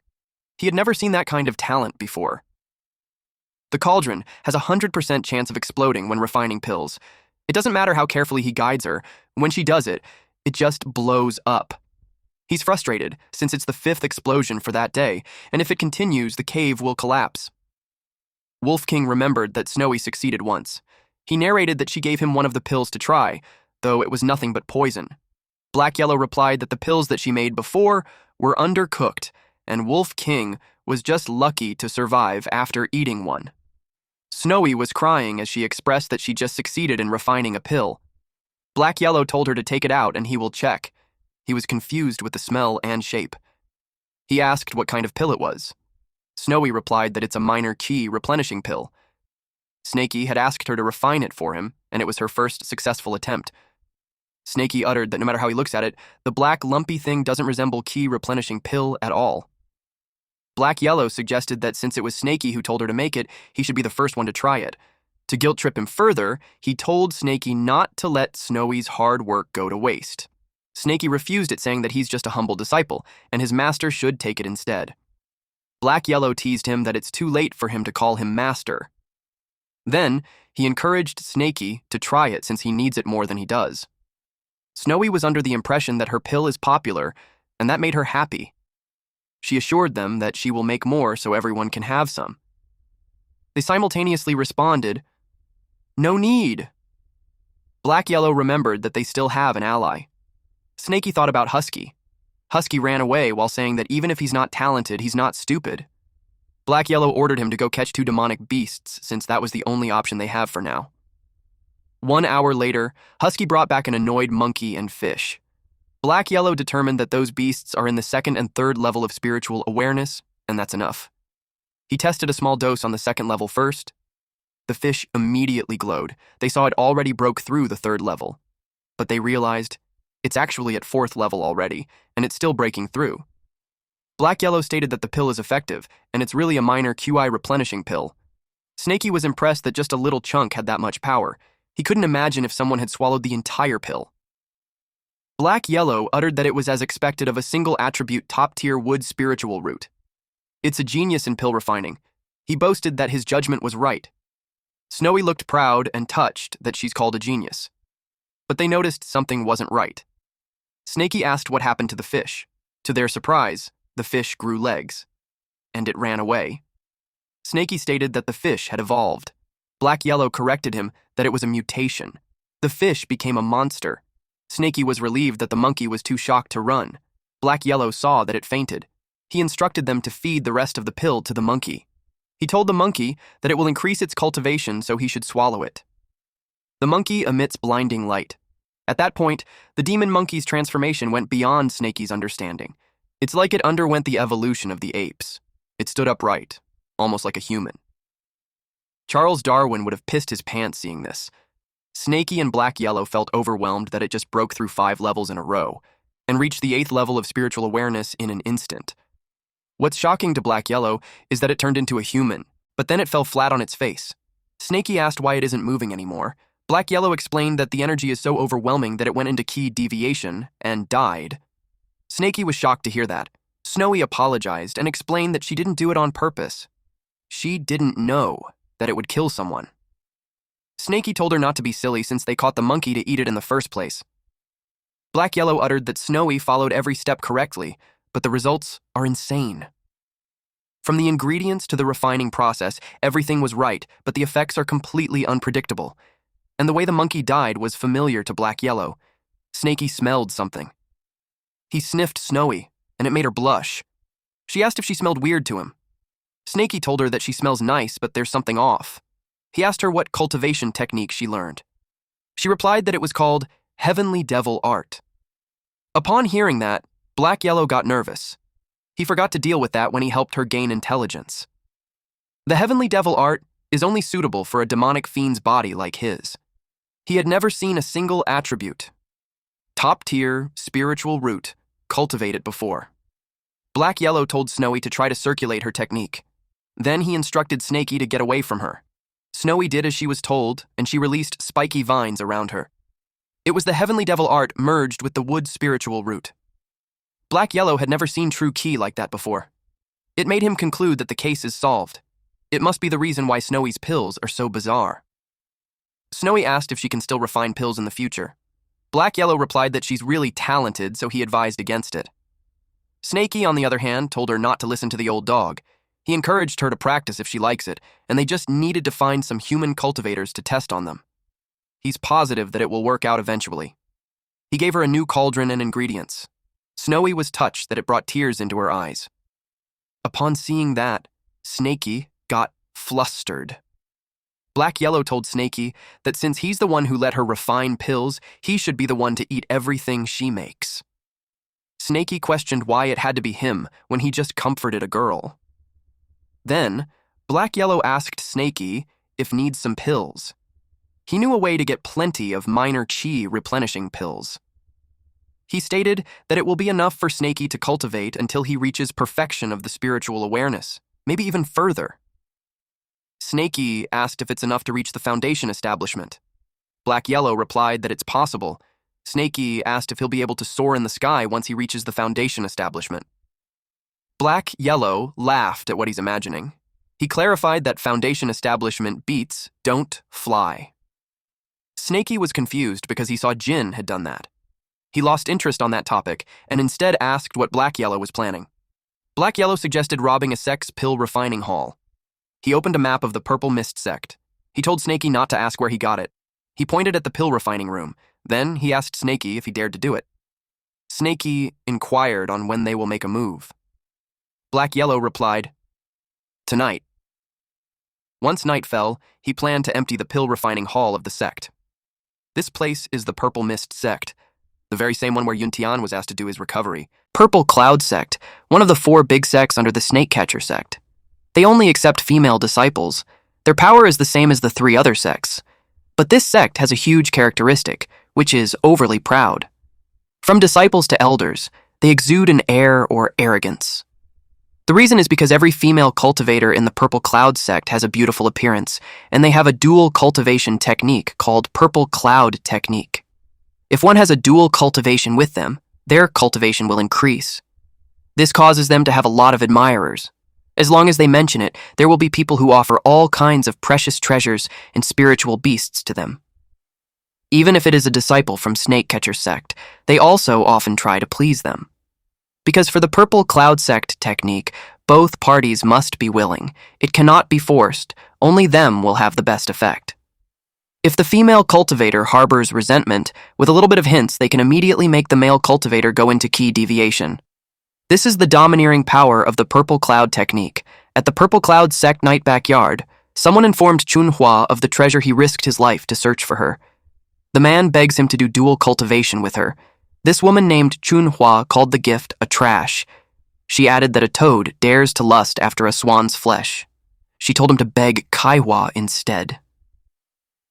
He had never seen that kind of talent before. The cauldron has a 100% chance of exploding when refining pills. It doesn't matter how carefully he guides her. When she does it, it just blows up. He's frustrated since it's the 5th explosion for that day, and if it continues, the cave will collapse. Wolf King remembered that Snowy succeeded once. He narrated that she gave him one of the pills to try, though it was nothing but poison. Black Yahello replied that the pills that she made before were undercooked, and Wolf King was just lucky to survive after eating one. Snowy was crying as she expressed that she just succeeded in refining a pill. Black Yahello told her to take it out and he will check. He was confused with the smell and shape. He asked what kind of pill it was. Snowy replied that it's a minor chi replenishing pill. Snakey had asked her to refine it for him, and it was her first successful attempt. Snakey uttered that no matter how he looks at it, the black lumpy thing doesn't resemble chi replenishing pill at all. Black Yahello suggested that since it was Snakey who told her to make it, he should be the first one to try it. To guilt-trip him further, he told Snakey not to let Snowy's hard work go to waste. Snakey refused it, saying that he's just a humble disciple, and his master should take it instead. Black Yahello teased him that it's too late for him to call him master. Then, he encouraged Snakey to try it since he needs it more than he does. Snowy was under the impression that her pill is popular, and that made her happy. She assured them that she will make more so everyone can have some. They simultaneously responded, "No need." Black Yahello remembered that they still have an ally. Snakey thought about Husky. Husky ran away while saying that even if he's not talented, he's not stupid. Black Yahello ordered him to go catch 2 demonic beasts since that was the only option they have for now. 1 hour later, Husky brought back an annoyed monkey and fish. Black Yahello determined that those beasts are in the 2nd and 3rd level of spiritual awareness, and that's enough. He tested a small dose on the 2nd level first. The fish immediately glowed. They saw it already broke through the 3rd level. But they realized it's actually at 4th level already, and it's still breaking through. Black Yellow stated that the pill is effective, and it's really a minor QI replenishing pill. Snakey was impressed that just a little chunk had that much power. He couldn't imagine if someone had swallowed the entire pill. Black Yellow uttered that it was as expected of a single attribute top-tier wood spiritual root. It's a genius in pill refining. He boasted that his judgment was right. Snowy looked proud and touched that she's called a genius. But they noticed something wasn't right. Snakey asked what happened to the fish. To their surprise, the fish grew legs. And it ran away. Snakey stated that the fish had evolved. Black Yellow corrected him that it was a mutation. The fish became a monster. Snakey was relieved that the monkey was too shocked to run. Black Yellow saw that it fainted. He instructed them to feed the rest of the pill to the monkey. He told the monkey that it will increase its cultivation, so he should swallow it. The monkey emits blinding light. At that point, the demon monkey's transformation went beyond Snakey's understanding. It's like it underwent the evolution of the apes. It stood upright, almost like a human. Charles Darwin would have pissed his pants seeing this. Snakey and Black Yellow felt overwhelmed that it just broke through 5 levels in a row and reached the 8th level of spiritual awareness in an instant. What's shocking to Black Yellow is that it turned into a human, but then it fell flat on its face. Snakey asked why it isn't moving anymore. Black Yellow explained that the energy is so overwhelming that it went into key deviation and died. Snakey was shocked to hear that. Snowy apologized and explained that she didn't do it on purpose. She didn't know that it would kill someone. Snakey told her not to be silly since they caught the monkey to eat it in the first place. Black Yellow uttered that Snowy followed every step correctly, but the results are insane. From the ingredients to the refining process, everything was right, but the effects are completely unpredictable. And the way the monkey died was familiar to Black Yellow. Snakey smelled something. He sniffed Snowy, and it made her blush. She asked if she smelled weird to him. Snakey told her that she smells nice, but there's something off. He asked her what cultivation technique she learned. She replied that it was called Heavenly Devil Art. Upon hearing that, Black Yellow got nervous. He forgot to deal with that when he helped her gain intelligence. The Heavenly Devil Art is only suitable for a demonic fiend's body like his. He had never seen a single attribute, top-tier spiritual root, cultivated before. Black Yellow told Snowy to try to circulate her technique. Then he instructed Snakey to get away from her. Snowy did as she was told, and she released spiky vines around her. It was the Heavenly Devil Art merged with the wood spiritual root. Black Yellow had never seen true ki like that before. It made him conclude that the case is solved. It must be the reason why Snowy's pills are so bizarre. Snowy asked if she can still refine pills in the future. Black Yellow replied that she's really talented, so he advised against it. Snakey, on the other hand, told her not to listen to the old dog. He encouraged her to practice if she likes it, and they just needed to find some human cultivators to test on them. He's positive that it will work out eventually. He gave her a new cauldron and ingredients. Snowy was touched that it brought tears into her eyes. Upon seeing that, Snakey got flustered. Black Yellow told Snakey that since he's the one who let her refine pills, he should be the one to eat everything she makes. Snakey questioned why it had to be him when he just comforted a girl. Then, Black Yellow asked Snakey if needs some pills. He knew a way to get plenty of minor chi replenishing pills. He stated that it will be enough for Snakey to cultivate until he reaches perfection of the spiritual awareness, maybe even further. Snakey asked if it's enough to reach the foundation establishment. Black Yellow replied that it's possible. Snakey asked if he'll be able to soar in the sky once he reaches the foundation establishment. Black Yellow laughed at what he's imagining. He clarified that foundation establishment beats don't fly. Snakey was confused because he saw Jin had done that. He lost interest on that topic and instead asked what Black Yellow was planning. Black Yellow suggested robbing a sex pill refining hall. He opened a map of the Purple Mist sect. He told Snakey not to ask where he got it. He pointed at the pill refining room. Then he asked Snakey if he dared to do it. Snakey inquired on when they will make a move. Black Yellow replied, "Tonight." Once night fell, he planned to empty the pill refining hall of the sect. This place is the Purple Mist sect, the very same one where Yuntian was asked to do his recovery. Purple Cloud sect, one of the 4 big sects under the Snake Catcher sect. They only accept female disciples. Their power is the same as the 3 other sects. But this sect has a huge characteristic, which is overly proud. From disciples to elders, they exude an air or arrogance. The reason is because every female cultivator in the Purple Cloud sect has a beautiful appearance, and they have a dual cultivation technique called Purple Cloud technique. If one has a dual cultivation with them, their cultivation will increase. This causes them to have a lot of admirers. As long as they mention it, there will be people who offer all kinds of precious treasures and spiritual beasts to them. Even if it is a disciple from Snake Catcher sect, they also often try to please them. Because for the Purple Cloud sect technique, both parties must be willing. It cannot be forced. Only them will have the best effect. If the female cultivator harbors resentment, with a little bit of hints, they can immediately make the male cultivator go into key deviation. This is the domineering power of the Purple Cloud technique. At the Purple Cloud sect night backyard, someone informed Chunhua of the treasure he risked his life to search for her. The man begs him to do dual cultivation with her. This woman named Chunhua called the gift a trash. She added that a toad dares to lust after a swan's flesh. She told him to beg Kaiwa instead.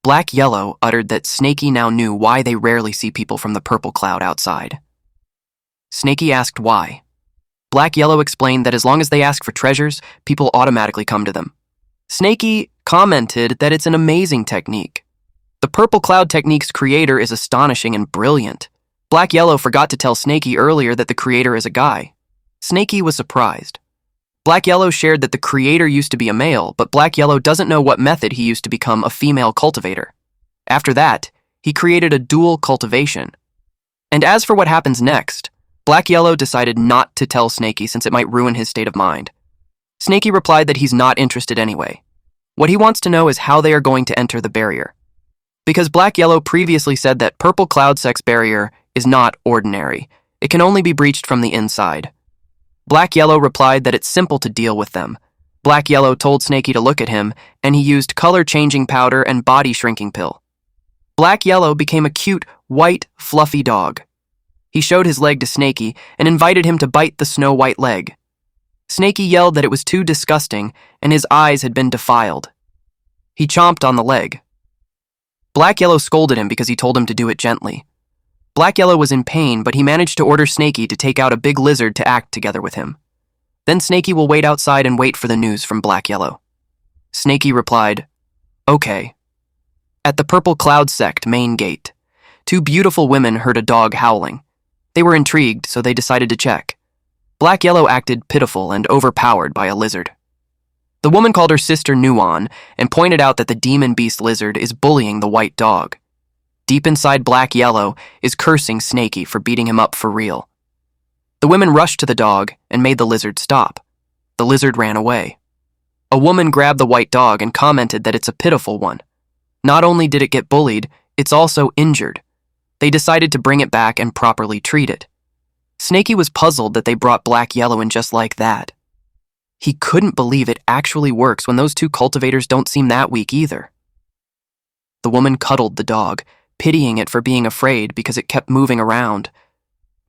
Black Yellow uttered that Snakey now knew why they rarely see people from the Purple Cloud outside. Snakey asked why. Black Yellow explained that as long as they ask for treasures, people automatically come to them. Snakey commented that it's an amazing technique. The Purple Cloud technique's creator is astonishing and brilliant. Black Yellow forgot to tell Snakey earlier that the creator is a guy. Snakey was surprised. Black Yellow shared that the creator used to be a male, but Black Yellow doesn't know what method he used to become a female cultivator. After that, he created a dual cultivation. And as for what happens next, Black Yellow decided not to tell Snakey since it might ruin his state of mind. Snakey replied that he's not interested anyway. What he wants to know is how they are going to enter the barrier. Because Black Yellow previously said that Purple Cloud Sect's barrier is not ordinary. It can only be breached from the inside. Black Yellow replied that it's simple to deal with them. Black Yellow told Snakey to look at him, and he used color-changing powder and body-shrinking pill. Black Yellow became a cute, white, fluffy dog. He showed his leg to Snakey and invited him to bite the snow-white leg. Snakey yelled that it was too disgusting and his eyes had been defiled. He chomped on the leg. Black Yellow scolded him because he told him to do it gently. Black Yellow was in pain, but he managed to order Snakey to take out a big lizard to act together with him. Then Snakey will wait outside and wait for the news from Black Yellow. Snakey replied, "Okay." At the Purple Cloud sect main gate, two beautiful women heard a dog howling. They were intrigued, so they decided to check. Black Yellow acted pitiful and overpowered by a lizard. The woman called her sister Nuan and pointed out that the demon beast lizard is bullying the white dog. Deep inside Black Yellow is cursing Snakey for beating him up for real. The women rushed to the dog and made the lizard stop. The lizard ran away. A woman grabbed the white dog and commented that it's a pitiful one. Not only did it get bullied, it's also injured. They decided to bring it back and properly treat it. Snakey was puzzled that they brought Black Yellow in just like that. He couldn't believe it actually works when those two cultivators don't seem that weak either. The woman cuddled the dog, pitying it for being afraid because it kept moving around.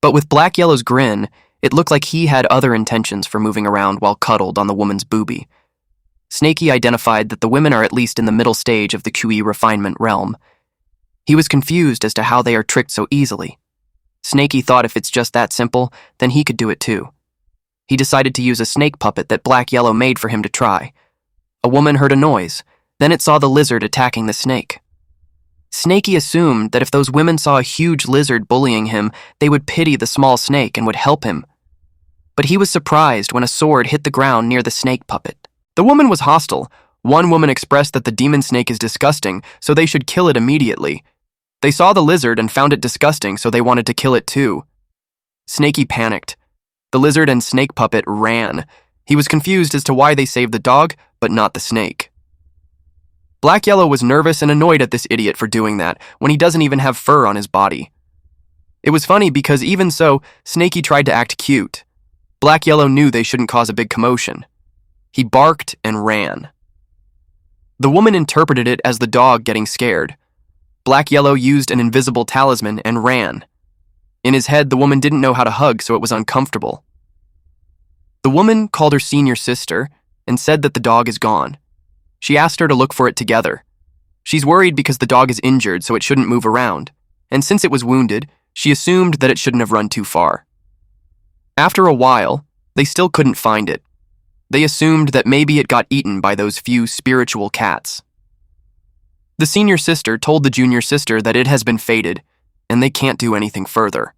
But with Black Yellow's grin, it looked like he had other intentions for moving around while cuddled on the woman's boobie. Snakey identified that the women are at least in the middle stage of the QE refinement realm. He was confused as to how they are tricked so easily. Snakey thought if it's just that simple, then he could do it too. He decided to use a snake puppet that Black Yellow made for him to try. A woman heard a noise, then it saw the lizard attacking the snake. Snakey assumed that if those women saw a huge lizard bullying him, they would pity the small snake and would help him. But he was surprised when a sword hit the ground near the snake puppet. The woman was hostile. One woman expressed that the demon snake is disgusting, so they should kill it immediately. They saw the lizard and found it disgusting, so they wanted to kill it too. Snakey panicked. The lizard and snake puppet ran. He was confused as to why they saved the dog, but not the snake. Black Yellow was nervous and annoyed at this idiot for doing that when he doesn't even have fur on his body. It was funny because even so, Snakey tried to act cute. Black Yellow knew they shouldn't cause a big commotion. He barked and ran. The woman interpreted it as the dog getting scared. Black Yellow used an invisible talisman and ran. In his head, the woman didn't know how to hug, so it was uncomfortable. The woman called her senior sister and said that the dog is gone. She asked her to look for it together. She's worried because the dog is injured, so it shouldn't move around, and since it was wounded, she assumed that it shouldn't have run too far. After a while, they still couldn't find it, They assumed that maybe it got eaten by those few spiritual cats. The senior sister told the junior sister that it has been fated, and they can't do anything further.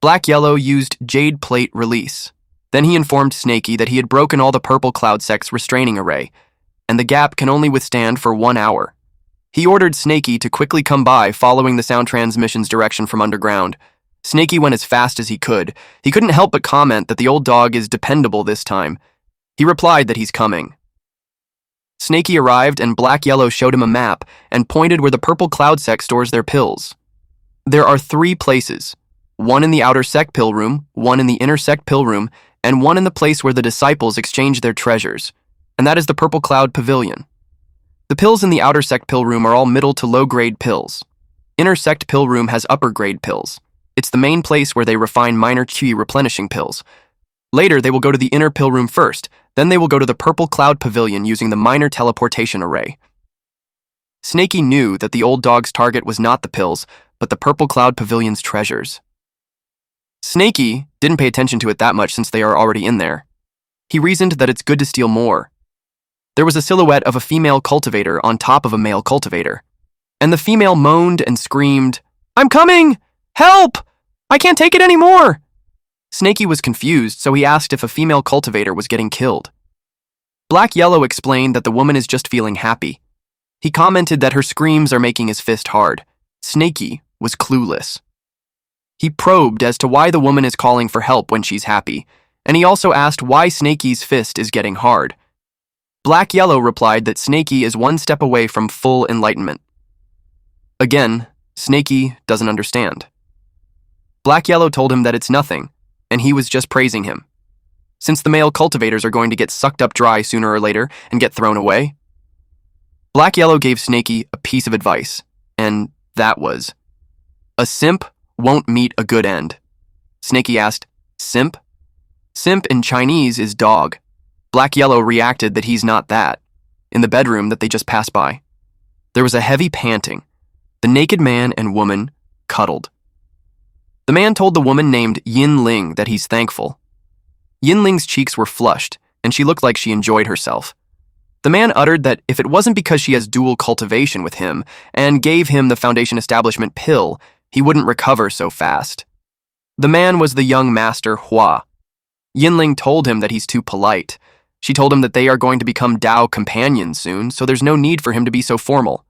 Yahello used Jade Plate Release. Then he informed Snakey that he had broken all the purple cloud sect's restraining array, and the gap can only withstand for 1 hour. He ordered Snakey to quickly come by following the sound transmission's direction from underground. Snakey went as fast as he could. He couldn't help but comment that the old dog is dependable this time. He replied that he's coming. Snakey arrived and Yahello showed him a map and pointed where the purple cloud sect stores their pills. There are 3 places, one in the outer sect pill room, one in the inner sect pill room, and one in the place where the disciples exchange their treasures, and that is the Purple Cloud Pavilion. The pills in the outer sect pill room are all middle to low-grade pills. Inner sect pill room has upper-grade pills. It's the main place where they refine minor chi replenishing pills. Later, they will go to the inner pill room first, then they will go to the Purple Cloud Pavilion using the minor teleportation array. Snakey knew that the old dog's target was not the pills, but the Purple Cloud Pavilion's treasures. Snakey didn't pay attention to it that much since they are already in there. He reasoned that it's good to steal more. There was a silhouette of a female cultivator on top of a male cultivator, and the female moaned and screamed, "I'm coming! Help! I can't take it anymore!" Snakey was confused, so he asked if a female cultivator was getting killed. Yahello explained that the woman is just feeling happy. He commented that her screams are making his fist hard. Snakey was clueless. He probed as to why the woman is calling for help when she's happy, and he also asked why Snakey's fist is getting hard. Yahello replied that Snakey is 1 step away from full enlightenment. Again, Snakey doesn't understand. Yahello told him that it's nothing, and he was just praising him. Since the male cultivators are going to get sucked up dry sooner or later and get thrown away. Yahello gave Snakey a piece of advice, and that was, a simp won't meet a good end. Snakey asked, "Simp?" Simp in Chinese is dog. Yahello reacted that he's not that. In the bedroom that they just passed by, there was a heavy panting. The naked man and woman cuddled. The man told the woman named Yin Ling that he's thankful. Yin Ling's cheeks were flushed, and she looked like she enjoyed herself. The man uttered that if it wasn't because she has dual cultivation with him and gave him the Foundation Establishment pill, he wouldn't recover so fast. The man was the young master Hua. Yinling told him that he's too polite. She told him that they are going to become Dao companions soon, so there's no need for him to be so formal.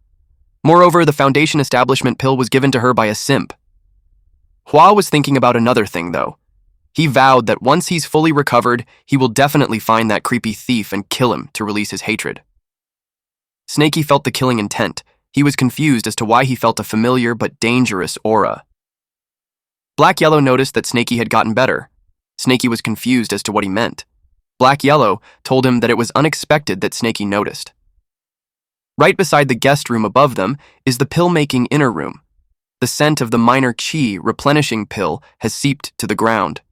Moreover, the Foundation Establishment pill was given to her by a simp. Hua was thinking about another thing, though. He vowed that once he's fully recovered, he will definitely find that creepy thief and kill him to release his hatred. Snakey felt the killing intent. He was confused as to why he felt a familiar but dangerous aura. Yahello noticed that Snakey had gotten better. Snakey was confused as to what he meant. Yahello told him that it was unexpected that Snakey noticed. Right beside the guest room above them is the pill-making inner room. The scent of the minor chi replenishing pill has seeped to the ground.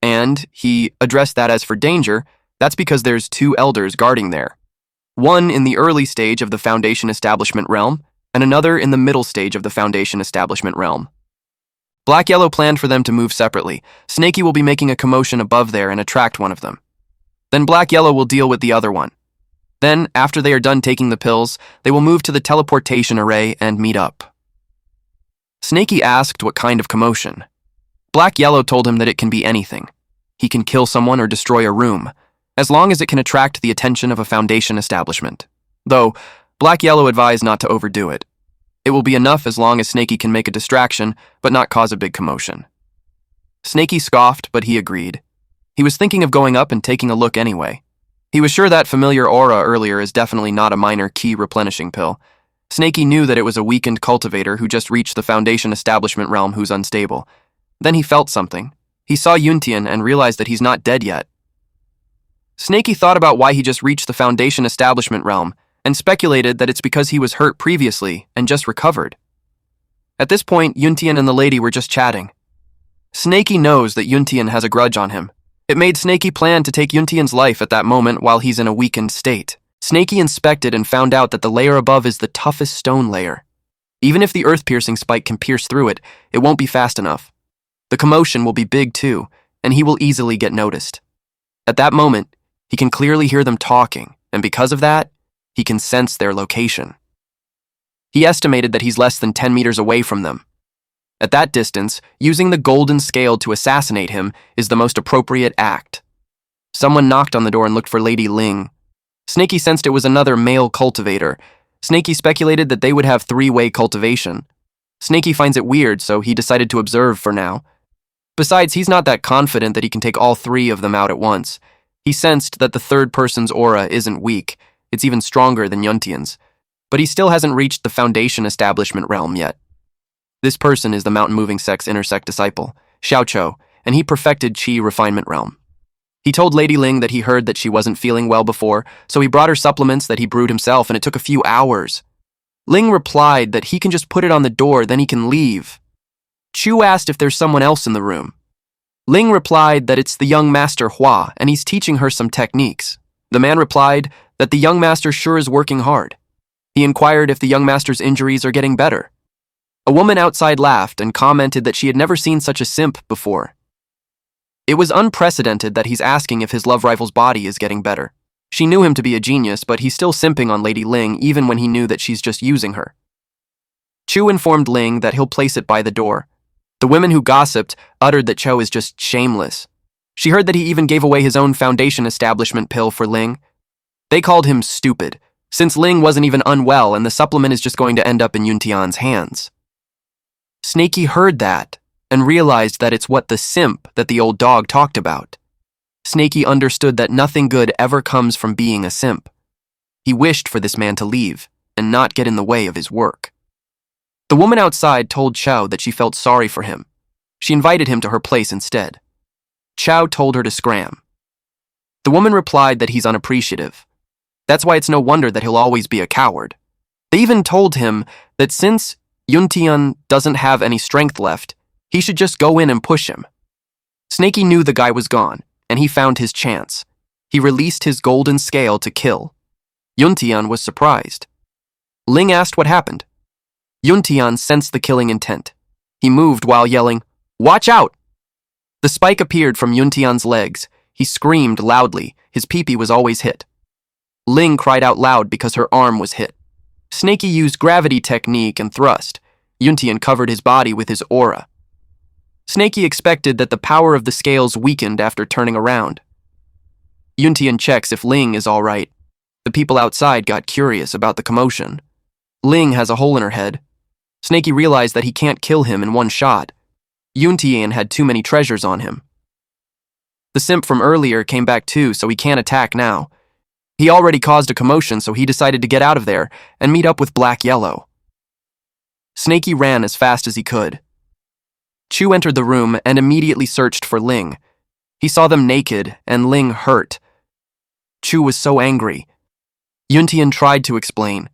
And he addressed that as for danger, that's because there's 2 elders guarding there. One in the early stage of the Foundation Establishment realm, and another in the middle stage of the Foundation Establishment realm. Yahello planned for them to move separately. Snakey will be making a commotion above there and attract one of them. Then Yahello will deal with the other one. Then, after they are done taking the pills, they will move to the teleportation array and meet up. Snakey asked what kind of commotion. Yahello told him that it can be anything. He can kill someone or destroy a room, as long as it can attract the attention of a Foundation establishment. Though, Yahello advised not to overdo it. It will be enough as long as Snakey can make a distraction, but not cause a big commotion. Snakey scoffed, but he agreed. He was thinking of going up and taking a look anyway. He was sure that familiar aura earlier is definitely not a minor ki replenishing pill. Snakey knew that it was a weakened cultivator who just reached the Foundation Establishment realm who's unstable. Then he felt something. He saw Yuntian and realized that he's not dead yet. Snakey thought about why he just reached the Foundation Establishment realm and speculated that it's because he was hurt previously and just recovered. At this point, Yuntian and the lady were just chatting. Snakey knows that Yuntian has a grudge on him. It made Snakey plan to take Yuntian's life at that moment while he's in a weakened state. Snakey inspected and found out that the layer above is the toughest stone layer. Even if the earth-piercing spike can pierce through it, it won't be fast enough. The commotion will be big too, and he will easily get noticed. At that moment, He can clearly hear them talking, and because of that, he can sense their location. He estimated that he's less than 10 meters away from them. At that distance, using the golden scale to assassinate him is the most appropriate act. Someone knocked on the door and looked for Lady Ling. Snaky sensed it was another male cultivator. Snaky speculated that they would have three-way cultivation. Snaky finds it weird, so he decided to observe for now. Besides, he's not that confident that he can take all three of them out at once. He sensed that the third person's aura isn't weak. It's even stronger than Yuntian's. But he still hasn't reached the foundation establishment realm yet. This person is the mountain-moving sex intersect disciple, Xiaoqiu, and he perfected Qi refinement realm. He told Lady Ling that he heard that she wasn't feeling well before, so he brought her supplements that he brewed himself, and it took a few hours. Ling replied that he can just put it on the door, then he can leave. Chu asked if there's someone else in the room. Ling replied that it's the young master Hua, and he's teaching her some techniques. The man replied that the young master sure is working hard. He inquired if the young master's injuries are getting better. A woman outside laughed and commented that she had never seen such a simp before. It was unprecedented that he's asking if his love rival's body is getting better. She knew him to be a genius, but he's still simping on Lady Ling even when he knew that she's just using her. Chu informed Ling that he'll place it by the door. The women who gossiped uttered that Cho is just shameless. She heard that he even gave away his own foundation establishment pill for Ling. They called him stupid, since Ling wasn't even unwell and the supplement is just going to end up in Yuntian's hands. Snaky heard that and realized that it's what the simp that the old dog talked about. Snaky understood that nothing good ever comes from being a simp. He wished for this man to leave and not get in the way of his work. The woman outside told Chow that she felt sorry for him. She invited him to her place instead. Chow told her to scram. The woman replied that he's unappreciative. That's why it's no wonder that he'll always be a coward. They even told him that since Yuntian doesn't have any strength left, he should just go in and push him. Snaky knew the guy was gone, and he found his chance. He released his golden scale to kill. Yuntian was surprised. Ling asked what happened. Yuntian sensed the killing intent. He moved while yelling, "Watch out!" The spike appeared from Yuntian's legs. He screamed loudly. His peepee was always hit. Ling cried out loud because her arm was hit. Snaky used gravity technique and thrust. Yuntian covered his body with his aura. Snaky expected that the power of the scales weakened after turning around. Yuntian checks if Ling is all right. The people outside got curious about the commotion. Ling has a hole in her head. Snaky realized that he can't kill him in one shot. Yuntian had too many treasures on him. The simp from earlier came back too, so he can't attack now. He already caused a commotion, so he decided to get out of there and meet up with Yahello. Snaky ran as fast as he could. Chu entered the room and immediately searched for Ling. He saw them naked, and Ling hurt. Chu was so angry. Yuntian tried to explain.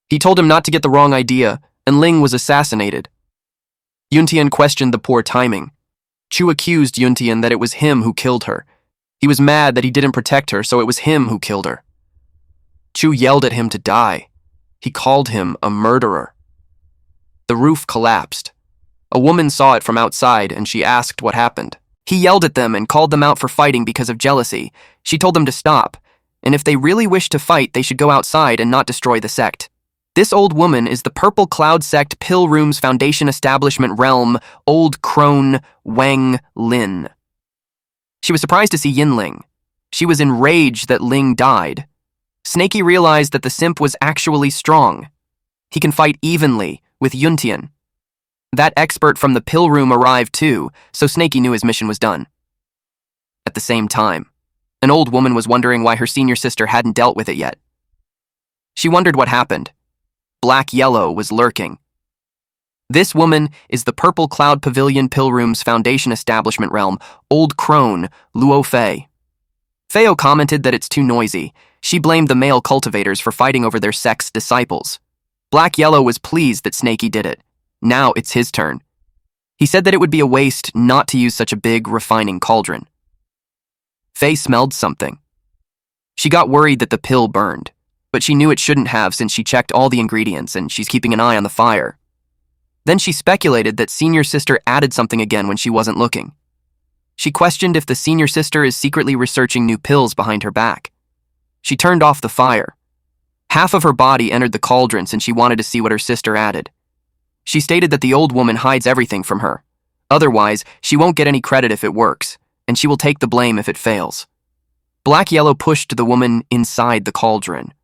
He told him not to get the wrong idea, and Ling was assassinated. Yuntian questioned the poor timing. Chu accused Yuntian that it was him who killed her. He was mad that he didn't protect her, so it was him who killed her. Chu yelled at him to die. He called him a murderer. The roof collapsed. A woman saw it from outside, and she asked what happened. He yelled at them and called them out for fighting because of jealousy. She told them to stop, and if they really wished to fight, they should go outside and not destroy the sect. This old woman is the Purple Cloud Sect Pill Room's Foundation Establishment Realm, Old Crone Wang Lin. She was surprised to see Yinling. She was enraged that Ling died. Snaky realized that the simp was actually strong. He can fight evenly with Yuntian. That expert from the pill room arrived too, so Snaky knew his mission was done. At the same time, an old woman was wondering why her senior sister hadn't dealt with it yet. She wondered what happened. Yahello was lurking. This woman is the Purple Cloud Pavilion Pill Room's Foundation Establishment Realm, Old Crone Luo Fei. Feo commented that it's too noisy. She blamed the male cultivators for fighting over their sect's disciples. Yahello was pleased that Snaky did it. Now it's his turn. He said that it would be a waste not to use such a big, refining cauldron. Fei smelled something. She got worried that the pill burned, but she knew it shouldn't have since she checked all the ingredients and she's keeping an eye on the fire. Then she speculated that senior sister added something again when she wasn't looking. She questioned if the senior sister is secretly researching new pills behind her back. She turned off the fire. Half of her body entered the cauldron since she wanted to see what her sister added. She stated that the old woman hides everything from her. Otherwise, she won't get any credit if it works, and she will take the blame if it fails. Black Yellow pushed the woman inside the cauldron.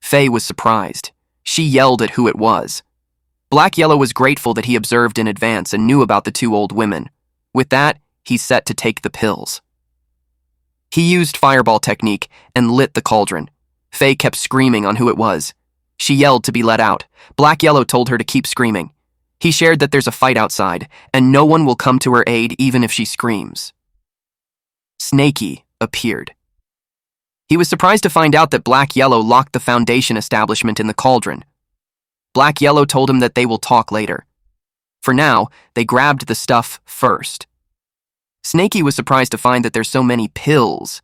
Faye was surprised. She yelled at who it was. Black Yellow was grateful that he observed in advance and knew about the two old women. With that, he set to take the pills. He used fireball technique and lit the cauldron. Faye kept screaming on who it was. She yelled to be let out. Black Yellow told her to keep screaming. He shared that there's a fight outside, and no one will come to her aid even if she screams. Snaky appeared. He was surprised to find out that Black Yellow locked the foundation establishment in the cauldron. Black Yellow told him that they will talk later. For now, they grabbed the stuff first. Snaky was surprised to find that there's so many pills.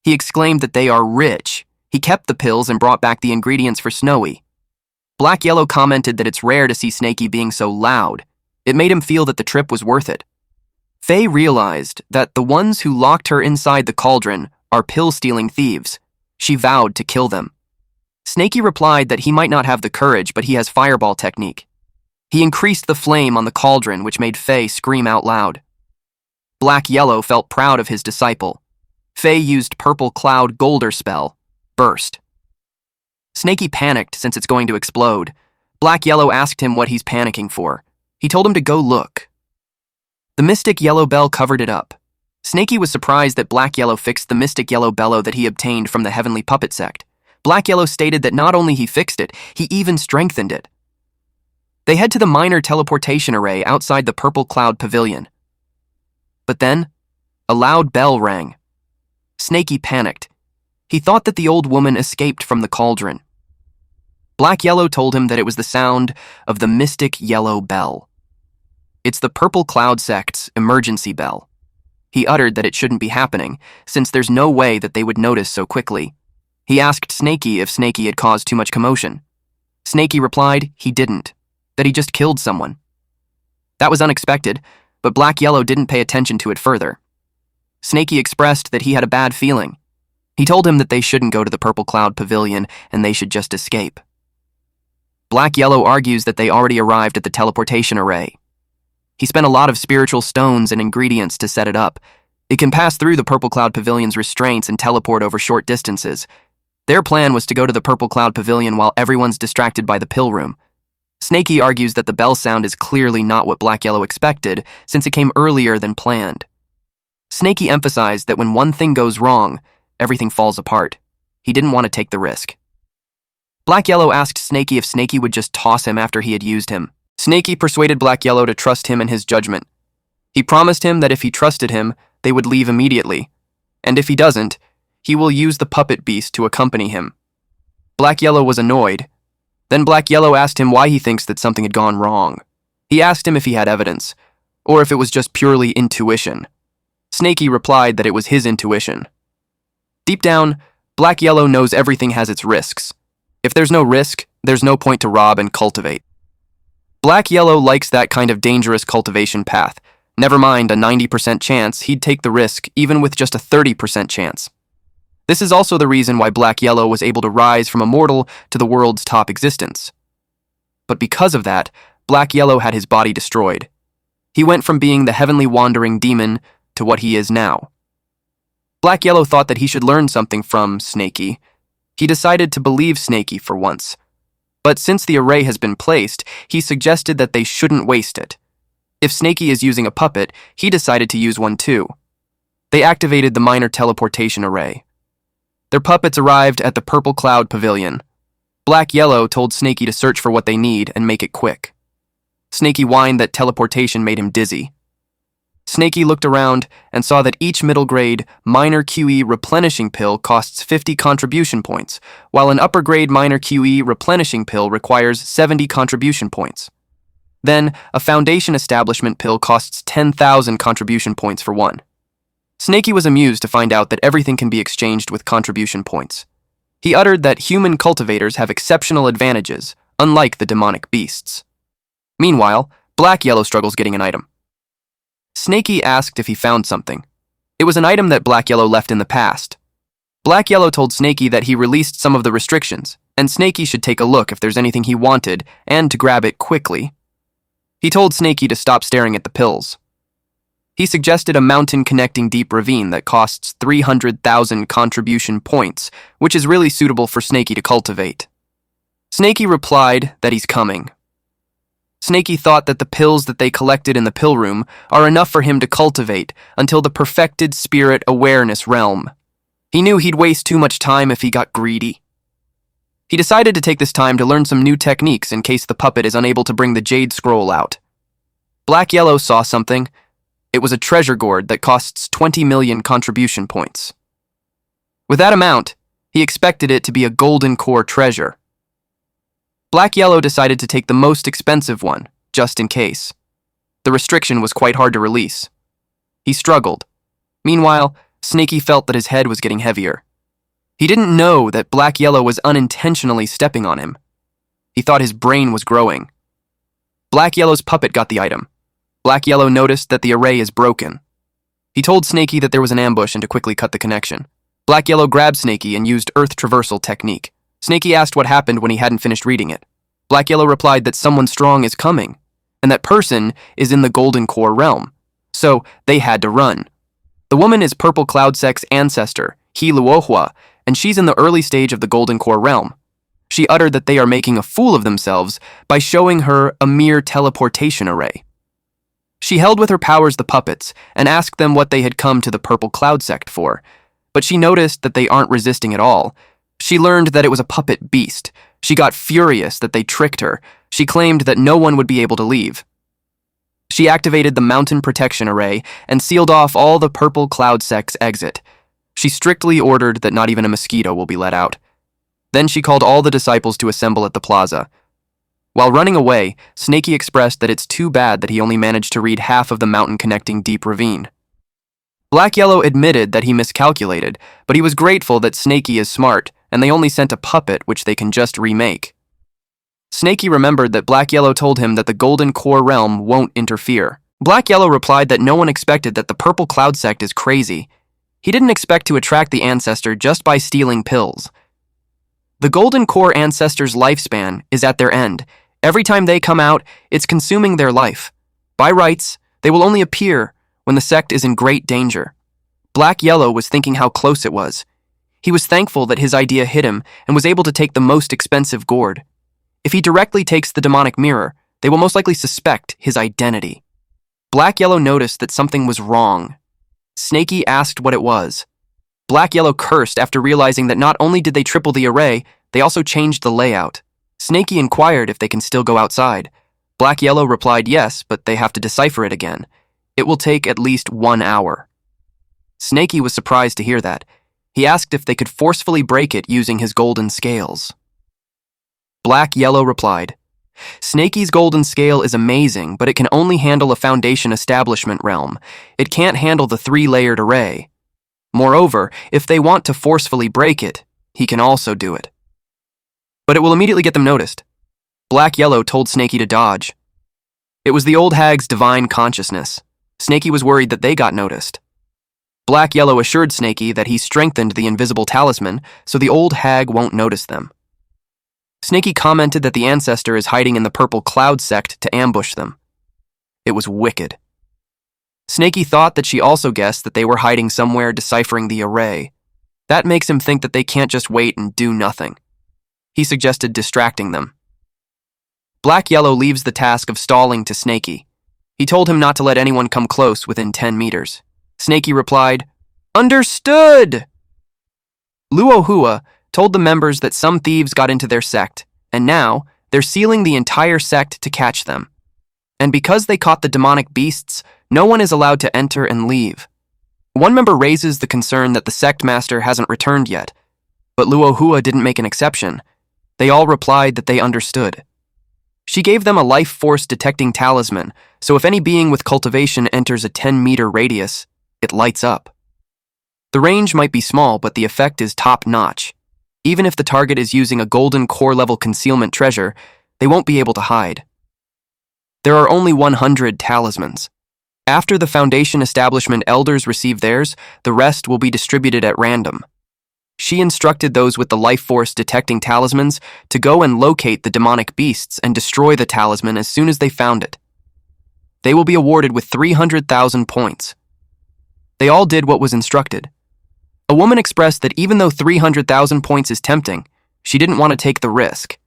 He exclaimed that they are rich. He kept the pills and brought back the ingredients for Snowy. Black Yellow commented that it's rare to see Snaky being so loud. It made him feel that the trip was worth it. Faye realized that the ones who locked her inside the cauldron are pill-stealing thieves. She vowed to kill them. Snaky replied that he might not have the courage, but he has fireball technique. He increased the flame on the cauldron, which made Faye scream out loud. Black Yellow felt proud of his disciple. Faye used Purple Cloud Golder spell, Burst. Snaky panicked since it's going to explode. Black Yellow asked him what he's panicking for. He told him to go look. The mystic yellow bell covered it up. Snaky was surprised that Black Yellow fixed the mystic yellow bellow that he obtained from the Heavenly Puppet Sect. Black Yellow stated that not only he fixed it, he even strengthened it. They head to the minor teleportation array outside the Purple Cloud Pavilion. But then, a loud bell rang. Snaky panicked. He thought that the old woman escaped from the cauldron. Black Yellow told him that it was the sound of the mystic yellow bell. It's the Purple Cloud Sect's emergency bell. He uttered that it shouldn't be happening, since there's no way that they would notice so quickly. He asked Snaky if Snaky had caused too much commotion. Snaky replied he didn't, that he just killed someone. That was unexpected, but Black Yellow didn't pay attention to it further. Snaky expressed that he had a bad feeling. He told him that they shouldn't go to the Purple Cloud Pavilion and they should just escape. Black Yellow argues that they already arrived at the teleportation array. He spent a lot of spiritual stones and ingredients to set it up. It can pass through the Purple Cloud Pavilion's restraints and teleport over short distances. Their plan was to go to the Purple Cloud Pavilion while everyone's distracted by the pill room. Snaky argues that the bell sound is clearly not what Black Yellow expected, since it came earlier than planned. Snaky emphasized that when one thing goes wrong, everything falls apart. He didn't want to take the risk. Black Yellow asked Snaky if Snaky would just toss him after he had used him. Snaky persuaded Black Yellow to trust him in his judgment. He promised him that if he trusted him, they would leave immediately. And if he doesn't, he will use the puppet beast to accompany him. Black Yellow was annoyed. Then Black Yellow asked him why he thinks that something had gone wrong. He asked him if he had evidence, or if it was just purely intuition. Snaky replied that it was his intuition. Deep down, Black Yellow knows everything has its risks. If there's no risk, there's no point to rob and cultivate. Black Yellow likes that kind of dangerous cultivation path. Never mind a 90% chance, he'd take the risk even with just a 30% chance. This is also the reason why Black Yellow was able to rise from a mortal to the world's top existence. But because of that, Black Yellow had his body destroyed. He went from being the heavenly wandering demon to what he is now. Black Yellow thought that he should learn something from Snaky. He decided to believe Snaky for once. But since the array has been placed, he suggested that they shouldn't waste it. If Snaky is using a puppet, he decided to use one too. They activated the minor teleportation array. Their puppets arrived at the Purple Cloud Pavilion. Black Yellow told Snaky to search for what they need and make it quick. Snaky whined that teleportation made him dizzy. Snaky looked around and saw that each middle grade minor QE replenishing pill costs 50 contribution points, while an upper grade minor QE replenishing pill requires 70 contribution points. Then, a foundation establishment pill costs 10,000 contribution points for one. Snaky was amused to find out that everything can be exchanged with contribution points. He uttered that human cultivators have exceptional advantages, unlike the demonic beasts. Meanwhile, Black Yellow struggles getting an item. Snaky asked if he found something. It was an item that Black Yellow left in the past. Black Yellow told Snakey that he released some of the restrictions, and Snakey should take a look if there's anything he wanted, and to grab it quickly. He told Snakey to stop staring at the pills. He suggested a mountain-connecting deep ravine that costs 300,000 contribution points, which is really suitable for Snakey to cultivate. Snakey replied that he's coming. Snakey thought that the pills that they collected in the pill room are enough for him to cultivate until the perfected spirit awareness realm. He knew he'd waste too much time if he got greedy. He decided to take this time to learn some new techniques in case the puppet is unable to bring the jade scroll out. Black Yellow saw something. It was a treasure gourd that costs 20 million contribution points. With that amount, he expected it to be a golden core treasure. Black Yellow decided to take the most expensive one, just in case. The restriction was quite hard to release. He struggled. Meanwhile, Snakey felt that his head was getting heavier. He didn't know that Black Yellow was unintentionally stepping on him. He thought his brain was growing. Black Yellow's puppet got the item. Black Yellow noticed that the array is broken. He told Snakey that there was an ambush and to quickly cut the connection. Black Yellow grabbed Snakey and used Earth Traversal technique. Snakey asked what happened when he hadn't finished reading it. Black Yellow replied that someone strong is coming, and that person is in the Golden Core realm, so they had to run. The woman is Purple Cloudsec's ancestor, Hiluohua, and she's in the early stage of the Golden Core realm. She uttered that they are making a fool of themselves by showing her a mere teleportation array. She held with her powers the puppets and asked them what they had come to the Purple Cloud Sect for, but she noticed that they aren't resisting at all. She learned that it was a puppet beast. She got furious that they tricked her. She claimed that no one would be able to leave. She activated the Mountain Protection Array and sealed off all the Purple Cloud Sect's exit. She strictly ordered that not even a mosquito will be let out. Then she called all the disciples to assemble at the plaza. While running away, Snakey expressed that it's too bad that he only managed to read half of the mountain-connecting deep ravine. Black Yellow admitted that he miscalculated, but he was grateful that Snakey is smart, and they only sent a puppet which they can just remake. Snakey remembered that Black Yellow told him that the Golden Core realm won't interfere. Black Yellow replied that no one expected that the Purple Cloud Sect is crazy. He didn't expect to attract the ancestor just by stealing pills. The Golden Core ancestor's lifespan is at their end. Every time they come out, it's consuming their life. By rights, they will only appear when the sect is in great danger. Black Yellow was thinking how close it was. He was thankful that his idea hit him and was able to take the most expensive gourd. If he directly takes the demonic mirror, they will most likely suspect his identity. Black Yellow noticed that something was wrong. Snakey asked what it was. Black Yellow cursed after realizing that not only did they triple the array, they also changed the layout. Snakey inquired if they can still go outside. Black Yellow replied yes, but they have to decipher it again. It will take at least 1 hour. Snakey was surprised to hear that. He asked if they could forcefully break it using his golden scales. Black Yellow replied, Snakey's golden scale is amazing, but it can only handle a foundation establishment realm. It can't handle the 3-layered array. Moreover, if they want to forcefully break it, he can also do it. But it will immediately get them noticed. Black Yellow told Snakey to dodge. It was the old hag's divine consciousness. Snakey was worried that they got noticed. Black Yellow assured Snakey that he strengthened the invisible talisman so the old hag won't notice them. Snakey commented that the ancestor is hiding in the Purple Cloud Sect to ambush them. It was wicked. Snakey thought that she also guessed that they were hiding somewhere deciphering the array. That makes him think that they can't just wait and do nothing. He suggested distracting them. Black Yellow leaves the task of stalling to Snakey. He told him not to let anyone come close within 10 meters. Snakey replied, "Understood!" Luohua told the members that some thieves got into their sect, and now they're sealing the entire sect to catch them. And because they caught the demonic beasts, no one is allowed to enter and leave. One member raises the concern that the sect master hasn't returned yet, but Luohua didn't make an exception. They all replied that they understood. She gave them a life force detecting talisman, so if any being with cultivation enters a 10-meter radius, it lights up. The range might be small, but the effect is top-notch. Even if the target is using a golden core-level concealment treasure, they won't be able to hide. There are only 100 talismans. After the Foundation establishment elders receive theirs, the rest will be distributed at random. She instructed those with the life force detecting talismans to go and locate the demonic beasts and destroy the talisman as soon as they found it. They will be awarded with 300,000 points. They all did what was instructed. A woman expressed that even though 300,000 points is tempting, she didn't want to take the risk.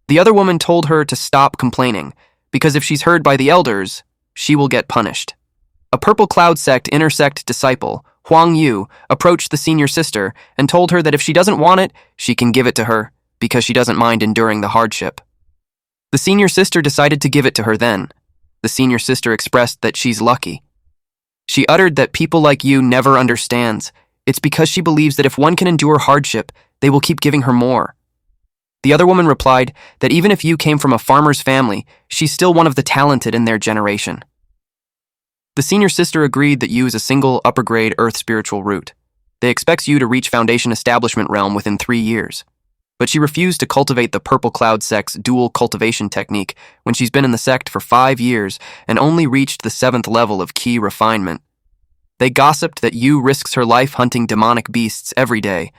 The other woman told her to stop complaining, because if she's heard by the elders, she will get punished. A Purple Cloud Sect intersect disciple, Huang Yu, approached the senior sister and told her that if she doesn't want it, she can give it to her, because she doesn't mind enduring the hardship. The senior sister decided to give it to her then. The senior sister expressed that she's lucky. She uttered that people like you never understands. It's because she believes that if one can endure hardship, they will keep giving her more. The other woman replied that even if you came from a farmer's family, she's still one of the talented in their generation. The senior sister agreed that you is a single upper-grade Earth spiritual root. They expects you to reach Foundation Establishment realm within 3 years. But she refused to cultivate the Purple Cloud Sect's dual cultivation technique when she's been in the sect for 5 years and only reached the 7th level of key refinement. They gossiped that Yu risks her life hunting demonic beasts every day,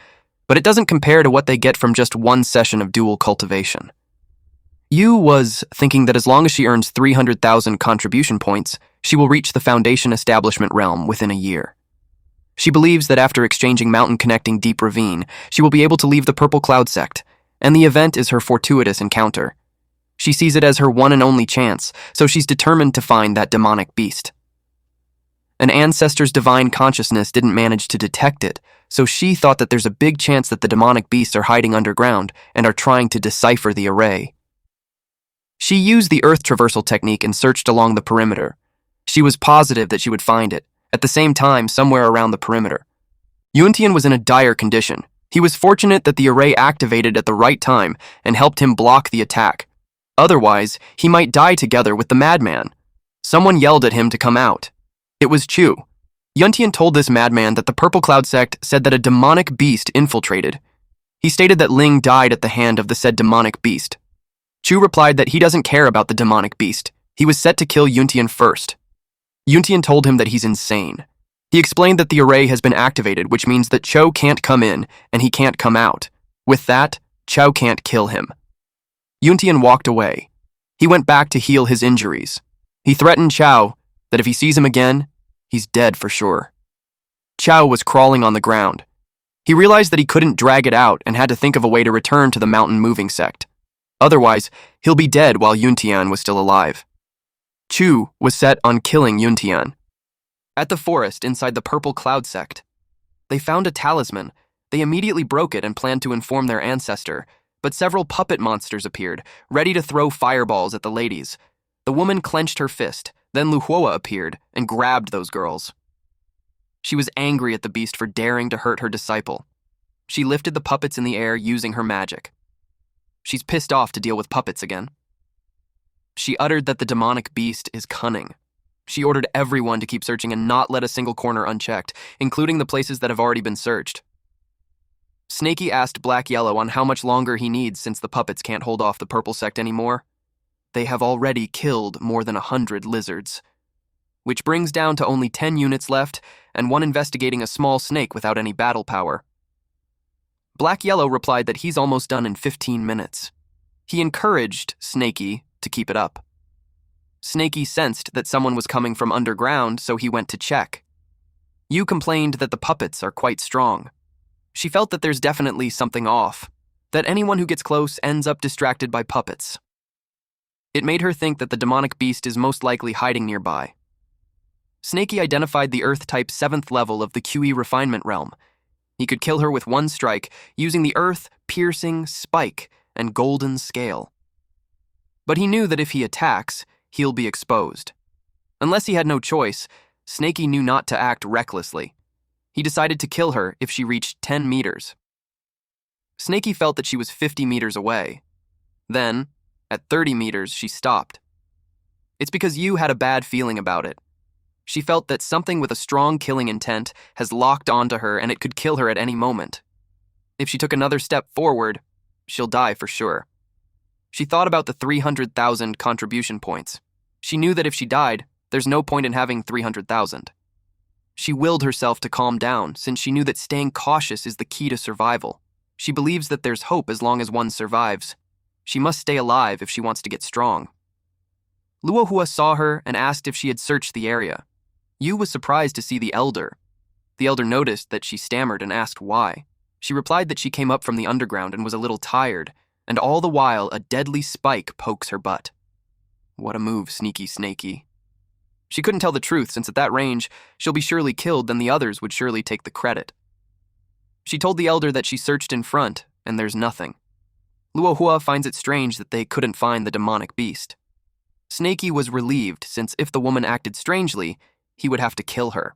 but it doesn't compare to what they get from just one session of dual cultivation. Yu was thinking that as long as she earns 300,000 contribution points, she will reach the Foundation Establishment realm within a year. She believes that after exchanging mountain-connecting deep ravine, she will be able to leave the Purple Cloud Sect, and the event is her fortuitous encounter. She sees it as her one and only chance, so she's determined to find that demonic beast. An ancestor's divine consciousness didn't manage to detect it, so she thought that there's a big chance that the demonic beasts are hiding underground and are trying to decipher the array. She used the earth traversal technique and searched along the perimeter. She was positive that she would find it, at the same time somewhere around the perimeter. Yuntian was in a dire condition. He was fortunate that the array activated at the right time and helped him block the attack. Otherwise, he might die together with the madman. Someone yelled at him to come out. It was Chu. Yuntian told this madman that the Purple Cloud Sect said that a demonic beast infiltrated. He stated that Ling died at the hand of the said demonic beast. Chu replied that he doesn't care about the demonic beast. He was set to kill Yuntian first. Yuntian told him that he's insane. He explained that the array has been activated, which means that Cho can't come in and he can't come out. With that, Chow can't kill him. Yuntian walked away. He went back to heal his injuries. He threatened Chow that if he sees him again, he's dead for sure. Chow was crawling on the ground. He realized that he couldn't drag it out and had to think of a way to return to the mountain moving sect. Otherwise, he'll be dead while Yuntian was still alive. Chu was set on killing Yuntian. At the forest inside the Purple Cloud Sect, they found a talisman. They immediately broke it and planned to inform their ancestor, but several puppet monsters appeared, ready to throw fireballs at the ladies. The woman clenched her fist, then Lu Hua appeared and grabbed those girls. She was angry at the beast for daring to hurt her disciple. She lifted the puppets in the air using her magic. She's pissed off to deal with puppets again. She uttered that the demonic beast is cunning. She ordered everyone to keep searching and not let a single corner unchecked, including the places that have already been searched. Snaky asked Black Yellow on how much longer he needs since the puppets can't hold off the Purple Sect anymore. They have already killed more than 100 lizards, which brings down to only 10 units left and one investigating a small snake without any battle power. Black Yellow replied that he's almost done in 15 minutes. He encouraged Snaky to keep it up. Snaky sensed that someone was coming from underground, so he went to check. Yu complained that the puppets are quite strong. She felt that there's definitely something off, that anyone who gets close ends up distracted by puppets. It made her think that the demonic beast is most likely hiding nearby. Snaky identified the Earth-type 7th level of the QE refinement realm. He could kill her with one strike using the earth-piercing spike and golden scale. But he knew that if he attacks, he'll be exposed. Unless he had no choice, Snaky knew not to act recklessly. He decided to kill her if she reached 10 meters. Snaky felt that she was 50 meters away. Then, at 30 meters, she stopped. It's because Yu had a bad feeling about it. She felt that something with a strong killing intent has locked onto her and it could kill her at any moment. If she took another step forward, she'll die for sure. She thought about the 300,000 contribution points. She knew that if she died, There's no point in having 300,000. She willed herself to calm down, since she knew that staying cautious is the key to survival. She believes that there's hope as long as one survives. She must stay alive if she wants to get strong. Luohua saw her and asked if she had searched the area. Yu was surprised to see the elder. The elder noticed that she stammered and asked why. She replied that she came up from the underground and was a little tired, and all the while a deadly spike pokes her butt. What a move, sneaky snaky. She couldn't tell the truth, since at that range, she'll be surely killed, then the others would surely take the credit. She told the elder that she searched in front, and there's nothing. Luohua finds it strange that they couldn't find the demonic beast. Snaky was relieved, since if the woman acted strangely, he would have to kill her.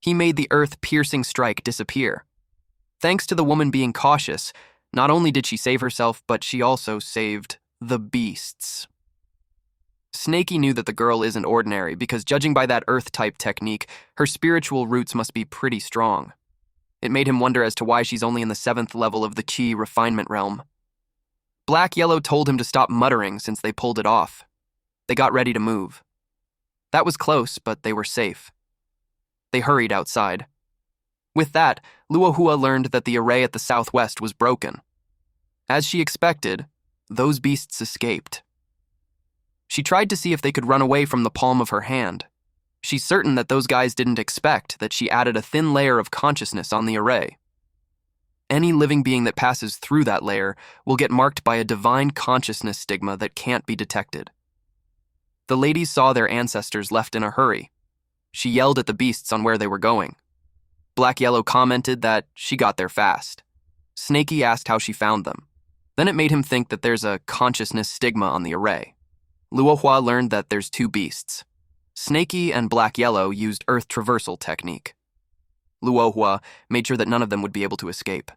He made the earth-piercing strike disappear. Thanks to the woman being cautious, not only did she save herself, but she also saved the beasts. Snaky knew that the girl isn't ordinary because, judging by that earth-type technique, her spiritual roots must be pretty strong. It made him wonder as to why she's only in the 7th level of the Qi refinement realm. Black-Yellow told him to stop muttering since they pulled it off. They got ready to move. That was close, but they were safe. They hurried outside. With that, Luohua learned that the array at the southwest was broken. As she expected, those beasts escaped. She tried to see if they could run away from the palm of her hand. She's certain that those guys didn't expect that she added a thin layer of consciousness on the array. Any living being that passes through that layer will get marked by a divine consciousness stigma that can't be detected. The ladies saw their ancestors left in a hurry. She yelled at the beasts on where they were going. Black-Yellow commented that she got there fast. Snaky asked how she found them. Then it made him think that there's a consciousness stigma on the array. Luohua learned that there's 2 beasts. Snaky and Black-Yellow used Earth Traversal technique. Luohua made sure that none of them would be able to escape.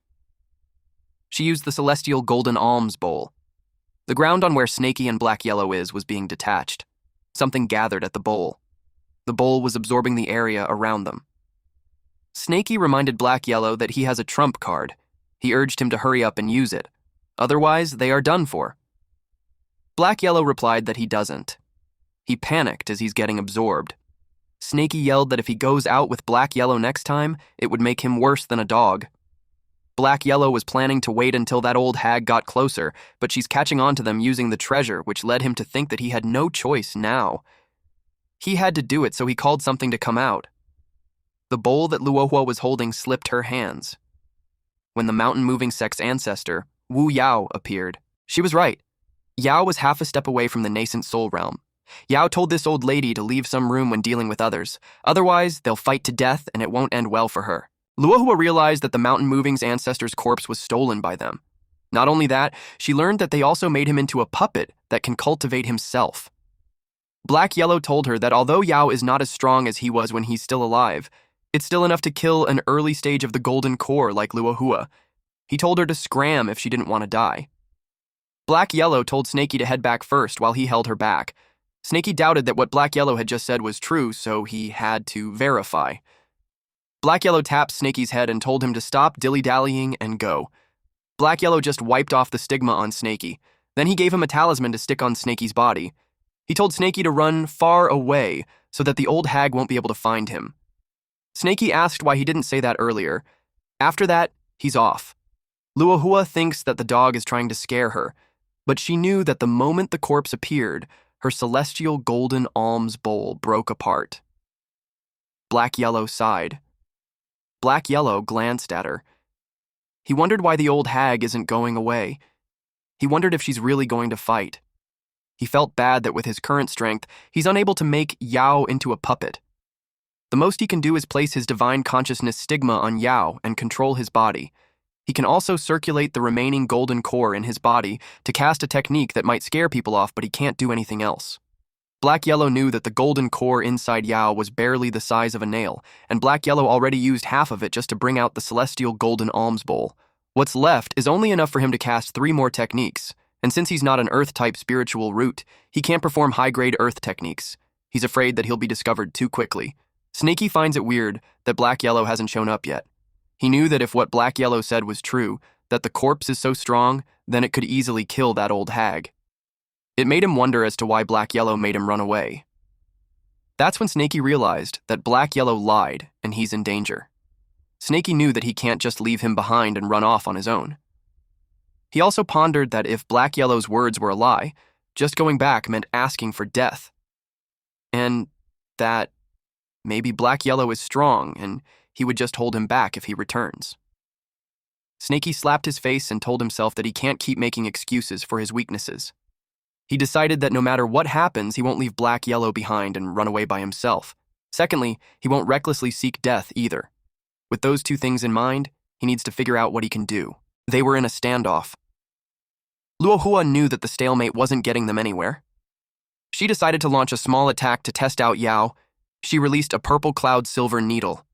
She used the celestial golden alms bowl. The ground on where Snaky and Black-Yellow was being detached. Something gathered at the bowl. The bowl was absorbing the area around them. Snaky reminded Black-Yellow that he has a trump card. He urged him to hurry up and use it. Otherwise, they are done for. Black-Yellow replied that he doesn't. He panicked as he's getting absorbed. Snaky yelled that if he goes out with Black-Yellow next time, it would make him worse than a dog. Black-Yellow was planning to wait until that old hag got closer, but she's catching on to them using the treasure, which led him to think that he had no choice now. He had to do it, so he called something to come out. The bowl that Luohua was holding slipped her hands. When the mountain-moving sex ancestor, Wu Yao, appeared, she was right. Yao was half a step away from the nascent soul realm. Yao told this old lady to leave some room when dealing with others. Otherwise, they'll fight to death and it won't end well for her. Luohua realized that the mountain-moving's ancestor's corpse was stolen by them. Not only that, she learned that they also made him into a puppet that can cultivate himself. Black-Yellow told her that although Yao is not as strong as he was when he's still alive, it's still enough to kill an early stage of the golden core like Luohua. He told her to scram if she didn't want to die. Black-Yellow told Snaky to head back first while he held her back. Snaky doubted that what Black-Yellow had just said was true, so he had to verify. Black-Yellow tapped Snaky's head and told him to stop dilly-dallying and go. Black-Yellow just wiped off the stigma on Snaky. Then he gave him a talisman to stick on Snaky's body. He told Snaky to run far away so that the old hag won't be able to find him. Snaky asked why he didn't say that earlier. After that, he's off. Luohua thinks that the dog is trying to scare her, but she knew that the moment the corpse appeared, her celestial golden alms bowl broke apart. Black-Yellow sighed. Black-Yellow glanced at her. He wondered why the old hag isn't going away. He wondered if she's really going to fight. He felt bad that with his current strength, he's unable to make Yao into a puppet. The most he can do is place his divine consciousness stigma on Yao and control his body. He can also circulate the remaining golden core in his body to cast a technique that might scare people off, but he can't do anything else. Black-Yellow knew that the golden core inside Yao was barely the size of a nail, and Black-Yellow already used half of it just to bring out the celestial golden alms bowl. What's left is only enough for him to cast 3 more techniques, and since he's not an Earth-type spiritual root, he can't perform high-grade Earth techniques. He's afraid that he'll be discovered too quickly. Snaky finds it weird that Black-Yellow hasn't shown up yet. He knew that if what Black-Yellow said was true, that the corpse is so strong, then it could easily kill that old hag. It made him wonder as to why Black-Yellow made him run away. That's when Snaky realized that Black Yellow lied and he's in danger. Snaky knew that he can't just leave him behind and run off on his own. He also pondered that if Black Yellow's words were a lie, just going back meant asking for death. And that maybe Black Yellow is strong and he would just hold him back if he returns. Snaky slapped his face and told himself that he can't keep making excuses for his weaknesses. He decided that no matter what happens, he won't leave Black Yellow behind and run away by himself. Secondly, he won't recklessly seek death either. With those two things in mind, he needs to figure out what he can do. They were in a standoff. Luohua knew that the stalemate wasn't getting them anywhere. She decided to launch a small attack to test out Yao. She released a purple cloud silver needle.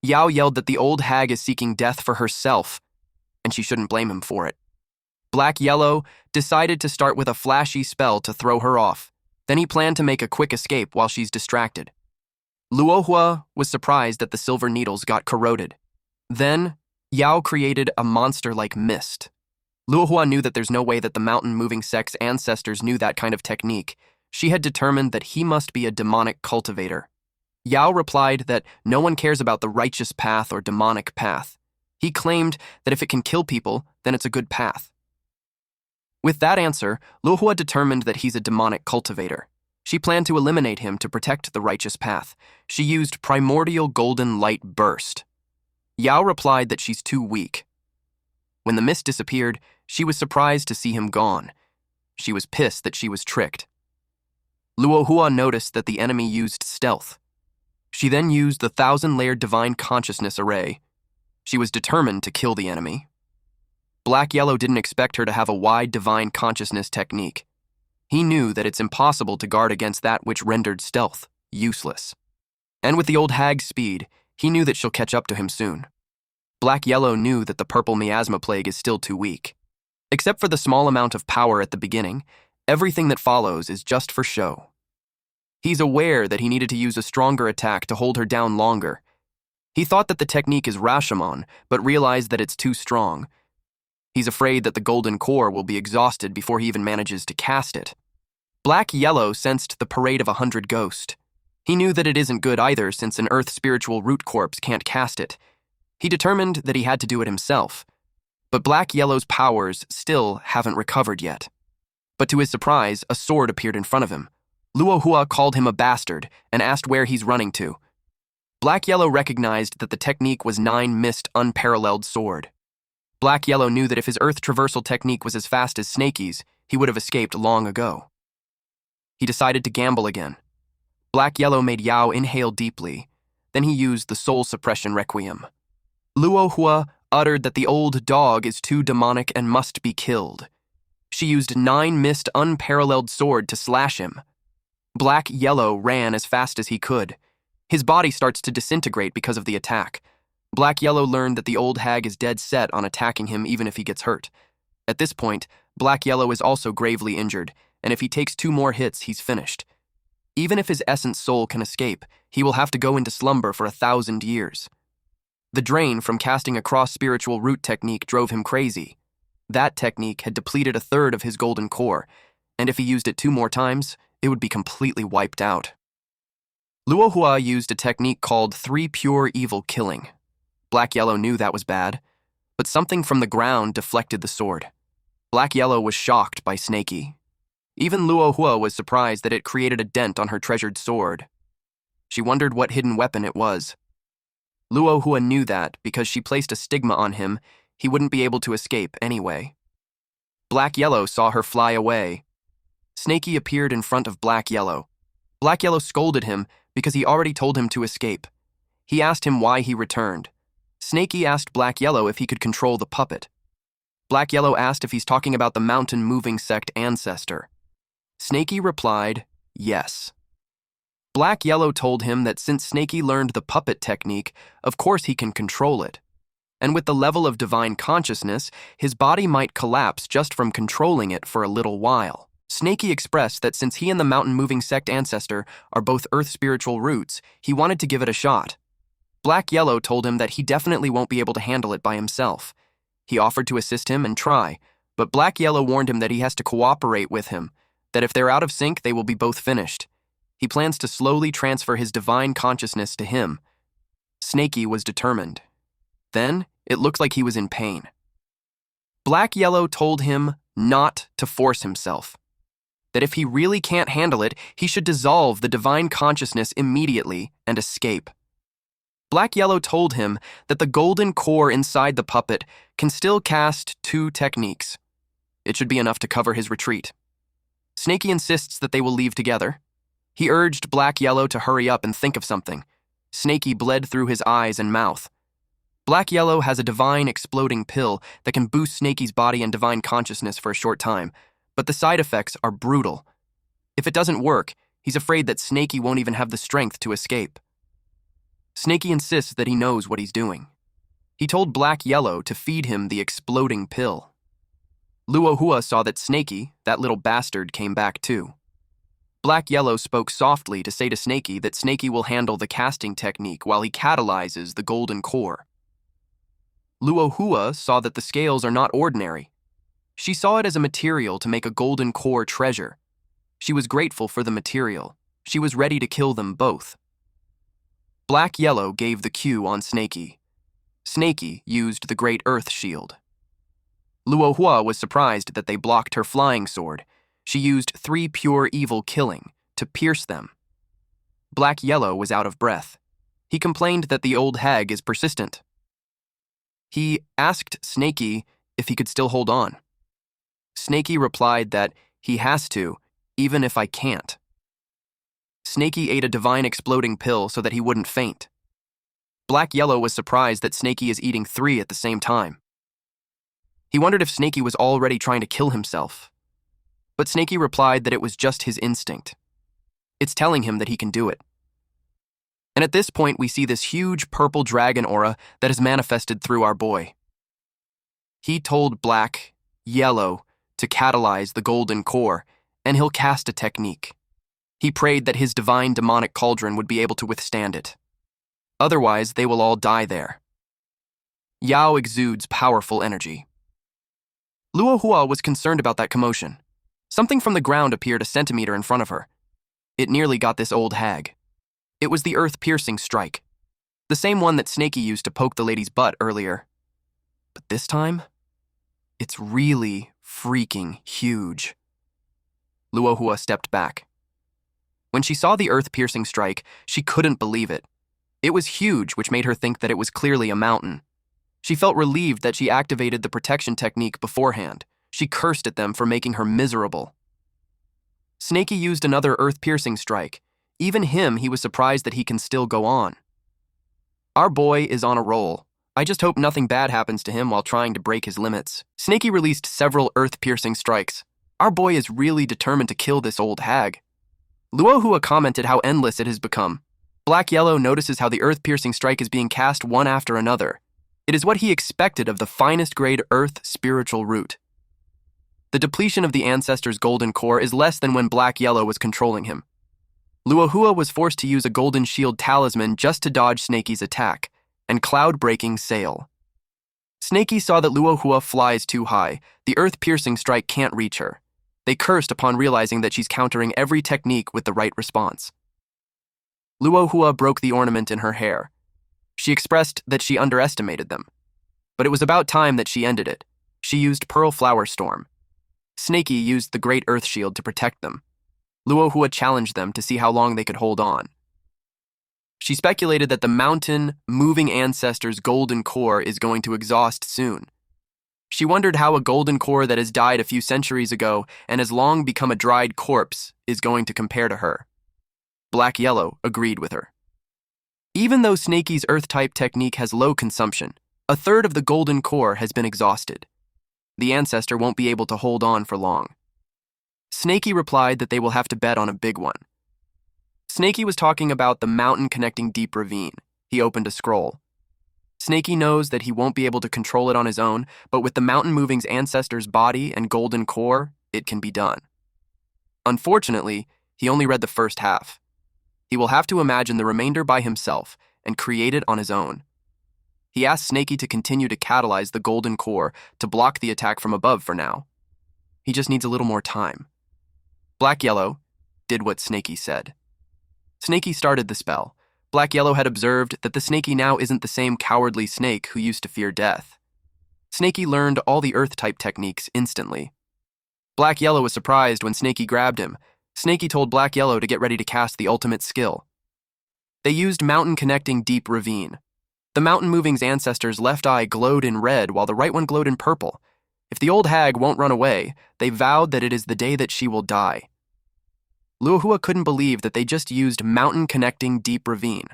Yao yelled that the old hag is seeking death for herself, and she shouldn't blame him for it. Black Yellow decided to start with a flashy spell to throw her off. Then he planned to make a quick escape while she's distracted. Luohua was surprised that the silver needles got corroded. Then, Yao created a monster-like mist. Luohua knew that there's no way that the mountain-moving sect's ancestors knew that kind of technique. She had determined that he must be a demonic cultivator. Yao replied that no one cares about the righteous path or demonic path. He claimed that if it can kill people, then it's a good path. With that answer, Luohua determined that he's a demonic cultivator. She planned to eliminate him to protect the righteous path. She used primordial golden light burst. Yao replied that she's too weak. When the mist disappeared, she was surprised to see him gone. She was pissed that she was tricked. Luohua noticed that the enemy used stealth. She then used the 1,000-layered divine consciousness array. She was determined to kill the enemy. Black Yellow didn't expect her to have a wide divine consciousness technique. He knew that it's impossible to guard against that which rendered stealth useless. And with the old hag's speed, he knew that she'll catch up to him soon. Black Yellow knew that the purple miasma plague is still too weak. Except for the small amount of power at the beginning, everything that follows is just for show. He's aware that he needed to use a stronger attack to hold her down longer. He thought that the technique is Rashomon, but realized that it's too strong. He's afraid that the golden core will be exhausted before he even manages to cast it. Black Yellow sensed the parade of 100 ghosts. He knew that it isn't good either, since an Earth spiritual root corpse can't cast it. He determined that he had to do it himself. But Black Yellow's powers still haven't recovered yet. But to his surprise, a sword appeared in front of him. Luohua called him a bastard and asked where he's running to. Black Yellow recognized that the technique was 9 Mist Unparalleled Sword. Black Yellow knew that if his Earth traversal technique was as fast as Snaky's, he would have escaped long ago. He decided to gamble again. Black Yellow made Yao inhale deeply. Then he used the Soul Suppression Requiem. Luohua uttered that the old dog is too demonic and must be killed. She used 9 Mist Unparalleled Sword to slash him. Black Yellow ran as fast as he could. His body starts to disintegrate because of the attack. Black Yellow learned that the old hag is dead set on attacking him even if he gets hurt. At this point, Black Yellow is also gravely injured, and if he takes 2 more hits, he's finished. Even if his essence soul can escape, he will have to go into slumber for 1,000 years. The drain from casting a cross-spiritual root technique drove him crazy. That technique had depleted 1/3 of his golden core, and if he used it 2 more times, it would be completely wiped out. Luohua used a technique called 3 Pure Evil Killing. Black Yellow knew that was bad, but something from the ground deflected the sword. Black Yellow was shocked by Snaky. Even Luohua was surprised that it created a dent on her treasured sword. She wondered what hidden weapon it was. Luohua knew that, because she placed a stigma on him, he wouldn't be able to escape anyway. Black Yellow saw her fly away. Snaky appeared in front of Black Yellow. Black Yellow scolded him because he already told him to escape. He asked him why he returned. Snaky asked Black Yellow if he could control the puppet. Black Yellow asked if he's talking about the mountain-moving sect ancestor. Snaky replied, yes. Black Yellow told him that since Snaky learned the puppet technique, of course he can control it. And with the level of divine consciousness, his body might collapse just from controlling it for a little while. Snaky expressed that since he and the mountain-moving sect ancestor are both Earth spiritual roots, he wanted to give it a shot. Black Yellow told him that he definitely won't be able to handle it by himself. He offered to assist him and try, but Black Yellow warned him that he has to cooperate with him, that if they're out of sync, they will be both finished. He plans to slowly transfer his divine consciousness to him. Snakey was determined. Then, it looked like he was in pain. Black Yellow told him not to force himself, that if he really can't handle it, he should dissolve the divine consciousness immediately and escape. Black Yellow told him that the golden core inside the puppet can still cast 2 techniques. It should be enough to cover his retreat. Snakey insists that they will leave together. He urged Black Yellow to hurry up and think of something. Snakey bled through his eyes and mouth. Black Yellow has a divine exploding pill that can boost Snakey's body and divine consciousness for a short time, but the side effects are brutal. If it doesn't work, he's afraid that Snakey won't even have the strength to escape. Snakey insists that he knows what he's doing. He told Black Yellow to feed him the exploding pill. Luohua saw that Snakey, that little bastard, came back too. Black Yellow spoke softly to say to Snakey that Snakey will handle the casting technique while he catalyzes the golden core. Luohua saw that the scales are not ordinary. She saw it as a material to make a golden core treasure. She was grateful for the material. She was ready to kill them both. Black Yellow gave the cue on Snakey. Snakey used the Great Earth Shield. Luohua was surprised that they blocked her flying sword. She used 3 pure evil killing to pierce them. Black Yellow was out of breath. He complained that the old hag is persistent. He asked Snakey if he could still hold on. Snakey replied that he has to, even if I can't. Snakey ate a divine exploding pill so that he wouldn't faint. Black Yellow was surprised that Snakey is eating 3 at the same time. He wondered if Snakey was already trying to kill himself. But Snakey replied that it was just his instinct. It's telling him that he can do it. And at this point, we see this huge purple dragon aura that is manifested through our boy. He told Black Yellow to catalyze the golden core, and he'll cast a technique. He prayed that his divine demonic cauldron would be able to withstand it. Otherwise, they will all die there. Yao exudes powerful energy. Luohua was concerned about that commotion. Something from the ground appeared a centimeter in front of her. It nearly got this old hag. It was the earth-piercing strike, the same one that Snakey used to poke the lady's butt earlier. But this time, it's really freaking huge. Luohua stepped back. When she saw the earth-piercing strike, she couldn't believe it. It was huge, which made her think that it was clearly a mountain. She felt relieved that she activated the protection technique beforehand. She cursed at them for making her miserable. Snakey used another earth-piercing strike. Even him, he was surprised that he can still go on. Our boy is on a roll. I just hope nothing bad happens to him while trying to break his limits. Snakey released several earth-piercing strikes. Our boy is really determined to kill this old hag. Luohua commented how endless it has become. Black Yellow notices how the earth-piercing strike is being cast one after another. It is what he expected of the finest grade earth spiritual root. The depletion of the ancestor's golden core is less than when Black Yellow was controlling him. Luohua was forced to use a golden shield talisman just to dodge Snakey's attack, and cloud-breaking sail. Snakey saw that Luohua flies too high. The earth-piercing strike can't reach her. They cursed upon realizing that she's countering every technique with the right response. Luohua broke the ornament in her hair. She expressed that she underestimated them. But it was about time that she ended it. She used Pearl Flower Storm. Snakey used the Great Earth Shield to protect them. Luohua challenged them to see how long they could hold on. She speculated that the mountain-moving ancestor's golden core is going to exhaust soon. She wondered how a golden core that has died a few centuries ago and has long become a dried corpse is going to compare to her. Black Yellow agreed with her. Even though Snakey's Earth-type technique has low consumption, a third of the golden core has been exhausted. The ancestor won't be able to hold on for long. Snakey replied that they will have to bet on a big one. Snakey was talking about the mountain connecting deep ravine. He opened a scroll. Snakey knows that he won't be able to control it on his own, but with the mountain moving's ancestor's body and golden core, it can be done. Unfortunately, he only read the first half. He will have to imagine the remainder by himself and create it on his own. He asked Snakey to continue to catalyze the golden core to block the attack from above for now. He just needs a little more time. Black Yellow did what Snakey said. Snaky started the spell. Black Yellow had observed that the Snaky now isn't the same cowardly snake who used to fear death. Snaky learned all the Earth-type techniques instantly. Black Yellow was surprised when Snaky grabbed him. Snaky told Black Yellow to get ready to cast the ultimate skill. They used Mountain Connecting Deep Ravine. The Mountain Moving's ancestor's left eye glowed in red while the right one glowed in purple. If the old hag won't run away, they vowed that it is the day that she will die. Luohua couldn't believe that they just used Mountain Connecting Deep Ravine.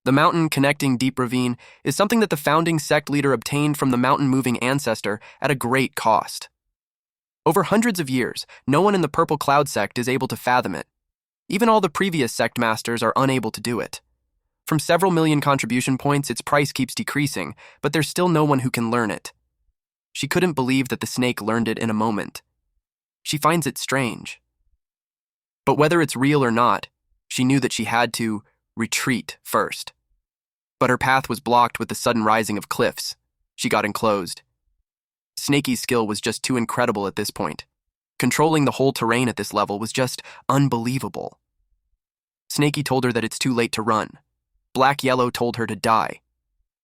The Mountain Connecting Deep Ravine is something that the founding sect leader obtained from the Mountain Moving ancestor at a great cost. Over hundreds of years, no one in the Purple Cloud sect is able to fathom it. Even all the previous sect masters are unable to do it. From several million contribution points, its price keeps decreasing, but there's still no one who can learn it. She couldn't believe that the snake learned it in a moment. She finds it strange. But whether it's real or not, she knew that she had to retreat first. But her path was blocked with the sudden rising of cliffs. She got enclosed. Snaky's skill was just too incredible at this point. Controlling the whole terrain at this level was just unbelievable. Snaky told her that it's too late to run. Black Yellow told her to die.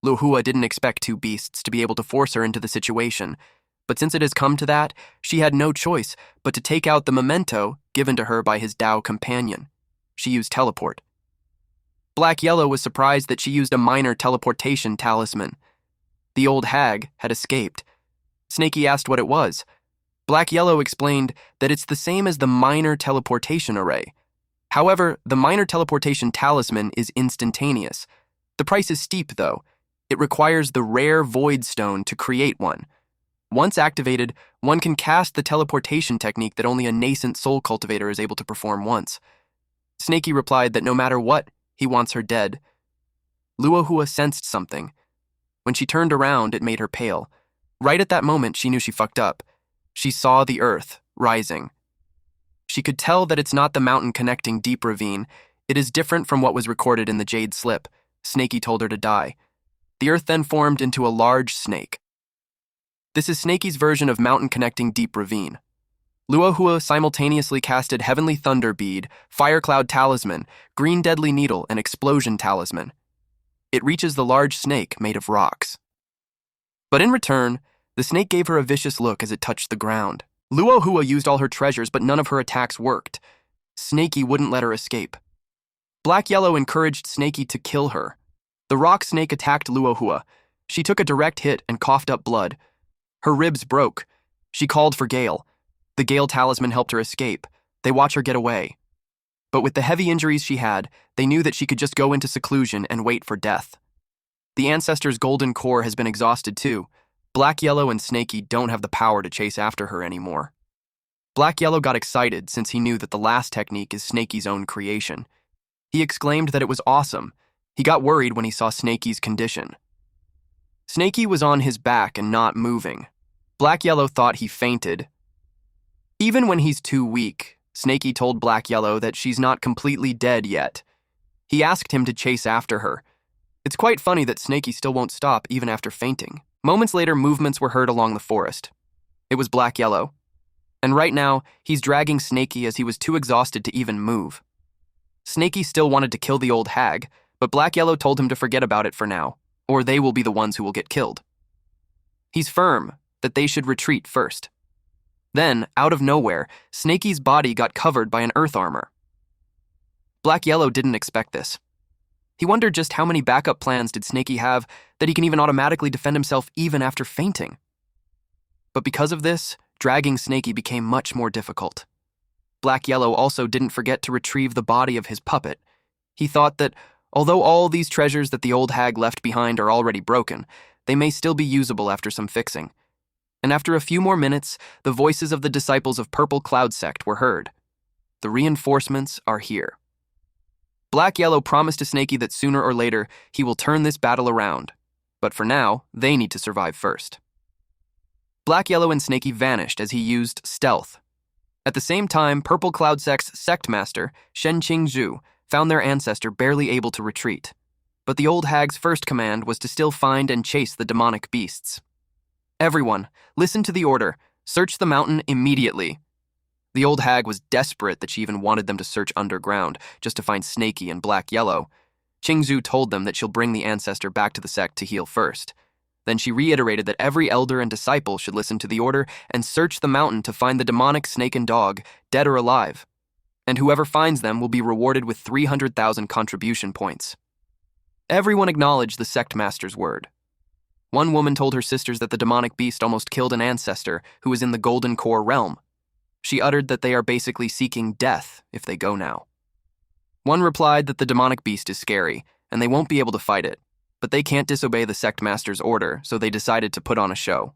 Luohua didn't expect two beasts to be able to force her into the situation, but since it has come to that, she had no choice but to take out the memento given to her by his Dao companion. She used teleport. Black Yellow was surprised that she used a minor teleportation talisman. The old hag had escaped. Snaky asked what it was. Black Yellow explained that it's the same as the minor teleportation array. However, the minor teleportation talisman is instantaneous. The price is steep, though. It requires the rare Void Stone to create one. Once activated, one can cast the teleportation technique that only a nascent soul cultivator is able to perform once. Snaky replied that no matter what, he wants her dead. Luohua sensed something. When she turned around, it made her pale. Right at that moment, she knew she fucked up. She saw the earth rising. She could tell that it's not the Mountain Connecting Deep Ravine. It is different from what was recorded in the Jade Slip. Snaky told her to die. The earth then formed into a large snake. This is Snaky's version of Mountain Connecting Deep Ravine. Luohua simultaneously casted Heavenly Thunder Bead, Fire Cloud Talisman, Green Deadly Needle, and Explosion Talisman. It reaches the large snake made of rocks. But in return, the snake gave her a vicious look as it touched the ground. Luohua used all her treasures, but none of her attacks worked. Snaky wouldn't let her escape. Black Yellow encouraged Snaky to kill her. The rock snake attacked Luohua. She took a direct hit and coughed up blood. Her ribs broke. She called for Gale. The Gale talisman helped her escape. They watch her get away. But with the heavy injuries she had, they knew that she could just go into seclusion and wait for death. The ancestor's golden core has been exhausted too. Black Yellow and Snaky don't have the power to chase after her anymore. Black Yellow got excited since he knew that the last technique is Snaky's own creation. He exclaimed that it was awesome. He got worried when he saw Snaky's condition. Snaky was on his back and not moving. Black Yellow thought he fainted. Even when he's too weak, Snaky told Black Yellow that she's not completely dead yet. He asked him to chase after her. It's quite funny that Snaky still won't stop even after fainting. Moments later, movements were heard along the forest. It was Black Yellow. And right now, he's dragging Snaky as he was too exhausted to even move. Snaky still wanted to kill the old hag, but Black Yellow told him to forget about it for now, or they will be the ones who will get killed. He's firm that they should retreat first. Then, out of nowhere, Snaky's body got covered by an earth armor. Black Yellow didn't expect this. He wondered just how many backup plans did Snaky have that he can even automatically defend himself even after fainting. But because of this, dragging Snaky became much more difficult. Black Yellow also didn't forget to retrieve the body of his puppet. He thought that, although all these treasures that the old hag left behind are already broken, they may still be usable after some fixing. And after a few more minutes, the voices of the disciples of Purple Cloud Sect were heard. The reinforcements are here. Black Yellow promised to Snaky that sooner or later he will turn this battle around, but for now, they need to survive first. Black Yellow and Snaky vanished as he used stealth. At the same time, Purple Cloud Sect's sect master, Shen Qingzhu, found their ancestor barely able to retreat. But the old hag's first command was to still find and chase the demonic beasts. Everyone, listen to the order. Search the mountain immediately. The old hag was desperate that she even wanted them to search underground just to find Snakey and Black Yellow. Qingzhu told them that she'll bring the ancestor back to the sect to heal first. Then she reiterated that every elder and disciple should listen to the order and search the mountain to find the demonic snake and dog, dead or alive. And whoever finds them will be rewarded with 300,000 contribution points. Everyone acknowledged the sect master's word. One woman told her sisters that the demonic beast almost killed an ancestor who was in the Golden Core realm. She uttered that they are basically seeking death if they go now. One replied that the demonic beast is scary, and they won't be able to fight it, but they can't disobey the sect master's order, so they decided to put on a show.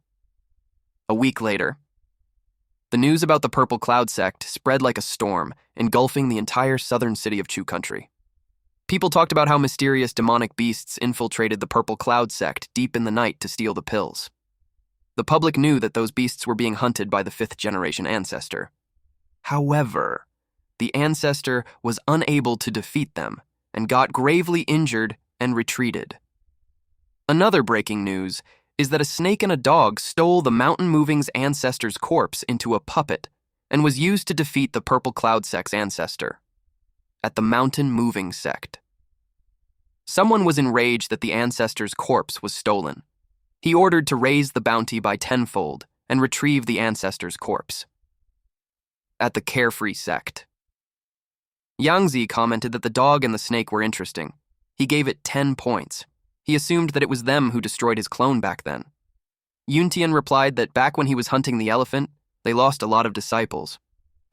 A week later, the news about the Purple Cloud sect spread like a storm, engulfing the entire southern city of Chu country. People talked about how mysterious demonic beasts infiltrated the Purple Cloud sect deep in the night to steal the pills. The public knew that those beasts were being hunted by the fifth-generation ancestor. However, the ancestor was unable to defeat them and got gravely injured and retreated. Another breaking news is that a snake and a dog stole the Mountain Moving's ancestor's corpse into a puppet and was used to defeat the Purple Cloud sect's ancestor. At the Mountain Moving sect, someone was enraged that the ancestor's corpse was stolen. He ordered to raise the bounty by tenfold and retrieve the ancestor's corpse. At the Carefree sect, Yangzi commented that the dog and the snake were interesting. He gave it 10 points. He assumed that it was them who destroyed his clone back then. Yuntian replied that back when he was hunting the elephant, they lost a lot of disciples,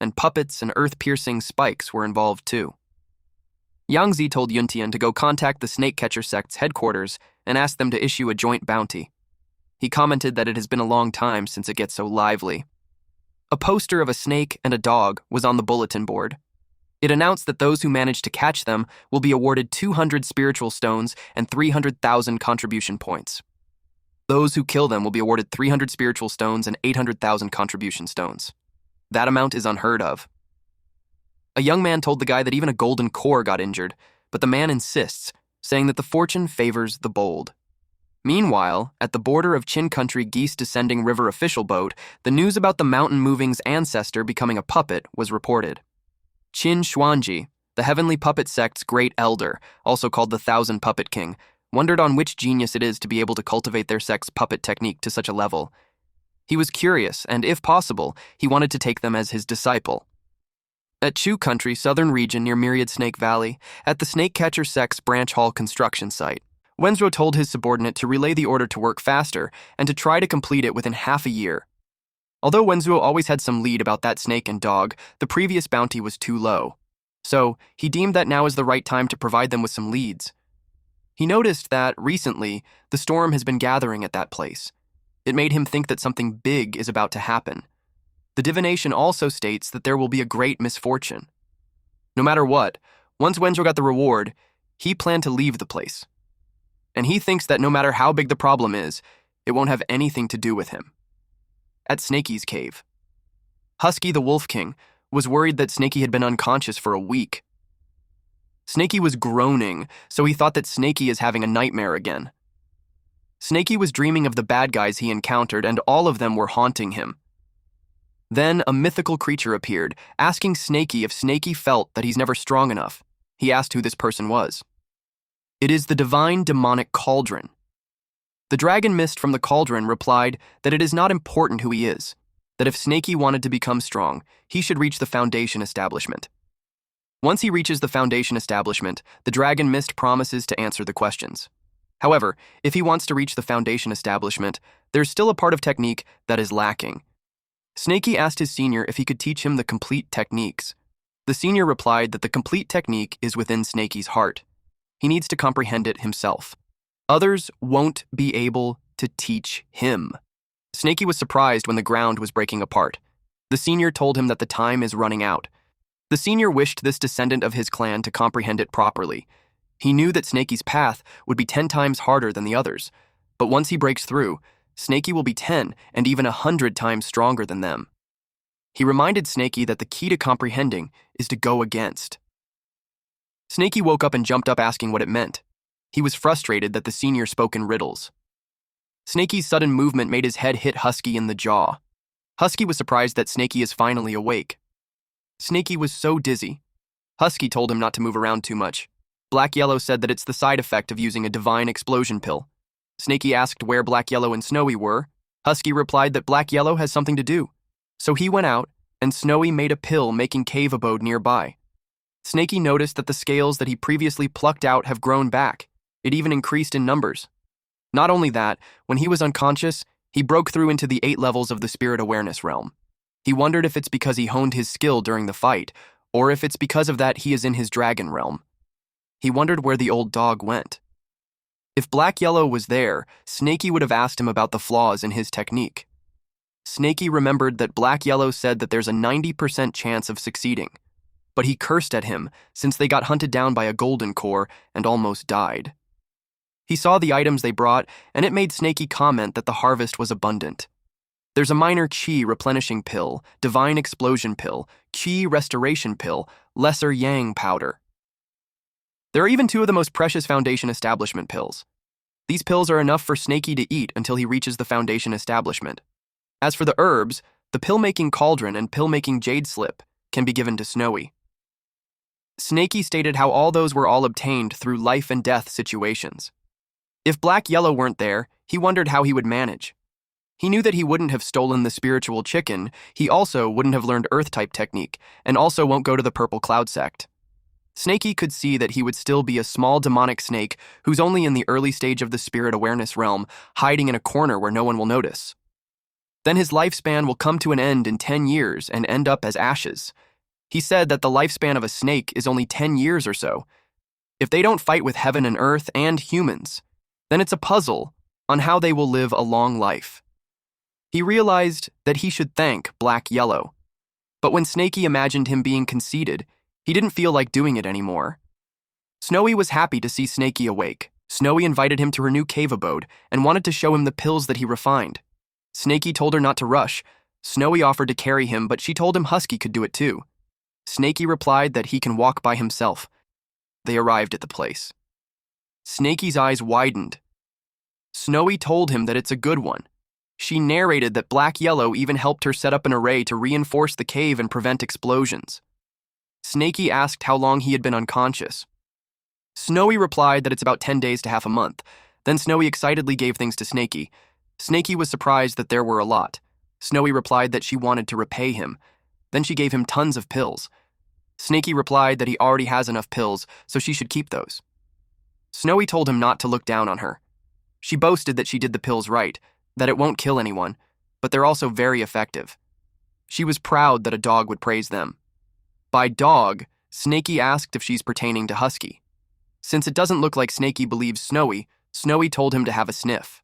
and puppets and earth-piercing spikes were involved too. Yangzi told Yuntian to go contact the snake catcher sect's headquarters and ask them to issue a joint bounty. He commented that it has been a long time since it gets so lively. A poster of a snake and a dog was on the bulletin board. It announced that those who manage to catch them will be awarded 200 spiritual stones and 300,000 contribution points. Those who kill them will be awarded 300 spiritual stones and 800,000 contribution stones. That amount is unheard of. A young man told the guy that even a golden core got injured, but the man insists, saying that the fortune favors the bold. Meanwhile, at the border of Qin Country Geese Descending River official boat, the news about the Mountain Moving's ancestor becoming a puppet was reported. Qin Xuanji, the Heavenly Puppet sect's great elder, also called the Thousand Puppet King, wondered on which genius it is to be able to cultivate their sect's puppet technique to such a level. He was curious, and if possible, he wanted to take them as his disciple. At Chu Country, southern region near Myriad Snake Valley, at the Snake Catcher sect's branch hall construction site, Wenzhou told his subordinate to relay the order to work faster and to try to complete it within half a year. Although Wenzhou always had some lead about that snake and dog, the previous bounty was too low. So, he deemed that now is the right time to provide them with some leads. He noticed that, recently, the storm has been gathering at that place. It made him think that something big is about to happen. The divination also states that there will be a great misfortune. No matter what, once Wenzhou got the reward, he planned to leave the place. And he thinks that no matter how big the problem is, it won't have anything to do with him. At Snakey's cave, Husky the Wolf King was worried that Snakey had been unconscious for a week. Snakey was groaning, so he thought that Snakey is having a nightmare again. Snakey was dreaming of the bad guys he encountered, and all of them were haunting him. Then a mythical creature appeared, asking Snakey if Snakey felt that he's never strong enough. He asked who this person was. It is the divine demonic cauldron. The dragon mist from the cauldron replied that it is not important who he is, that if Snakey wanted to become strong, he should reach the Foundation establishment. Once he reaches the Foundation establishment, the dragon mist promises to answer the questions. However, if he wants to reach the Foundation establishment, there's still a part of technique that is lacking. Snakey asked his senior if he could teach him the complete techniques. The senior replied that the complete technique is within Snakey's heart. He needs to comprehend it himself. Others won't be able to teach him. Snakey was surprised when the ground was breaking apart. The senior told him that the time is running out. The senior wished this descendant of his clan to comprehend it properly. He knew that Snakey's path would be 10 times harder than the others, but once he breaks through, Snakey will be 10 and even 100 times stronger than them. He reminded Snakey that the key to comprehending is to go against. Snakey woke up and jumped up asking what it meant. He was frustrated that the senior spoke in riddles. Snakey's sudden movement made his head hit Husky in the jaw. Husky was surprised that Snakey is finally awake. Snakey was so dizzy. Husky told him not to move around too much. Black Yellow said that it's the side effect of using a divine explosion pill. Snakey asked where Black Yellow and Snowy were. Husky replied that Black Yellow has something to do. So he went out, and Snowy made a pill making cave abode nearby. Snakey noticed that the scales that he previously plucked out have grown back. It even increased in numbers. Not only that, when he was unconscious, he broke through into the 8 levels of the spirit awareness realm. He wondered if it's because he honed his skill during the fight, or if it's because of that he is in his dragon realm. He wondered where the old dog went. If Black Yellow was there, Snakey would have asked him about the flaws in his technique. Snakey remembered that Black Yellow said that there's a 90% chance of succeeding, but he cursed at him since they got hunted down by a golden core and almost died. He saw the items they brought, and it made Snakey comment that the harvest was abundant. There's a minor chi replenishing pill, divine explosion pill, chi restoration pill, lesser yang powder. There are even 2 of the most precious foundation establishment pills. These pills are enough for Snakey to eat until he reaches the foundation establishment. As for the herbs, the pill-making cauldron and pill-making jade slip can be given to Snowy. Snakey stated how all those were all obtained through life and death situations. If Black Yellow weren't there, he wondered how he would manage. He knew that he wouldn't have stolen the spiritual chicken, he also wouldn't have learned Earth-type technique, and also won't go to the Purple Cloud sect. Snakey could see that he would still be a small demonic snake who's only in the early stage of the spirit awareness realm, hiding in a corner where no one will notice. Then his lifespan will come to an end in 10 years and end up as ashes. He said that the lifespan of a snake is only 10 years or so. If they don't fight with heaven and earth and humans, then it's a puzzle on how they will live a long life. He realized that he should thank Black Yellow. But when Snakey imagined him being conceited, he didn't feel like doing it anymore. Snowy was happy to see Snakey awake. Snowy invited him to her new cave abode and wanted to show him the pills that he refined. Snakey told her not to rush. Snowy offered to carry him, but she told him Husky could do it too. Snakey replied that he can walk by himself. They arrived at the place. Snakey's eyes widened. Snowy told him that it's a good one. She narrated that Black Yellow even helped her set up an array to reinforce the cave and prevent explosions. Snakey asked how long he had been unconscious. Snowy replied that it's about 10 days to half a month. Then Snowy excitedly gave things to Snakey. Snakey was surprised that there were a lot. Snowy replied that she wanted to repay him. Then she gave him tons of pills. Snakey replied that he already has enough pills, so she should keep those. Snowy told him not to look down on her. She boasted that she did the pills right, that it won't kill anyone, but they're also very effective. She was proud that a dog would praise them. By dog, Snakey asked if she's pertaining to Husky. Since it doesn't look like Snakey believes Snowy, Snowy told him to have a sniff.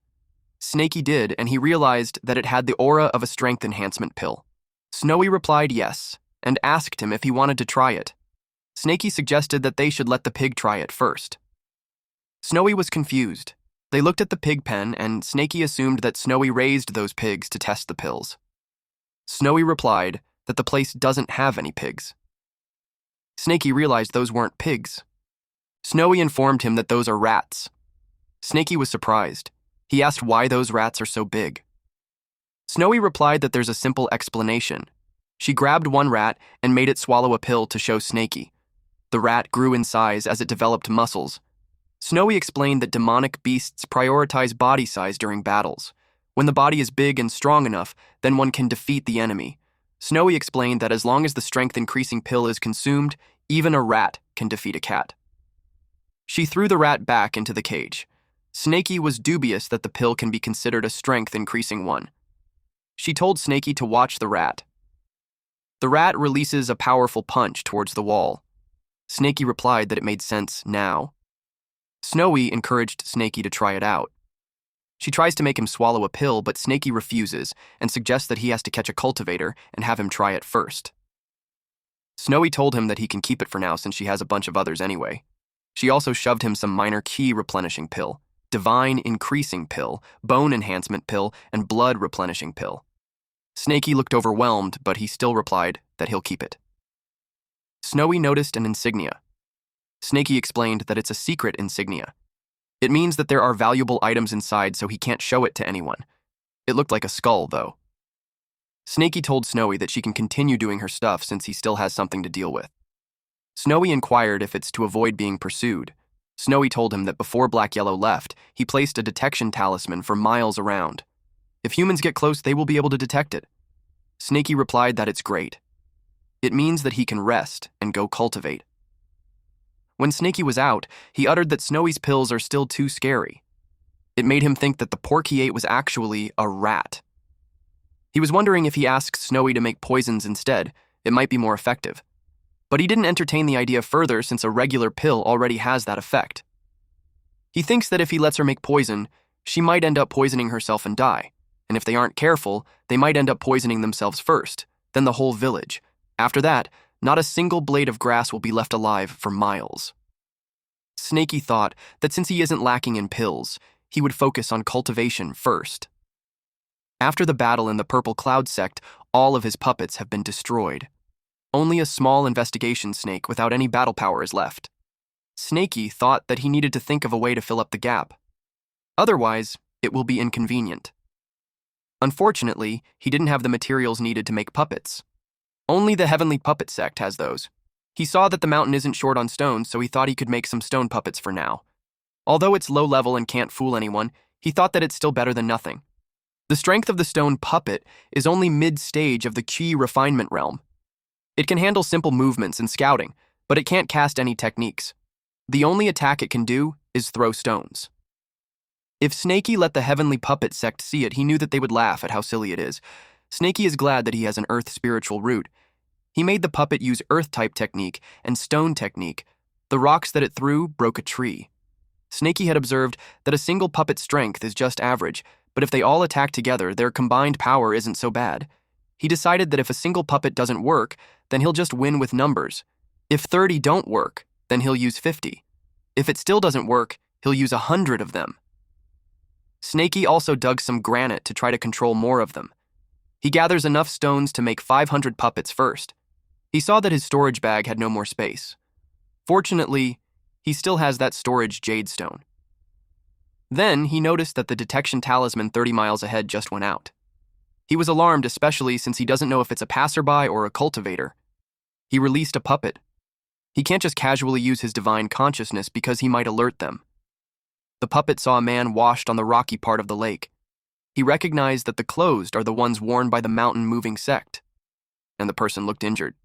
Snakey did, and he realized that it had the aura of a strength enhancement pill. Snowy replied yes, and asked him if he wanted to try it. Snakey suggested that they should let the pig try it first. Snowy was confused. They looked at the pig pen, and Snakey assumed that Snowy raised those pigs to test the pills. Snowy replied that the place doesn't have any pigs. Snakey realized those weren't pigs. Snowy informed him that those are rats. Snakey was surprised. He asked why those rats are so big. Snowy replied that there's a simple explanation. She grabbed one rat and made it swallow a pill to show Snakey. The rat grew in size as it developed muscles. Snowy explained that demonic beasts prioritize body size during battles. When the body is big and strong enough, then one can defeat the enemy. Snowy explained that as long as the strength-increasing pill is consumed, even a rat can defeat a cat. She threw the rat back into the cage. Snakey was dubious that the pill can be considered a strength-increasing one. She told Snakey to watch the rat. The rat releases a powerful punch towards the wall. Snakey replied that it made sense now. Snowy encouraged Snakey to try it out. She tries to make him swallow a pill, but Snakey refuses and suggests that he has to catch a cultivator and have him try it first. Snowy told him that he can keep it for now since she has a bunch of others anyway. She also shoved him some minor ki replenishing pill, divine increasing pill, bone enhancement pill, and blood replenishing pill. Snakey looked overwhelmed, but he still replied that he'll keep it. Snowy noticed an insignia. Snakey explained that it's a secret insignia. It means that there are valuable items inside, so he can't show it to anyone. It looked like a skull, though. Snakey told Snowy that she can continue doing her stuff since he still has something to deal with. Snowy inquired if it's to avoid being pursued. Snowy told him that before Black Yellow left, he placed a detection talisman for miles around. If humans get close, they will be able to detect it. Snakey replied that it's great. It means that he can rest and go cultivate. When Snakey was out, he uttered that Snowy's pills are still too scary. It made him think that the pork he ate was actually a rat. He was wondering if he asked Snowy to make poisons instead, it might be more effective. But he didn't entertain the idea further since a regular pill already has that effect. He thinks that if he lets her make poison, she might end up poisoning herself and die. And if they aren't careful, they might end up poisoning themselves first, then the whole village. After that, not a single blade of grass will be left alive for miles. Snakey thought that since he isn't lacking in pills, he would focus on cultivation first. After the battle in the Purple Cloud sect, all of his puppets have been destroyed. Only a small investigation snake without any battle power is left. Snakey thought that he needed to think of a way to fill up the gap. Otherwise, it will be inconvenient. Unfortunately, he didn't have the materials needed to make puppets. Only the Heavenly Puppet sect has those. He saw that the mountain isn't short on stones, so he thought he could make some stone puppets for now. Although it's low level and can't fool anyone, he thought that it's still better than nothing. The strength of the stone puppet is only mid-stage of the Qi refinement realm. It can handle simple movements and scouting, but it can't cast any techniques. The only attack it can do is throw stones. If Snakey let the Heavenly Puppet sect see it, he knew that they would laugh at how silly it is. Snakey is glad that he has an earth spiritual root. He made the puppet use earth-type technique and stone technique. The rocks that it threw broke a tree. Snakey had observed that a single puppet's strength is just average, but if they all attack together, their combined power isn't so bad. He decided that if a single puppet doesn't work, then he'll just win with numbers. If 30 don't work, then he'll use 50. If it still doesn't work, he'll use 100 of them. Snakey also dug some granite to try to control more of them. He gathers enough stones to make 500 puppets first. He saw that his storage bag had no more space. Fortunately, he still has that storage jade stone. Then he noticed that the detection talisman 30 miles ahead just went out. He was alarmed, especially since he doesn't know if it's a passerby or a cultivator. He released a puppet. He can't just casually use his divine consciousness because he might alert them. The puppet saw a man washed on the rocky part of the lake. He recognized that the clothes are the ones worn by the mountain-moving sect, and the person looked injured.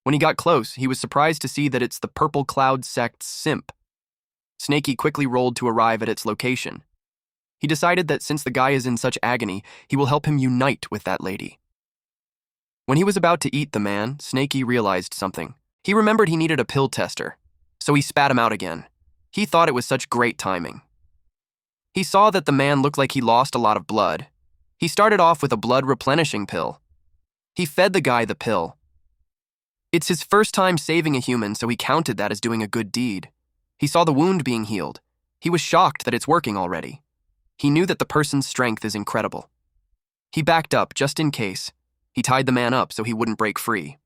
When he got close, he was surprised to see that it's the Purple Cloud sect's simp. Snakey quickly rolled to arrive at its location. He decided that since the guy is in such agony, he will help him unite with that lady. When he was about to eat the man, Snakey realized something. He remembered he needed a pill tester, so he spat him out again. He thought it was such great timing. He saw that the man looked like he lost a lot of blood. He started off with a blood-replenishing pill. He fed the guy the pill. It's his first time saving a human, so he counted that as doing a good deed. He saw the wound being healed. He was shocked that it's working already. He knew that the person's strength is incredible. He backed up just in case. He tied the man up so he wouldn't break free.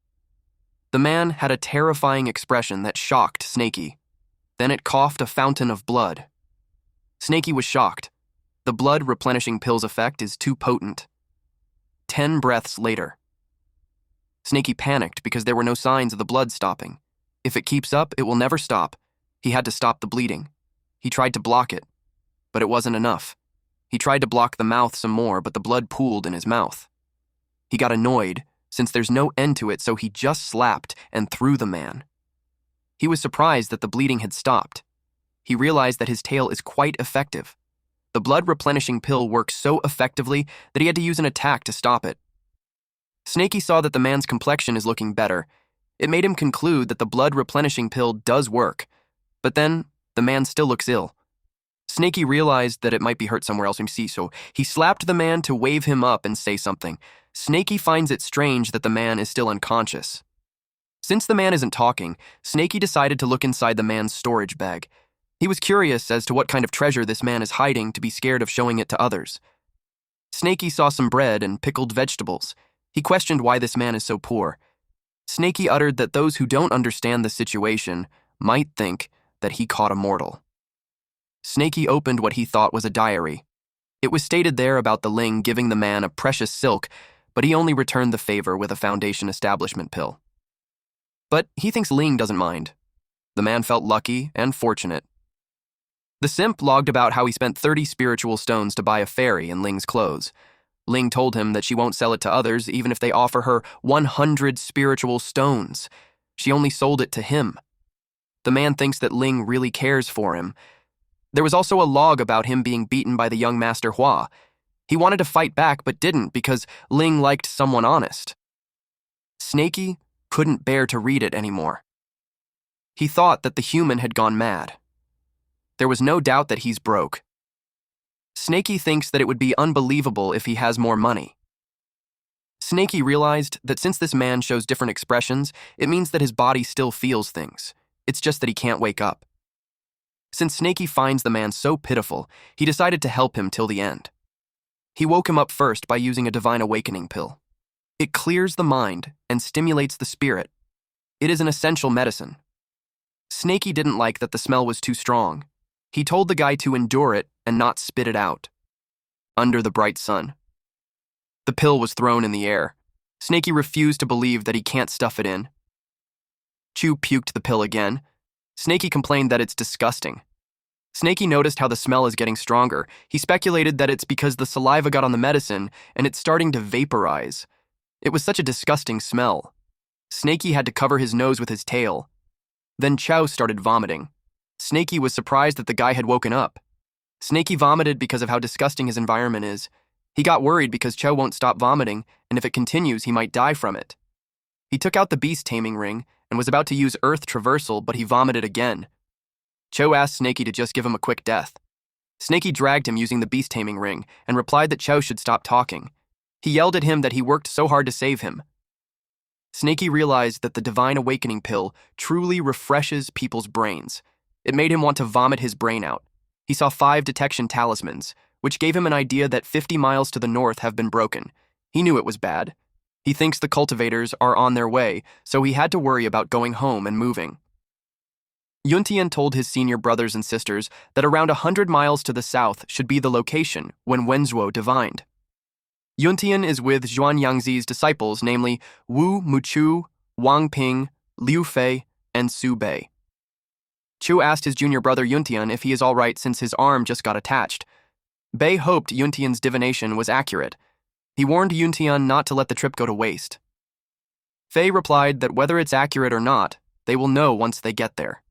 The man had a terrifying expression that shocked Snakey. Then it coughed a fountain of blood. Snakey was shocked. The blood-replenishing pill's effect is too potent. 10 breaths later. Snakey panicked because there were no signs of the blood stopping. If it keeps up, it will never stop. He had to stop the bleeding. He tried to block it, but it wasn't enough. He tried to block the mouth some more, but the blood pooled in his mouth. He got annoyed, since there's no end to it, so he just slapped and threw the man. He was surprised that the bleeding had stopped. He realized that his tail is quite effective. The blood-replenishing pill works so effectively that he had to use an attack to stop it. Snakey saw that the man's complexion is looking better. It made him conclude that the blood-replenishing pill does work, but then the man still looks ill. Snakey realized that it might be hurt somewhere else, so he slapped the man to wave him up and say something. Snakey finds it strange that the man is still unconscious. Since the man isn't talking, Snakey decided to look inside the man's storage bag. He was curious as to what kind of treasure this man is hiding to be scared of showing it to others. Snakey saw some bread and pickled vegetables. He questioned why this man is so poor. Snakey uttered that those who don't understand the situation might think that he caught a mortal. Snakey opened what he thought was a diary. It was stated there about the Ling giving the man a precious silk, but he only returned the favor with a Foundation establishment pill. But he thinks Ling doesn't mind. The man felt lucky and fortunate. The simp logged about how he spent 30 spiritual stones to buy a fairy in Ling's clothes. Ling told him that she won't sell it to others even if they offer her 100 spiritual stones. She only sold it to him. The man thinks that Ling really cares for him. There was also a log about him being beaten by the young Master Hua. He wanted to fight back but didn't because Ling liked someone honest. Snaky couldn't bear to read it anymore. He thought that the human had gone mad. There was no doubt that he's broke. Snaky thinks that it would be unbelievable if he has more money. Snaky realized that since this man shows different expressions, it means that his body still feels things. It's just that he can't wake up. Since Snaky finds the man so pitiful, he decided to help him till the end. He woke him up first by using a divine awakening pill. It clears the mind and stimulates the spirit. It is an essential medicine. Snaky didn't like that the smell was too strong. He told the guy to endure it and not spit it out. Under the bright sun. The pill was thrown in the air. Snaky refused to believe that he can't stuff it in. Chu puked the pill again. Snaky complained that it's disgusting. Snaky noticed how the smell is getting stronger. He speculated that it's because the saliva got on the medicine and it's starting to vaporize. It was such a disgusting smell. Snaky had to cover his nose with his tail. Then Chow started vomiting. Snaky was surprised that the guy had woken up. Snaky vomited because of how disgusting his environment is. He got worried because Chow won't stop vomiting, and if it continues, he might die from it. He took out the beast taming ring and was about to use earth traversal, but he vomited again. Chow asked Snaky to just give him a quick death. Snaky dragged him using the beast taming ring and replied that Chow should stop talking. He yelled at him that he worked so hard to save him. Snaky realized that the divine awakening pill truly refreshes people's brains. It made him want to vomit his brain out. He saw 5 detection talismans, which gave him an idea that 50 miles to the north have been broken. He knew it was bad. He thinks the cultivators are on their way, so he had to worry about going home and moving. Yuntian told his senior brothers and sisters that around 100 miles to the south should be the location when Wenzhuo divined. Yuntian is with Zhuan Yangzi's disciples, namely Wu Muchu, Wang Ping, Liu Fei, and Su Bei. Chu asked his junior brother Yuntian if he is all right since his arm just got attached. Bei hoped Yuntian's divination was accurate. He warned Yuntian not to let the trip go to waste. Fei replied that whether it's accurate or not, they will know once they get there.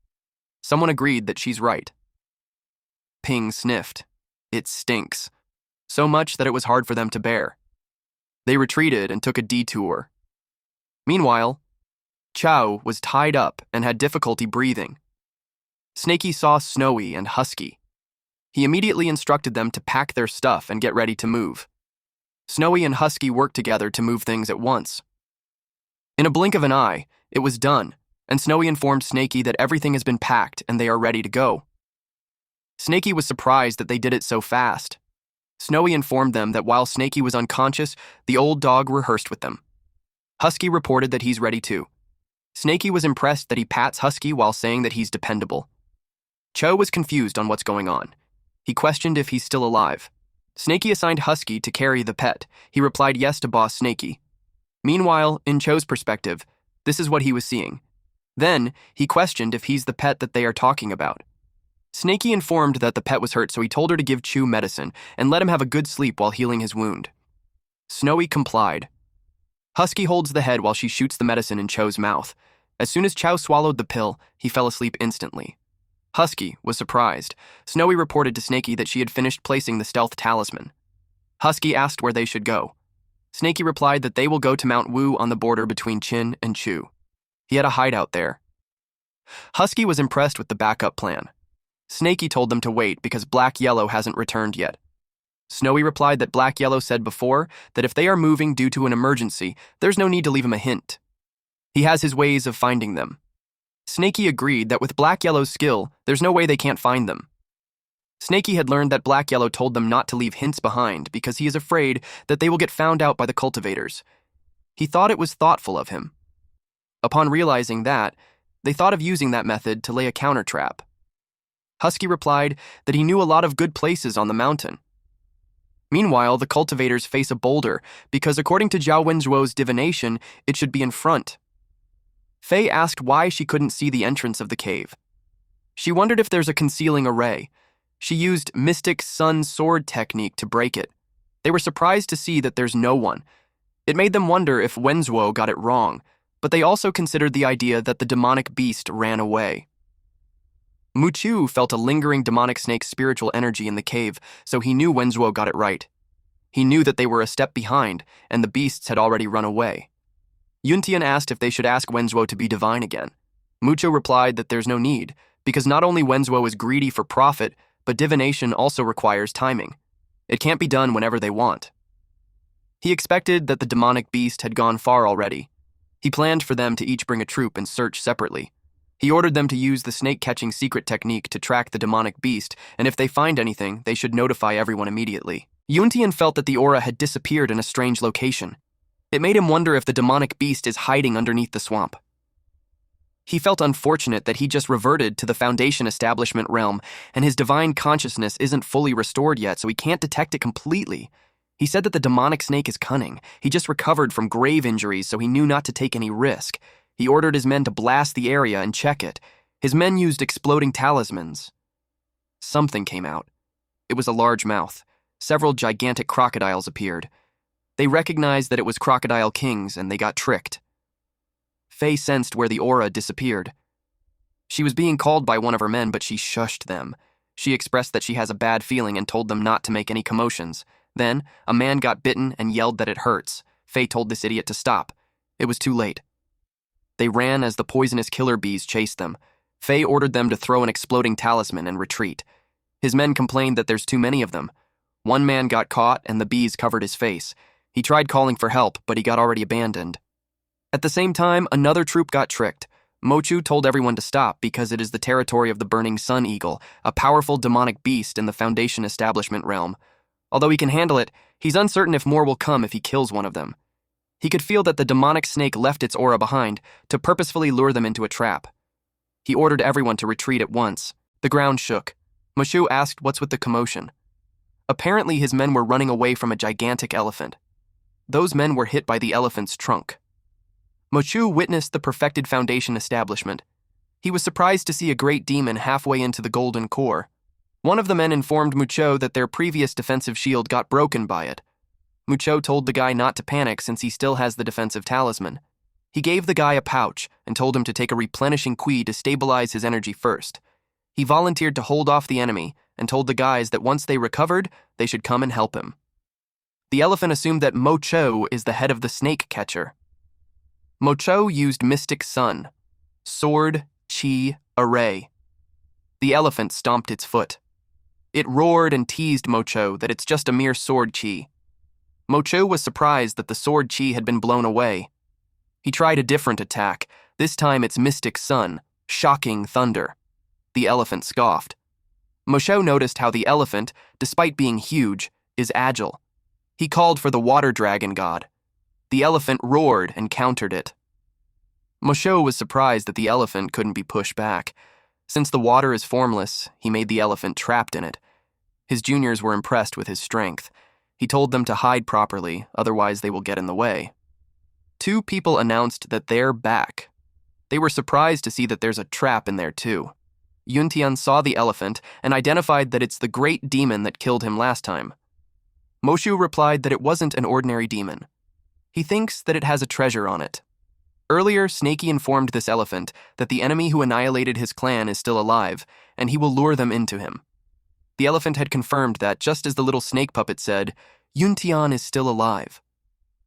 Someone agreed that she's right. Ping sniffed. It stinks. So much that it was hard for them to bear. They retreated and took a detour. Meanwhile, Chow was tied up and had difficulty breathing. Snaky saw Snowy and Husky. He immediately instructed them to pack their stuff and get ready to move. Snowy and Husky worked together to move things at once. In a blink of an eye, it was done, and Snowy informed Snaky that everything has been packed and they are ready to go. Snaky was surprised that they did it so fast. Snowy informed them that while Snaky was unconscious, the old dog rehearsed with them. Husky reported that he's ready too. Snaky was impressed that he pats Husky while saying that he's dependable. Cho was confused on what's going on. He questioned if he's still alive. Snaky assigned Husky to carry the pet. He replied yes to Boss Snaky. Meanwhile, in Cho's perspective, this is what he was seeing. Then, he questioned if he's the pet that they are talking about. Snaky informed that the pet was hurt, so he told her to give Chu medicine and let him have a good sleep while healing his wound. Snowy complied. Husky holds the head while she shoots the medicine in Cho's mouth. As soon as Chow swallowed the pill, he fell asleep instantly. Husky was surprised. Snowy reported to Snaky that she had finished placing the stealth talisman. Husky asked where they should go. Snaky replied that they will go to Mount Wu on the border between Qin and Chu. He had a hideout there. Husky was impressed with the backup plan. Snaky told them to wait because Black Yellow hasn't returned yet. Snowy replied that Black Yellow said before that if they are moving due to an emergency, there's no need to leave him a hint. He has his ways of finding them. Snaky agreed that with Black Yellow's skill, there's no way they can't find them. Snaky had learned that Black Yellow told them not to leave hints behind because he is afraid that they will get found out by the cultivators. He thought it was thoughtful of him. Upon realizing that, they thought of using that method to lay a counter trap. Husky replied that he knew a lot of good places on the mountain. Meanwhile, the cultivators face a boulder because according to Zhao Wenzhuo's divination, it should be in front. Fei asked why she couldn't see the entrance of the cave. She wondered if there's a concealing array. She used Mystic Sun Sword technique to break it. They were surprised to see that there's no one. It made them wonder if Wenzhuo got it wrong, but they also considered the idea that the demonic beast ran away. Muqiu felt a lingering demonic snake's spiritual energy in the cave, so he knew Wenzhuo got it right. He knew that they were a step behind, and the beasts had already run away. Yuntian asked if they should ask Wenzhuo to be divine again. Muqiu replied that there's no need, because not only Wenzhuo is greedy for profit, but divination also requires timing. It can't be done whenever they want. He expected that the demonic beast had gone far already. He planned for them to each bring a troop and search separately. He ordered them to use the snake-catching secret technique to track the demonic beast, and if they find anything, they should notify everyone immediately. Yuntian felt that the aura had disappeared in a strange location. It made him wonder if the demonic beast is hiding underneath the swamp. He felt unfortunate that he just reverted to the Foundation establishment realm, and his divine consciousness isn't fully restored yet, so he can't detect it completely. He said that the demonic snake is cunning. He just recovered from grave injuries, so he knew not to take any risk. He ordered his men to blast the area and check it. His men used exploding talismans. Something came out. It was a large mouth. Several gigantic crocodiles appeared. They recognized that it was Crocodile Kings, and they got tricked. Fei sensed where the aura disappeared. She was being called by one of her men, but she shushed them. She expressed that she has a bad feeling and told them not to make any commotions. Then, a man got bitten and yelled that it hurts. Fei told this idiot to stop. It was too late. They ran as the poisonous killer bees chased them. Fei ordered them to throw an exploding talisman and retreat. His men complained that there's too many of them. One man got caught and the bees covered his face. He tried calling for help, but he got already abandoned. At the same time, another troop got tricked. Mochu told everyone to stop because it is the territory of the Burning Sun Eagle, a powerful demonic beast in the Foundation establishment realm. Although he can handle it, he's uncertain if more will come if he kills one of them. He could feel that the demonic snake left its aura behind to purposefully lure them into a trap. He ordered everyone to retreat at once. The ground shook. Mochu asked what's with the commotion. Apparently his men were running away from a gigantic elephant. Those men were hit by the elephant's trunk. Mochu witnessed the perfected Foundation establishment. He was surprised to see a great demon halfway into the golden core. One of the men informed Mucho that their previous defensive shield got broken by it. Mucho told the guy not to panic since he still has the defensive talisman. He gave the guy a pouch and told him to take a replenishing Qui to stabilize his energy first. He volunteered to hold off the enemy and told the guys that once they recovered, they should come and help him. The elephant assumed that Mocho is the head of the snake catcher. Mocho used Mystic Sun, Sword, Qi, Array. The elephant stomped its foot. It roared and teased Mocho that it's just a mere sword Qi. Mocho was surprised that the sword Qi had been blown away. He tried a different attack, this time it's Mystic Sun, Shocking Thunder. The elephant scoffed. Mocho noticed how the elephant, despite being huge, is agile. He called for the water dragon god. The elephant roared and countered it. Mocho was surprised that the elephant couldn't be pushed back. Since the water is formless, he made the elephant trapped in it. His juniors were impressed with his strength. He told them to hide properly, otherwise they will get in the way. Two people announced that they're back. They were surprised to see that there's a trap in there too. Yuntian saw the elephant and identified that it's the great demon that killed him last time. Moshu replied that it wasn't an ordinary demon. He thinks that it has a treasure on it. Earlier, Snakey informed this elephant that the enemy who annihilated his clan is still alive, and he will lure them into him. The elephant had confirmed that, just as the little snake puppet said, Yuntian is still alive.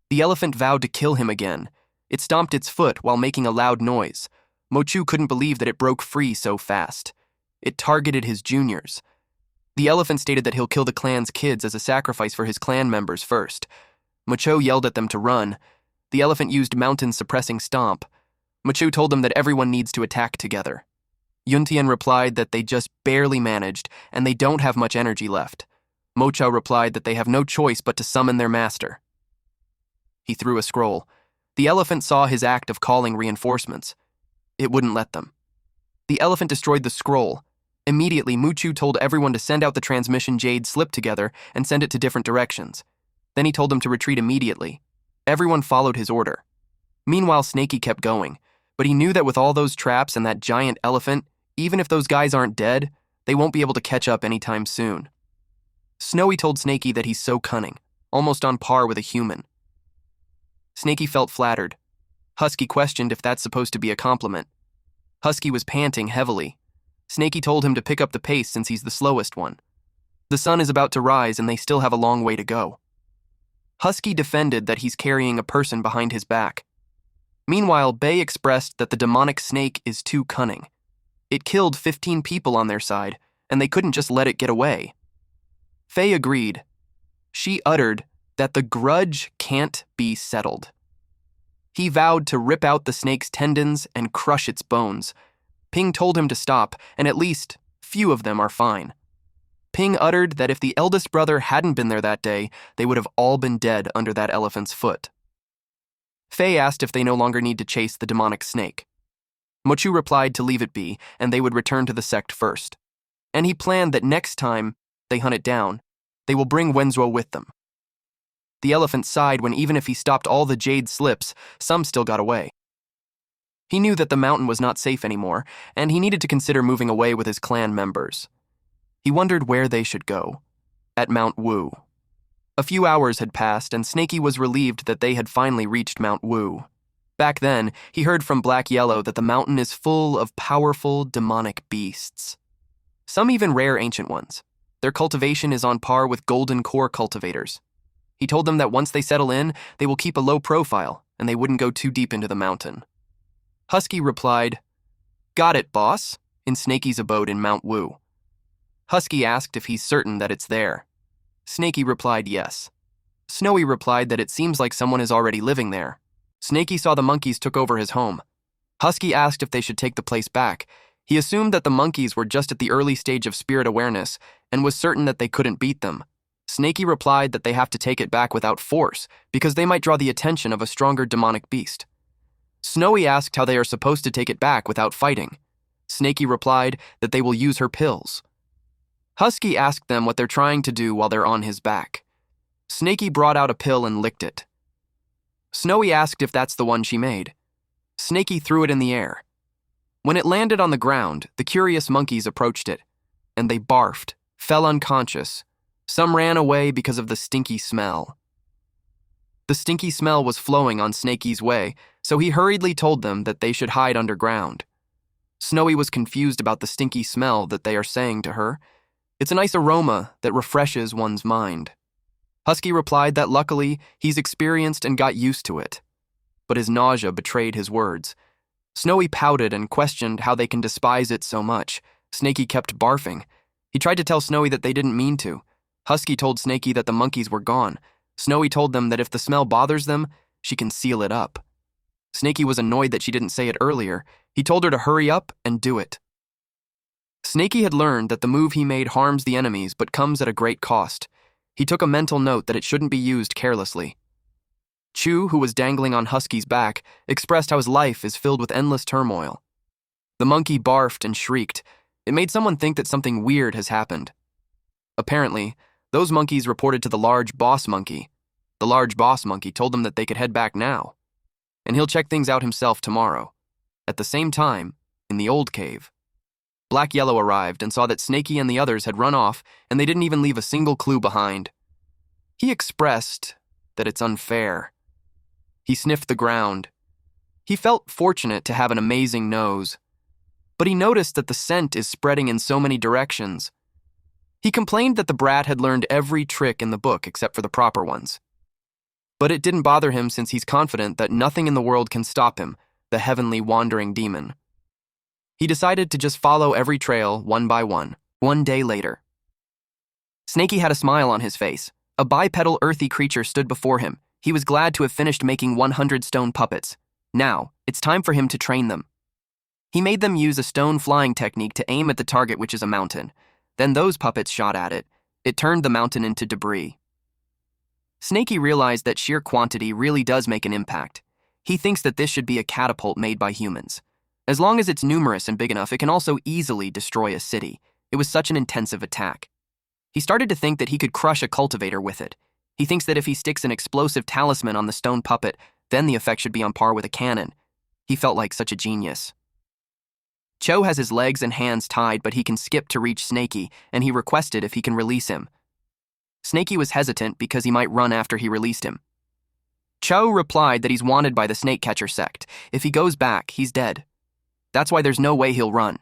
The elephant vowed to kill him again. It stomped its foot while making a loud noise. Mochu couldn't believe that it broke free so fast. It targeted his juniors. The elephant stated that he'll kill the clan's kids as a sacrifice for his clan members first. Mocho yelled at them to run. The elephant used mountain-suppressing stomp. Mochu told them that everyone needs to attack together. Yuntian replied that they just barely managed, and they don't have much energy left. Mocho replied that they have no choice but to summon their master. He threw a scroll. The elephant saw his act of calling reinforcements. It wouldn't let them. The elephant destroyed the scroll. Immediately, Muchu told everyone to send out the transmission jade slipped together and send it to different directions. Then he told them to retreat immediately. Everyone followed his order. Meanwhile, Snakey kept going, but he knew that with all those traps and that giant elephant, even if those guys aren't dead, they won't be able to catch up anytime soon. Snowy told Snakey that he's so cunning, almost on par with a human. Snakey felt flattered. Husky questioned if that's supposed to be a compliment. Husky was panting heavily. Snakey told him to pick up the pace since he's the slowest one. The sun is about to rise and they still have a long way to go. Husky defended that he's carrying a person behind his back. Meanwhile, Bay expressed that the demonic snake is too cunning. It killed 15 people on their side, and they couldn't just let it get away. Faye agreed. She uttered that the grudge can't be settled. He vowed to rip out the snake's tendons and crush its bones. Ping told him to stop, and at least few of them are fine. Ping uttered that if the eldest brother hadn't been there that day, they would have all been dead under that elephant's foot. Faye asked if they no longer need to chase the demonic snake. Mochu replied to leave it be, and they would return to the sect first. And he planned that next time they hunt it down, they will bring Wenzhuo with them. The elephant sighed when even if he stopped all the jade slips, some still got away. He knew that the mountain was not safe anymore, and he needed to consider moving away with his clan members. He wondered where they should go. At Mount Wu. A few hours had passed, and Snakey was relieved that they had finally reached Mount Wu. Back then, he heard from Black Yellow that the mountain is full of powerful demonic beasts. Some even rare ancient ones. Their cultivation is on par with golden core cultivators. He told them that once they settle in, they will keep a low profile, and they wouldn't go too deep into the mountain. Husky replied, "Got it, boss," in Snakey's abode in Mount Wu. Husky asked if he's certain that it's there. Snakey replied yes. Snowy replied that it seems like someone is already living there. Snakey saw the monkeys took over his home. Husky asked if they should take the place back. He assumed that the monkeys were just at the early stage of spirit awareness and was certain that they couldn't beat them. Snakey replied that they have to take it back without force because they might draw the attention of a stronger demonic beast. Snowy asked how they are supposed to take it back without fighting. Snakey replied that they will use her pills. Husky asked them what they're trying to do while they're on his back. Snakey brought out a pill and licked it. Snowy asked if that's the one she made. Snakey threw it in the air. When it landed on the ground, the curious monkeys approached it, and they barfed, fell unconscious. Some ran away because of the stinky smell. The stinky smell was flowing on Snakey's way, so he hurriedly told them that they should hide underground. Snowy was confused about the stinky smell that they are saying to her. It's a nice aroma that refreshes one's mind. Husky replied that luckily he's experienced and got used to it. But his nausea betrayed his words. Snowy pouted and questioned how they can despise it so much. Snakey kept barfing. He tried to tell Snowy that they didn't mean to. Husky told Snakey that the monkeys were gone. Snowy told them that if the smell bothers them, she can seal it up. Snakey was annoyed that she didn't say it earlier. He told her to hurry up and do it. Snakey had learned that the move he made harms the enemies but comes at a great cost. He took a mental note that it shouldn't be used carelessly. Chu, who was dangling on Husky's back, expressed how his life is filled with endless turmoil. The monkey barfed and shrieked. It made someone think that something weird has happened. Apparently, those monkeys reported to the large boss monkey. The large boss monkey told them that they could head back now, and he'll check things out himself tomorrow. At the same time, in the old cave, Black Yellow arrived and saw that Snakey and the others had run off, and they didn't even leave a single clue behind. He expressed that it's unfair. He sniffed the ground. He felt fortunate to have an amazing nose, but he noticed that the scent is spreading in so many directions. He complained that the brat had learned every trick in the book except for the proper ones. But it didn't bother him since he's confident that nothing in the world can stop him, the heavenly wandering demon. He decided to just follow every trail one by one. One day later, Snakey had a smile on his face. A bipedal earthy creature stood before him. He was glad to have finished making 100 stone puppets. Now, it's time for him to train them. He made them use a stone flying technique to aim at the target, which is a mountain. Then those puppets shot at it. It turned the mountain into debris. Snakey realized that sheer quantity really does make an impact. He thinks that this should be a catapult made by humans. As long as it's numerous and big enough, it can also easily destroy a city. It was such an intensive attack. He started to think that he could crush a cultivator with it. He thinks that if he sticks an explosive talisman on the stone puppet, then the effect should be on par with a cannon. He felt like such a genius. Cho has his legs and hands tied, but he can skip to reach Snaky, and he requested if he can release him. Snaky was hesitant because he might run after he released him. Cho replied that he's wanted by the snake catcher sect. If he goes back, he's dead. That's why there's no way he'll run.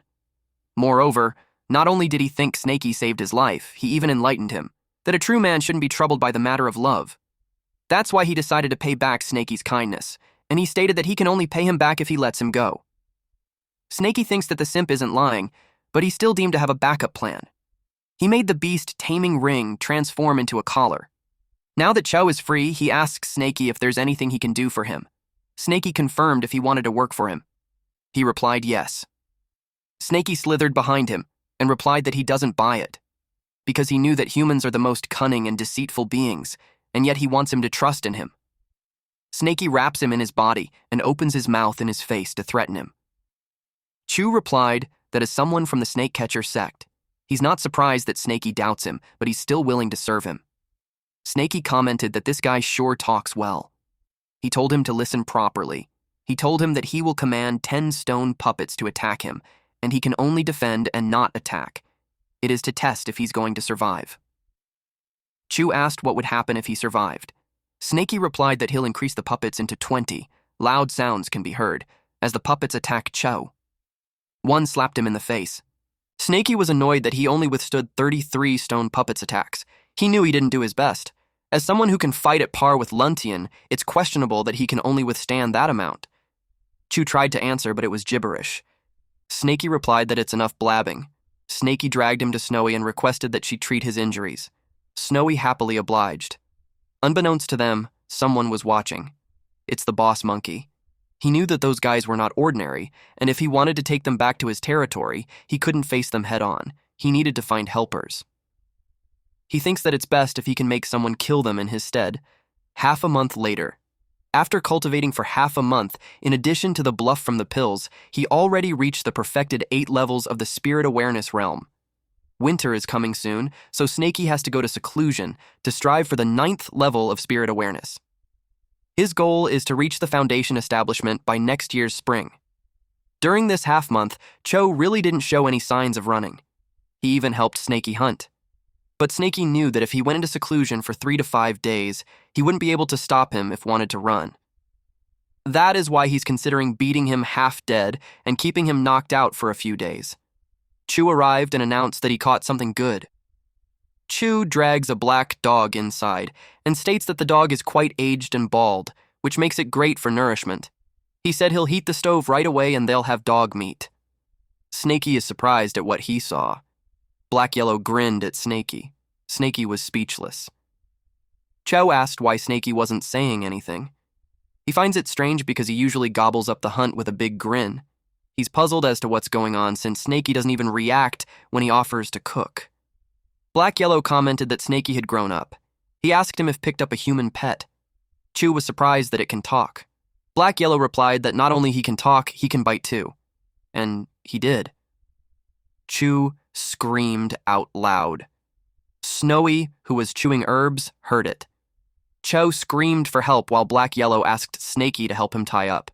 Moreover, not only did he think Snaky saved his life, he even enlightened him that a true man shouldn't be troubled by the matter of love. That's why he decided to pay back Snaky's kindness, and he stated that he can only pay him back if he lets him go. Snaky thinks that the simp isn't lying, but he's still deemed to have a backup plan. He made the beast taming ring transform into a collar. Now that Cho is free, he asks Snaky if there's anything he can do for him. Snaky confirmed if he wanted to work for him. He replied yes. Snaky slithered behind him and replied that he doesn't buy it, because he knew that humans are the most cunning and deceitful beings, and yet he wants him to trust in him. Snaky wraps him in his body and opens his mouth in his face to threaten him. Chu replied that as someone from the snake catcher sect, he's not surprised that Snaky doubts him, but he's still willing to serve him. Snaky commented that this guy sure talks well. He told him to listen properly. He told him that he will command 10 stone puppets to attack him, and he can only defend and not attack. It is to test if he's going to survive. Chu asked what would happen if he survived. Snaky replied that he'll increase the puppets into 20. Loud sounds can be heard as the puppets attack Cho. One slapped him in the face. Snaky was annoyed that he only withstood 33 stone puppets attacks. He knew he didn't do his best. As someone who can fight at par with Luntian, it's questionable that he can only withstand that amount. Chu tried to answer, but it was gibberish. Snaky replied that it's enough blabbing. Snaky dragged him to Snowy and requested that she treat his injuries. Snowy happily obliged. Unbeknownst to them, someone was watching. It's the boss monkey. He knew that those guys were not ordinary, and if he wanted to take them back to his territory, he couldn't face them head on. He needed to find helpers. He thinks that it's best if he can make someone kill them in his stead. Half a month later, after cultivating for half a month, in addition to the bluff from the pills, he already reached the perfected 8 levels of the spirit awareness realm. Winter is coming soon, so Snaky has to go to seclusion to strive for the 9th level of spirit awareness. His goal is to reach the foundation establishment by next year's spring. During this half-month, Cho really didn't show any signs of running. He even helped Snaky hunt. But Snaky knew that if he went into seclusion for 3 to 5 days, he wouldn't be able to stop him if wanted to run. That is why he's considering beating him half dead and keeping him knocked out for a few days. Chu arrived and announced that he caught something good. Chu drags a black dog inside and states that the dog is quite aged and bald, which makes it great for nourishment. He said he'll heat the stove right away and they'll have dog meat. Snaky is surprised at what he saw. Black Yellow grinned at Snaky. Snaky was speechless. Cho asked why Snaky wasn't saying anything. He finds it strange because he usually gobbles up the hunt with a big grin. He's puzzled as to what's going on since Snaky doesn't even react when he offers to cook. Black Yellow commented that Snaky had grown up. He asked him if picked up a human pet. Chu was surprised that it can talk. Black Yellow replied that not only he can talk, he can bite too. And he did. Chu screamed out loud. Snowy, who was chewing herbs, heard it. Cho screamed for help while Black Yellow asked Snaky to help him tie up.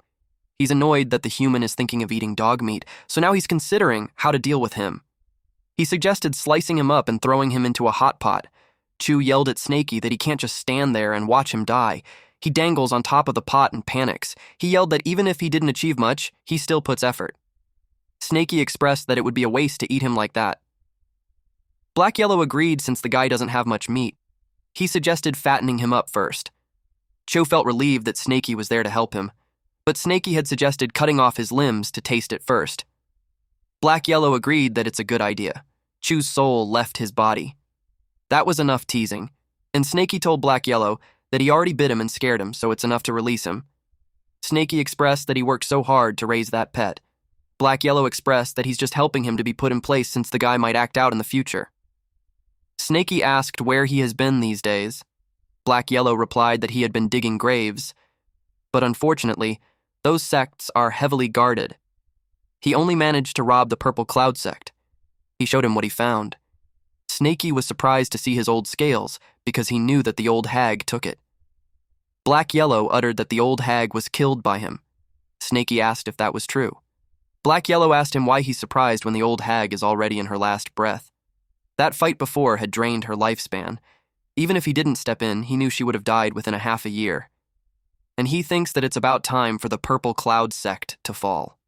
He's annoyed that the human is thinking of eating dog meat, so now he's considering how to deal with him. He suggested slicing him up and throwing him into a hot pot. Chu yelled at Snaky that he can't just stand there and watch him die. He dangles on top of the pot and panics. He yelled that even if he didn't achieve much, he still puts effort. Snaky expressed that it would be a waste to eat him like that. Black Yellow agreed since the guy doesn't have much meat. He suggested fattening him up first. Cho felt relieved that Snaky was there to help him, but Snaky had suggested cutting off his limbs to taste it first. Black Yellow agreed that it's a good idea. Chu's soul left his body. That was enough teasing, and Snaky told Black Yellow that he already bit him and scared him, so it's enough to release him. Snaky expressed that he worked so hard to raise that pet. Black Yellow expressed that he's just helping him to be put in place since the guy might act out in the future. Snaky asked where he has been these days. Black Yellow replied that he had been digging graves, but unfortunately, those sects are heavily guarded. He only managed to rob the Purple Cloud sect. He showed him what he found. Snaky was surprised to see his old scales because he knew that the old hag took it. Black Yellow uttered that the old hag was killed by him. Snaky asked if that was true. Black Yellow asked him why he's surprised when the old hag is already in her last breath. That fight before had drained her lifespan. Even if he didn't step in, he knew she would have died within a half a year. And he thinks that it's about time for the Purple Cloud sect to fall.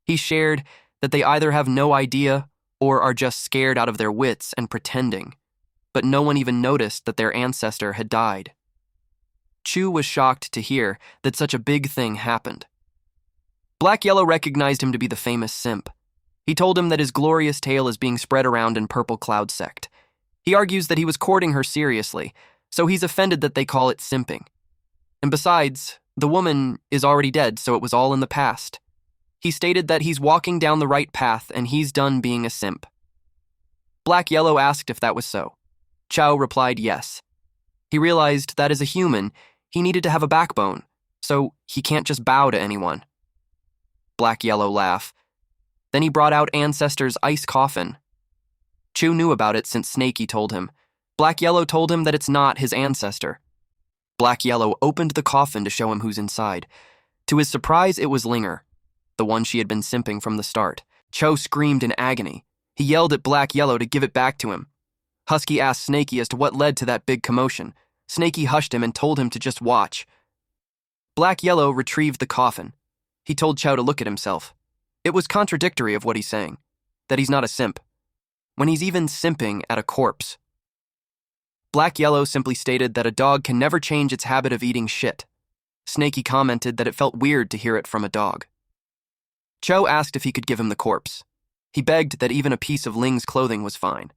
He shared that they either have no idea or are just scared out of their wits and pretending, but no one even noticed that their ancestor had died. Chu was shocked to hear that such a big thing happened. Black Yellow recognized him to be the famous simp. He told him that his glorious tale is being spread around in Purple Cloud sect. He argues that he was courting her seriously, so he's offended that they call it simping. And besides, the woman is already dead, so it was all in the past. He stated that he's walking down the right path and he's done being a simp. Black Yellow asked if that was so. Chow replied yes. He realized that as a human, he needed to have a backbone, so he can't just bow to anyone. Black Yellow laughed. Then he brought out Ancestor's ice coffin. Chu knew about it since Snaky told him. Black Yellow told him that it's not his ancestor. Black Yellow opened the coffin to show him who's inside. To his surprise, it was Linger, the one she had been simping from the start. Cho screamed in agony. He yelled at Black Yellow to give it back to him. Husky asked Snaky as to what led to that big commotion. Snaky hushed him and told him to just watch. Black Yellow retrieved the coffin. He told Chow to look at himself. It was contradictory of what he's saying, that he's not a simp, when he's even simping at a corpse. Black Yellow simply stated that a dog can never change its habit of eating shit. Snaky commented that it felt weird to hear it from a dog. Cho asked if he could give him the corpse. He begged that even a piece of Ling's clothing was fine.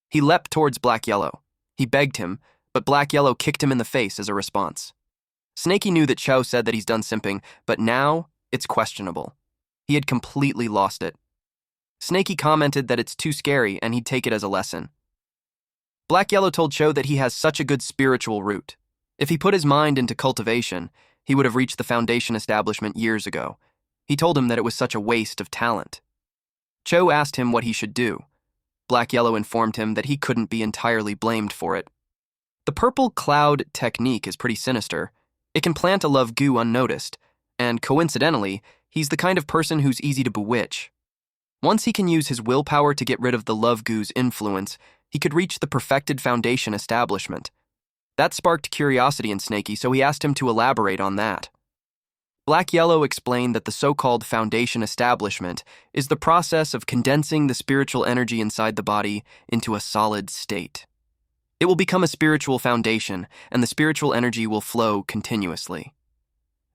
He leapt towards Black Yellow. He begged him, but Black Yellow kicked him in the face as a response. Snaky knew that Cho said that he's done simping, but now it's questionable. He had completely lost it. Snaky commented that it's too scary and he'd take it as a lesson. Black Yellow told Cho that he has such a good spiritual root. If he put his mind into cultivation, he would have reached the Foundation establishment years ago. He told him that it was such a waste of talent. Cho asked him what he should do. Black Yellow informed him that he couldn't be entirely blamed for it. The Purple Cloud technique is pretty sinister. It can plant a love goo unnoticed, and coincidentally, he's the kind of person who's easy to bewitch. Once he can use his willpower to get rid of the love goo's influence, he could reach the perfected Foundation establishment. That sparked curiosity in Snaky, so he asked him to elaborate on that. Black Yellow explained that the so-called Foundation establishment is the process of condensing the spiritual energy inside the body into a solid state. It will become a spiritual foundation, and the spiritual energy will flow continuously.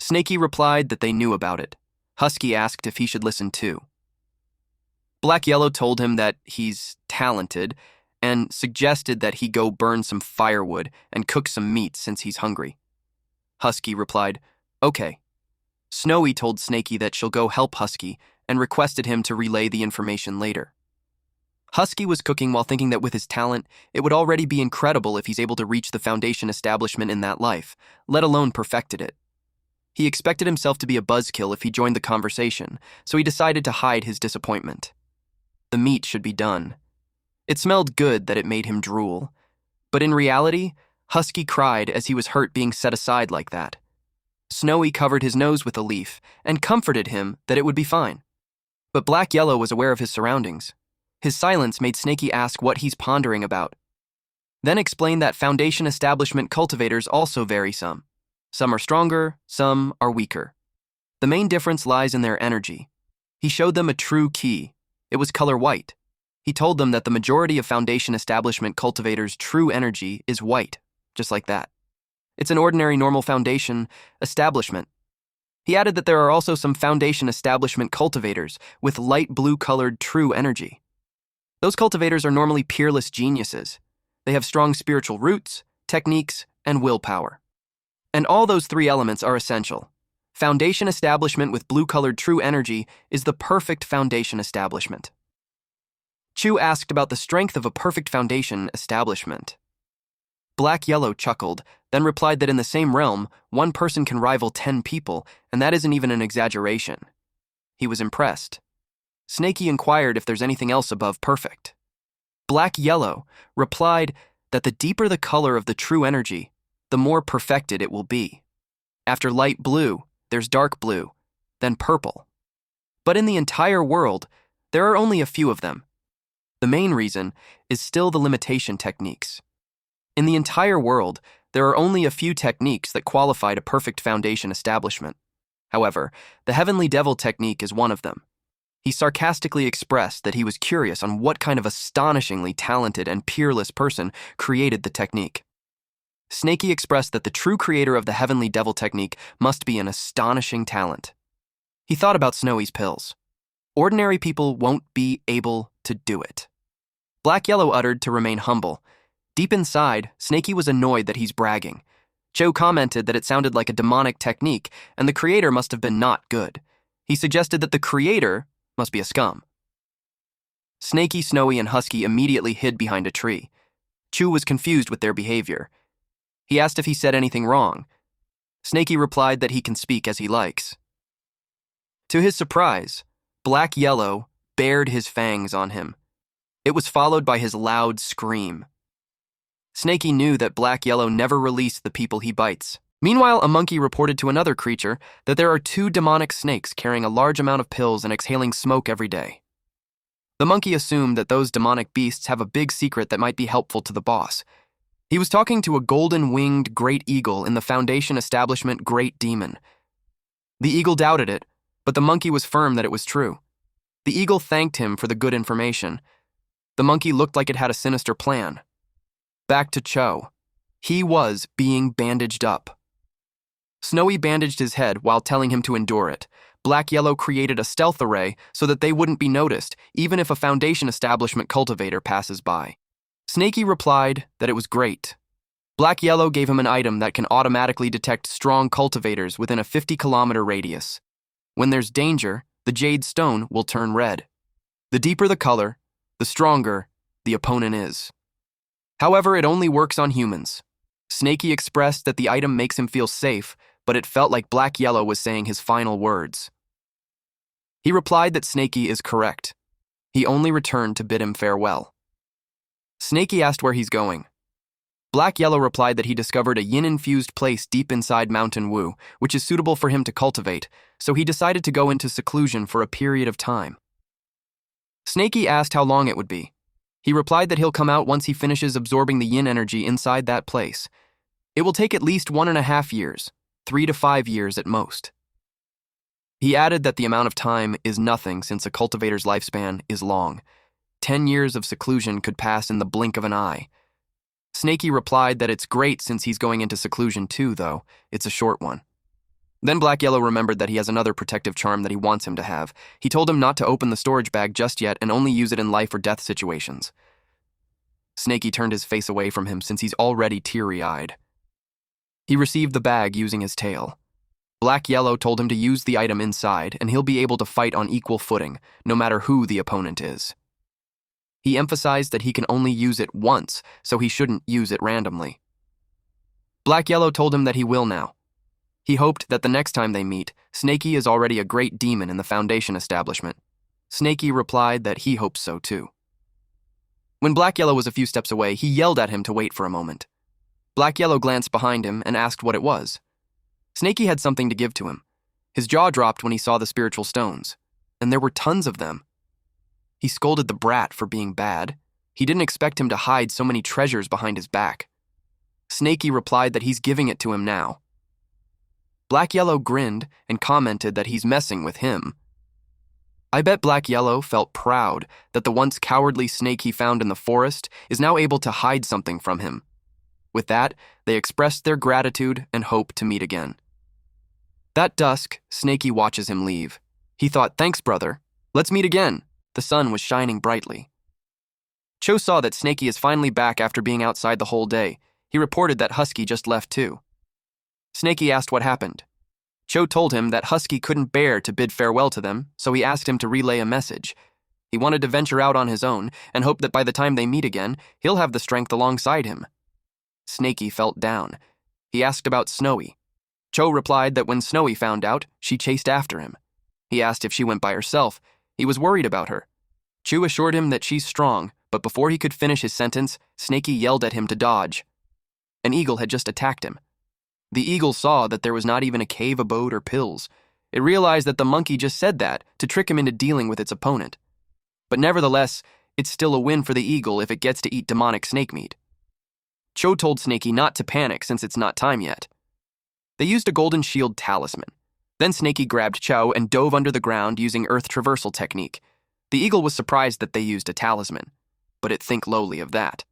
Snaky replied that they knew about it. Husky asked if he should listen too. Black Yellow told him that he's talented and suggested that he go burn some firewood and cook some meat since he's hungry. Husky replied, "Okay." Snowy told Snaky that she'll go help Husky and requested him to relay the information later. Husky was cooking while thinking that with his talent, it would already be incredible if he's able to reach the Foundation establishment in that life, let alone perfected it. He expected himself to be a buzzkill if he joined the conversation, so he decided to hide his disappointment. The meat should be done. It smelled good that it made him drool, but in reality, Husky cried as he was hurt being set aside like that. Snowy covered his nose with a leaf and comforted him that it would be fine. But Black Yellow was aware of his surroundings. His silence made Snaky ask what he's pondering about. Then explained that Foundation establishment cultivators also vary some. Some are stronger, some are weaker. The main difference lies in their energy. He showed them a true key. It was color white. He told them that the majority of Foundation establishment cultivators' true energy is white, just like that. It's an ordinary normal Foundation establishment. He added that there are also some Foundation establishment cultivators with light blue-colored true energy. Those cultivators are normally peerless geniuses. They have strong spiritual roots, techniques, and willpower. And all those three elements are essential. Foundation establishment with blue-colored true energy is the perfect Foundation establishment. Chu asked about the strength of a perfect Foundation establishment. Black Yellow chuckled, then replied that in the same realm, one person can rival 10 people, and that isn't even an exaggeration. He was impressed. Snaky inquired if there's anything else above perfect. Black Yellow replied that the deeper the color of the true energy, the more perfected it will be. After light blue, there's dark blue, then purple. But in the entire world, there are only a few of them. The main reason is still the limitation techniques. In the entire world, there are only a few techniques that qualify to perfect foundation establishment. However, the Heavenly Devil technique is one of them. He sarcastically expressed that he was curious on what kind of astonishingly talented and peerless person created the technique. Snaky expressed that the true creator of the Heavenly Devil technique must be an astonishing talent. He thought about Snowy's pills. Ordinary people won't be able to do it. Black Yellow uttered to remain humble. Deep inside, Snaky was annoyed that he's bragging. Joe commented that it sounded like a demonic technique, and the creator must have been not good. He suggested that the creator must be a scum. Snaky, Snowy, and Husky immediately hid behind a tree. Chu was confused with their behavior. He asked if he said anything wrong. Snaky replied that he can speak as he likes. To his surprise, Black Yellow bared his fangs on him. It was followed by his loud scream. Snaky knew that Black Yellow never released the people he bites. Meanwhile, a monkey reported to another creature that there are 2 demonic snakes carrying a large amount of pills and exhaling smoke every day. The monkey assumed that those demonic beasts have a big secret that might be helpful to the boss. He was talking to a golden-winged great eagle in the Foundation Establishment Great Demon. The eagle doubted it, but the monkey was firm that it was true. The eagle thanked him for the good information. The monkey looked like it had a sinister plan. Back to Cho. He was being bandaged up. Snowy bandaged his head while telling him to endure it. Black Yellow created a stealth array so that they wouldn't be noticed, even if a Foundation Establishment cultivator passes by. Snaky replied that it was great. Black Yellow gave him an item that can automatically detect strong cultivators within a 50-kilometer radius. When there's danger, the jade stone will turn red. The deeper the color, the stronger the opponent is. However, it only works on humans. Snaky expressed that the item makes him feel safe, but it felt like Black Yellow was saying his final words. He replied that Snaky is correct. He only returned to bid him farewell. Snaky asked where he's going. Black Yellow replied that he discovered a yin-infused place deep inside Mountain Wu, which is suitable for him to cultivate, so he decided to go into seclusion for a period of time. Snaky asked how long it would be. He replied that he'll come out once he finishes absorbing the yin energy inside that place. It will take at least 1.5 years, 3 to 5 years at most. He added that the amount of time is nothing since a cultivator's lifespan is long. 10 years of seclusion could pass in the blink of an eye. Snaky replied that it's great since he's going into seclusion too, though it's a short one. Then Black Yellow remembered that he has another protective charm that he wants him to have. He told him not to open the storage bag just yet and only use it in life or death situations. Snaky turned his face away from him since he's already teary-eyed. He received the bag using his tail. Black Yellow told him to use the item inside and he'll be able to fight on equal footing, no matter who the opponent is. He emphasized that he can only use it once, so he shouldn't use it randomly. Black Yellow told him that he will now. He hoped that the next time they meet, Snaky is already a great demon in the Foundation Establishment. Snaky replied that he hopes so too. When Black Yellow was a few steps away, he yelled at him to wait for a moment. Black Yellow glanced behind him and asked what it was. Snaky had something to give to him. His jaw dropped when he saw the spiritual stones, and there were tons of them. He scolded the brat for being bad. He didn't expect him to hide so many treasures behind his back. Snaky replied that he's giving it to him now. Black Yellow grinned and commented that he's messing with him. I bet Black Yellow felt proud that the once cowardly snake he found in the forest is now able to hide something from him. With that, they expressed their gratitude and hope to meet again. That dusk, Snaky watches him leave. He thought, thanks, brother. Let's meet again. The sun was shining brightly. Cho saw that Snaky is finally back after being outside the whole day. He reported that Husky just left too. Snaky asked what happened. Cho told him that Husky couldn't bear to bid farewell to them, so he asked him to relay a message. He wanted to venture out on his own and hoped that by the time they meet again, he'll have the strength alongside him. Snaky felt down. He asked about Snowy. Cho replied that when Snowy found out, she chased after him. He asked if she went by herself. He was worried about her. Chu assured him that she's strong, but before he could finish his sentence, Snaky yelled at him to dodge. An eagle had just attacked him. The eagle saw that there was not even a cave abode or pills. It realized that the monkey just said that to trick him into dealing with its opponent. But nevertheless, it's still a win for the eagle if it gets to eat demonic snake meat. Cho told Snaky not to panic since it's not time yet. They used a golden shield talisman. Then Snaky grabbed Cho and dove under the ground using earth traversal technique. The eagle was surprised that they used a talisman, but it think lowly of that.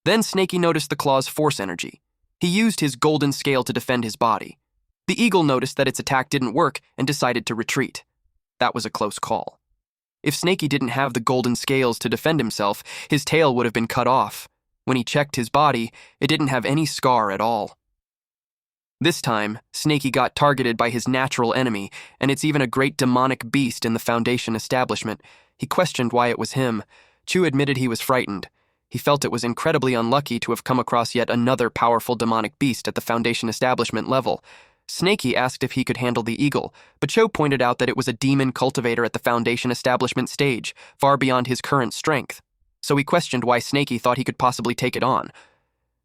Then Snaky noticed the claw's force energy. He used his golden scale to defend his body. The eagle noticed that its attack didn't work and decided to retreat. That was a close call. If Snaky didn't have the golden scales to defend himself, his tail would have been cut off. When he checked his body, it didn't have any scar at all. This time, Snaky got targeted by his natural enemy, and it's even a great demonic beast in the Foundation establishment. He questioned why it was him. Chu admitted he was frightened. He felt it was incredibly unlucky to have come across yet another powerful demonic beast at the Foundation establishment level. Snaky asked if he could handle the eagle, but Cho pointed out that it was a demon cultivator at the Foundation establishment stage, far beyond his current strength. So he questioned why Snaky thought he could possibly take it on.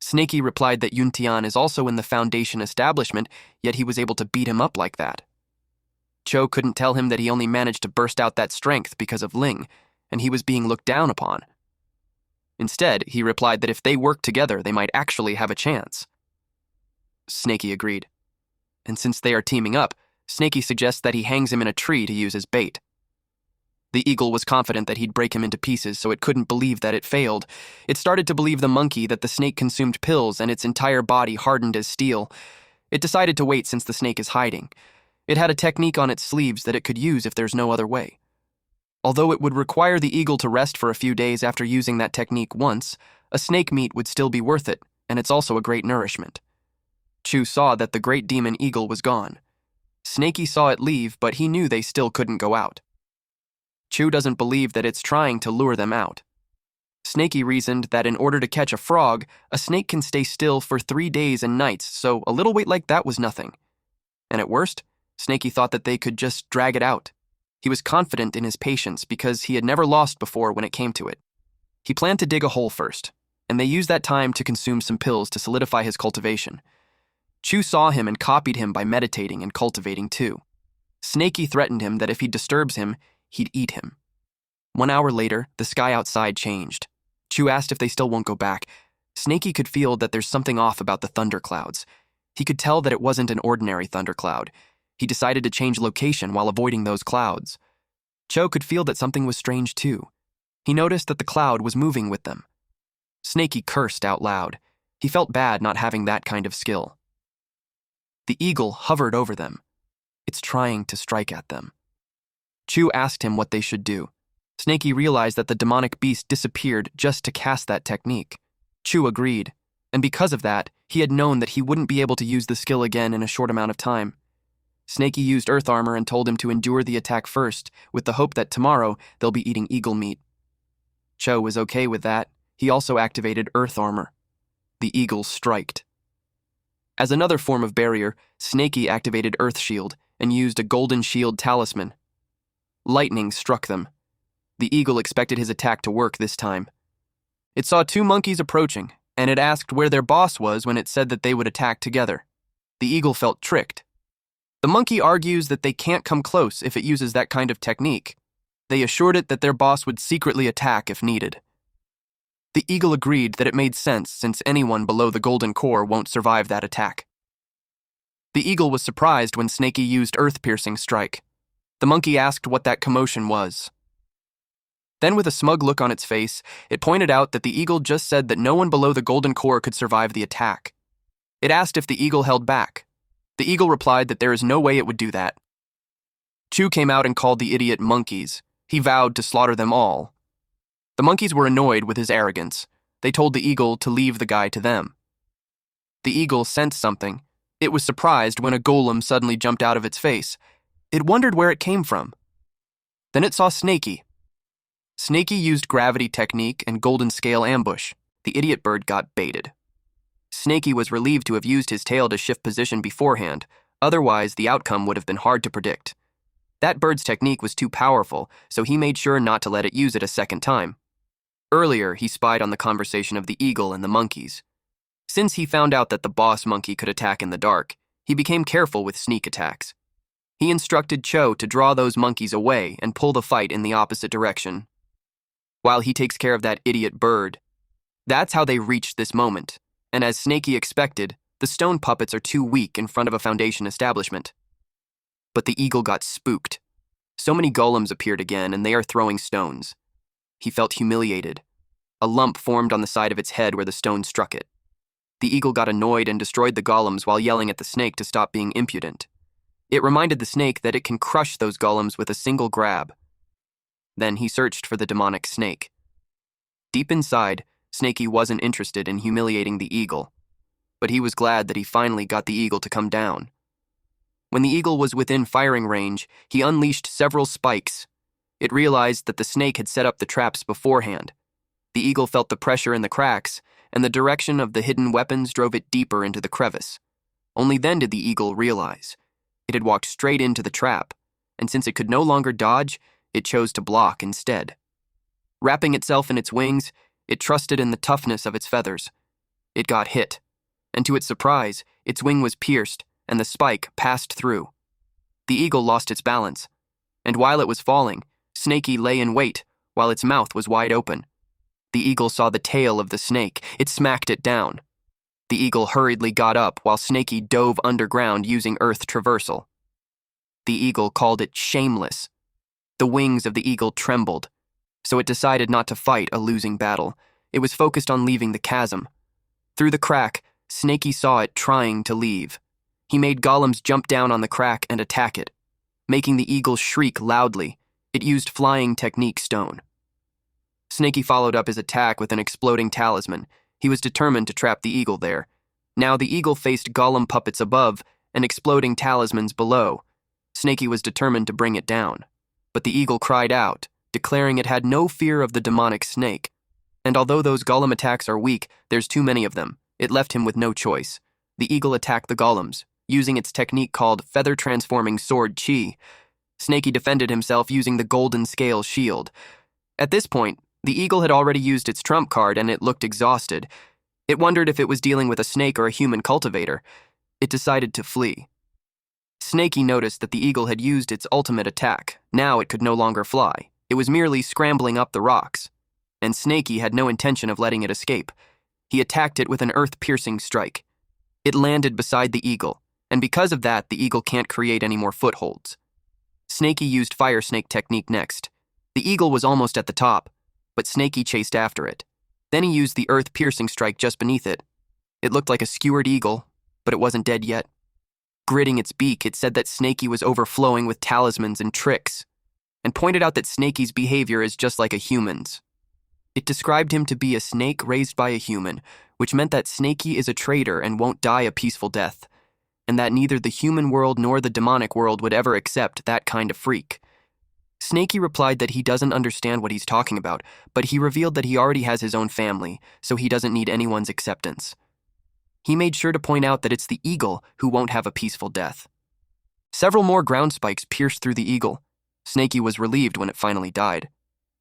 Snaky replied that Yuntian is also in the Foundation establishment, yet he was able to beat him up like that. Cho couldn't tell him that he only managed to burst out that strength because of Ling, and he was being looked down upon. Instead, he replied that if they worked together, they might actually have a chance. Snaky agreed. And since they are teaming up, Snaky suggests that he hangs him in a tree to use as bait. The eagle was confident that he'd break him into pieces, so it couldn't believe that it failed. It started to believe the monkey that the snake consumed pills and its entire body hardened as steel. It decided to wait since the snake is hiding. It had a technique on its sleeves that it could use if there's no other way. Although it would require the eagle to rest for a few days after using that technique once, a snake meat would still be worth it, and it's also a great nourishment. Chu saw that the great demon eagle was gone. Snaky saw it leave, but he knew they still couldn't go out. Chu doesn't believe that it's trying to lure them out. Snaky reasoned that in order to catch a frog, a snake can stay still for 3 days and nights, so a little wait like that was nothing. And at worst, Snaky thought that they could just drag it out. He was confident in his patience because he had never lost before when it came to it. He planned to dig a hole first, and they used that time to consume some pills to solidify his cultivation. Chu saw him and copied him by meditating and cultivating too. Snaky threatened him that if he disturbs him, he'd eat him. 1 hour later, the sky outside changed. Chu asked if they still won't go back. Snaky could feel that there's something off about the thunderclouds. He could tell that it wasn't an ordinary thundercloud. He decided to change location while avoiding those clouds. Cho could feel that something was strange too. He noticed that the cloud was moving with them. Snaky cursed out loud. He felt bad not having that kind of skill. The eagle hovered over them. It's trying to strike at them. Chu asked him what they should do. Snaky realized that the demonic beast disappeared just to cast that technique. Chu agreed, and because of that, he had known that he wouldn't be able to use the skill again in a short amount of time. Snaky used earth armor and told him to endure the attack first, with the hope that tomorrow they'll be eating eagle meat. Cho was okay with that. He also activated earth armor. The eagle striked. As another form of barrier, Snaky activated Earth Shield and used a golden shield talisman. Lightning struck them. The eagle expected his attack to work this time. It saw 2 monkeys approaching, and it asked where their boss was when it said that they would attack together. The eagle felt tricked. The monkey argues that they can't come close if it uses that kind of technique. They assured it that their boss would secretly attack if needed. The eagle agreed that it made sense since anyone below the golden core won't survive that attack. The eagle was surprised when Snaky used earth-piercing strike. The monkey asked what that commotion was. Then with a smug look on its face, it pointed out that the eagle just said that no one below the golden core could survive the attack. It asked if the eagle held back. The eagle replied that there is no way it would do that. Chu came out and called the idiot monkeys. He vowed to slaughter them all. The monkeys were annoyed with his arrogance. They told the eagle to leave the guy to them. The eagle sensed something. It was surprised when a golem suddenly jumped out of its face. It wondered where it came from. Then it saw Snaky. Snaky used gravity technique and golden scale ambush. The idiot bird got baited. Snaky was relieved to have used his tail to shift position beforehand. Otherwise, the outcome would have been hard to predict. That bird's technique was too powerful, so he made sure not to let it use it a second time. Earlier, he spied on the conversation of the eagle and the monkeys. Since he found out that the boss monkey could attack in the dark, he became careful with sneak attacks. He instructed Cho to draw those monkeys away and pull the fight in the opposite direction, while he takes care of that idiot bird. That's how they reached this moment, and as Snakey expected, the stone puppets are too weak in front of a foundation establishment. But the eagle got spooked. So many golems appeared again, and they are throwing stones. He felt humiliated. A lump formed on the side of its head where the stone struck it. The eagle got annoyed and destroyed the golems while yelling at the snake to stop being impudent. It reminded the snake that it can crush those golems with a single grab. Then he searched for the demonic snake. Deep inside, Snakey wasn't interested in humiliating the eagle, but he was glad that he finally got the eagle to come down. When the eagle was within firing range, he unleashed several spikes. It realized that the snake had set up the traps beforehand. The eagle felt the pressure in the cracks, and the direction of the hidden weapons drove it deeper into the crevice. Only then did the eagle realize. It had walked straight into the trap, and since it could no longer dodge, it chose to block instead. Wrapping itself in its wings, it trusted in the toughness of its feathers. It got hit, and to its surprise, its wing was pierced, and the spike passed through. The eagle lost its balance, and while it was falling, Snakey lay in wait while its mouth was wide open. The eagle saw the tail of the snake. It smacked it down. The eagle hurriedly got up while Snakey dove underground using earth traversal. The eagle called it shameless. The wings of the eagle trembled, so it decided not to fight a losing battle. It was focused on leaving the chasm. Through the crack, Snakey saw it trying to leave. He made golems jump down on the crack and attack it. Making the eagle shriek loudly, it used flying technique stone. Snakey followed up his attack with an exploding talisman. He was determined to trap the eagle there. Now the eagle faced golem puppets above and exploding talismans below. Snakey was determined to bring it down. But the eagle cried out, declaring it had no fear of the demonic snake. And although those golem attacks are weak, there's too many of them. It left him with no choice. The eagle attacked the golems, using its technique called feather-transforming sword chi. Snakey defended himself using the golden scale shield. At this point, the eagle had already used its trump card and it looked exhausted. It wondered if it was dealing with a snake or a human cultivator. It decided to flee. Snakey noticed that the eagle had used its ultimate attack. Now it could no longer fly. It was merely scrambling up the rocks. And Snakey had no intention of letting it escape. He attacked it with an earth-piercing strike. It landed beside the eagle, and because of that, the eagle can't create any more footholds. Snakey used fire snake technique next. The eagle was almost at the top, but Snakey chased after it. Then he used the earth-piercing strike just beneath it. It looked like a skewered eagle, but it wasn't dead yet. Gritting its beak, it said that Snakey was overflowing with talismans and tricks, and pointed out that Snakey's behavior is just like a human's. It described him to be a snake raised by a human, which meant that Snakey is a traitor and won't die a peaceful death, and that neither the human world nor the demonic world would ever accept that kind of freak. Snakey replied that he doesn't understand what he's talking about, but he revealed that he already has his own family, so he doesn't need anyone's acceptance. He made sure to point out that it's the eagle who won't have a peaceful death. Several more ground spikes pierced through the eagle. Snakey was relieved when it finally died.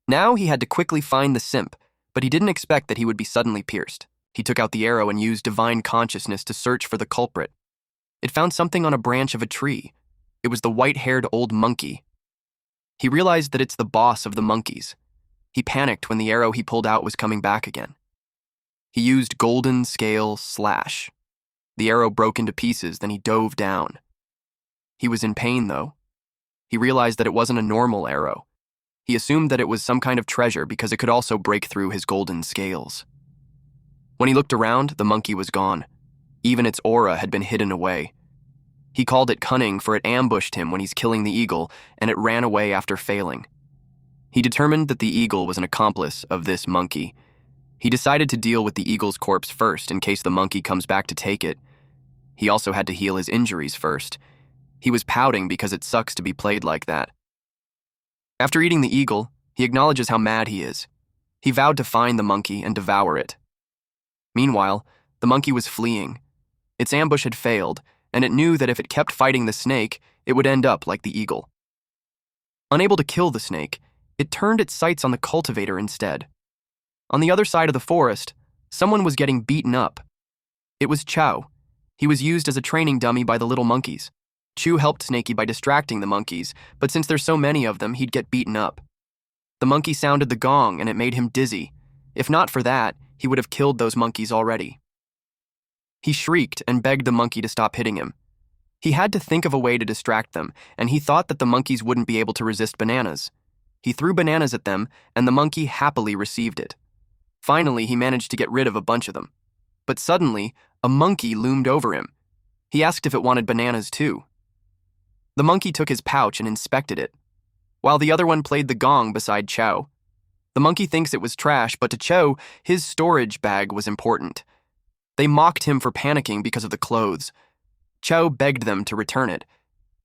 Now he had to quickly find the simp, but he didn't expect that he would be suddenly pierced. He took out the arrow and used divine consciousness to search for the culprit. It found something on a branch of a tree. It was the white-haired old monkey. He realized that it's the boss of the monkeys. He panicked when the arrow he pulled out was coming back again. He used golden scale slash. The arrow broke into pieces, then he dove down. He was in pain, though. He realized that it wasn't a normal arrow. He assumed that it was some kind of treasure because it could also break through his golden scales. When he looked around, the monkey was gone. Even its aura had been hidden away. He called it cunning, for it ambushed him when he's killing the eagle, and it ran away after failing. He determined that the eagle was an accomplice of this monkey. He decided to deal with the eagle's corpse first in case the monkey comes back to take it. He also had to heal his injuries first. He was pouting because it sucks to be played like that. After eating the eagle, he acknowledges how mad he is. He vowed to find the monkey and devour it. Meanwhile, the monkey was fleeing. Its ambush had failed, and it knew that if it kept fighting the snake, it would end up like the eagle. Unable to kill the snake, it turned its sights on the cultivator instead. On the other side of the forest, someone was getting beaten up. It was Chow. He was used as a training dummy by the little monkeys. Chu helped Snakey by distracting the monkeys, but since there's so many of them, he'd get beaten up. The monkey sounded the gong and it made him dizzy. If not for that, he would have killed those monkeys already. He shrieked and begged the monkey to stop hitting him. He had to think of a way to distract them, and he thought that the monkeys wouldn't be able to resist bananas. He threw bananas at them, and the monkey happily received it. Finally, he managed to get rid of a bunch of them. But suddenly, a monkey loomed over him. He asked if it wanted bananas too. The monkey took his pouch and inspected it, while the other one played the gong beside Chow. The monkey thinks it was trash, but to Chow, his storage bag was important. They mocked him for panicking because of the clothes. Chow begged them to return it.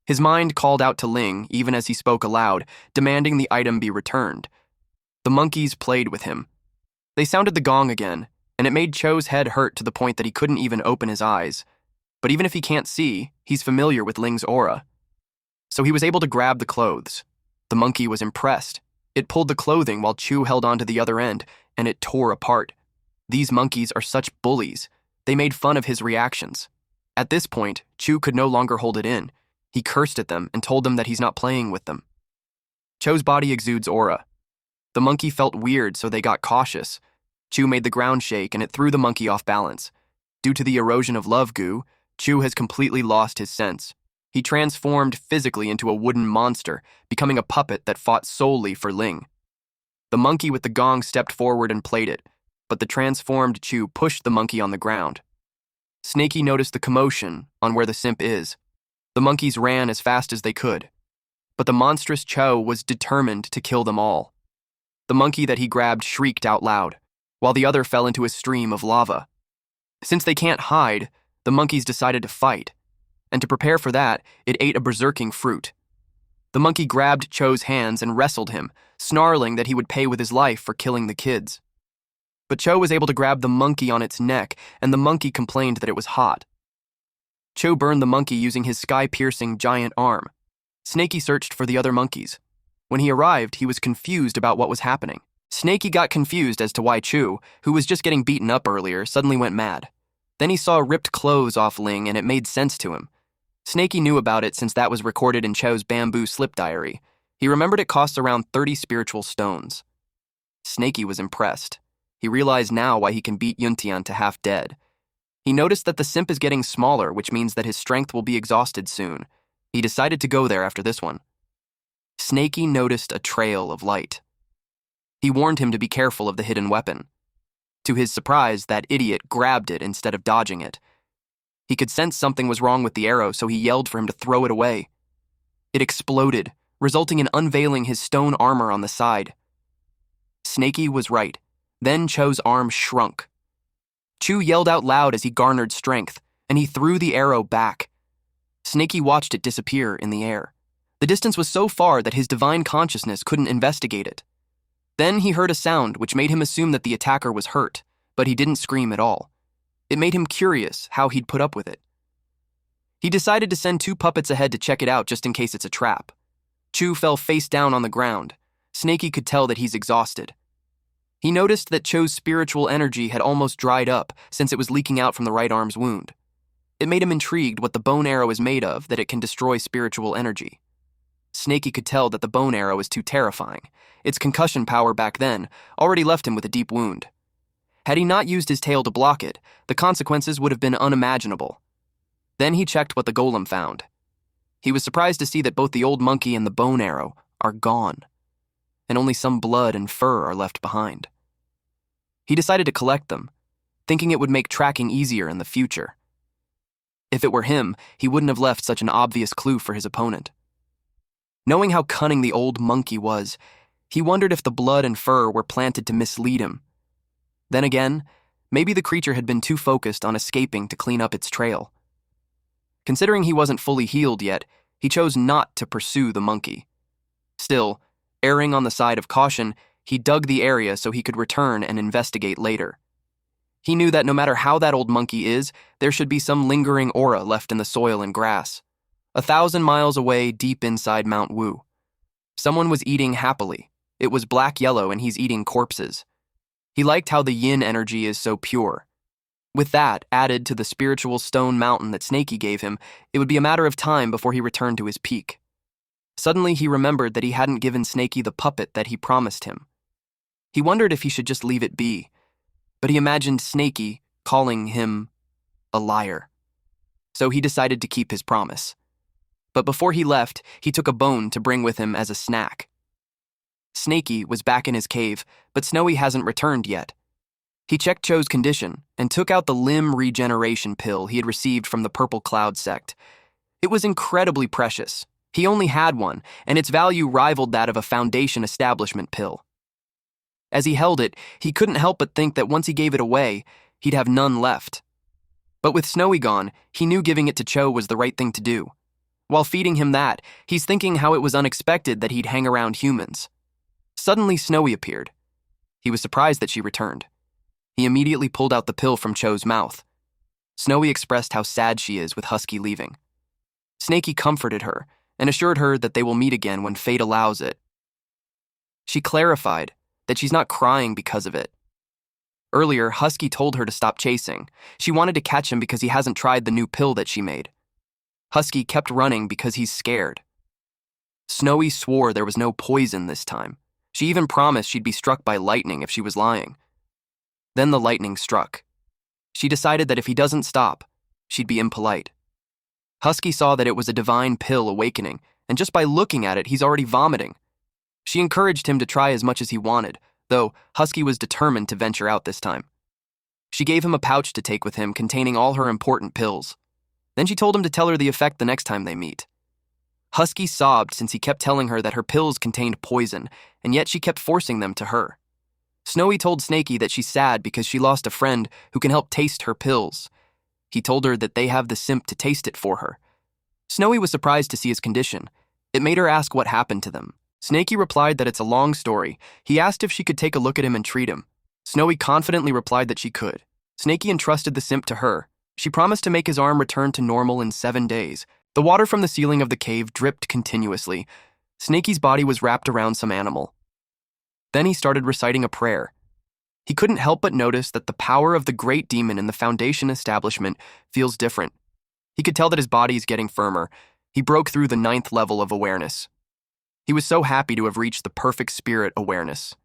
His mind called out to Ling, even as he spoke aloud, demanding the item be returned. The monkeys played with him. They sounded the gong again, and it made Chow's head hurt to the point that he couldn't even open his eyes. But even if he can't see, he's familiar with Ling's aura. So he was able to grab the clothes. The monkey was impressed. It pulled the clothing while Chu held on to the other end, and it tore apart. These monkeys are such bullies. They made fun of his reactions. At this point, Chu could no longer hold it in. He cursed at them and told them that he's not playing with them. Cho's body exudes aura. The monkey felt weird, so they got cautious. Chu made the ground shake, and it threw the monkey off balance. Due to the erosion of love goo, Chu has completely lost his sense. He transformed physically into a wooden monster, becoming a puppet that fought solely for Ling. The monkey with the gong stepped forward and played it, but the transformed Chu pushed the monkey on the ground. Snakey noticed the commotion on where the simp is. The monkeys ran as fast as they could, but the monstrous Cho was determined to kill them all. The monkey that he grabbed shrieked out loud, while the other fell into a stream of lava. Since they can't hide, the monkeys decided to fight, and to prepare for that, it ate a berserking fruit. The monkey grabbed Cho's hands and wrestled him, snarling that he would pay with his life for killing the kids. But Cho was able to grab the monkey on its neck, and the monkey complained that it was hot. Cho burned the monkey using his sky-piercing giant arm. Snakey searched for the other monkeys. When he arrived, he was confused about what was happening. Snakey got confused as to why Chu, who was just getting beaten up earlier, suddenly went mad. Then he saw ripped clothes off Ling, and it made sense to him. Snakey knew about it since that was recorded in Cho's bamboo slip diary. He remembered it costs around 30 spiritual stones. Snakey was impressed. He realized now why he can beat Yuntian to half dead. He noticed that the simp is getting smaller, which means that his strength will be exhausted soon. He decided to go there after this one. Snakey noticed a trail of light. He warned him to be careful of the hidden weapon. To his surprise, that idiot grabbed it instead of dodging it. He could sense something was wrong with the arrow, so he yelled for him to throw it away. It exploded, resulting in unveiling his stone armor on the side. Snakey was right. Then Cho's arm shrunk. Chu yelled out loud as he garnered strength, and he threw the arrow back. Snakey watched it disappear in the air. The distance was so far that his divine consciousness couldn't investigate it. Then he heard a sound which made him assume that the attacker was hurt, but he didn't scream at all. It made him curious how he'd put up with it. He decided to send 2 puppets ahead to check it out just in case it's a trap. Chu fell face down on the ground. Snakey could tell that he's exhausted. He noticed that Cho's spiritual energy had almost dried up since it was leaking out from the right arm's wound. It made him intrigued what the bone arrow is made of that it can destroy spiritual energy. Snakey could tell that the bone arrow is too terrifying. Its concussion power back then already left him with a deep wound. Had he not used his tail to block it, the consequences would have been unimaginable. Then he checked what the golem found. He was surprised to see that both the old monkey and the bone arrow are gone, and only some blood and fur are left behind. He decided to collect them, thinking it would make tracking easier in the future. If it were him, he wouldn't have left such an obvious clue for his opponent. Knowing how cunning the old monkey was, he wondered if the blood and fur were planted to mislead him. Then again, maybe the creature had been too focused on escaping to clean up its trail. Considering he wasn't fully healed yet, he chose not to pursue the monkey. Still, erring on the side of caution, he dug the area so he could return and investigate later. He knew that no matter how that old monkey is, there should be some lingering aura left in the soil and grass, 1,000 miles away deep inside Mount Wu. Someone was eating happily. It was Black Yellow, and he's eating corpses. He liked how the yin energy is so pure. With that, added to the spiritual stone mountain that Snaky gave him, it would be a matter of time before he returned to his peak. Suddenly, he remembered that he hadn't given Snaky the puppet that he promised him. He wondered if he should just leave it be, but he imagined Snaky calling him a liar. So he decided to keep his promise. But before he left, he took a bone to bring with him as a snack. Snaky was back in his cave, but Snowy hasn't returned yet. He checked Cho's condition and took out the limb regeneration pill he had received from the Purple Cloud sect. It was incredibly precious. He only had one, and its value rivaled that of a Foundation establishment pill. As he held it, he couldn't help but think that once he gave it away, he'd have none left. But with Snowy gone, he knew giving it to Cho was the right thing to do. While feeding him that, he's thinking how it was unexpected that he'd hang around humans. Suddenly, Snowy appeared. He was surprised that she returned. He immediately pulled out the pill from Cho's mouth. Snowy expressed how sad she is with Husky leaving. Snaky comforted her and assured her that they will meet again when fate allows it. She clarified that she's not crying because of it. Earlier, Husky told her to stop chasing. She wanted to catch him because he hasn't tried the new pill that she made. Husky kept running because he's scared. Snowy swore there was no poison this time. She even promised she'd be struck by lightning if she was lying. Then the lightning struck. She decided that if he doesn't stop, she'd be impolite. Husky saw that it was a divine pill awakening, and just by looking at it, he's already vomiting. She encouraged him to try as much as he wanted, though Husky was determined to venture out this time. She gave him a pouch to take with him containing all her important pills. Then she told him to tell her the effect the next time they meet. Husky sobbed since he kept telling her that her pills contained poison, and yet she kept forcing them to her. Snowy told Snaky that she's sad because she lost a friend who can help taste her pills. He told her that they have the simp to taste it for her. Snowy was surprised to see his condition. It made her ask what happened to them. Snaky replied that it's a long story. He asked if she could take a look at him and treat him. Snowy confidently replied that she could. Snaky entrusted the simp to her. She promised to make his arm return to normal in 7 days. The water from the ceiling of the cave dripped continuously. Snaky's body was wrapped around some animal. Then he started reciting a prayer. He couldn't help but notice that the power of the great demon in the Foundation establishment feels different. He could tell that his body is getting firmer. He broke through the 9th level of awareness. He was so happy to have reached the perfect spirit awareness.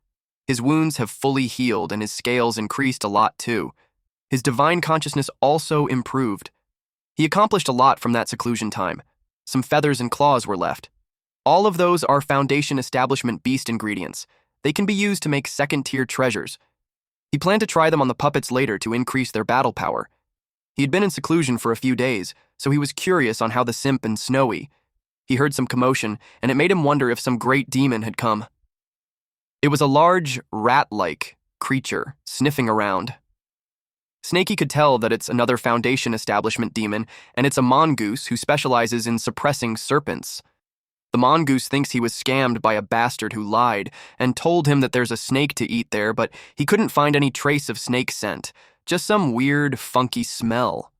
His wounds have fully healed and his scales increased a lot too. His divine consciousness also improved. He accomplished a lot from that seclusion time. Some feathers and claws were left. All of those are Foundation establishment beast ingredients. They can be used to make second-tier treasures. He planned to try them on the puppets later to increase their battle power. He had been in seclusion for a few days, so he was curious on how the simp and Snowy. He heard some commotion, and it made him wonder if some great demon had come. It was a large, rat-like creature sniffing around. Snaky could tell that it's another Foundation establishment demon, and it's a mongoose who specializes in suppressing serpents. The mongoose thinks he was scammed by a bastard who lied and told him that there's a snake to eat there, but he couldn't find any trace of snake scent, just some weird, funky smell.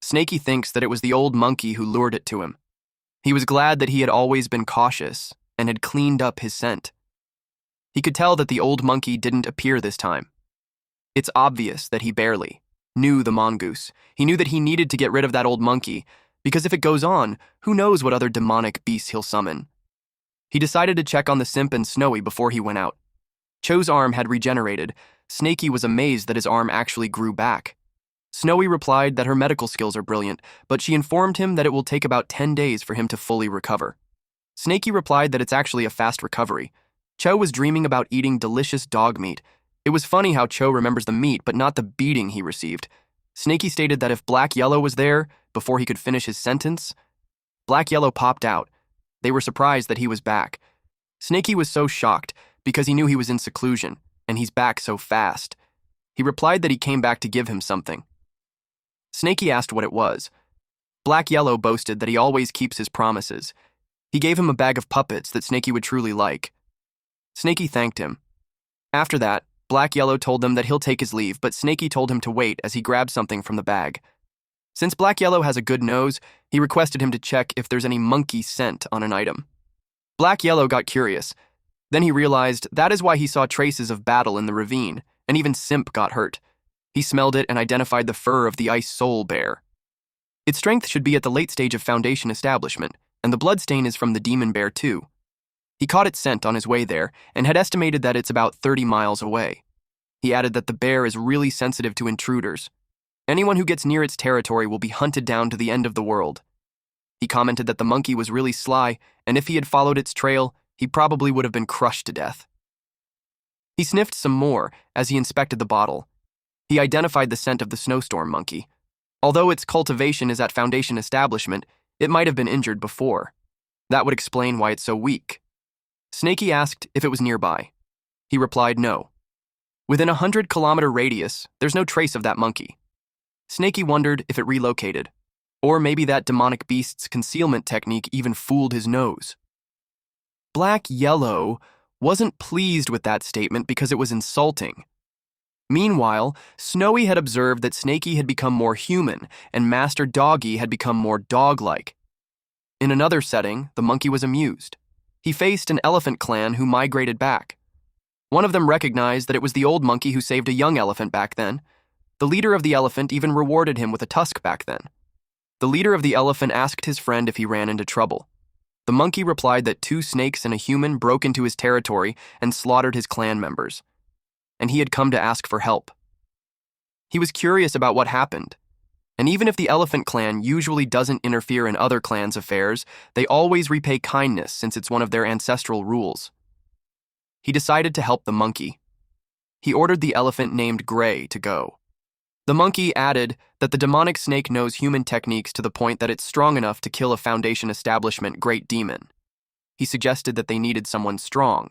Snaky thinks that it was the old monkey who lured it to him. He was glad that he had always been cautious and had cleaned up his scent. He could tell that the old monkey didn't appear this time. It's obvious that he barely knew the mongoose. He knew that he needed to get rid of that old monkey, because if it goes on, who knows what other demonic beasts he'll summon. He decided to check on the simp and Snowy before he went out. Cho's arm had regenerated. Snaky was amazed that his arm actually grew back. Snowy replied that her medical skills are brilliant, but she informed him that it will take about 10 days for him to fully recover. Snaky replied that it's actually a fast recovery. Cho was dreaming about eating delicious dog meat. It was funny how Cho remembers the meat, but not the beating he received. Snaky stated that if Black Yellow was there, before he could finish his sentence, Black Yellow popped out. They were surprised that he was back. Snaky was so shocked because he knew he was in seclusion, and he's back so fast. He replied that he came back to give him something. Snaky asked what it was. Black Yellow boasted that he always keeps his promises. He gave him a bag of puppets that Snaky would truly like. Snaky thanked him. After that, Black Yellow told them that he'll take his leave, but Snaky told him to wait as he grabbed something from the bag. Since Black Yellow has a good nose, he requested him to check if there's any monkey scent on an item. Black Yellow got curious. Then he realized that is why he saw traces of battle in the ravine, and even Simp got hurt. He smelled it and identified the fur of the ice soul bear. Its strength should be at the late stage of foundation establishment, and the bloodstain is from the demon bear too. He caught its scent on his way there and had estimated that it's about 30 miles away. He added that the bear is really sensitive to intruders. Anyone who gets near its territory will be hunted down to the end of the world. He commented that the monkey was really sly, and if he had followed its trail, he probably would have been crushed to death. He sniffed some more as he inspected the bottle. He identified the scent of the snowstorm monkey. Although its cultivation is at foundation establishment, it might have been injured before. That would explain why it's so weak. Snaky asked if it was nearby. He replied no. Within a 100-kilometer radius, there's no trace of that monkey. Snaky wondered if it relocated, or maybe that demonic beast's concealment technique even fooled his nose. Black Yellow wasn't pleased with that statement because it was insulting. Meanwhile, Snowy had observed that Snaky had become more human and Master Doggy had become more dog-like. In another setting, the monkey was amused. He faced an elephant clan who migrated back. One of them recognized that it was the old monkey who saved a young elephant back then. The leader of the elephant even rewarded him with a tusk back then. The leader of the elephant asked his friend if he ran into trouble. The monkey replied that 2 snakes and a human broke into his territory and slaughtered his clan members, and he had come to ask for help. He was curious about what happened, and even if the elephant clan usually doesn't interfere in other clans' affairs, they always repay kindness since it's one of their ancestral rules. He decided to help the monkey. He ordered the elephant named Gray to go. The monkey added that the demonic snake knows human techniques to the point that it's strong enough to kill a Foundation Establishment great demon. He suggested that they needed someone strong.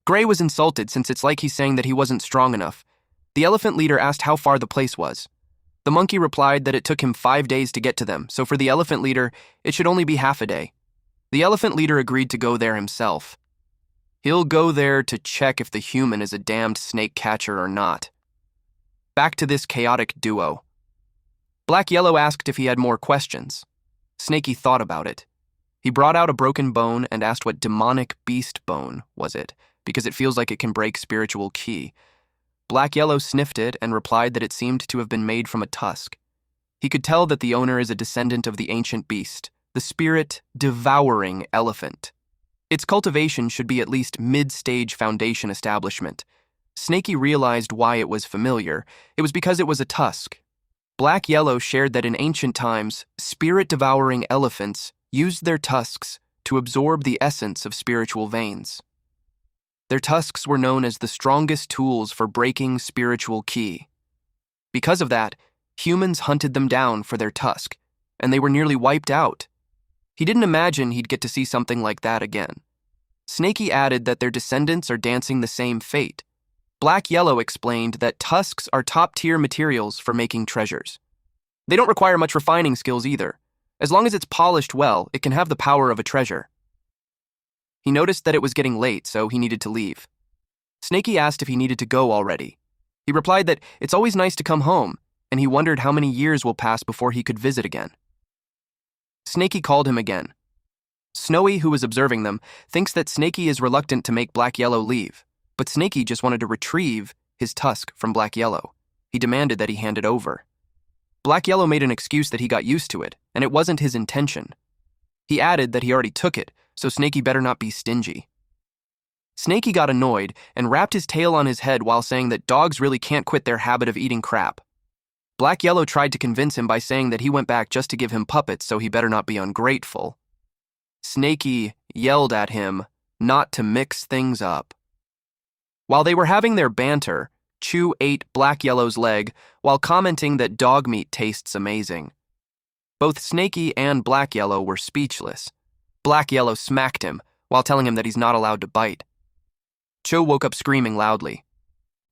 Gray was insulted since it's like he's saying that he wasn't strong enough. The elephant leader asked how far the place was. The monkey replied that it took him 5 days to get to them, so for the elephant leader, it should only be half a day. The elephant leader agreed to go there himself. He'll go there to check if the human is a damned snake catcher or not. Back to this chaotic duo. Black Yellow asked if he had more questions. Snaky thought about it. He brought out a broken bone and asked what demonic beast bone was it, because it feels like it can break spiritual ki. Black Yellow sniffed it and replied that it seemed to have been made from a tusk. He could tell that the owner is a descendant of the ancient beast, the spirit Devouring elephant. Its cultivation should be at least mid-stage foundation establishment. Snaky realized why it was familiar. It was because it was a tusk. Black Yellow shared that in ancient times, spirit-devouring elephants used their tusks to absorb the essence of spiritual veins. Their tusks were known as the strongest tools for breaking spiritual ki. Because of that, humans hunted them down for their tusk, and they were nearly wiped out. He didn't imagine he'd get to see something like that again. Snaky added that their descendants are dancing the same fate. Black Yellow explained that tusks are top-tier materials for making treasures. They don't require much refining skills either. As long as it's polished well, it can have the power of a treasure. He noticed that it was getting late, so he needed to leave. Snaky asked if he needed to go already. He replied that it's always nice to come home, and he wondered how many years will pass before he could visit again. Snaky called him again. Snowy, who was observing them, thinks that Snaky is reluctant to make Black Yellow leave, but Snaky just wanted to retrieve his tusk from Black Yellow. He demanded that he hand it over. Black Yellow made an excuse that he got used to it, and it wasn't his intention. He added that he already took it, so Snaky better not be stingy. Snaky got annoyed and wrapped his tail on his head while saying that dogs really can't quit their habit of eating crap. Black Yellow tried to convince him by saying that he went back just to give him puppets, so he better not be ungrateful. Snaky yelled at him not to mix things up. While they were having their banter, Chew ate Black Yellow's leg while commenting that dog meat tastes amazing. Both Snaky and Black Yellow were speechless. Black Yellow smacked him while telling him that he's not allowed to bite. Cho woke up screaming loudly.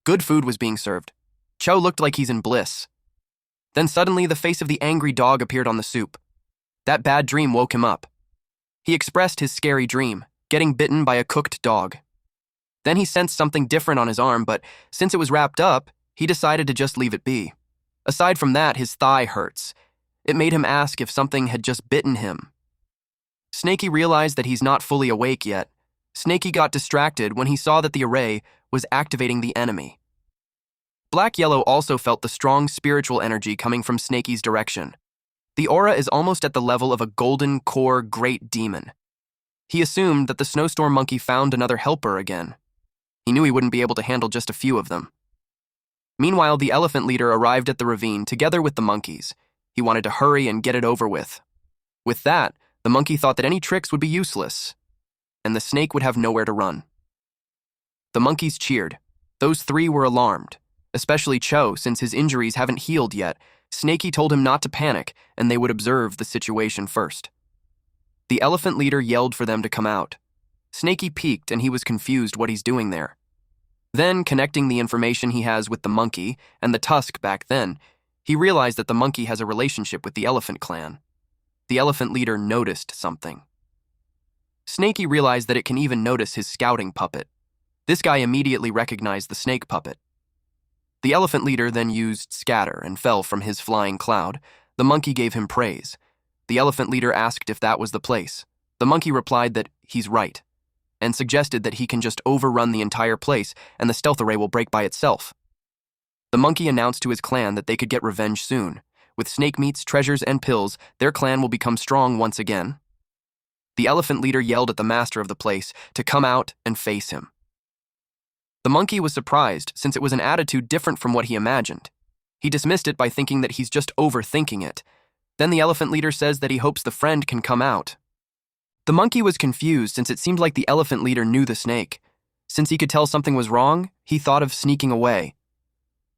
Good food was being served. Cho looked like he's in bliss. Then suddenly the face of the angry dog appeared on the soup. That bad dream woke him up. He expressed his scary dream, getting bitten by a cooked dog. Then he sensed something different on his arm, but since it was wrapped up, he decided to just leave it be. Aside from that, his thigh hurts. It made him ask if something had just bitten him. Snaky realized that he's not fully awake yet. Snaky got distracted when he saw that the array was activating the enemy. Black Yellow also felt the strong spiritual energy coming from Snaky's direction. The aura is almost at the level of a golden core great demon. He assumed that the snowstorm monkey found another helper again. He knew he wouldn't be able to handle just a few of them. Meanwhile, the elephant leader arrived at the ravine together with the monkeys. He wanted to hurry and get it over with. With that, the monkey thought that any tricks would be useless, and the snake would have nowhere to run. The monkeys cheered. Those three were alarmed, especially Cho, since his injuries haven't healed yet. Snaky told him not to panic, and they would observe the situation first. The elephant leader yelled for them to come out. Snaky peeked, and he was confused what he's doing there. Then, connecting the information he has with the monkey and the tusk back then, he realized that the monkey has a relationship with the elephant clan. The elephant leader noticed something. Snaky realized that it can even notice his scouting puppet. This guy immediately recognized the snake puppet. The elephant leader then used scatter and fell from his flying cloud. The monkey gave him praise. The elephant leader asked if that was the place. The monkey replied that he's right, and suggested that he can just overrun the entire place and the stealth array will break by itself. The monkey announced to his clan that they could get revenge soon. With snake meats, treasures, and pills, their clan will become strong once again. The elephant leader yelled at the master of the place to come out and face him. The monkey was surprised since it was an attitude different from what he imagined. He dismissed it by thinking that he's just overthinking it. Then the elephant leader says that he hopes the friend can come out. The monkey was confused since it seemed like the elephant leader knew the snake. Since he could tell something was wrong, he thought of sneaking away.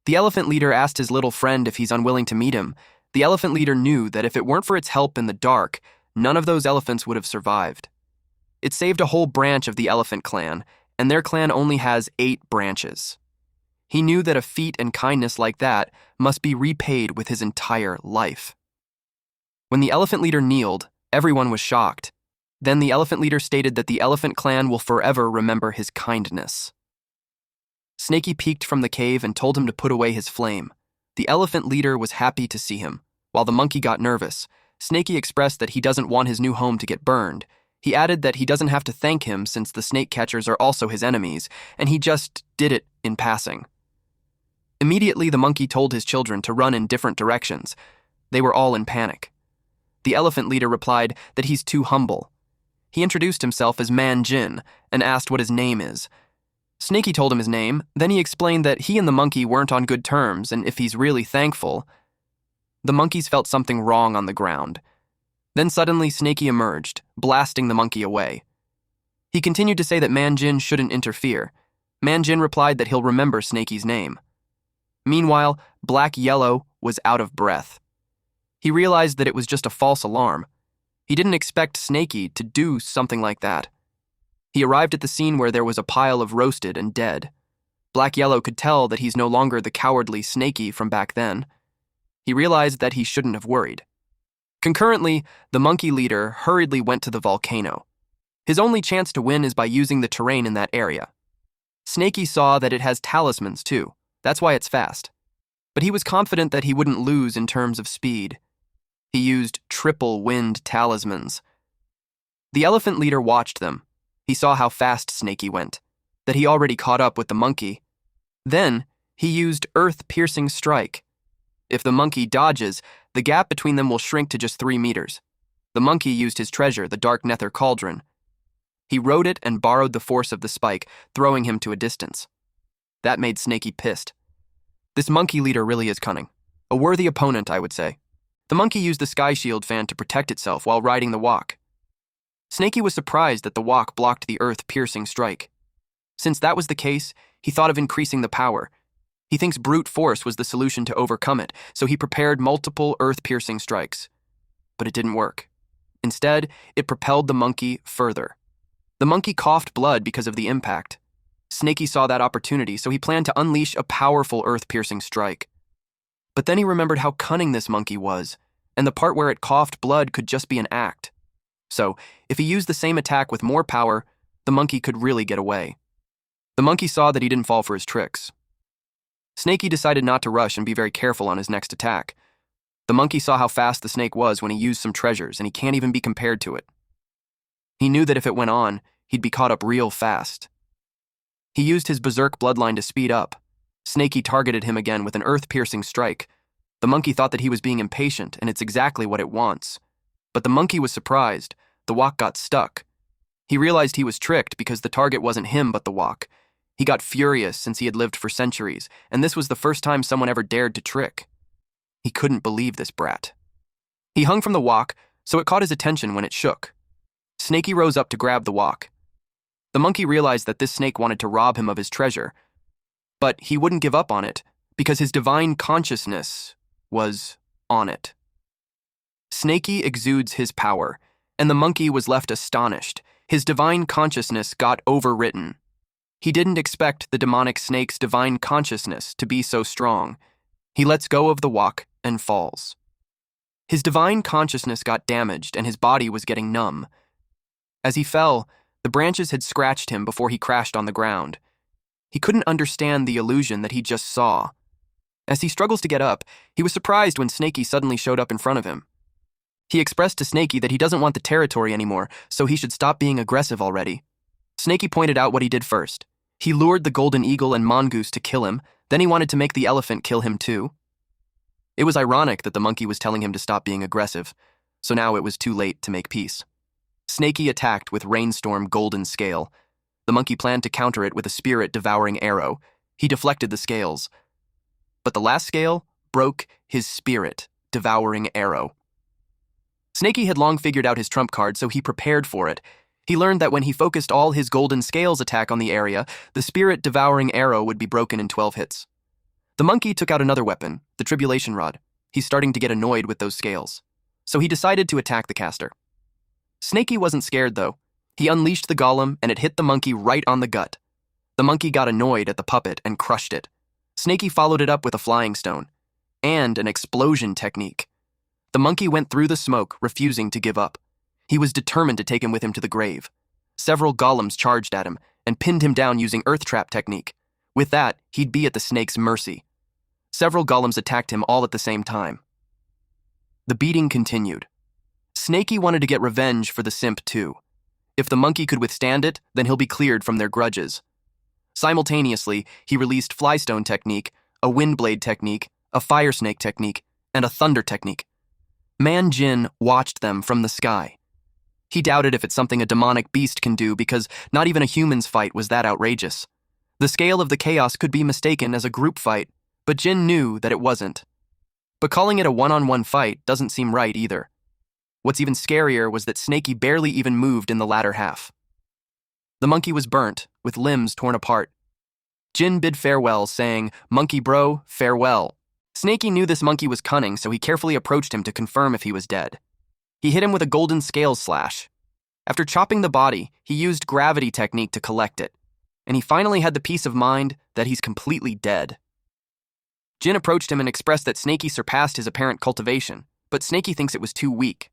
The elephant leader asked his little friend if he's unwilling to meet him. The elephant leader knew that if it weren't for its help in the dark, none of those elephants would have survived. It saved a whole branch of the elephant clan, and their clan only has 8 branches. He knew that a feat and kindness like that must be repaid with his entire life. When the elephant leader kneeled, everyone was shocked. Then the elephant leader stated that the elephant clan will forever remember his kindness. Snaky peeked from the cave and told him to put away his flame. The elephant leader was happy to see him. While the monkey got nervous, Snaky expressed that he doesn't want his new home to get burned. He added that he doesn't have to thank him since the snake catchers are also his enemies, and he just did it in passing. Immediately, the monkey told his children to run in different directions. They were all in panic. The elephant leader replied that he's too humble. He introduced himself as Man Jin and asked what his name is. Snaky told him his name, then he explained that he and the monkey weren't on good terms and if he's really thankful. The monkeys felt something wrong on the ground. Then suddenly Snaky emerged, blasting the monkey away. He continued to say that Man Jin shouldn't interfere. Man Jin replied that he'll remember Snaky's name. Meanwhile, Black Yellow was out of breath. He realized that it was just a false alarm. He didn't expect Snaky to do something like that. He arrived at the scene where there was a pile of roasted and dead. Black Yellow could tell that he's no longer the cowardly Snaky from back then. He realized that he shouldn't have worried. Concurrently, the monkey leader hurriedly went to the volcano. His only chance to win is by using the terrain in that area. Snaky saw that it has talismans too. That's why it's fast. But he was confident that he wouldn't lose in terms of speed. He used triple wind talismans. The elephant leader watched them. He saw how fast Snaky went, that he already caught up with the monkey. Then, he used earth-piercing strike. If the monkey dodges, the gap between them will shrink to just 3 meters. The monkey used his treasure, the dark nether cauldron. He rode it and borrowed the force of the spike, throwing him to a distance. That made Snaky pissed. This monkey leader really is cunning. A worthy opponent, I would say. The monkey used the sky shield fan to protect itself while riding the walk. Snaky was surprised that the walk blocked the earth-piercing strike. Since that was the case, he thought of increasing the power. He thinks brute force was the solution to overcome it, so he prepared multiple earth-piercing strikes. But it didn't work. Instead, it propelled the monkey further. The monkey coughed blood because of the impact. Snaky saw that opportunity, so he planned to unleash a powerful earth-piercing strike. But then he remembered how cunning this monkey was, and the part where it coughed blood could just be an act. So, if he used the same attack with more power, the monkey could really get away. The monkey saw that he didn't fall for his tricks. Snaky decided not to rush and be very careful on his next attack. The monkey saw how fast the snake was when he used some treasures, and he can't even be compared to it. He knew that if it went on, he'd be caught up real fast. He used his berserk bloodline to speed up. Snakey targeted him again with an earth-piercing strike. The monkey thought that he was being impatient, and it's exactly what it wants. But the monkey was surprised. The wok got stuck. He realized he was tricked because the target wasn't him but the wok. He got furious since he had lived for centuries, and this was the first time someone ever dared to trick. He couldn't believe this brat. He hung from the wok, so it caught his attention when it shook. Snakey rose up to grab the wok. The monkey realized that this snake wanted to rob him of his treasure, but he wouldn't give up on it because his divine consciousness was on it. Snakey exudes his power, and the monkey was left astonished. His divine consciousness got overwritten. He didn't expect the demonic snake's divine consciousness to be so strong. He lets go of the wok and falls. His divine consciousness got damaged and his body was getting numb. As he fell, the branches had scratched him before he crashed on the ground. He couldn't understand the illusion that he just saw. As he struggles to get up, he was surprised when Snakey suddenly showed up in front of him. He expressed to Snakey that he doesn't want the territory anymore, so he should stop being aggressive already. Snakey pointed out what he did first. He lured the golden eagle and mongoose to kill him, then he wanted to make the elephant kill him too. It was ironic that the monkey was telling him to stop being aggressive, so now it was too late to make peace. Snakey attacked with Rainstorm Golden Scale. The monkey planned to counter it with a spirit devouring arrow. He deflected the scales. But the last scale broke his spirit devouring arrow. Snakey had long figured out his trump card, so he prepared for it. He learned that when he focused all his golden scales attack on the area, the spirit devouring arrow would be broken in 12 hits. The monkey took out another weapon, the tribulation rod. He's starting to get annoyed with those scales. So he decided to attack the caster. Snakey wasn't scared, though. He unleashed the golem, and it hit the monkey right on the gut. The monkey got annoyed at the puppet and crushed it. Snakey followed it up with a flying stone and an explosion technique. The monkey went through the smoke, refusing to give up. He was determined to take him with him to the grave. Several golems charged at him and pinned him down using earth trap technique. With that, he'd be at the snake's mercy. Several golems attacked him all at the same time. The beating continued. Snakey wanted to get revenge for the simp too. If the monkey could withstand it, then he'll be cleared from their grudges. Simultaneously, he released flystone technique, a windblade technique, a fire snake technique, and a thunder technique. Man Jin watched them from the sky. He doubted if it's something a demonic beast can do because not even a human's fight was that outrageous. The scale of the chaos could be mistaken as a group fight, but Jin knew that it wasn't. But calling it a one-on-one fight doesn't seem right either. What's even scarier was that Snakey barely even moved in the latter half. The monkey was burnt, with limbs torn apart. Jin bid farewell, saying, "Monkey bro, farewell." Snakey knew this monkey was cunning, so he carefully approached him to confirm if he was dead. He hit him with a golden scales slash. After chopping the body, he used gravity technique to collect it, and he finally had the peace of mind that he's completely dead. Jin approached him and expressed that Snakey surpassed his apparent cultivation, but Snakey thinks it was too weak.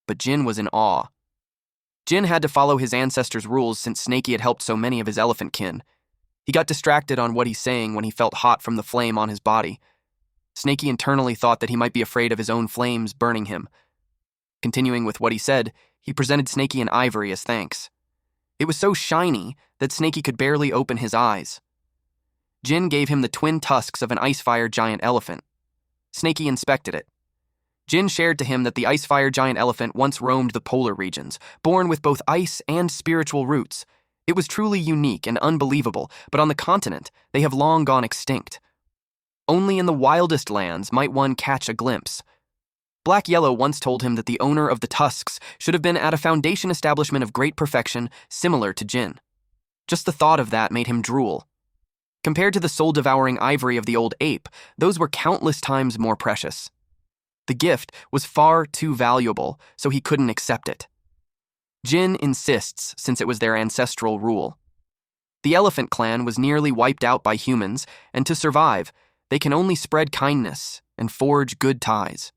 But Jin was in awe. Jin had to follow his ancestors' rules since Snakey had helped so many of his elephant kin. He got distracted on what he's saying when he felt hot from the flame on his body. Snakey internally thought that he might be afraid of his own flames burning him. Continuing with what he said, he presented Snakey an ivory as thanks. It was so shiny that Snakey could barely open his eyes. Jin gave him the twin tusks of an Icefire giant elephant. Snakey inspected it. Jin shared to him that the Icefire giant elephant once roamed the polar regions, born with both ice and spiritual roots. It was truly unique and unbelievable, but on the continent, they have long gone extinct. Only in the wildest lands might one catch a glimpse. Black Yellow once told him that the owner of the tusks should have been at a foundation establishment of great perfection similar to Jin. Just the thought of that made him drool. Compared to the soul-devouring ivory of the old ape, those were countless times more precious. The gift was far too valuable, so he couldn't accept it. Jin insists since it was their ancestral rule. The elephant clan was nearly wiped out by humans, and to survive, they can only spread kindness and forge good ties.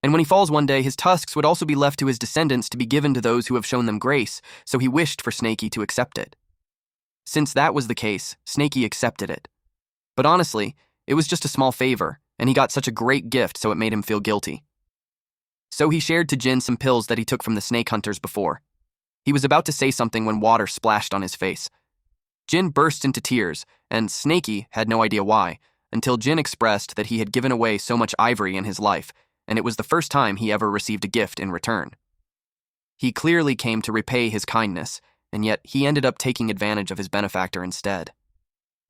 And when he falls one day, his tusks would also be left to his descendants to be given to those who have shown them grace, so he wished for Snakey to accept it. Since that was the case, Snakey accepted it. But honestly, it was just a small favor, and he got such a great gift so it made him feel guilty. So he shared to Jin some pills that he took from the snake hunters before. He was about to say something when water splashed on his face. Jin burst into tears, and Snaky had no idea why, until Jin expressed that he had given away so much ivory in his life, and it was the first time he ever received a gift in return. He clearly came to repay his kindness, and yet he ended up taking advantage of his benefactor instead.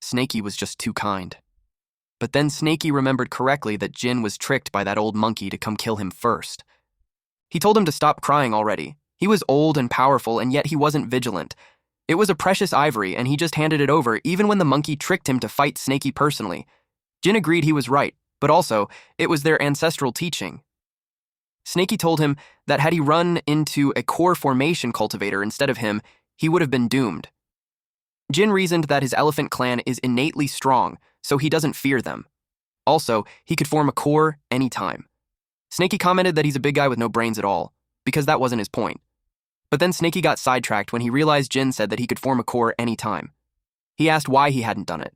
Snaky was just too kind. But then Snaky remembered correctly that Jin was tricked by that old monkey to come kill him first. He told him to stop crying already. He was old and powerful, and yet he wasn't vigilant. It was a precious ivory, and he just handed it over even when the monkey tricked him to fight Snaky personally. Jin agreed he was right, but also, it was their ancestral teaching. Snaky told him that had he run into a core formation cultivator instead of him, he would have been doomed. Jin reasoned that his elephant clan is innately strong, so he doesn't fear them. Also, he could form a core anytime. Snaky commented that he's a big guy with no brains at all, because that wasn't his point. But then Snaky got sidetracked when he realized Jin said that he could form a core anytime. He asked why he hadn't done it.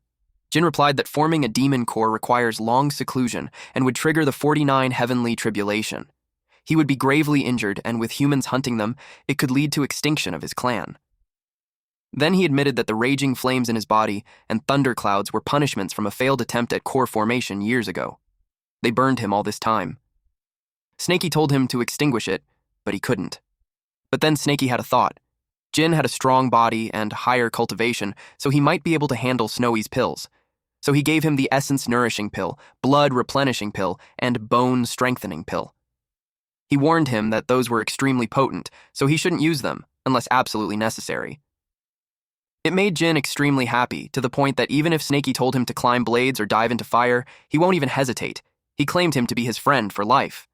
Jin replied that forming a demon core requires long seclusion and would trigger the 49 heavenly tribulation. He would be gravely injured, and with humans hunting them, it could lead to extinction of his clan. Then he admitted that the raging flames in his body and thunderclouds were punishments from a failed attempt at core formation years ago. They burned him all this time. Snaky told him to extinguish it, but he couldn't. But then Snaky had a thought. Jin had a strong body and higher cultivation, so he might be able to handle Snowy's pills. So he gave him the essence nourishing pill, blood replenishing pill, and bone strengthening pill. He warned him that those were extremely potent, so he shouldn't use them, unless absolutely necessary. It made Jin extremely happy, to the point that even if Snaky told him to climb blades or dive into fire, he won't even hesitate. He claimed him to be his friend for life.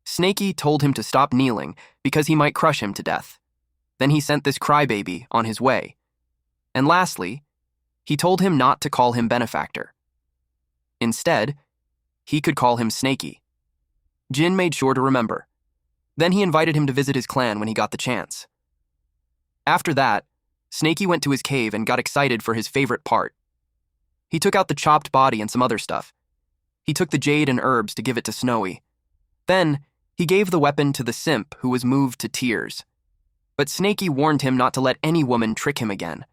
Snaky told him to stop kneeling, because he might crush him to death. Then he sent this crybaby on his way. And lastly, he told him not to call him benefactor. Instead, he could call him Snaky. Jin made sure to remember. Then he invited him to visit his clan when he got the chance. After that, Snaky went to his cave and got excited for his favorite part. He took out the chopped body and some other stuff. He took the jade and herbs to give it to Snowy. Then, he gave the weapon to the simp who was moved to tears. But Snaky warned him not to let any woman trick him again.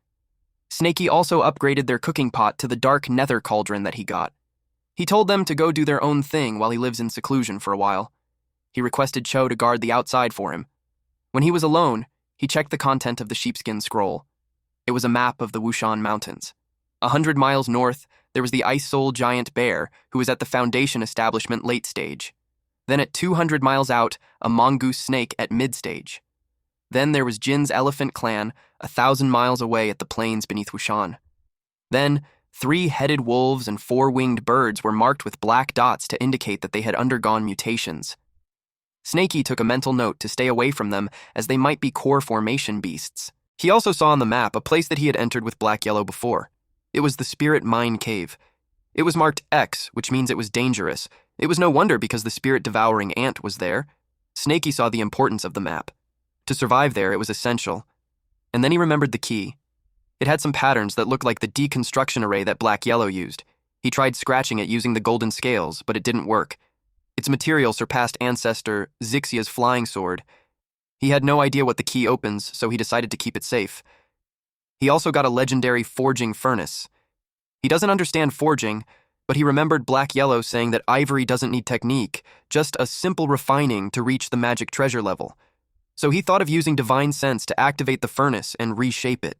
Snaky also upgraded their cooking pot to the dark nether cauldron that he got. He told them to go do their own thing while he lives in seclusion for a while. He requested Cho to guard the outside for him. When he was alone, he checked the content of the sheepskin scroll. It was a map of the Wushan Mountains. 100 miles north, there was the Ice Soul giant bear, who was at the Foundation establishment late stage. Then at 200 miles out, a mongoose snake at mid-stage. Then there was Jin's elephant clan, 1,000 miles away at the plains beneath Wushan. Then, 3-headed wolves and 4-winged birds were marked with black dots to indicate that they had undergone mutations. Snaky took a mental note to stay away from them, as they might be core formation beasts. He also saw on the map a place that he had entered with black-yellow before. It was the Spirit Mine Cave. It was marked X, which means it was dangerous. It was no wonder because the spirit devouring ant was there. Snaky saw the importance of the map. To survive there, it was essential. And then he remembered the key. It had some patterns that looked like the deconstruction array that black-yellow used. He tried scratching it using the golden scales, but it didn't work. Its material surpassed ancestor Zixia's flying sword. He had no idea what the key opens, so he decided to keep it safe. He also got a legendary forging furnace. He doesn't understand forging, but he remembered black-yellow saying that ivory doesn't need technique, just a simple refining to reach the magic treasure level. So he thought of using divine sense to activate the furnace and reshape it.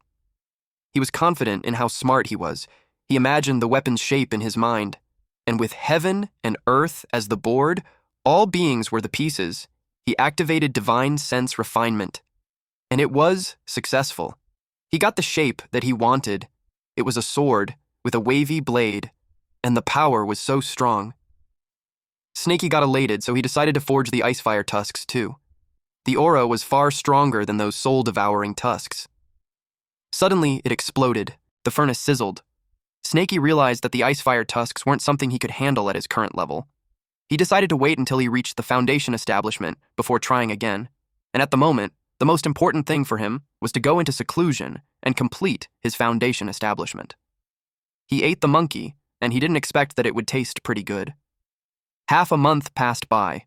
He was confident in how smart he was. He imagined the weapon's shape in his mind. And with heaven and earth as the board, all beings were the pieces, he activated divine sense refinement. And it was successful. He got the shape that he wanted. It was a sword with a wavy blade, and the power was so strong. Snaky got elated, so he decided to forge the Icefire tusks too. The aura was far stronger than those soul-devouring tusks. Suddenly, it exploded. The furnace sizzled. Snaky realized that the Icefire tusks weren't something he could handle at his current level. He decided to wait until he reached the Foundation establishment before trying again, and at the moment, the most important thing for him was to go into seclusion and complete his Foundation establishment. He ate the monkey, and he didn't expect that it would taste pretty good. Half a month passed by.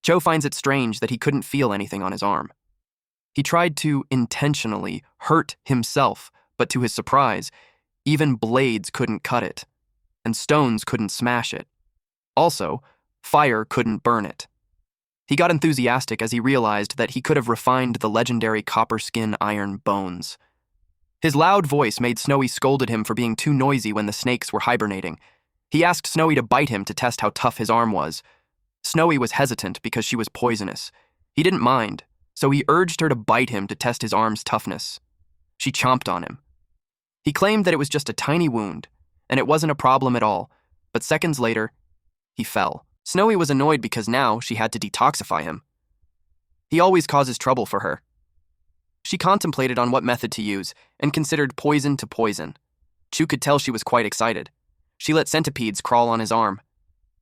Cho finds it strange that he couldn't feel anything on his arm. He tried to intentionally hurt himself, but to his surprise, even blades couldn't cut it, and stones couldn't smash it. Also, fire couldn't burn it. He got enthusiastic as he realized that he could have refined the legendary copper skin iron bones. His loud voice made Snowy scolded him for being too noisy when the snakes were hibernating. He asked Snowy to bite him to test how tough his arm was. Snowy was hesitant because she was poisonous. He didn't mind, so he urged her to bite him to test his arm's toughness. She chomped on him. He claimed that it was just a tiny wound, and it wasn't a problem at all, but seconds later, he fell. Snowy was annoyed because now she had to detoxify him. He always causes trouble for her. She contemplated on what method to use and considered poison to poison. Chu could tell she was quite excited. She let centipedes crawl on his arm.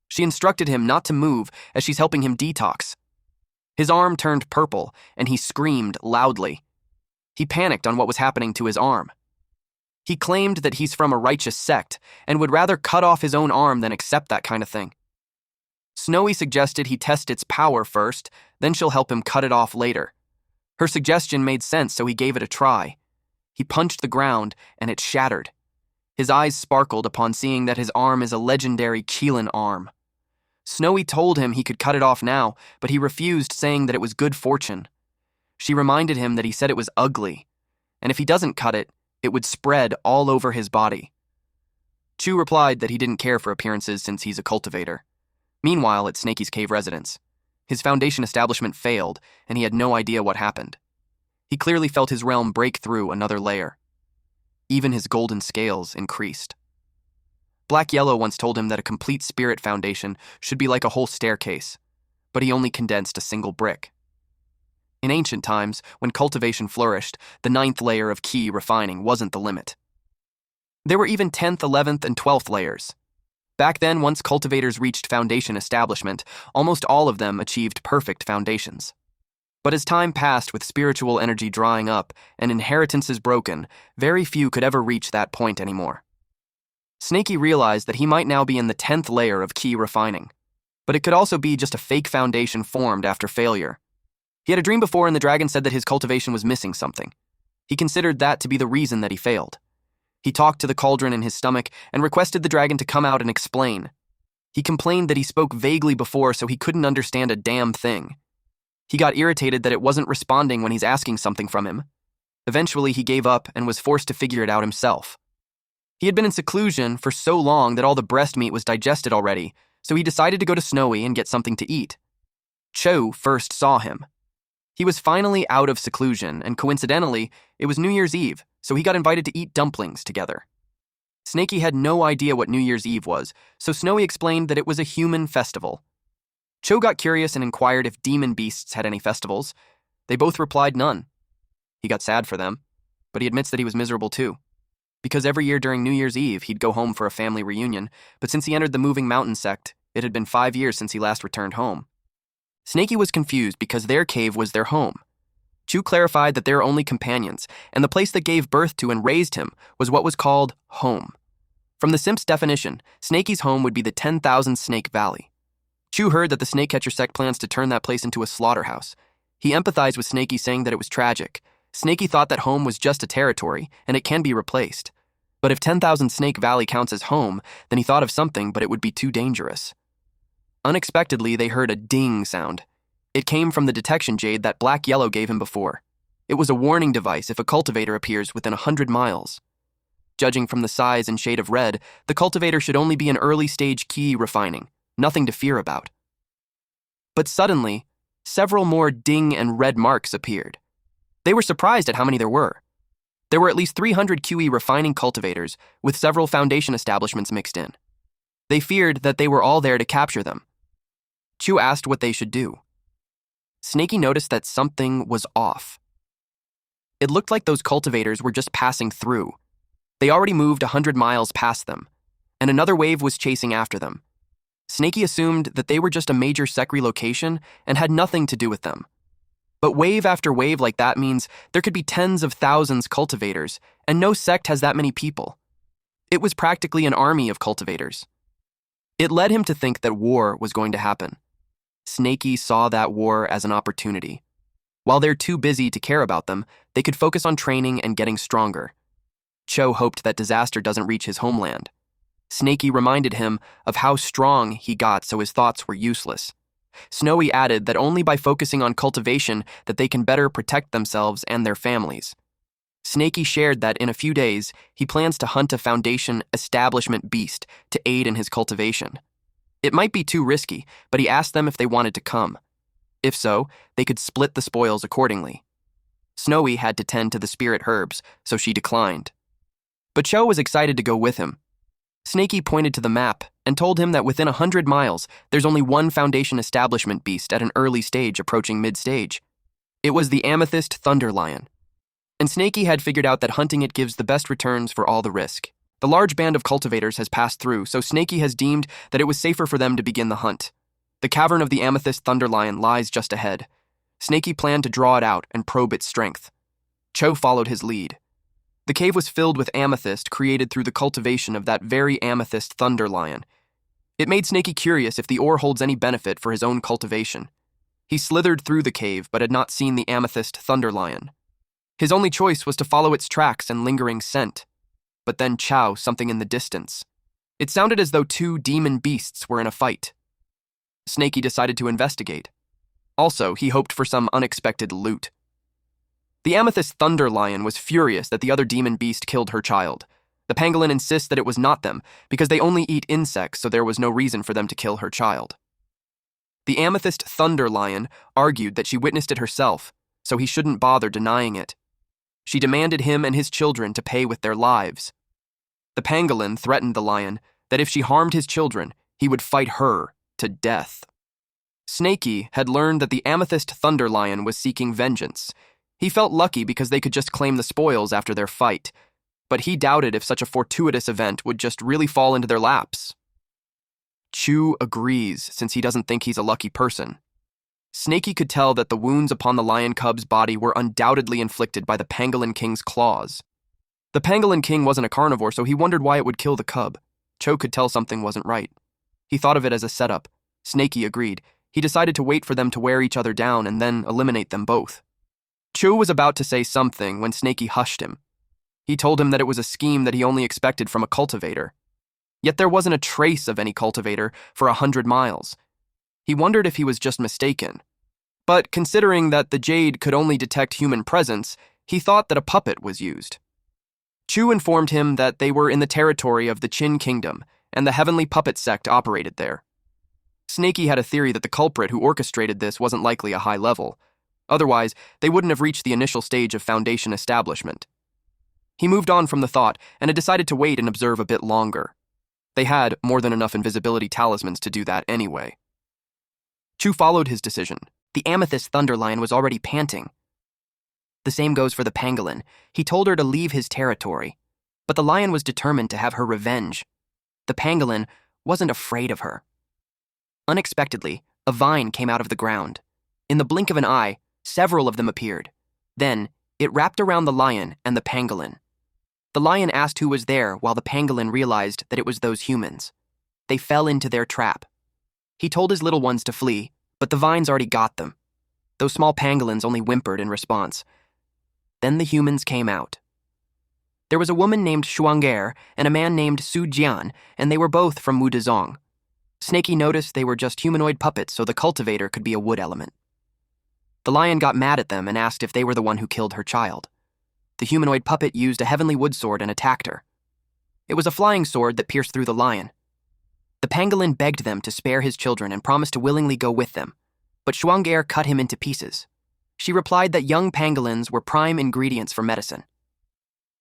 She instructed him not to move as she's helping him detox. His arm turned purple and he screamed loudly. He panicked on what was happening to his arm. He claimed that he's from a righteous sect and would rather cut off his own arm than accept that kind of thing. Snowy suggested he test its power first, then she'll help him cut it off later. Her suggestion made sense, so he gave it a try. He punched the ground, and it shattered. His eyes sparkled upon seeing that his arm is a legendary Qilin arm. Snowy told him he could cut it off now, but he refused, saying that it was good fortune. She reminded him that he said it was ugly, and if he doesn't cut it, it would spread all over his body. Chu replied that he didn't care for appearances since he's a cultivator. Meanwhile, at Snaky's cave residence, his foundation establishment failed, and he had no idea what happened. He clearly felt his realm break through another layer. Even his golden scales increased. Yahello once told him that a complete spirit foundation should be like a whole staircase, but he only condensed a single brick. In ancient times, when cultivation flourished, the 9th layer of Qi refining wasn't the limit. There were even 10th, 11th, and 12th layers. Back then, once cultivators reached foundation establishment, almost all of them achieved perfect foundations. But as time passed with spiritual energy drying up and inheritances broken, very few could ever reach that point anymore. Snaky realized that he might now be in the 10th layer of Qi refining, but it could also be just a fake foundation formed after failure. He had a dream before and the dragon said that his cultivation was missing something. He considered that to be the reason that he failed. He talked to the cauldron in his stomach and requested the dragon to come out and explain. He complained that he spoke vaguely before, so he couldn't understand a damn thing. He got irritated that it wasn't responding when he's asking something from him. Eventually, he gave up and was forced to figure it out himself. He had been in seclusion for so long that all the breast meat was digested already, so he decided to go to Snowy and get something to eat. Cho first saw him. He was finally out of seclusion, and coincidentally, it was New Year's Eve, so he got invited to eat dumplings together. Snaky had no idea what New Year's Eve was, so Snowy explained that it was a human festival. Cho got curious and inquired if demon beasts had any festivals. They both replied none. He got sad for them, but he admits that he was miserable too. Because every year during New Year's Eve, he'd go home for a family reunion, but since he entered the Moving Mountain sect, it had been 5 years since he last returned home. Snaky was confused because their cave was their home. Chu clarified that they were only companions, and the place that gave birth to and raised him was what was called home. From the Simp's definition, Snaky's home would be the 10,000 Snake Valley. Chu heard that the Snakecatcher sect plans to turn that place into a slaughterhouse. He empathized with Snaky, saying that it was tragic. Snaky thought that home was just a territory, and it can be replaced. But if 10,000 Snake Valley counts as home, then he thought of something, but it would be too dangerous. Unexpectedly, they heard a ding sound. It came from the detection jade that Yahello gave him before. It was a warning device if a cultivator appears within 100 miles. Judging from the size and shade of red, the cultivator should only be in early-stage Qi refining, nothing to fear about. But suddenly, several more ding and red marks appeared. They were surprised at how many there were. There were at least 300 QE refining cultivators, with several foundation establishments mixed in. They feared that they were all there to capture them. Chu asked what they should do. Snaky noticed that something was off. It looked like those cultivators were just passing through. They already moved 100 miles past them, and another wave was chasing after them. Snaky assumed that they were just a major sect relocation and had nothing to do with them. But wave after wave like that means there could be tens of thousands cultivators, and no sect has that many people. It was practically an army of cultivators. It led him to think that war was going to happen. Snaky saw that war as an opportunity. While they're too busy to care about them, they could focus on training and getting stronger. Cho hoped that disaster doesn't reach his homeland. Snaky reminded him of how strong he got so his thoughts were useless. Snowy added that only by focusing on cultivation that they can better protect themselves and their families. Snaky shared that in a few days, he plans to hunt a Foundation establishment beast to aid in his cultivation. It might be too risky, but he asked them if they wanted to come. If so, they could split the spoils accordingly. Snowy had to tend to the spirit herbs, so she declined. But Cho was excited to go with him. Snaky pointed to the map and told him that within 100 miles, there's only one Foundation establishment beast at an early stage approaching mid-stage. It was the Amethyst Thunder Lion. And Snaky had figured out that hunting it gives the best returns for all the risk. The large band of cultivators has passed through, so Snaky has deemed that it was safer for them to begin the hunt. The cavern of the Amethyst Thunder Lion lies just ahead. Snaky planned to draw it out and probe its strength. Cho followed his lead. The cave was filled with amethyst created through the cultivation of that very Amethyst Thunder Lion. It made Snaky curious if the ore holds any benefit for his own cultivation. He slithered through the cave but had not seen the Amethyst Thunder Lion. His only choice was to follow its tracks and lingering scent. But then chow something in the distance. It sounded as though two demon beasts were in a fight. Snaky decided to investigate. Also, he hoped for some unexpected loot. The Amethyst Thunder Lion was furious that the other demon beast killed her child. The pangolin insists that it was not them, because they only eat insects, so there was no reason for them to kill her child. The Amethyst Thunder Lion argued that she witnessed it herself, so he shouldn't bother denying it. She demanded him and his children to pay with their lives. The pangolin threatened the lion that if she harmed his children, he would fight her to death. Snaky had learned that the Amethyst Thunder Lion was seeking vengeance. He felt lucky because they could just claim the spoils after their fight, but he doubted if such a fortuitous event would just really fall into their laps. Chu agrees, since he doesn't think he's a lucky person. Snaky could tell that the wounds upon the lion cub's body were undoubtedly inflicted by the pangolin king's claws. The pangolin king wasn't a carnivore, so he wondered why it would kill the cub. Cho could tell something wasn't right. He thought of it as a setup. Snaky agreed. He decided to wait for them to wear each other down and then eliminate them both. Cho was about to say something when Snaky hushed him. He told him that it was a scheme that he only expected from a cultivator. Yet there wasn't a trace of any cultivator for 100 miles. He wondered if he was just mistaken. But considering that the jade could only detect human presence, he thought that a puppet was used. Chu informed him that they were in the territory of the Qin Kingdom, and the Heavenly Puppet sect operated there. Snaky had a theory that the culprit who orchestrated this wasn't likely a high level. Otherwise, they wouldn't have reached the initial stage of Foundation establishment. He moved on from the thought and had decided to wait and observe a bit longer. They had more than enough invisibility talismans to do that anyway. Chu followed his decision. The Amethyst Thunder Lion was already panting. The same goes for the pangolin. He told her to leave his territory, but the lion was determined to have her revenge. The pangolin wasn't afraid of her. Unexpectedly, a vine came out of the ground. In the blink of an eye, several of them appeared. Then, it wrapped around the lion and the pangolin. The lion asked who was there, while the pangolin realized that it was those humans. They fell into their trap. He told his little ones to flee, but the vines already got them. Those small pangolins only whimpered in response. Then the humans came out. There was a woman named Shuang'er and a man named Su Jian, and they were both from Wudezong. Snaky noticed they were just humanoid puppets, so the cultivator could be a wood element. The lion got mad at them and asked if they were the one who killed her child. The humanoid puppet used a heavenly wood sword and attacked her. It was a flying sword that pierced through the lion. The pangolin begged them to spare his children and promised to willingly go with them, but Shuang'er cut him into pieces. She replied that young pangolins were prime ingredients for medicine.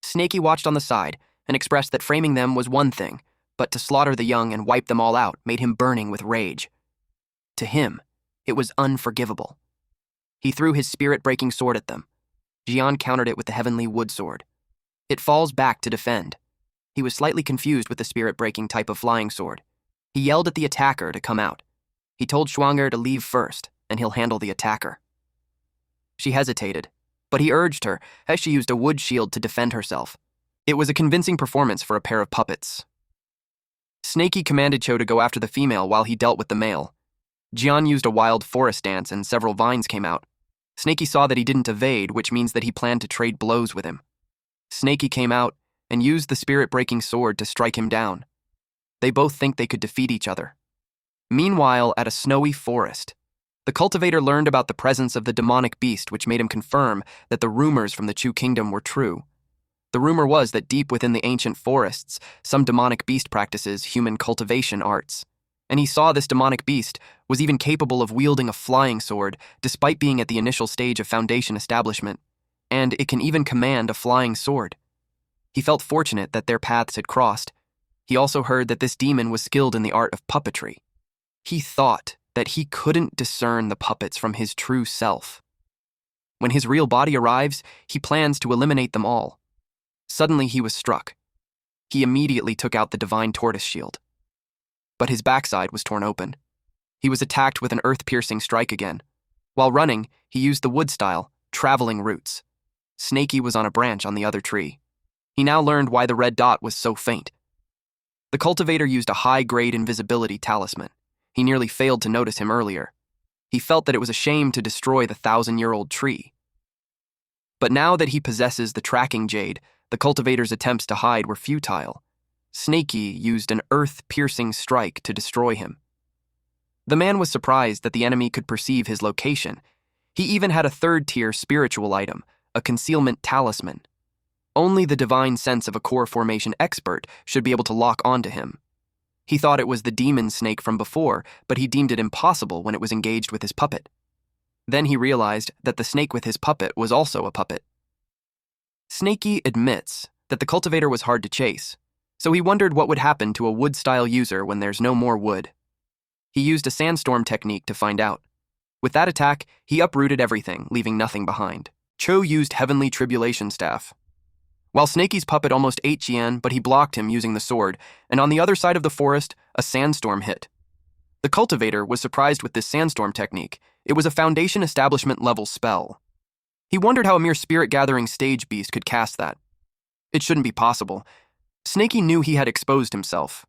Snaky watched on the side and expressed that framing them was one thing, but to slaughter the young and wipe them all out made him burning with rage. To him, it was unforgivable. He threw his spirit-breaking sword at them. Jian countered it with the heavenly wood sword. It falls back to defend. He was slightly confused with the spirit-breaking type of flying sword. He yelled at the attacker to come out. He told Shuang'er to leave first, and he'll handle the attacker. She hesitated, but he urged her as she used a wood shield to defend herself. It was a convincing performance for a pair of puppets. Snaky commanded Cho to go after the female while he dealt with the male. Jian used a wild forest dance and several vines came out. Snaky saw that he didn't evade, which means that he planned to trade blows with him. Snaky came out and used the spirit-breaking sword to strike him down. They both think they could defeat each other. Meanwhile, at a snowy forest, the cultivator learned about the presence of the demonic beast, which made him confirm that the rumors from the Chu kingdom were true. The rumor was that deep within the ancient forests, some demonic beast practices human cultivation arts. And he saw this demonic beast was even capable of wielding a flying sword, despite being at the initial stage of Foundation establishment, and it can even command a flying sword. He felt fortunate that their paths had crossed. He also heard that this demon was skilled in the art of puppetry. He thought that he couldn't discern the puppets from his true self. When his real body arrives, he plans to eliminate them all. Suddenly he was struck. He immediately took out the divine tortoise shield. But his backside was torn open. He was attacked with an earth-piercing strike again. While running, he used the wood-style, traveling roots. Snaky was on a branch on the other tree. He now learned why the red dot was so faint. The cultivator used a high-grade invisibility talisman. He nearly failed to notice him earlier. He felt that it was a shame to destroy the 1,000-year-old tree. But now that he possesses the tracking jade, the cultivator's attempts to hide were futile. Snaky used an earth-piercing strike to destroy him. The man was surprised that the enemy could perceive his location. He even had a third-tier spiritual item, a concealment talisman. Only the divine sense of a core formation expert should be able to lock onto him. He thought it was the demon snake from before, but he deemed it impossible when it was engaged with his puppet. Then he realized that the snake with his puppet was also a puppet. Snaky admits that the cultivator was hard to chase, so he wondered what would happen to a wood-style user when there's no more wood. He used a sandstorm technique to find out. With that attack, he uprooted everything, leaving nothing behind. Cho used Heavenly Tribulation Staff. While Snaky's puppet almost ate Jian, but he blocked him using the sword, and on the other side of the forest, a sandstorm hit. The cultivator was surprised with this sandstorm technique. It was a Foundation Establishment level spell. He wondered how a mere spirit-gathering stage beast could cast that. It shouldn't be possible. Snaky knew he had exposed himself.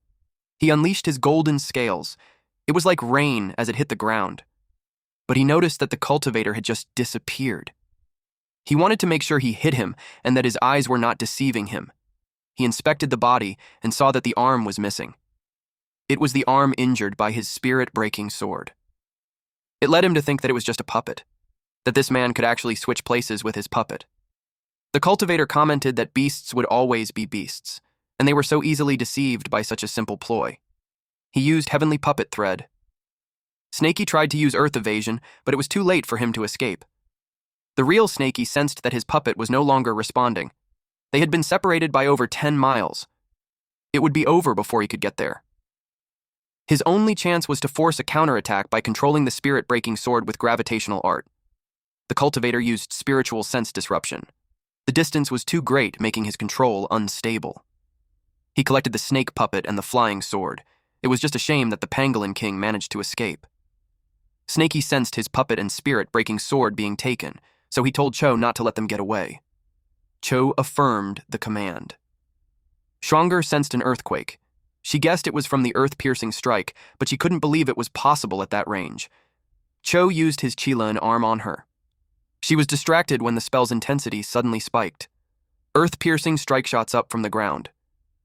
He unleashed his golden scales. It was like rain as it hit the ground. But he noticed that the cultivator had just disappeared. He wanted to make sure he hit him and that his eyes were not deceiving him. He inspected the body and saw that the arm was missing. It was the arm injured by his spirit-breaking sword. It led him to think that it was just a puppet, that this man could actually switch places with his puppet. The cultivator commented that beasts would always be beasts, and they were so easily deceived by such a simple ploy. He used heavenly puppet thread. Snaky tried to use earth evasion, but it was too late for him to escape. The real Snaky sensed that his puppet was no longer responding. They had been separated by over 10 miles. It would be over before he could get there. His only chance was to force a counterattack by controlling the spirit-breaking sword with gravitational art. The cultivator used spiritual sense disruption. The distance was too great, making his control unstable. He collected the snake puppet and the flying sword. It was just a shame that the pangolin king managed to escape. Snaky sensed his puppet and spirit-breaking sword being taken, so he told Cho not to let them get away. Cho affirmed the command. Schwanger sensed an earthquake. She guessed it was from the earth-piercing strike, but she couldn't believe it was possible at that range. Cho used his Chila and arm on her. She was distracted when the spell's intensity suddenly spiked. Earth-piercing strike shots up from the ground.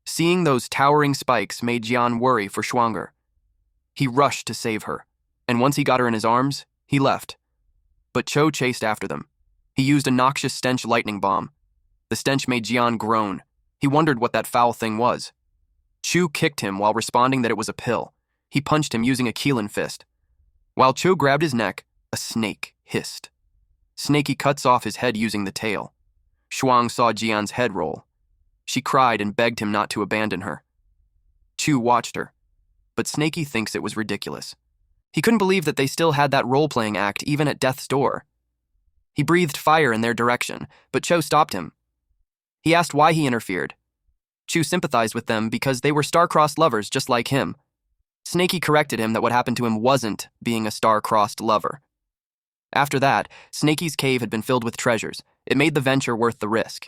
Seeing those towering spikes made Jian worry for Schwanger. He rushed to save her, and once he got her in his arms, he left. But Cho chased after them. He used a noxious stench lightning bomb. The stench made Jian groan. He wondered what that foul thing was. Chu kicked him while responding that it was a pill. He punched him using a Keelan fist. While Cho grabbed his neck, a snake hissed. Snaky cuts off his head using the tail. Shuang saw Jian's head roll. She cried and begged him not to abandon her. Chu watched her, but Snaky thinks it was ridiculous. He couldn't believe that they still had that role-playing act even at death's door. He breathed fire in their direction, but Cho stopped him. He asked why he interfered. Chu sympathized with them because they were star-crossed lovers just like him. Snaky corrected him that what happened to him wasn't being a star-crossed lover. After that, Snaky's cave had been filled with treasures. It made the venture worth the risk.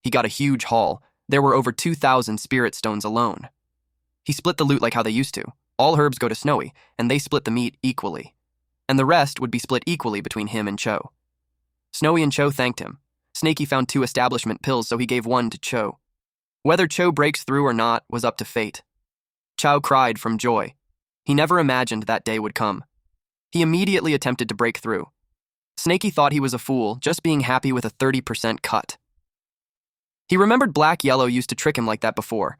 He got a huge haul. There were over 2,000 spirit stones alone. He split the loot like how they used to. All herbs go to Snowy, and they split the meat equally. And the rest would be split equally between him and Cho. Snowy and Cho thanked him. Snaky found 2 establishment pills, so he gave 1 to Cho. Whether Cho breaks through or not was up to fate. Cho cried from joy. He never imagined that day would come. He immediately attempted to break through. Snaky thought he was a fool, just being happy with a 30% cut. He remembered Black Yellow used to trick him like that before.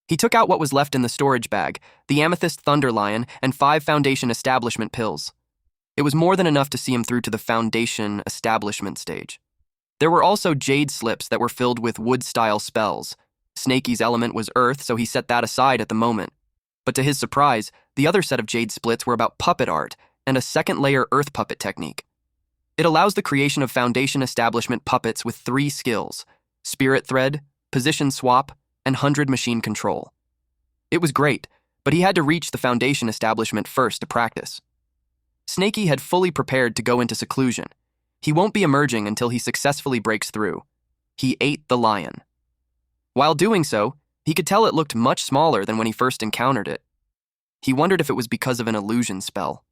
He took out what was left in the storage bag, the Amethyst Thunderlion, and 5 Foundation Establishment pills. It was more than enough to see him through to the Foundation Establishment stage. There were also jade slips that were filled with wood-style spells. Snaky's element was earth, so he set that aside at the moment. But to his surprise, the other set of jade splits were about puppet art and a second-layer earth puppet technique. It allows the creation of Foundation Establishment puppets with 3 skills: Spirit Thread, Position Swap, and 100 Machine Control. It was great, but he had to reach the Foundation Establishment first to practice. Snaky had fully prepared to go into seclusion. He won't be emerging until he successfully breaks through. He ate the lion. While doing so, he could tell it looked much smaller than when he first encountered it. He wondered if it was because of an illusion spell.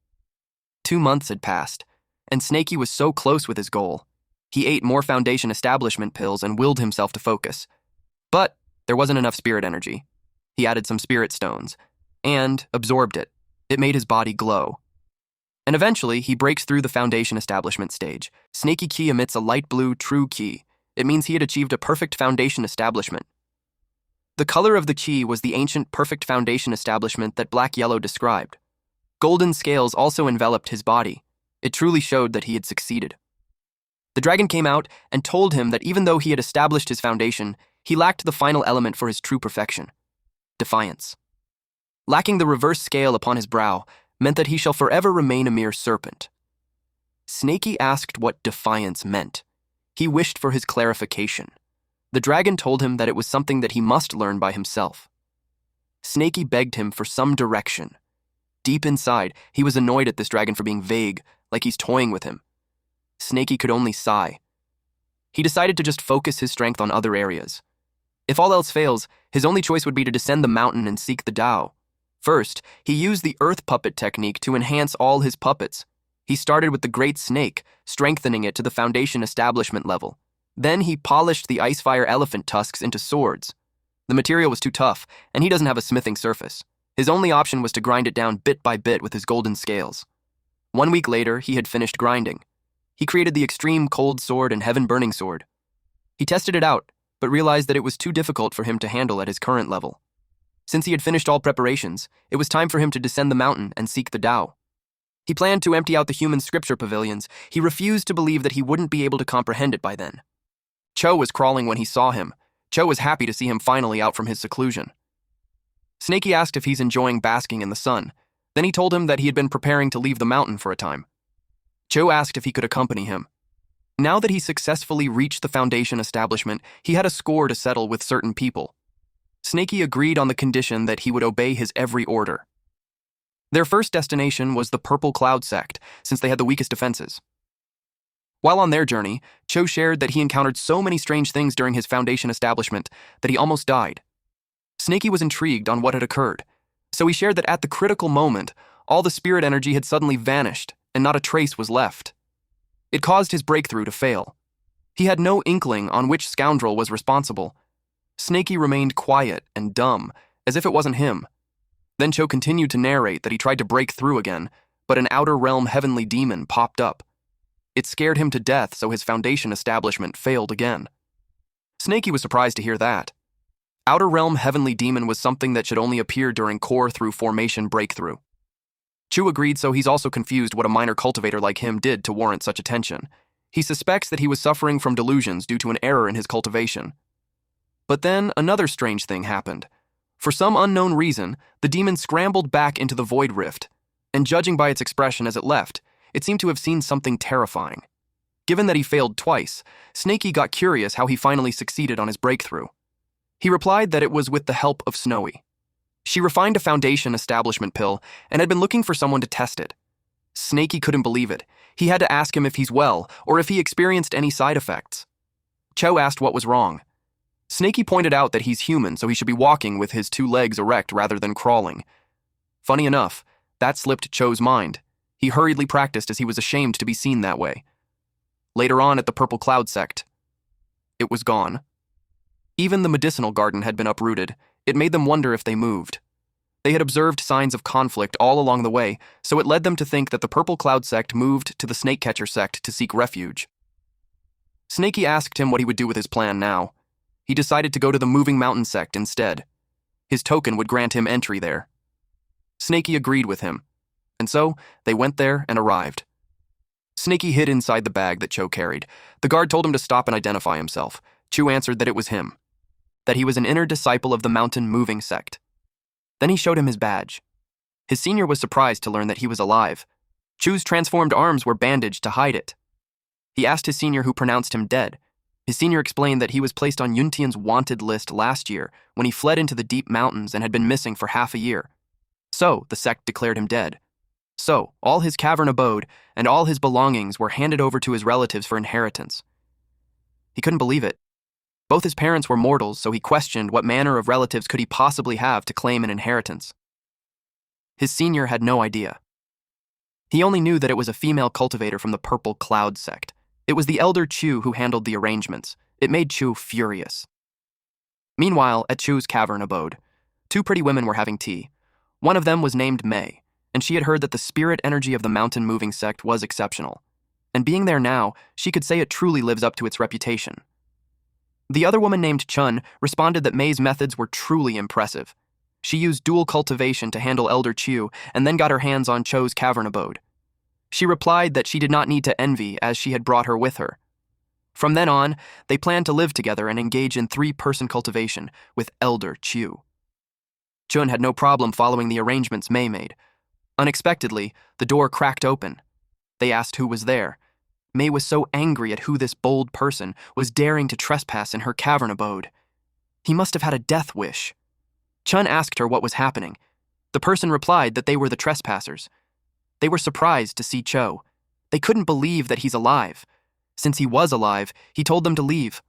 2 months had passed, and Snaky was so close with his goal. He ate more Foundation Establishment pills and willed himself to focus. But there wasn't enough spirit energy. He added some spirit stones, and absorbed it. It made his body glow. And eventually, he breaks through the Foundation Establishment stage. Snaky Ki emits a light blue true Ki. It means he had achieved a perfect Foundation Establishment. The color of the Ki was the ancient perfect Foundation Establishment that Black Yellow described. Golden scales also enveloped his body. It truly showed that he had succeeded. The dragon came out and told him that even though he had established his foundation, he lacked the final element for his true perfection: defiance. Lacking the reverse scale upon his brow meant that he shall forever remain a mere serpent. Snaky asked what defiance meant. He wished for his clarification. The dragon told him that it was something that he must learn by himself. Snaky begged him for some direction. Deep inside, he was annoyed at this dragon for being vague, like he's toying with him. Snaky could only sigh. He decided to just focus his strength on other areas. If all else fails, his only choice would be to descend the mountain and seek the Tao. First, he used the earth puppet technique to enhance all his puppets. He started with the Great Snake, strengthening it to the Foundation Establishment level. Then he polished the Icefire elephant tusks into swords. The material was too tough, and he doesn't have a smithing surface. His only option was to grind it down bit by bit with his golden scales. 1 week later, he had finished grinding. He created the Extreme Cold Sword and Heaven Burning Sword. He tested it out, but realized that it was too difficult for him to handle at his current level. Since he had finished all preparations, it was time for him to descend the mountain and seek the Tao. He planned to empty out the human scripture pavilions. He refused to believe that he wouldn't be able to comprehend it by then. Cho was crawling when he saw him. Cho was happy to see him finally out from his seclusion. Snaky asked if he's enjoying basking in the sun. Then he told him that he had been preparing to leave the mountain for a time. Cho asked if he could accompany him. Now that he successfully reached the Foundation Establishment, he had a score to settle with certain people. Snaky agreed on the condition that he would obey his every order. Their first destination was the Purple Cloud Sect, since they had the weakest defenses. While on their journey, Cho shared that he encountered so many strange things during his Foundation Establishment that he almost died. Snaky was intrigued on what had occurred, so he shared that at the critical moment, all the spirit energy had suddenly vanished and not a trace was left. It caused his breakthrough to fail. He had no inkling on which scoundrel was responsible. Snaky remained quiet and dumb, as if it wasn't him. Then Cho continued to narrate that he tried to break through again, but an outer realm heavenly demon popped up. It scared him to death, so his Foundation Establishment failed again. Snaky was surprised to hear that. Outer realm heavenly demon was something that should only appear during core through formation breakthrough. Chu agreed, so he's also confused what a minor cultivator like him did to warrant such attention. He suspects that he was suffering from delusions due to an error in his cultivation. But then another strange thing happened. For some unknown reason, the demon scrambled back into the void rift, and judging by its expression as it left, it seemed to have seen something terrifying. Given that he failed twice, Snaky got curious how he finally succeeded on his breakthrough. He replied that it was with the help of Snowy. She refined a Foundation Establishment pill and had been looking for someone to test it. Snaky couldn't believe it. He had to ask him if he's well or if he experienced any side effects. Cho asked what was wrong. Snaky pointed out that he's human, so he should be walking with his 2 legs erect rather than crawling. Funny enough, that slipped Cho's mind. He hurriedly practiced as he was ashamed to be seen that way. Later on at the Purple Cloud sect, it was gone. Even the medicinal garden had been uprooted. It made them wonder if they moved. They had observed signs of conflict all along the way, so it led them to think that the Purple Cloud sect moved to the Snakecatcher sect to seek refuge. Snakey asked him what he would do with his plan now. He decided to go to the Moving Mountain sect instead. His token would grant him entry there. Snakey agreed with him, and so they went there and arrived. Snakey hid inside the bag that Cho carried. The guard told him to stop and identify himself. Chu answered that it was him, that he was an inner disciple of the Mountain Moving sect. Then he showed him his badge. His senior was surprised to learn that he was alive. Chu's transformed arms were bandaged to hide it. He asked his senior who pronounced him dead. His senior explained that he was placed on Yuntian's wanted list last year when he fled into the deep mountains and had been missing for half a year. So, the sect declared him dead. So, all his cavern abode and all his belongings were handed over to his relatives for inheritance. He couldn't believe it. Both his parents were mortals, so he questioned what manner of relatives could he possibly have to claim an inheritance. His senior had no idea. He only knew that it was a female cultivator from the Purple Cloud sect. It was the elder Chu who handled the arrangements. It made Chu furious. Meanwhile, at Chu's cavern abode, two pretty women were having tea. One of them was named May, and she had heard that the spirit energy of the Mountain Moving sect was exceptional. And being there now, she could say it truly lives up to its reputation. The other woman named Chun responded that May's methods were truly impressive. She used dual cultivation to handle Elder Chu and then got her hands on Cho's cavern abode. She replied that she did not need to envy as she had brought her with her. From then on, they planned to live together and engage in 3-person cultivation with Elder Chu. Chun had no problem following the arrangements May made. Unexpectedly, the door cracked open. They asked who was there. May was so angry at who this bold person was daring to trespass in her cavern abode. He must have had a death wish. Chun asked her what was happening. The person replied that they were the trespassers. They were surprised to see Cho. They couldn't believe that he's alive. Since he was alive, he told them to leave.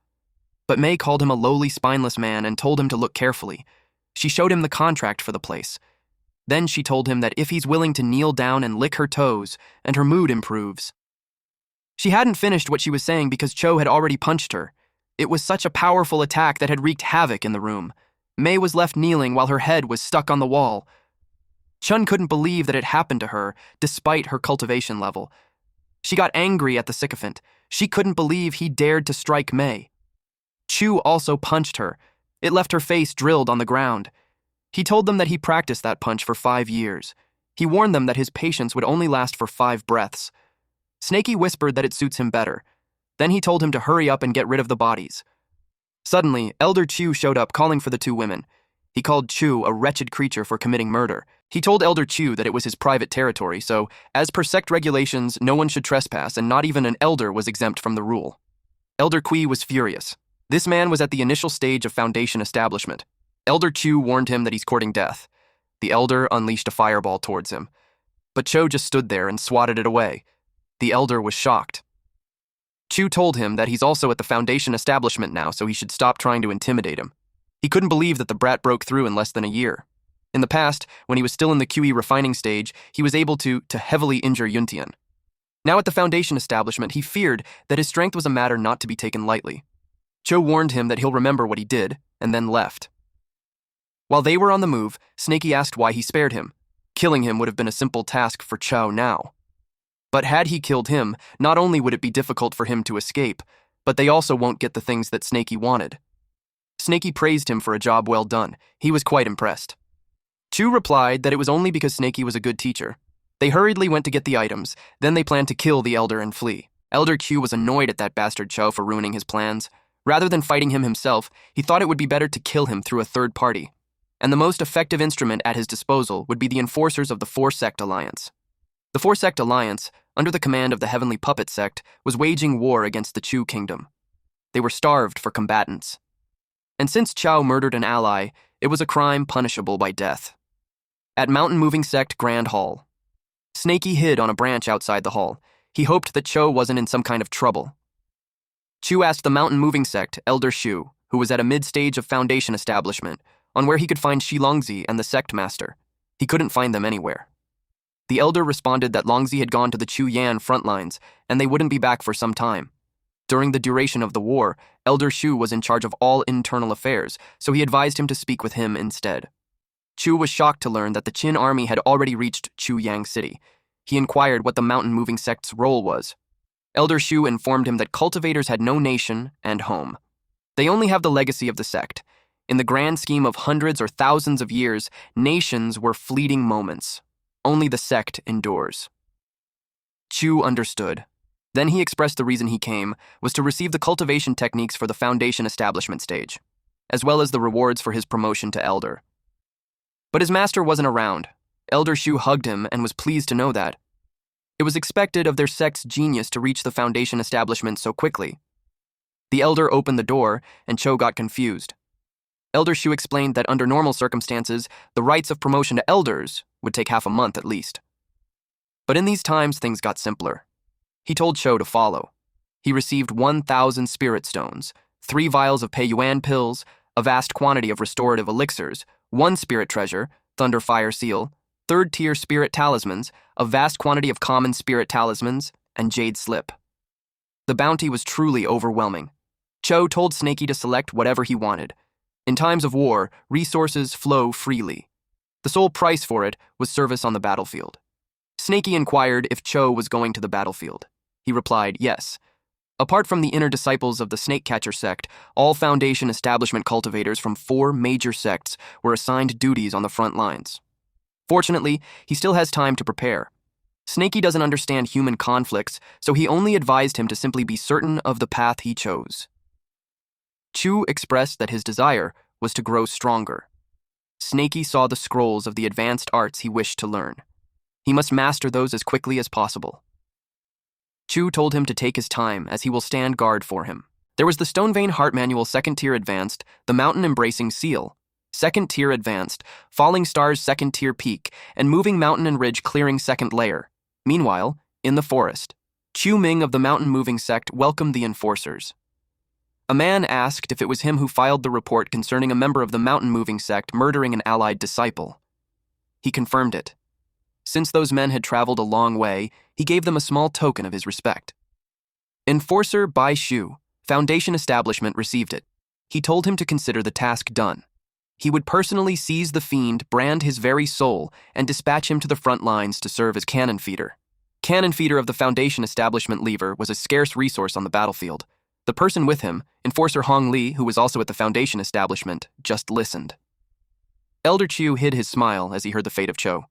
But May called him a lowly, spineless man and told him to look carefully. She showed him the contract for the place. Then she told him that if he's willing to kneel down and lick her toes, and her mood improves. She hadn't finished what she was saying because Cho had already punched her. It was such a powerful attack that had wreaked havoc in the room. May was left kneeling while her head was stuck on the wall. Chun couldn't believe that it happened to her, despite her cultivation level. She got angry at the sycophant. She couldn't believe he dared to strike May. Chu also punched her. It left her face drilled on the ground. He told them that he practiced that punch for 5 years. He warned them that his patience would only last for 5 breaths. Snakey whispered that it suits him better. Then he told him to hurry up and get rid of the bodies. Suddenly, Elder Chu showed up calling for the 2 women. He called Chu a wretched creature for committing murder. He told Elder Chu that it was his private territory, so, as per sect regulations, no one should trespass and not even an elder was exempt from the rule. Elder Kui was furious. This man was at the initial stage of foundation establishment. Elder Chu warned him that he's courting death. The elder unleashed a fireball towards him. But Cho just stood there and swatted it away. The elder was shocked. Chu told him that he's also at the foundation establishment now, so he should stop trying to intimidate him. He couldn't believe that the brat broke through in less than a year. In the past, when he was still in the QE refining stage, he was able to heavily injure Yuntian. Now at the foundation establishment, he feared that his strength was a matter not to be taken lightly. Cho warned him that he'll remember what he did, and then left. While they were on the move, Snakey asked why he spared him. Killing him would have been a simple task for Cho now. But had he killed him, not only would it be difficult for him to escape, but they also won't get the things that Snakey wanted. Snakey praised him for a job well done. He was quite impressed. Chu replied that it was only because Snakey was a good teacher. They hurriedly went to get the items, then they planned to kill the elder and flee. Elder Q was annoyed at that bastard Cho for ruining his plans. Rather than fighting him himself, he thought it would be better to kill him through a third party. And the most effective instrument at his disposal would be the enforcers of the 4-sect alliance. The 4-sect alliance, under the command of the Heavenly Puppet sect, was waging war against the Chu kingdom. They were starved for combatants. And since Chao murdered an ally, it was a crime punishable by death. At Mountain Moving Sect Grand Hall, Snakey hid on a branch outside the hall. He hoped that Cho wasn't in some kind of trouble. Chu asked the Mountain Moving Sect, Elder Shu, who was at a mid-stage of foundation establishment, on where he could find Shi Longzi and the sect master. He couldn't find them anywhere. The elder responded that Longzi had gone to the Chu Yan front lines, and they wouldn't be back for some time. During the duration of the war, Elder Shu was in charge of all internal affairs, so he advised him to speak with him instead. Chu was shocked to learn that the Qin army had already reached Chuyang City. He inquired what the mountain-moving sect's role was. Elder Shu informed him that cultivators had no nation and home. They only have the legacy of the sect. In the grand scheme of hundreds or thousands of years, nations were fleeting moments. Only the sect endures. Chu understood. Then he expressed the reason he came was to receive the cultivation techniques for the foundation establishment stage, as well as the rewards for his promotion to elder. But his master wasn't around. Elder Shu hugged him and was pleased to know that. It was expected of their sect's genius to reach the foundation establishment so quickly. The elder opened the door, and Cho got confused. Elder Shu explained that under normal circumstances, the rites of promotion to elders would take half a month at least. But in these times, things got simpler. He told Cho to follow. He received 1,000 spirit stones, 3 vials of Pei-Yuan pills, a vast quantity of restorative elixirs, 1 spirit treasure, Thunder Fire Seal, 3rd-tier spirit talismans, a vast quantity of common spirit talismans, and Jade Slip. The bounty was truly overwhelming. Cho told Snaky to select whatever he wanted. In times of war, resources flow freely. The sole price for it was service on the battlefield. Snaky inquired if Cho was going to the battlefield. He replied, yes. Apart from the inner disciples of the Snakecatcher sect, all Foundation establishment cultivators from 4 major sects were assigned duties on the front lines. Fortunately, he still has time to prepare. Snaky doesn't understand human conflicts, so he only advised him to simply be certain of the path he chose. Chu expressed that his desire was to grow stronger. Snaky saw the scrolls of the advanced arts he wished to learn. He must master those as quickly as possible. Chu told him to take his time, as he will stand guard for him. There was the Stonevein Heart Manual 2nd Tier Advanced, the Mountain Embracing Seal, 2nd Tier Advanced, Falling Stars 2nd Tier Peak, and Moving Mountain and Ridge Clearing 2nd Layer. Meanwhile, in the forest, Chu Ming of the Mountain Moving Sect welcomed the enforcers. A man asked if it was him who filed the report concerning a member of the Mountain Moving Sect murdering an allied disciple. He confirmed it. Since those men had traveled a long way, he gave them a small token of his respect. Enforcer Bai Shu, Foundation Establishment, received it. He told him to consider the task done. He would personally seize the fiend, brand his very soul, and dispatch him to the front lines to serve as cannon feeder. Cannon feeder of the Foundation Establishment lever was a scarce resource on the battlefield. The person with him, Enforcer Hong Li, who was also at the Foundation Establishment, just listened. Elder Chu hid his smile as he heard the fate of Cho.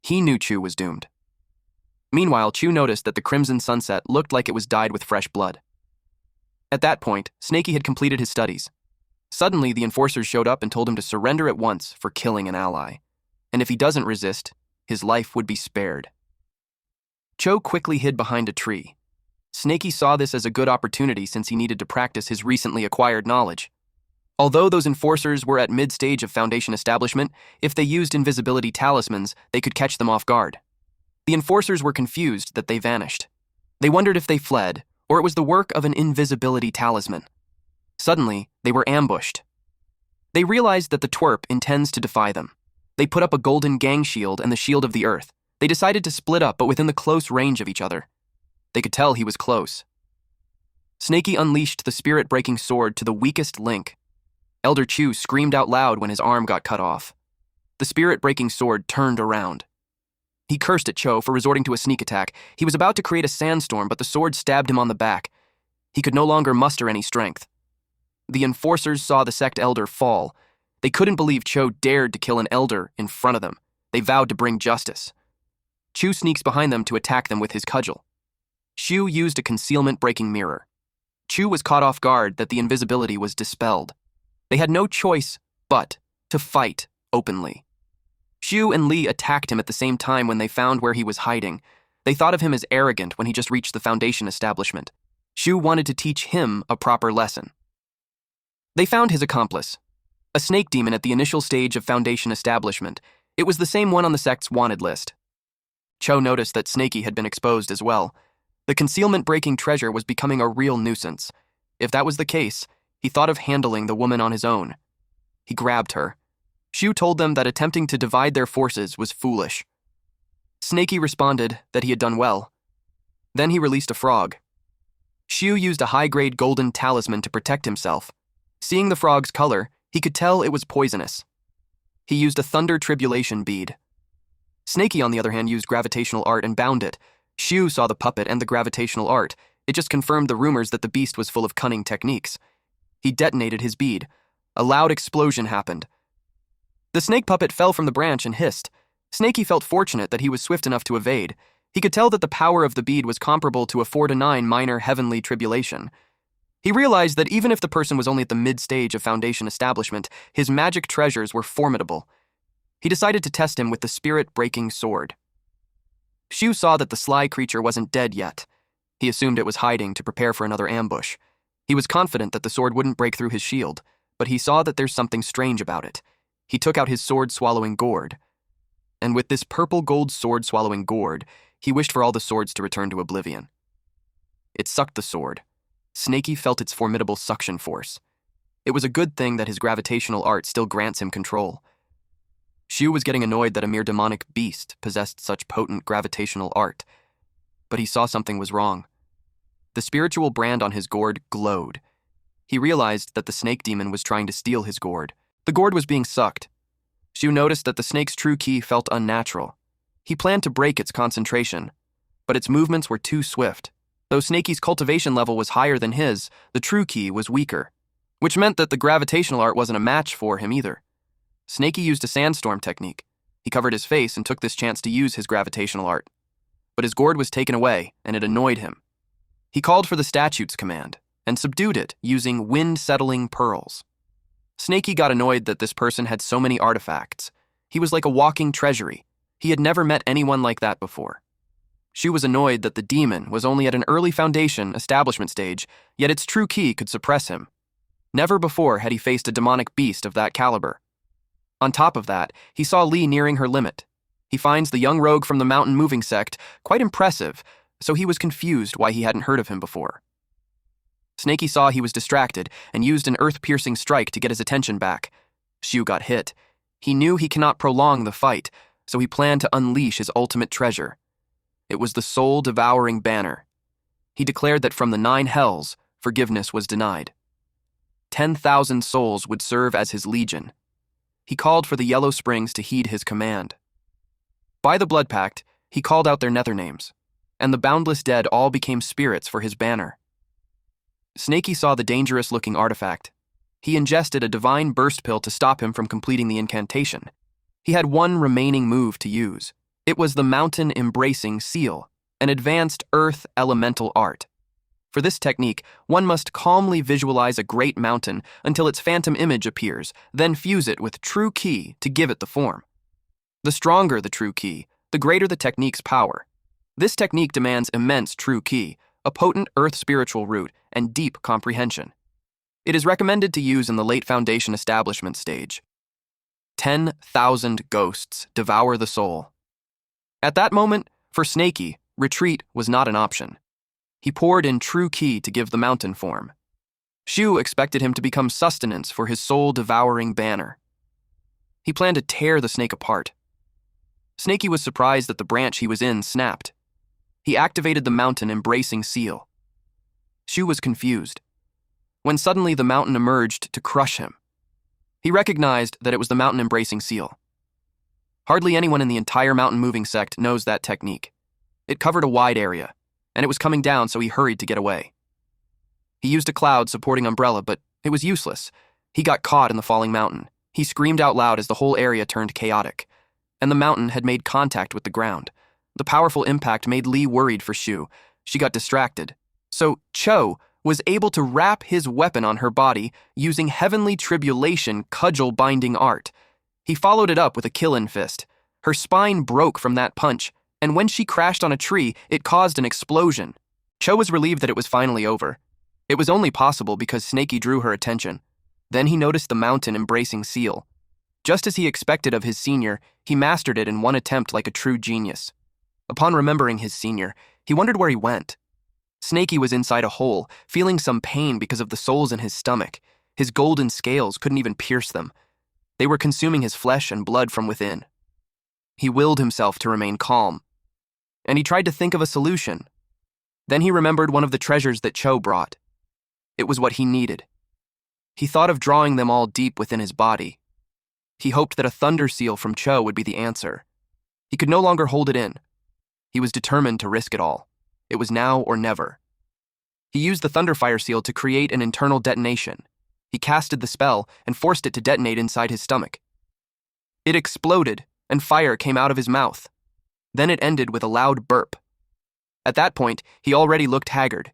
He knew Chu was doomed. Meanwhile, Chu noticed that the crimson sunset looked like it was dyed with fresh blood. At that point, Snaky had completed his studies. Suddenly, the enforcers showed up and told him to surrender at once for killing an ally. And if he doesn't resist, his life would be spared. Cho quickly hid behind a tree. Snaky saw this as a good opportunity since he needed to practice his recently acquired knowledge. Although those enforcers were at mid-stage of Foundation establishment, if they used invisibility talismans, they could catch them off guard. The enforcers were confused that they vanished. They wondered if they fled, or it was the work of an invisibility talisman. Suddenly, they were ambushed. They realized that the twerp intends to defy them. They put up a golden gang shield and the shield of the earth. They decided to split up, but within the close range of each other. They could tell he was close. Snaky unleashed the spirit-breaking sword to the weakest link. Elder Chu screamed out loud when his arm got cut off. The spirit-breaking sword turned around. He cursed at Cho for resorting to a sneak attack. He was about to create a sandstorm, but the sword stabbed him on the back. He could no longer muster any strength. The enforcers saw the sect elder fall. They couldn't believe Cho dared to kill an elder in front of them. They vowed to bring justice. Chu sneaks behind them to attack them with his cudgel. Shu used a concealment-breaking mirror. Chu was caught off guard that the invisibility was dispelled. They had no choice but to fight openly. Shu and Li attacked him at the same time when they found where he was hiding. They thought of him as arrogant when he just reached the Foundation establishment. Shu wanted to teach him a proper lesson. They found his accomplice, a snake demon at the initial stage of Foundation establishment. It was the same one on the sect's wanted list. Cho noticed that Snaky had been exposed as well. The concealment-breaking treasure was becoming a real nuisance. If that was the case, he thought of handling the woman on his own. He grabbed her. Shu told them that attempting to divide their forces was foolish. Snaky responded that he had done well. Then he released a frog. Xiu used a high-grade golden talisman to protect himself. Seeing the frog's color, he could tell it was poisonous. He used a thunder tribulation bead. Snaky, on the other hand, used gravitational art and bound it. Xiu saw the puppet and the gravitational art. It just confirmed the rumors that the beast was full of cunning techniques. He detonated his bead. A loud explosion happened. The snake puppet fell from the branch and hissed. Snaky felt fortunate that he was swift enough to evade. He could tell that the power of the bead was comparable to a 4 to 9 minor heavenly tribulation. He realized that even if the person was only at the mid-stage of Foundation establishment, his magic treasures were formidable. He decided to test him with the spirit-breaking sword. Xiu saw that the sly creature wasn't dead yet. He assumed it was hiding to prepare for another ambush. He was confident that the sword wouldn't break through his shield, but he saw that there's something strange about it. He took out his sword-swallowing gourd. And with this purple-gold sword-swallowing gourd, he wished for all the swords to return to oblivion. It sucked the sword. Snaky felt its formidable suction force. It was a good thing that his gravitational art still grants him control. Xiu was getting annoyed that a mere demonic beast possessed such potent gravitational art. But he saw something was wrong. The spiritual brand on his gourd glowed. He realized that the snake demon was trying to steal his gourd. The gourd was being sucked. Xiu noticed that the snake's true ki felt unnatural. He planned to break its concentration, but its movements were too swift. Though Snaky's cultivation level was higher than his, the true ki was weaker, which meant that the gravitational art wasn't a match for him either. Snaky used a sandstorm technique. He covered his face and took this chance to use his gravitational art. But his gourd was taken away, and it annoyed him. He called for the statutes command, and subdued it using wind-settling pearls. Snaky got annoyed that this person had so many artifacts. He was like a walking treasury. He had never met anyone like that before. Xiu was annoyed that the demon was only at an early Foundation establishment stage, yet its true ki could suppress him. Never before had he faced a demonic beast of that caliber. On top of that, he saw Li nearing her limit. He finds the young rogue from the mountain moving sect quite impressive, so he was confused why he hadn't heard of him before. Snaky saw he was distracted and used an earth-piercing strike to get his attention back. Xiu got hit. He knew he cannot prolong the fight, so he planned to unleash his ultimate treasure. It was the soul-devouring banner. He declared that from the 9 hells, forgiveness was denied. 10,000 souls would serve as his legion. He called for the Yellow Springs to heed his command. By the blood pact, he called out their nether names, and the boundless dead all became spirits for his banner. Snaky saw the dangerous-looking artifact. He ingested a divine burst pill to stop him from completing the incantation. He had one remaining move to use. It was the Mountain Embracing Seal, an advanced earth elemental art. For this technique, one must calmly visualize a great mountain until its phantom image appears, then fuse it with true ki to give it the form. The stronger the true ki, the greater the technique's power. This technique demands immense true ki, a potent earth spiritual root, and deep comprehension. It is recommended to use in the late Foundation establishment stage. 10,000 ghosts devour the soul. At that moment, for Snaky, retreat was not an option. He poured in true ki to give the mountain form. Xiu expected him to become sustenance for his soul-devouring banner. He planned to tear the snake apart. Snaky was surprised that the branch he was in snapped. He activated the Mountain Embracing Seal. Xiu was confused, when suddenly the mountain emerged to crush him. He recognized that it was the Mountain Embracing Seal. Hardly anyone in the entire mountain moving sect knows that technique. It covered a wide area, and it was coming down, so he hurried to get away. He used a cloud supporting umbrella, but it was useless. He got caught in the falling mountain. He screamed out loud as the whole area turned chaotic, and the mountain had made contact with the ground. The powerful impact made Li worried for Xiu. She got distracted. So Cho was able to wrap his weapon on her body using heavenly tribulation cudgel-binding art. He followed it up with a kill-in fist. Her spine broke from that punch, and when she crashed on a tree, it caused an explosion. Cho was relieved that it was finally over. It was only possible because Snaky drew her attention. Then he noticed the Mountain Embracing Seal. Just as he expected of his senior, he mastered it in one attempt like a true genius. Upon remembering his senior, he wondered where he went. Snaky was inside a hole, feeling some pain because of the souls in his stomach. His golden scales couldn't even pierce them. They were consuming his flesh and blood from within. He willed himself to remain calm, and he tried to think of a solution. Then he remembered one of the treasures that Cho brought. It was what he needed. He thought of drawing them all deep within his body. He hoped that a thunder seal from Cho would be the answer. He could no longer hold it in. He was determined to risk it all. It was now or never. He used the thunderfire seal to create an internal detonation. He casted the spell and forced it to detonate inside his stomach. It exploded, and fire came out of his mouth. Then it ended with a loud burp. At that point, he already looked haggard.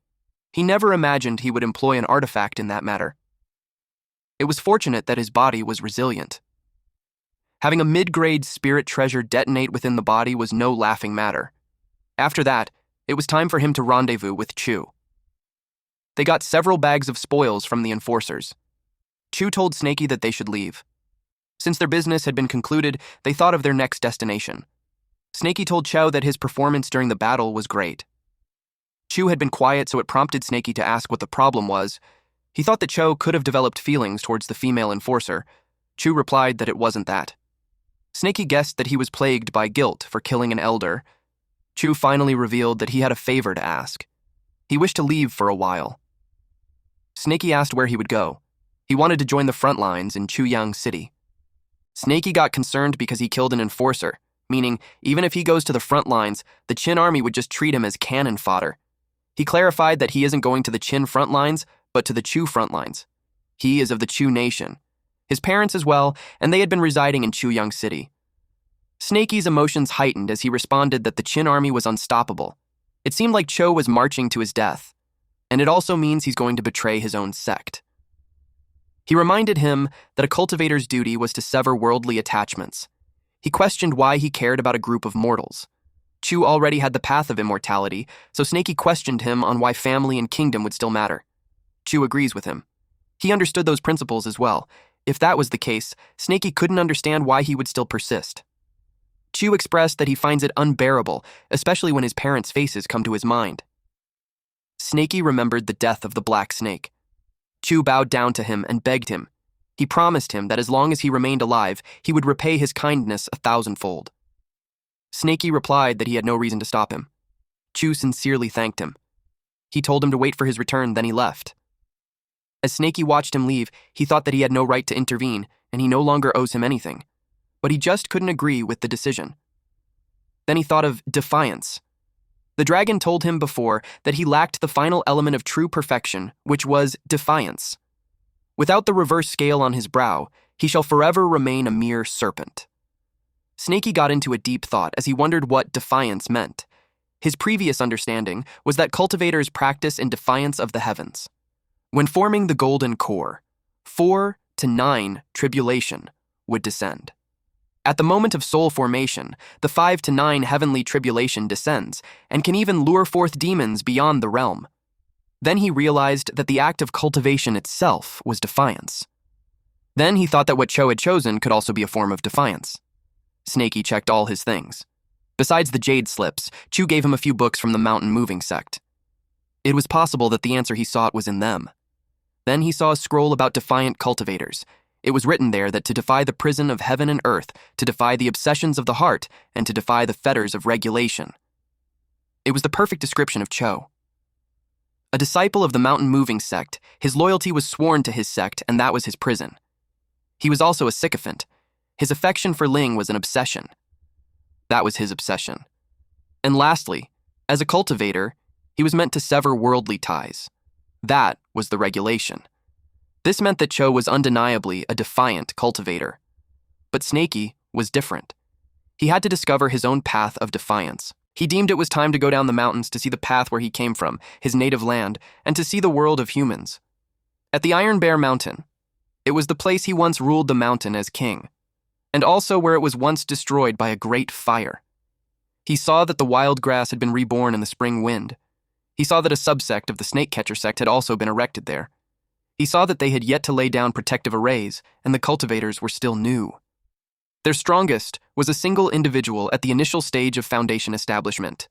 He never imagined he would employ an artifact in that matter. It was fortunate that his body was resilient. Having a mid-grade spirit treasure detonate within the body was no laughing matter. After that, it was time for him to rendezvous with Chu. They got several bags of spoils from the enforcers. Chu told Snaky that they should leave. Since their business had been concluded, they thought of their next destination. Snaky told Cho that his performance during the battle was great. Chu had been quiet, so it prompted Snaky to ask what the problem was. He thought that Cho could have developed feelings towards the female enforcer. Chu replied that it wasn't that. Snaky guessed that he was plagued by guilt for killing an elder. Chu finally revealed that he had a favor to ask. He wished to leave for a while. Snaky asked where he would go. He wanted to join the front lines in Chuyang City. Snaky got concerned because he killed an enforcer, meaning even if he goes to the front lines, the Qin army would just treat him as cannon fodder. He clarified that he isn't going to the Qin front lines, but to the Chu front lines. He is of the Chu nation. His parents as well, and they had been residing in Chuyang City. Snaky's emotions heightened as he responded that the Qin army was unstoppable. It seemed like Cho was marching to his death, and it also means he's going to betray his own sect. He reminded him that a cultivator's duty was to sever worldly attachments. He questioned why he cared about a group of mortals. Chu already had the path of immortality, so Snaky questioned him on why family and kingdom would still matter. Chu agrees with him. He understood those principles as well. If that was the case, Snaky couldn't understand why he would still persist. Chu expressed that he finds it unbearable, especially when his parents' faces come to his mind. Snaky remembered the death of the black snake. Chu bowed down to him and begged him. He promised him that as long as he remained alive, he would repay his kindness 1,000-fold. Snaky replied that he had no reason to stop him. Chu sincerely thanked him. He told him to wait for his return, then he left. As Snaky watched him leave, he thought that he had no right to intervene, and he no longer owes him anything. But he just couldn't agree with the decision. Then he thought of defiance. The dragon told him before that he lacked the final element of true perfection, which was defiance. Without the reverse scale on his brow, he shall forever remain a mere serpent. Snaky got into a deep thought as he wondered what defiance meant. His previous understanding was that cultivators practice in defiance of the heavens. When forming the golden core, 4 to 9 tribulation would descend. At the moment of soul formation, the 5 to 9 heavenly tribulation descends and can even lure forth demons beyond the realm. Then he realized that the act of cultivation itself was defiance. Then he thought that what Cho had chosen could also be a form of defiance. Snaky checked all his things. Besides the jade slips, Chu gave him a few books from the mountain moving sect. It was possible that the answer he sought was in them. Then he saw a scroll about defiant cultivators. It was written there that to defy the prison of heaven and earth, to defy the obsessions of the heart, and to defy the fetters of regulation. It was the perfect description of Cho. A disciple of the mountain moving sect, his loyalty was sworn to his sect, and that was his prison. He was also a sycophant. His affection for Ling was an obsession. That was his obsession. And lastly, as a cultivator, he was meant to sever worldly ties. That was the regulation. This meant that Cho was undeniably a defiant cultivator. But Snaky was different. He had to discover his own path of defiance. He deemed it was time to go down the mountains to see the path where he came from, his native land, and to see the world of humans. At the Iron Bear Mountain, it was the place he once ruled the mountain as king, and also where it was once destroyed by a great fire. He saw that the wild grass had been reborn in the spring wind. He saw that a subsect of the snake-catcher sect had also been erected there. He saw that they had yet to lay down protective arrays, and the cultivators were still new. Their strongest was a single individual at the initial stage of foundation establishment.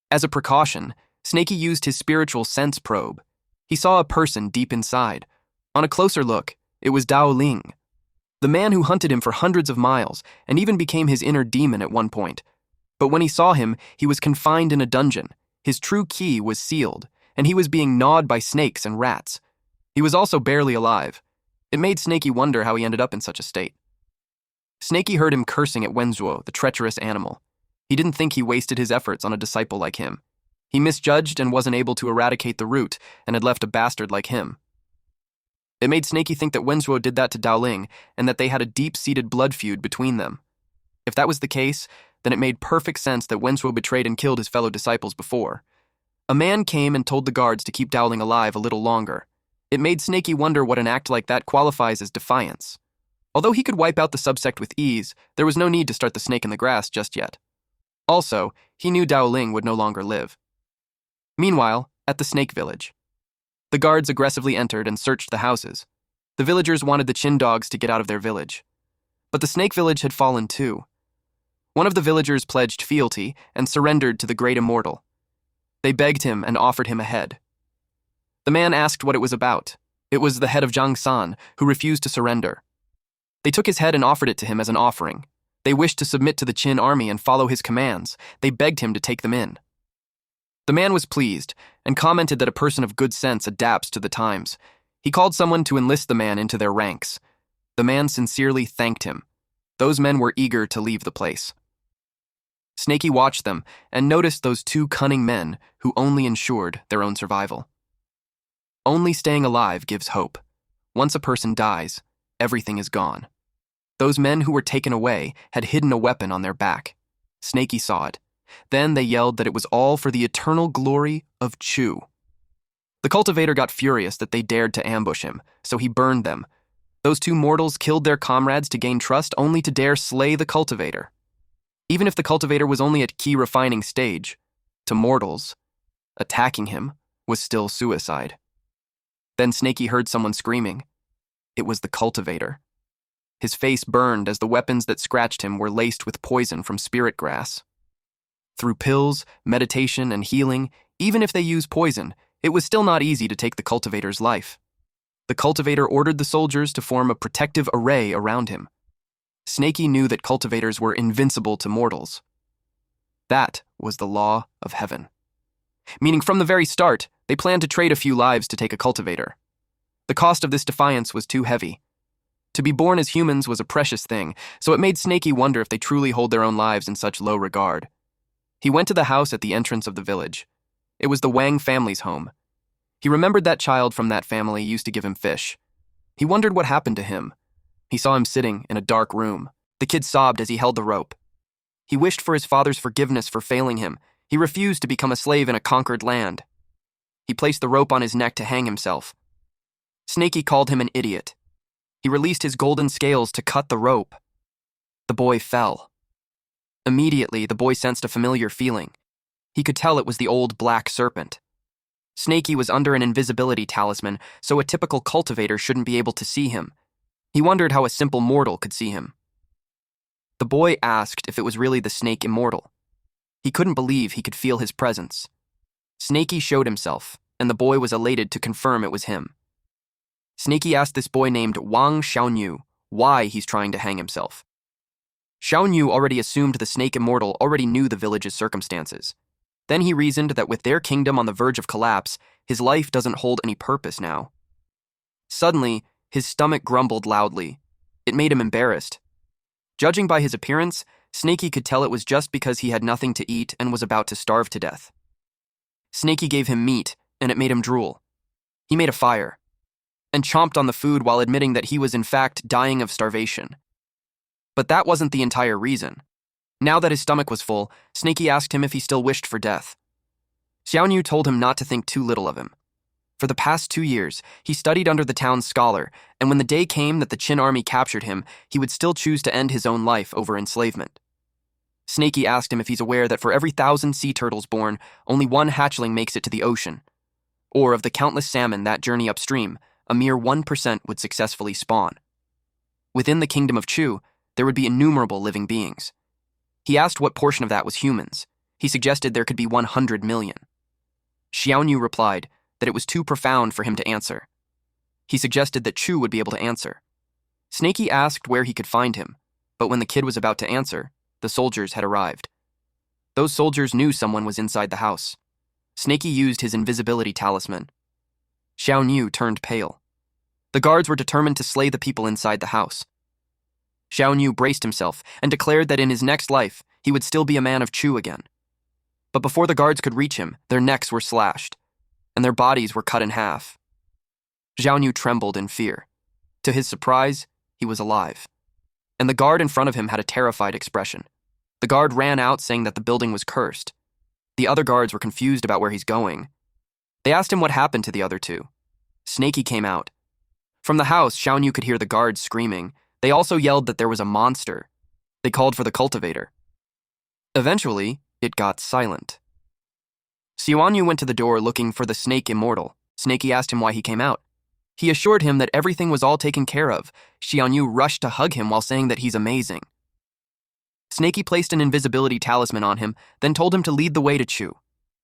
As a precaution, Snaky used his spiritual sense probe. He saw a person deep inside. On a closer look, it was Dao Ling, the man who hunted him for hundreds of miles and even became his inner demon at one point. But when he saw him, he was confined in a dungeon. His true key was sealed, and he was being gnawed by snakes and rats. He was also barely alive. It made Snaky wonder how he ended up in such a state. Snaky heard him cursing at Wenzuo, the treacherous animal. He didn't think he wasted his efforts on a disciple like him. He misjudged and wasn't able to eradicate the root and had left a bastard like him. It made Snaky think that Wenzuo did that to Daoling and that they had a deep-seated blood feud between them. If that was the case, then it made perfect sense that Wenzuo betrayed and killed his fellow disciples before. A man came and told the guards to keep Daoling alive a little longer. It made Snaky wonder what an act like that qualifies as defiance. Although he could wipe out the subsect with ease, there was no need to start the snake in the grass just yet. Also, he knew Daoling would no longer live. Meanwhile, at the snake village, the guards aggressively entered and searched the houses. The villagers wanted the Chin dogs to get out of their village. But the snake village had fallen too. One of the villagers pledged fealty and surrendered to the great immortal. They begged him and offered him a head. The man asked what it was about. It was the head of Zhang San, who refused to surrender. They took his head and offered it to him as an offering. They wished to submit to the Qin army and follow his commands. They begged him to take them in. The man was pleased and commented that a person of good sense adapts to the times. He called someone to enlist the man into their ranks. The man sincerely thanked him. Those men were eager to leave the place. Snaky watched them and noticed those two cunning men who only ensured their own survival. Only staying alive gives hope. Once a person dies, everything is gone. Those men who were taken away had hidden a weapon on their back. Snaky saw it. Then they yelled that it was all for the eternal glory of Chu. The cultivator got furious that they dared to ambush him, so he burned them. Those two mortals killed their comrades to gain trust only to dare slay the cultivator. Even if the cultivator was only at key refining stage, to mortals, attacking him was still suicide. Then Snaky heard someone screaming. It was the cultivator. His face burned as the weapons that scratched him were laced with poison from spirit grass. Through pills, meditation, and healing, even if they use poison, it was still not easy to take the cultivator's life. The cultivator ordered the soldiers to form a protective array around him. Snaky knew that cultivators were invincible to mortals. That was the law of heaven. Meaning from the very start, they planned to trade a few lives to take a cultivator. The cost of this defiance was too heavy. To be born as humans was a precious thing, so it made Snaky wonder if they truly hold their own lives in such low regard. He went to the house at the entrance of the village. It was the Wang family's home. He remembered that child from that family used to give him fish. He wondered what happened to him. He saw him sitting in a dark room. The kid sobbed as he held the rope. He wished for his father's forgiveness for failing him. He refused to become a slave in a conquered land. He placed the rope on his neck to hang himself. Snaky called him an idiot. He released his golden scales to cut the rope. The boy fell. Immediately, the boy sensed a familiar feeling. He could tell it was the old black serpent. Snaky was under an invisibility talisman, so a typical cultivator shouldn't be able to see him. He wondered how a simple mortal could see him. The boy asked if it was really the snake immortal. He couldn't believe he could feel his presence. Snaky showed himself, and the boy was elated to confirm it was him. Snaky asked this boy named Wang Xiaoyu why he's trying to hang himself. Xiaoyu already assumed the snake immortal already knew the village's circumstances. Then he reasoned that with their kingdom on the verge of collapse, his life doesn't hold any purpose now. Suddenly, his stomach grumbled loudly. It made him embarrassed. Judging by his appearance, Snaky could tell it was just because he had nothing to eat and was about to starve to death. Snaky gave him meat, and it made him drool. He made a fire, and chomped on the food while admitting that he was in fact dying of starvation. But that wasn't the entire reason. Now that his stomach was full, Snaky asked him if he still wished for death. Xiaoyu told him not to think too little of him. For the past 2 years, he studied under the town's scholar, and when the day came that the Qin army captured him, he would still choose to end his own life over enslavement. Snaky asked him if he's aware that for every 1,000 sea turtles born, only one hatchling makes it to the ocean. Or of the countless salmon that journey upstream, a mere 1% would successfully spawn. Within the kingdom of Chu, there would be innumerable living beings. He asked what portion of that was humans. He suggested there could be 100 million. Xiaoyu replied that it was too profound for him to answer. He suggested that Chu would be able to answer. Snaky asked where he could find him, but when the kid was about to answer, the soldiers had arrived. Those soldiers knew someone was inside the house. Snakey used his invisibility talisman. Xiaoyu turned pale. The guards were determined to slay the people inside the house. Xiaoyu braced himself and declared that in his next life, he would still be a man of Chu again. But before the guards could reach him, their necks were slashed, and their bodies were cut in half. Xiaoyu trembled in fear. To his surprise, he was alive. And the guard in front of him had a terrified expression. The guard ran out saying that the building was cursed. The other guards were confused about where he's going. They asked him what happened to the other two. Snakey came out. From the house, Xiaoyu could hear the guards screaming. They also yelled that there was a monster. They called for the cultivator. Eventually, it got silent. Xiaoyu went to the door looking for the snake immortal. Snakey asked him why he came out. He assured him that everything was all taken care of. Xiaoyu rushed to hug him while saying that he's amazing. Snakey placed an invisibility talisman on him, then told him to lead the way to Chu.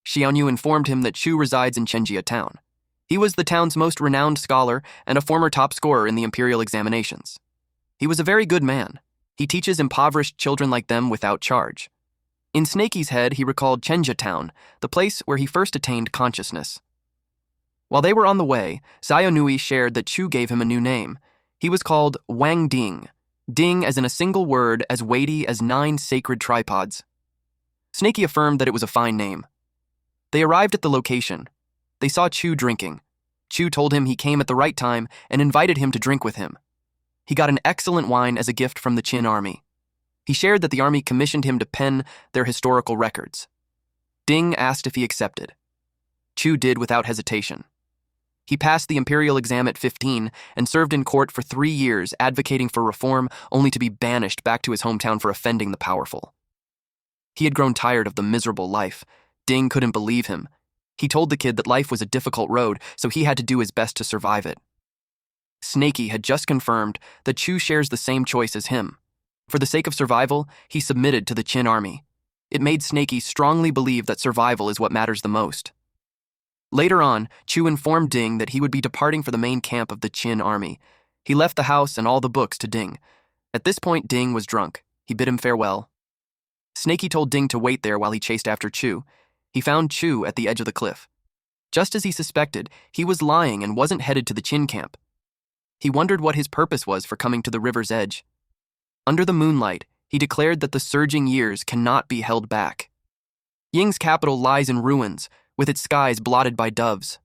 Xiaoyu informed him that Chu resides in Chenjia town. He was the town's most renowned scholar and a former top scorer in the imperial examinations. He was a very good man. He teaches impoverished children like them without charge. In Snakey's head, he recalled Chenjia town, the place where he first attained consciousness. While they were on the way, Xiaonui shared that Chu gave him a new name. He was called Wang Ding. Ding as in a single word as weighty as 9 sacred tripods. Snakey affirmed that it was a fine name. They arrived at the location. They saw Chu drinking. Chu told him he came at the right time and invited him to drink with him. He got an excellent wine as a gift from the Qin army. He shared that the army commissioned him to pen their historical records. Ding asked if he accepted. Chu did without hesitation. He passed the imperial exam at 15 and served in court for 3 years, advocating for reform, only to be banished back to his hometown for offending the powerful. He had grown tired of the miserable life. Ding couldn't believe him. He told the kid that life was a difficult road, so he had to do his best to survive it. Snakey had just confirmed that Chu shares the same choice as him. For the sake of survival, he submitted to the Qin army. It made Snakey strongly believe that survival is what matters the most. Later on, Chu informed Ding that he would be departing for the main camp of the Qin army. He left the house and all the books to Ding. At this point, Ding was drunk. He bid him farewell. Snakey told Ding to wait there while he chased after Chu. He found Chu at the edge of the cliff. Just as he suspected, he was lying and wasn't headed to the Qin camp. He wondered what his purpose was for coming to the river's edge. Under the moonlight, he declared that the surging years cannot be held back. Ying's capital lies in ruins, with its skies blotted by doves.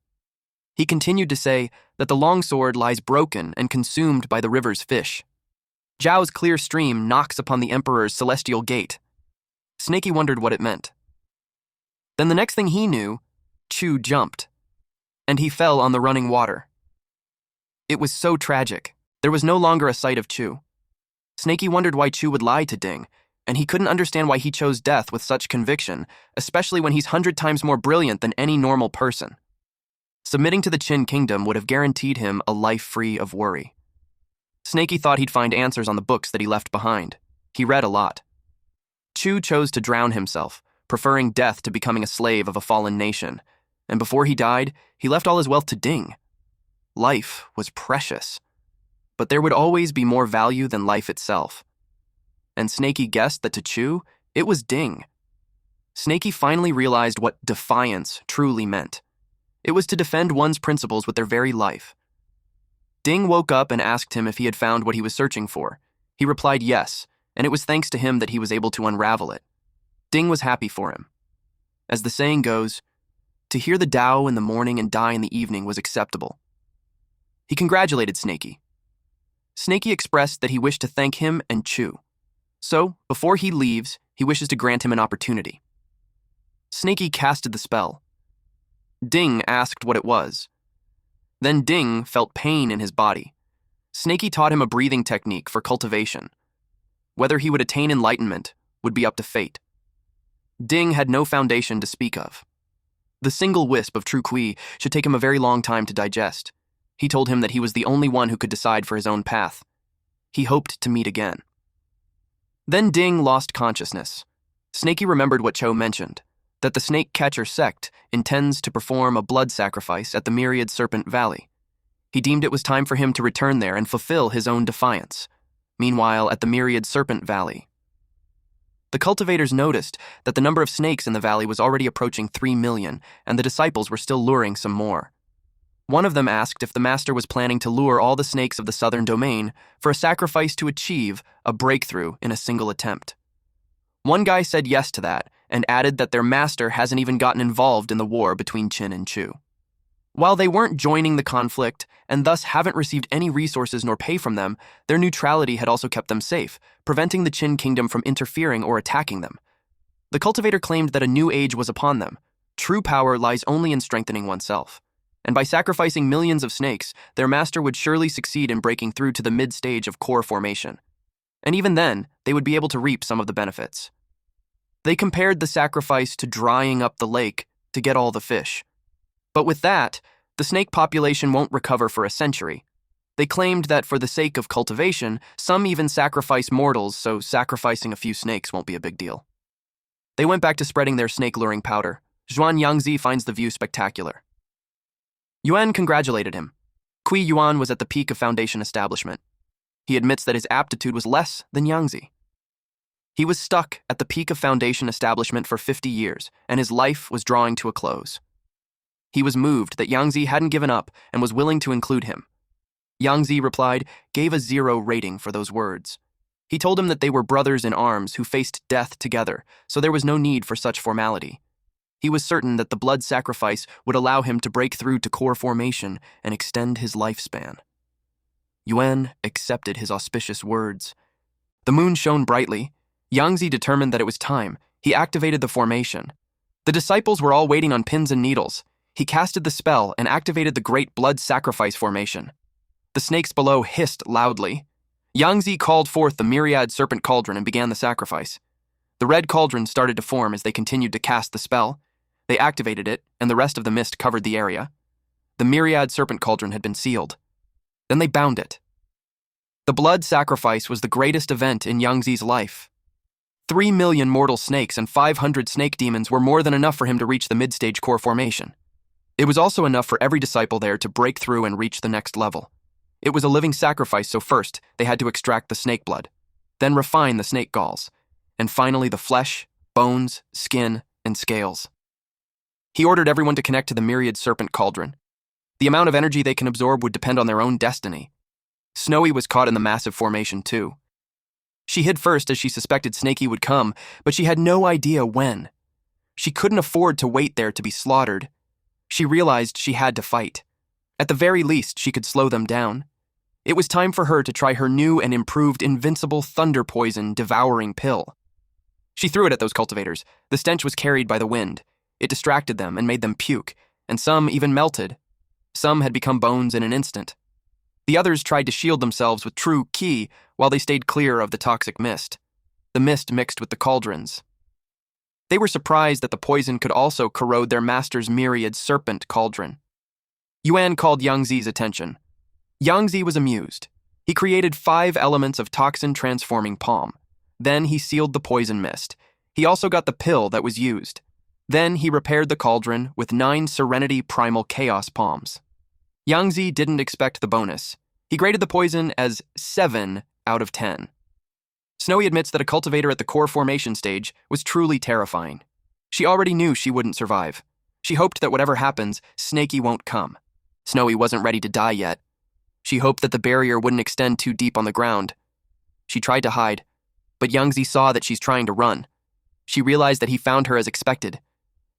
He continued to say that the longsword lies broken and consumed by the river's fish. Zhao's clear stream knocks upon the emperor's celestial gate. Snakey wondered what it meant. Then the next thing he knew, Chu jumped, and he fell on the running water. It was so tragic. There was no longer a sight of Chu. Snakey wondered why Chu would lie to Ding, and he couldn't understand why he chose death with such conviction, especially when he's 100 times more brilliant than any normal person. Submitting to the Qin kingdom would have guaranteed him a life free of worry. Snakey thought he'd find answers on the books that he left behind. He read a lot. Chu chose to drown himself, preferring death to becoming a slave of a fallen nation, and before he died, he left all his wealth to Ding. Life was precious, but there would always be more value than life itself. And Snakey guessed that to Chu, it was Ding. Snakey finally realized what defiance truly meant. It was to defend one's principles with their very life. Ding woke up and asked him if he had found what he was searching for. He replied yes, and it was thanks to him that he was able to unravel it. Ding was happy for him. As the saying goes, to hear the Tao in the morning and die in the evening was acceptable. He congratulated Snakey. Snakey expressed that he wished to thank him and Chu. So, before he leaves, he wishes to grant him an opportunity. Snakey casted the spell. Ding asked what it was. Then Ding felt pain in his body. Snakey taught him a breathing technique for cultivation. Whether he would attain enlightenment would be up to fate. Ding had no foundation to speak of. The single wisp of true Kui should take him a very long time to digest. He told him that he was the only one who could decide for his own path. He hoped to meet again. Then Ding lost consciousness. Snakey remembered what Cho mentioned, that the snake catcher sect intends to perform a blood sacrifice at the Myriad Serpent Valley. He deemed it was time for him to return there and fulfill his own defiance. Meanwhile, at the Myriad Serpent Valley, The cultivators noticed that the number of snakes in the valley was already approaching 3 million, and the disciples were still luring some more. One of them asked if the master was planning to lure all the snakes of the southern domain for a sacrifice to achieve a breakthrough in a single attempt. One guy said yes to that, and added that their master hasn't even gotten involved in the war between Qin and Chu. While they weren't joining the conflict, and thus haven't received any resources nor pay from them, their neutrality had also kept them safe, preventing the Qin kingdom from interfering or attacking them. The cultivator claimed that a new age was upon them. True power lies only in strengthening oneself. And by sacrificing millions of snakes, their master would surely succeed in breaking through to the mid-stage of core formation. And even then, they would be able to reap some of the benefits. They compared the sacrifice to drying up the lake to get all the fish. But with that, the snake population won't recover for a century. They claimed that for the sake of cultivation, some even sacrifice mortals, so sacrificing a few snakes won't be a big deal. They went back to spreading their snake-luring powder. Zhuan Yangzi finds the view spectacular. Yuan congratulated him. Kui Yuan was at the peak of foundation establishment. He admits that his aptitude was less than Yangzi. He was stuck at the peak of foundation establishment for 50 years, and his life was drawing to a close. He was moved that Yangzi hadn't given up and was willing to include him. Yangzi replied, gave a 0 rating for those words. He told him that they were brothers in arms who faced death together, so there was no need for such formality. He was certain that the blood sacrifice would allow him to break through to core formation and extend his lifespan. Yuan accepted his auspicious words. The moon shone brightly. Yangzi determined that it was time. He activated the formation. The disciples were all waiting on pins and needles. He casted the spell and activated the great blood sacrifice formation. The snakes below hissed loudly. Yangzi called forth the myriad serpent cauldron and began the sacrifice. The red cauldron started to form as they continued to cast the spell. They activated it, and the rest of the mist covered the area. The myriad serpent cauldron had been sealed. Then they bound it. The blood sacrifice was the greatest event in Yangzi's life. 3 million mortal snakes and 500 snake demons were more than enough for him to reach the mid-stage core formation. It was also enough for every disciple there to break through and reach the next level. It was a living sacrifice, so first they had to extract the snake blood, then refine the snake galls, and finally the flesh, bones, skin, and scales. He ordered everyone to connect to the myriad serpent cauldron. The amount of energy they can absorb would depend on their own destiny. Snowy was caught in the massive formation too. She hid first as she suspected Snakey would come, but she had no idea when. She couldn't afford to wait there to be slaughtered. She realized she had to fight. At the very least, she could slow them down. It was time for her to try her new and improved invincible thunder poison devouring pill. She threw it at those cultivators. The stench was carried by the wind. It distracted them and made them puke, and some even melted. Some had become bones in an instant. The others tried to shield themselves with true ki while they stayed clear of the toxic mist. The mist mixed with the cauldrons. They were surprised that the poison could also corrode their master's myriad serpent cauldron. Yuan called Yangzi's attention. Yangzi was amused. He created 5 elements of toxin-transforming palm. Then he sealed the poison mist. He also got the pill that was used. Then he repaired the cauldron with 9 Serenity Primal Chaos palms. Yangzi didn't expect the bonus. He graded the poison as 7 out of 10. Snowy admits that a cultivator at the core formation stage was truly terrifying. She already knew she wouldn't survive. She hoped that whatever happens, Snakey won't come. Snowy wasn't ready to die yet. She hoped that the barrier wouldn't extend too deep on the ground. She tried to hide, but Yangzi saw that she's trying to run. She realized that he found her as expected.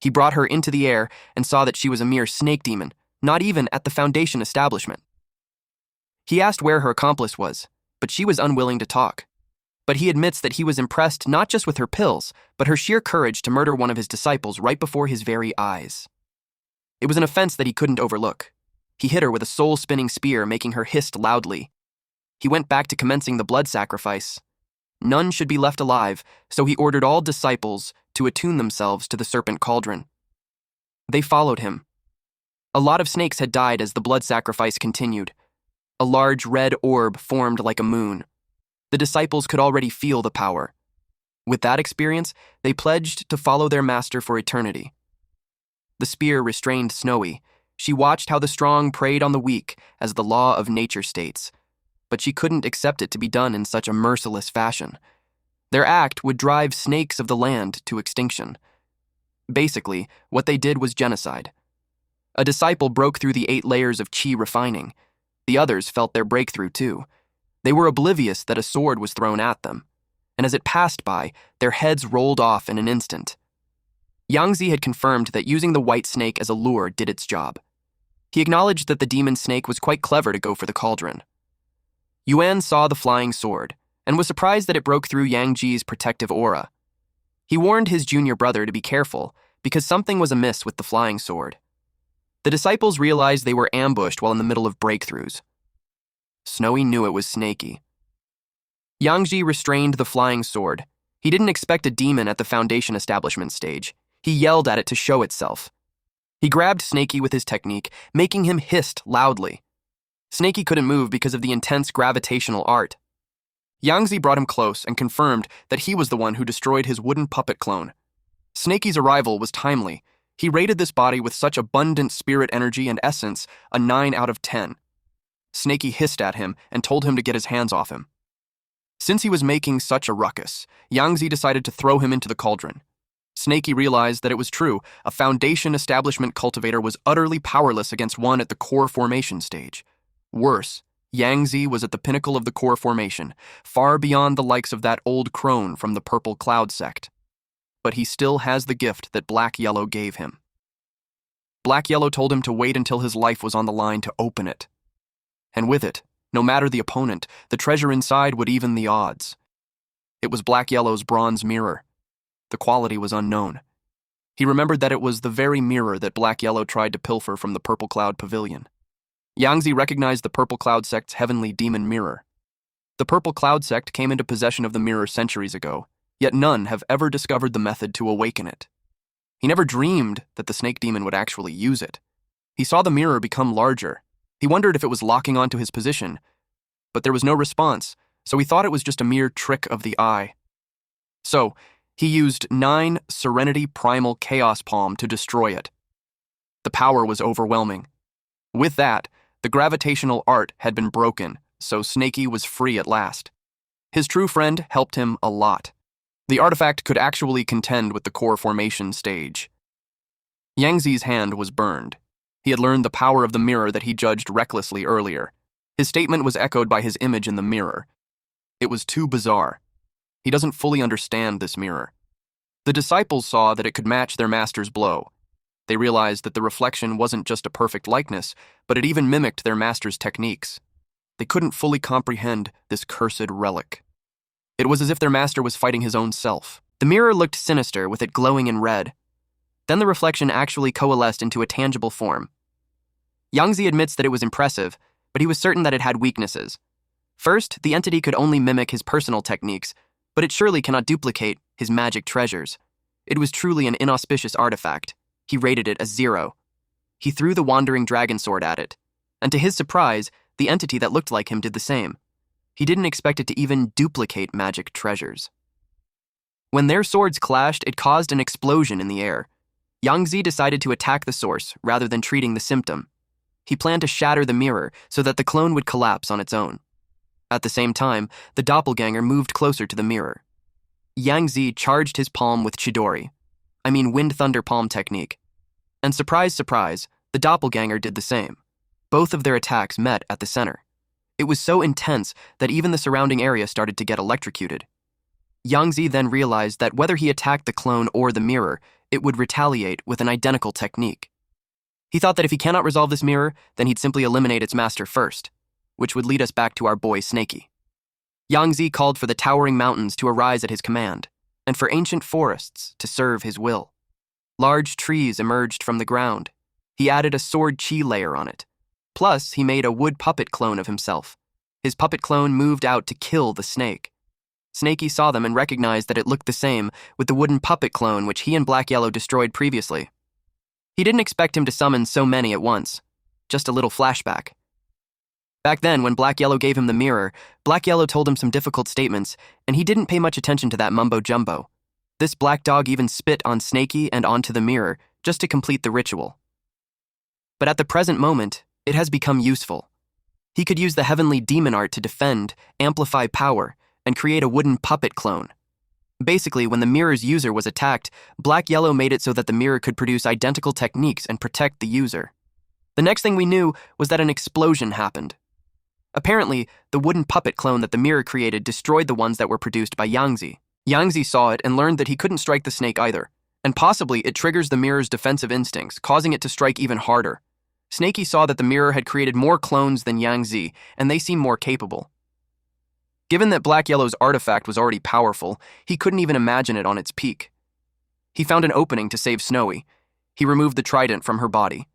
He brought her into the air and saw that she was a mere snake demon, not even at the foundation establishment. He asked where her accomplice was, but she was unwilling to talk. But he admits that he was impressed not just with her pills, but her sheer courage to murder one of his disciples right before his very eyes. It was an offense that he couldn't overlook. He hit her with a soul-spinning spear, making her hiss loudly. He went back to commencing the blood sacrifice. None should be left alive, so he ordered all disciples to attune themselves to the serpent cauldron. They followed him. A lot of snakes had died as the blood sacrifice continued. A large red orb formed like a moon. The disciples could already feel the power. With that experience, they pledged to follow their master for eternity. The spear restrained Snowy. She watched how the strong preyed on the weak, as the law of nature states. But she couldn't accept it to be done in such a merciless fashion. Their act would drive snakes of the land to extinction. Basically, what they did was genocide. A disciple broke through the 8 layers of chi refining. The others felt their breakthrough too. They were oblivious that a sword was thrown at them, and as it passed by, their heads rolled off in an instant. Yangzi had confirmed that using the white snake as a lure did its job. He acknowledged that the demon snake was quite clever to go for the cauldron. Yuan saw the flying sword and was surprised that it broke through Yangzi's protective aura. He warned his junior brother to be careful because something was amiss with the flying sword. The disciples realized they were ambushed while in the middle of breakthroughs. Snowy knew it was snaky. Yangzi restrained the flying sword. He didn't expect a demon at the Foundation establishment stage. He yelled at it to show itself. He grabbed Snaky with his technique, making him hiss loudly. Snaky couldn't move because of the intense gravitational art. Yangzi brought him close and confirmed that he was the one who destroyed his wooden puppet clone. Snaky's arrival was timely. He rated this body with such abundant spirit energy and essence, a 9 out of 10. Snaky hissed at him and told him to get his hands off him. Since he was making such a ruckus, Yangzi decided to throw him into the cauldron. Snaky realized that it was true. A Foundation establishment cultivator was utterly powerless against one at the core formation stage. Worse, Yangzi was at the pinnacle of the core formation, far beyond the likes of that old crone from the Purple Cloud sect. But he still has the gift that Black-Yellow gave him. Black-Yellow told him to wait until his life was on the line to open it. And with it, no matter the opponent, the treasure inside would even the odds. It was Black-Yellow's bronze mirror. The quality was unknown. He remembered that it was the very mirror that Black-Yellow tried to pilfer from the Purple Cloud Pavilion. Yangzi recognized the Purple Cloud sect's heavenly demon mirror. The Purple Cloud sect came into possession of the mirror centuries ago, yet none have ever discovered the method to awaken it. He never dreamed that the snake demon would actually use it. He saw the mirror become larger. He wondered if it was locking onto his position, but there was no response, so he thought it was just a mere trick of the eye. So, he used 9 Serenity Primal Chaos Palm to destroy it. The power was overwhelming. With that, the gravitational art had been broken, so Snaky was free at last. His true friend helped him a lot. The artifact could actually contend with the core formation stage. Yangzi's hand was burned. He had learned the power of the mirror that he judged recklessly earlier. His statement was echoed by his image in the mirror. It was too bizarre. He doesn't fully understand this mirror. The disciples saw that it could match their master's blow. They realized that the reflection wasn't just a perfect likeness, but it even mimicked their master's techniques. They couldn't fully comprehend this cursed relic. It was as if their master was fighting his own self. The mirror looked sinister, with it glowing in red. Then the reflection actually coalesced into a tangible form. Yangzi admits that it was impressive, but he was certain that it had weaknesses. First, the entity could only mimic his personal techniques, but it surely cannot duplicate his magic treasures. It was truly an inauspicious artifact. He rated it as 0. He threw the wandering dragon sword at it, and to his surprise, the entity that looked like him did the same. He didn't expect it to even duplicate magic treasures. When their swords clashed, it caused an explosion in the air. Yangzi decided to attack the source rather than treating the symptom. He planned to shatter the mirror so that the clone would collapse on its own. At the same time, the doppelganger moved closer to the mirror. Yangzi charged his palm with Wind Thunder Palm technique. And surprise, surprise, the doppelganger did the same. Both of their attacks met at the center. It was so intense that even the surrounding area started to get electrocuted. Yangzi then realized that whether he attacked the clone or the mirror, it would retaliate with an identical technique. He thought that if he cannot resolve this mirror, then he'd simply eliminate its master first, which would lead us back to our boy Snaky. Yangzi called for the towering mountains to arise at his command, and for ancient forests to serve his will. Large trees emerged from the ground. He added a sword chi layer on it. Plus, he made a wood puppet clone of himself. His puppet clone moved out to kill the snake. Snaky saw them and recognized that it looked the same with the wooden puppet clone which he and Black-Yellow destroyed previously. He didn't expect him to summon so many at once. Just a little flashback. Back then, when Black-Yellow gave him the mirror, Black-Yellow told him some difficult statements, and he didn't pay much attention to that mumbo-jumbo. This black dog even spit on Snaky and onto the mirror, just to complete the ritual. But at the present moment, it has become useful. He could use the heavenly demon art to defend, amplify power, and create a wooden puppet clone. Basically, when the mirror's user was attacked, Black Yellow made it so that the mirror could produce identical techniques and protect the user. The next thing we knew was that an explosion happened. Apparently, the wooden puppet clone that the mirror created destroyed the ones that were produced by Yangzi. Yangzi saw it and learned that he couldn't strike the snake either, and possibly it triggers the mirror's defensive instincts, causing it to strike even harder. Snakey saw that the mirror had created more clones than Yangzi, and they seemed more capable. Given that Black Yellow's artifact was already powerful, he couldn't even imagine it on its peak. He found an opening to save Snowy. He removed the trident from her body.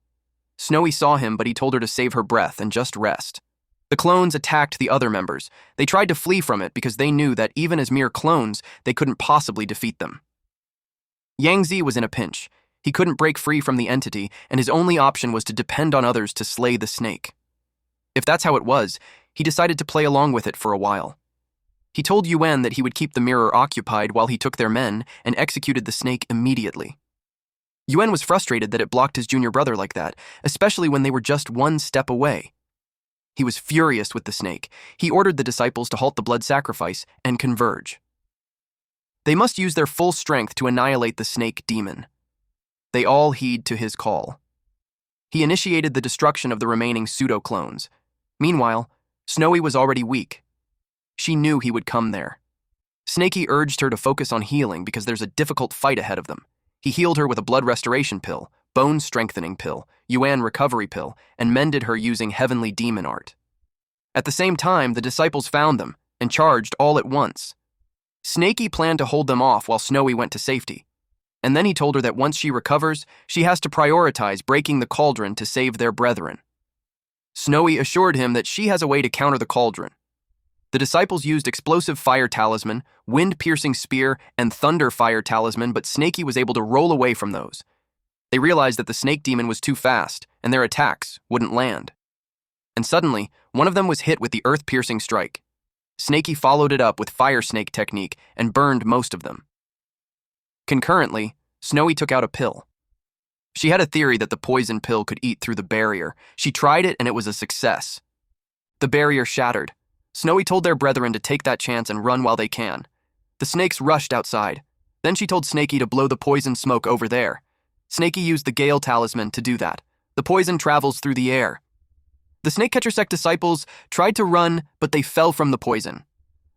Snowy saw him, but he told her to save her breath and just rest. The clones attacked the other members. They tried to flee from it because they knew that even as mere clones, they couldn't possibly defeat them. Yangzi was in a pinch. He couldn't break free from the entity, and his only option was to depend on others to slay the snake. If that's how it was, he decided to play along with it for a while. He told Yuan that he would keep the mirror occupied while he took their men and executed the snake immediately. Yuan was frustrated that it blocked his junior brother like that, especially when they were just one step away. He was furious with the snake. He ordered the disciples to halt the blood sacrifice and converge. They must use their full strength to annihilate the snake demon. They all heed to his call. He initiated the destruction of the remaining pseudo-clones. Meanwhile, Snowy was already weak. She knew he would come there. Snakey urged her to focus on healing because there's a difficult fight ahead of them. He healed her with a blood restoration pill, bone strengthening pill, Yuan recovery pill, and mended her using heavenly demon art. At the same time, the disciples found them and charged all at once. Snakey planned to hold them off while Snowy went to safety. And then he told her that once she recovers, she has to prioritize breaking the cauldron to save their brethren. Snowy assured him that she has a way to counter the cauldron. The disciples used explosive fire talisman, wind-piercing spear, and thunder fire talisman, but Snakey was able to roll away from those. They realized that the snake demon was too fast, and their attacks wouldn't land. And suddenly, one of them was hit with the earth-piercing strike. Snakey followed it up with fire snake technique and burned most of them. Concurrently, Snowy took out a pill. She had a theory that the poison pill could eat through the barrier. She tried it and it was a success. The barrier shattered. Snowy told their brethren to take that chance and run while they can. The snakes rushed outside. Then she told Snakey to blow the poison smoke over there. Snakey used the Gale talisman to do that. The poison travels through the air. The Snakecatcher sect disciples tried to run, but they fell from the poison.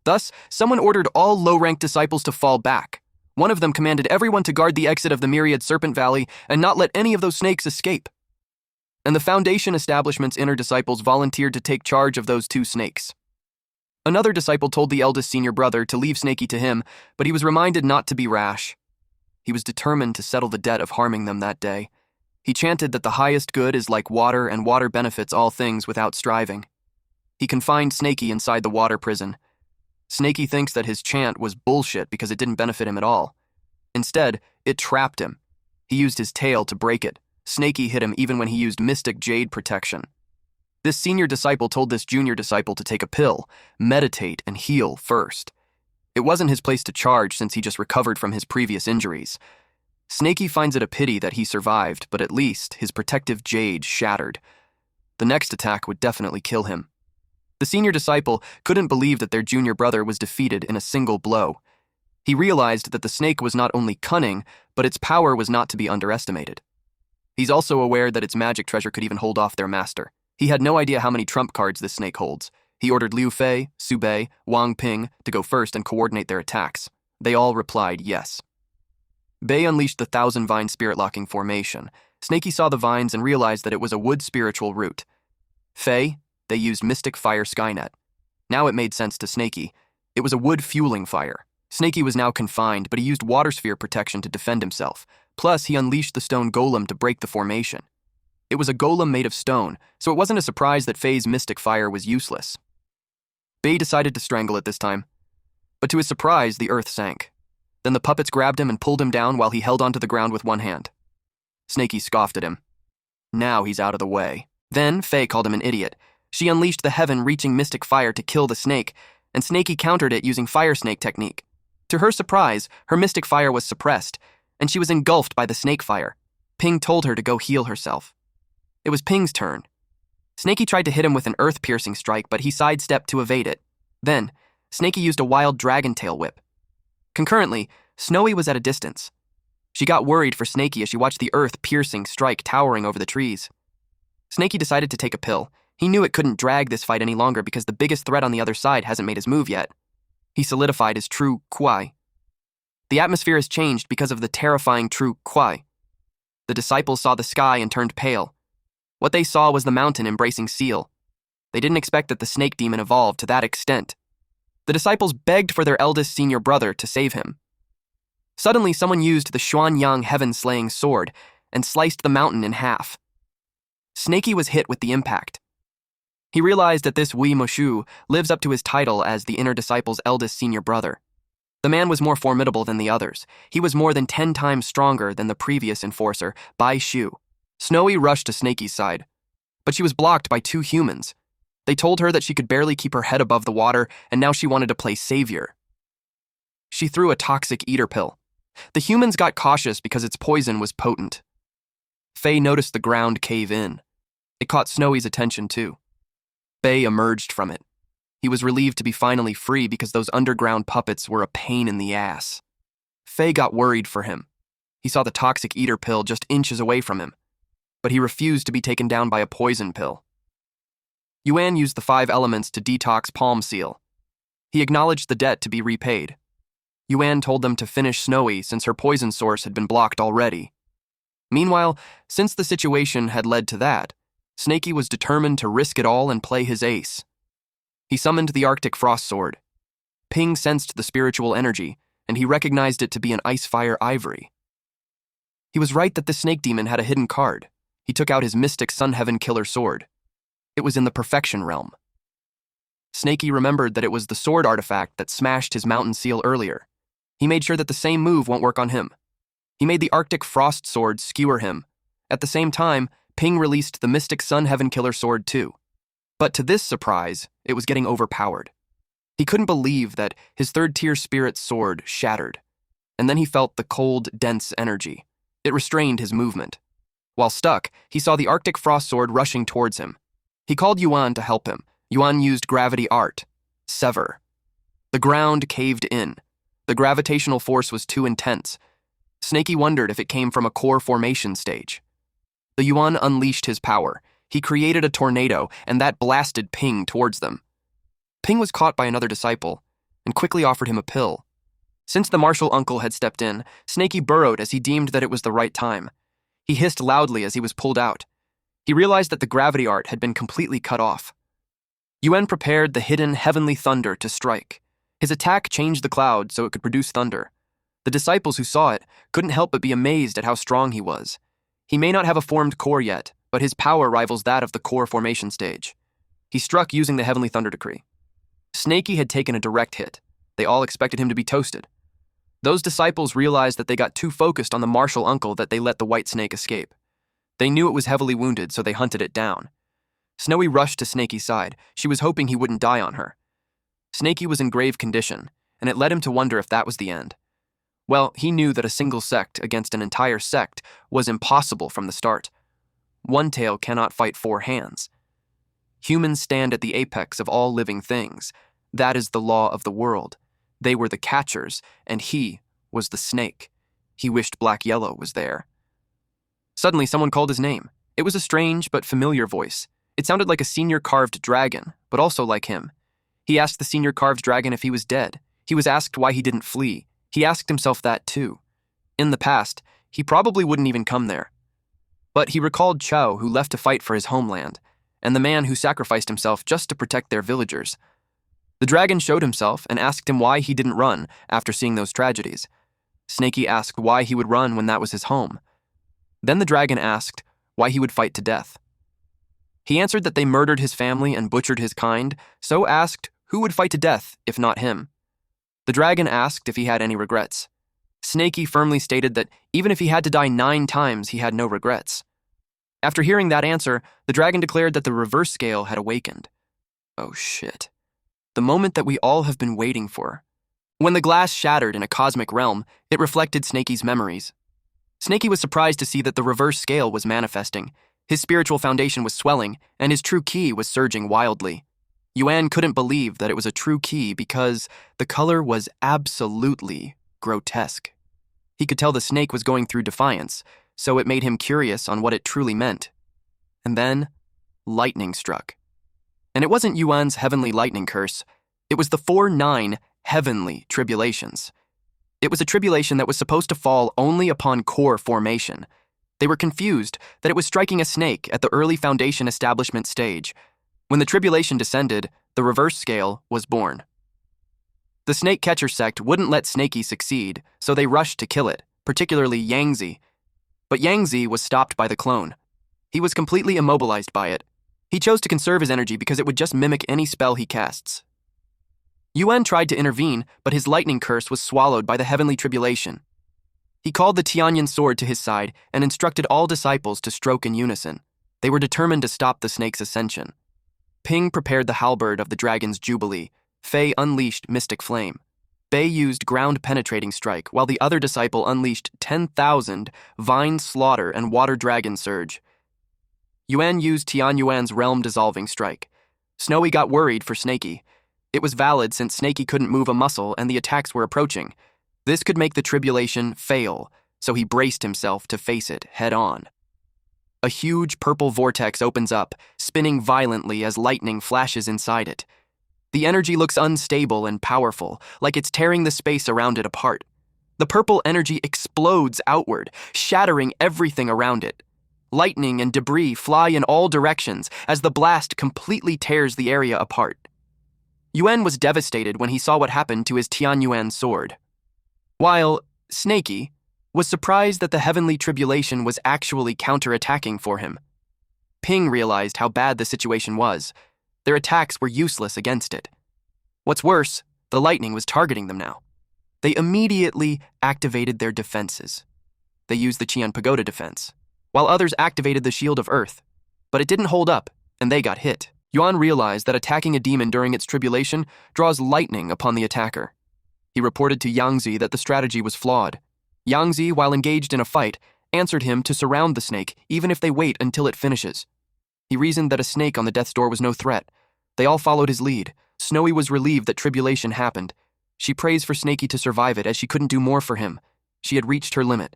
Thus, someone ordered all low-ranked disciples to fall back. One of them commanded everyone to guard the exit of the Myriad Serpent Valley and not let any of those snakes escape. And the Foundation establishment's inner disciples volunteered to take charge of those 2 snakes. Another disciple told the eldest senior brother to leave Snakey to him, but he was reminded not to be rash. He was determined to settle the debt of harming them that day. He chanted that the highest good is like water and water benefits all things without striving. He confined Snakey inside the water prison. Snakey thinks that his chant was bullshit because it didn't benefit him at all. Instead, it trapped him. He used his tail to break it. Snakey hit him even when he used mystic jade protection. This senior disciple told this junior disciple to take a pill, meditate, and heal first. It wasn't his place to charge since he just recovered from his previous injuries. Snakey finds it a pity that he survived, but at least his protective jade shattered. The next attack would definitely kill him. The senior disciple couldn't believe that their junior brother was defeated in a single blow. He realized that the snake was not only cunning, but its power was not to be underestimated. He's also aware that its magic treasure could even hold off their master. He had no idea how many trump cards this snake holds. He ordered Liu Fei, Su Bei, Wang Ping to go first and coordinate their attacks. They all replied yes. Bei unleashed the 1,000-vine spirit-locking formation. Snakey saw the vines and realized that it was a wood spiritual root. Fei, they used Mystic Fire Skynet. Now it made sense to Snakey. It was a wood fueling fire. Snakey was now confined, but he used water sphere protection to defend himself. Plus, he unleashed the stone golem to break the formation. It was a golem made of stone, so it wasn't a surprise that Fei's mystic fire was useless. Bei decided to strangle it this time. But to his surprise, the earth sank. Then the puppets grabbed him and pulled him down while he held onto the ground with one hand. Snakey scoffed at him. Now he's out of the way. Then Fei called him an idiot. She unleashed the heaven-reaching mystic fire to kill the snake, and Snakey countered it using fire snake technique. To her surprise, her mystic fire was suppressed, and she was engulfed by the snake fire. Ping told her to go heal herself. It was Ping's turn. Snakey tried to hit him with an earth-piercing strike, but he sidestepped to evade it. Then, Snakey used a wild dragon tail whip. Concurrently, Snowy was at a distance. She got worried for Snaky as she watched the earth-piercing strike towering over the trees. Snaky decided to take a pill. He knew it couldn't drag this fight any longer because the biggest threat on the other side hasn't made his move yet. He solidified his true Kwai. The atmosphere has changed because of the terrifying true Kwai. The disciples saw the sky and turned pale. What they saw was the mountain embracing Seal. They didn't expect that the snake demon evolved to that extent. The disciples begged for their eldest senior brother to save him. Suddenly, someone used the Xuanyang heaven-slaying sword and sliced the mountain in half. Snaky was hit with the impact. He realized that this Wei Moshu lives up to his title as the inner disciple's eldest senior brother. The man was more formidable than the others. He was more than 10 times stronger than the previous enforcer, Bai Shu. Snowy rushed to Snaky's side, but she was blocked by 2 humans. They told her that she could barely keep her head above the water, and now she wanted to play savior. She threw a toxic eater pill. The humans got cautious because its poison was potent. Faye noticed the ground cave in. It caught Snowy's attention too. Faye emerged from it. He was relieved to be finally free because those underground puppets were a pain in the ass. Faye got worried for him. He saw the toxic eater pill just inches away from him, but he refused to be taken down by a poison pill. Yuan used the 5 elements to detox Palm Seal. He acknowledged the debt to be repaid. Yuan told them to finish Snowy since her poison source had been blocked already. Meanwhile, since the situation had led to that, Snaky was determined to risk it all and play his ace. He summoned the Arctic Frost Sword. Ping sensed the spiritual energy, and he recognized it to be an Icefire Ivory. He was right that the snake demon had a hidden card. He took out his mystic Sun Heaven Killer Sword. It was in the Perfection Realm. Snaky remembered that it was the sword artifact that smashed his mountain seal earlier. He made sure that the same move won't work on him. He made the Arctic Frost Sword skewer him. At the same time, Ping released the mystic Sun Heaven Killer Sword too. But to this surprise, it was getting overpowered. He couldn't believe that his 3rd-tier spirit sword shattered. And then he felt the cold, dense energy. It restrained his movement. While stuck, he saw the Arctic Frost Sword rushing towards him. He called Yuan to help him. Yuan used gravity art. Sever. The ground caved in. The gravitational force was too intense. Snaky wondered if it came from a core formation stage. The Yuan unleashed his power. He created a tornado, and that blasted Ping towards them. Ping was caught by another disciple, and quickly offered him a pill. Since the martial uncle had stepped in, Snaky burrowed as he deemed that it was the right time. He hissed loudly as he was pulled out. He realized that the gravity art had been completely cut off. Yuan prepared the hidden heavenly thunder to strike. His attack changed the cloud so it could produce thunder. The disciples who saw it couldn't help but be amazed at how strong he was. He may not have a formed core yet, but his power rivals that of the core formation stage. He struck using the Heavenly Thunder Decree. Snaky had taken a direct hit. They all expected him to be toasted. Those disciples realized that they got too focused on the martial uncle that they let the white snake escape. They knew it was heavily wounded, so they hunted it down. Snowy rushed to Snaky's side. She was hoping he wouldn't die on her. Snaky was in grave condition, and it led him to wonder if that was the end. Well, he knew that a single sect against an entire sect was impossible from the start. One tail cannot fight 4 hands. Humans stand at the apex of all living things. That is the law of the world. They were the catchers, and he was the snake. He wished Black Yellow was there. Suddenly, someone called his name. It was a strange but familiar voice. It sounded like a senior carved dragon, but also like him. He asked the senior carved dragon if he was dead. He was asked why he didn't flee. He asked himself that too. In the past, he probably wouldn't even come there. But he recalled Chao, who left to fight for his homeland, and the man who sacrificed himself just to protect their villagers. The dragon showed himself and asked him why he didn't run after seeing those tragedies. Snaky asked why he would run when that was his home. Then the dragon asked why he would fight to death. He answered that they murdered his family and butchered his kind, so asked who would fight to death if not him. The dragon asked if he had any regrets. Snaky firmly stated that even if he had to die 9 times, he had no regrets. After hearing that answer, the dragon declared that the reverse scale had awakened. Oh shit. The moment that we all have been waiting for. When the glass shattered in a cosmic realm, it reflected Snaky's memories. Snaky was surprised to see that the reverse scale was manifesting. His spiritual foundation was swelling, and his true ki was surging wildly. Yuan couldn't believe that it was a true ki because the color was absolutely grotesque. He could tell the snake was going through defiance, so it made him curious on what it truly meant. And then, lightning struck. And it wasn't Yuan's heavenly lightning curse. It was the 4-9 heavenly tribulations. It was a tribulation that was supposed to fall only upon core formation. They were confused that it was striking a snake at the early foundation establishment stage. When the tribulation descended, the reverse scale was born. The snake catcher sect wouldn't let Snakey succeed, so they rushed to kill it, particularly Yangzi. But Yangzi was stopped by the clone. He was completely immobilized by it. He chose to conserve his energy because it would just mimic any spell he casts. Yuan tried to intervene, but his lightning curse was swallowed by the heavenly tribulation. He called the Tianyan sword to his side and instructed all disciples to stroke in unison. They were determined to stop the snake's ascension. Ping prepared the halberd of the dragon's jubilee. Fei unleashed Mystic Flame. Bei used ground-penetrating strike, while the other disciple unleashed 10,000 Vine Slaughter and Water Dragon Surge. Yuan used Tian Yuan's realm-dissolving strike. Snowy got worried for Snakey. It was valid since Snakey couldn't move a muscle and the attacks were approaching. This could make the tribulation fail, so he braced himself to face it head-on. A huge purple vortex opens up, spinning violently as lightning flashes inside it. The energy looks unstable and powerful, like it's tearing the space around it apart. The purple energy explodes outward, shattering everything around it. Lightning and debris fly in all directions as the blast completely tears the area apart. Yuan was devastated when he saw what happened to his Tianyuan sword. While Snakey was surprised that the heavenly tribulation was actually counterattacking for him. Ping realized how bad the situation was. Their attacks were useless against it. What's worse, the lightning was targeting them now. They immediately activated their defenses. They used the Qian Pagoda defense, while others activated the Shield of Earth. But it didn't hold up, and they got hit. Yuan realized that attacking a demon during its tribulation draws lightning upon the attacker. He reported to Yangzi that the strategy was flawed. Yangzi, while engaged in a fight, answered him to surround the snake even if they wait until it finishes. He reasoned that a snake on the death's door was no threat. They all followed his lead. Snowy was relieved that tribulation happened. She praised for Snakey to survive it as she couldn't do more for him. She had reached her limit.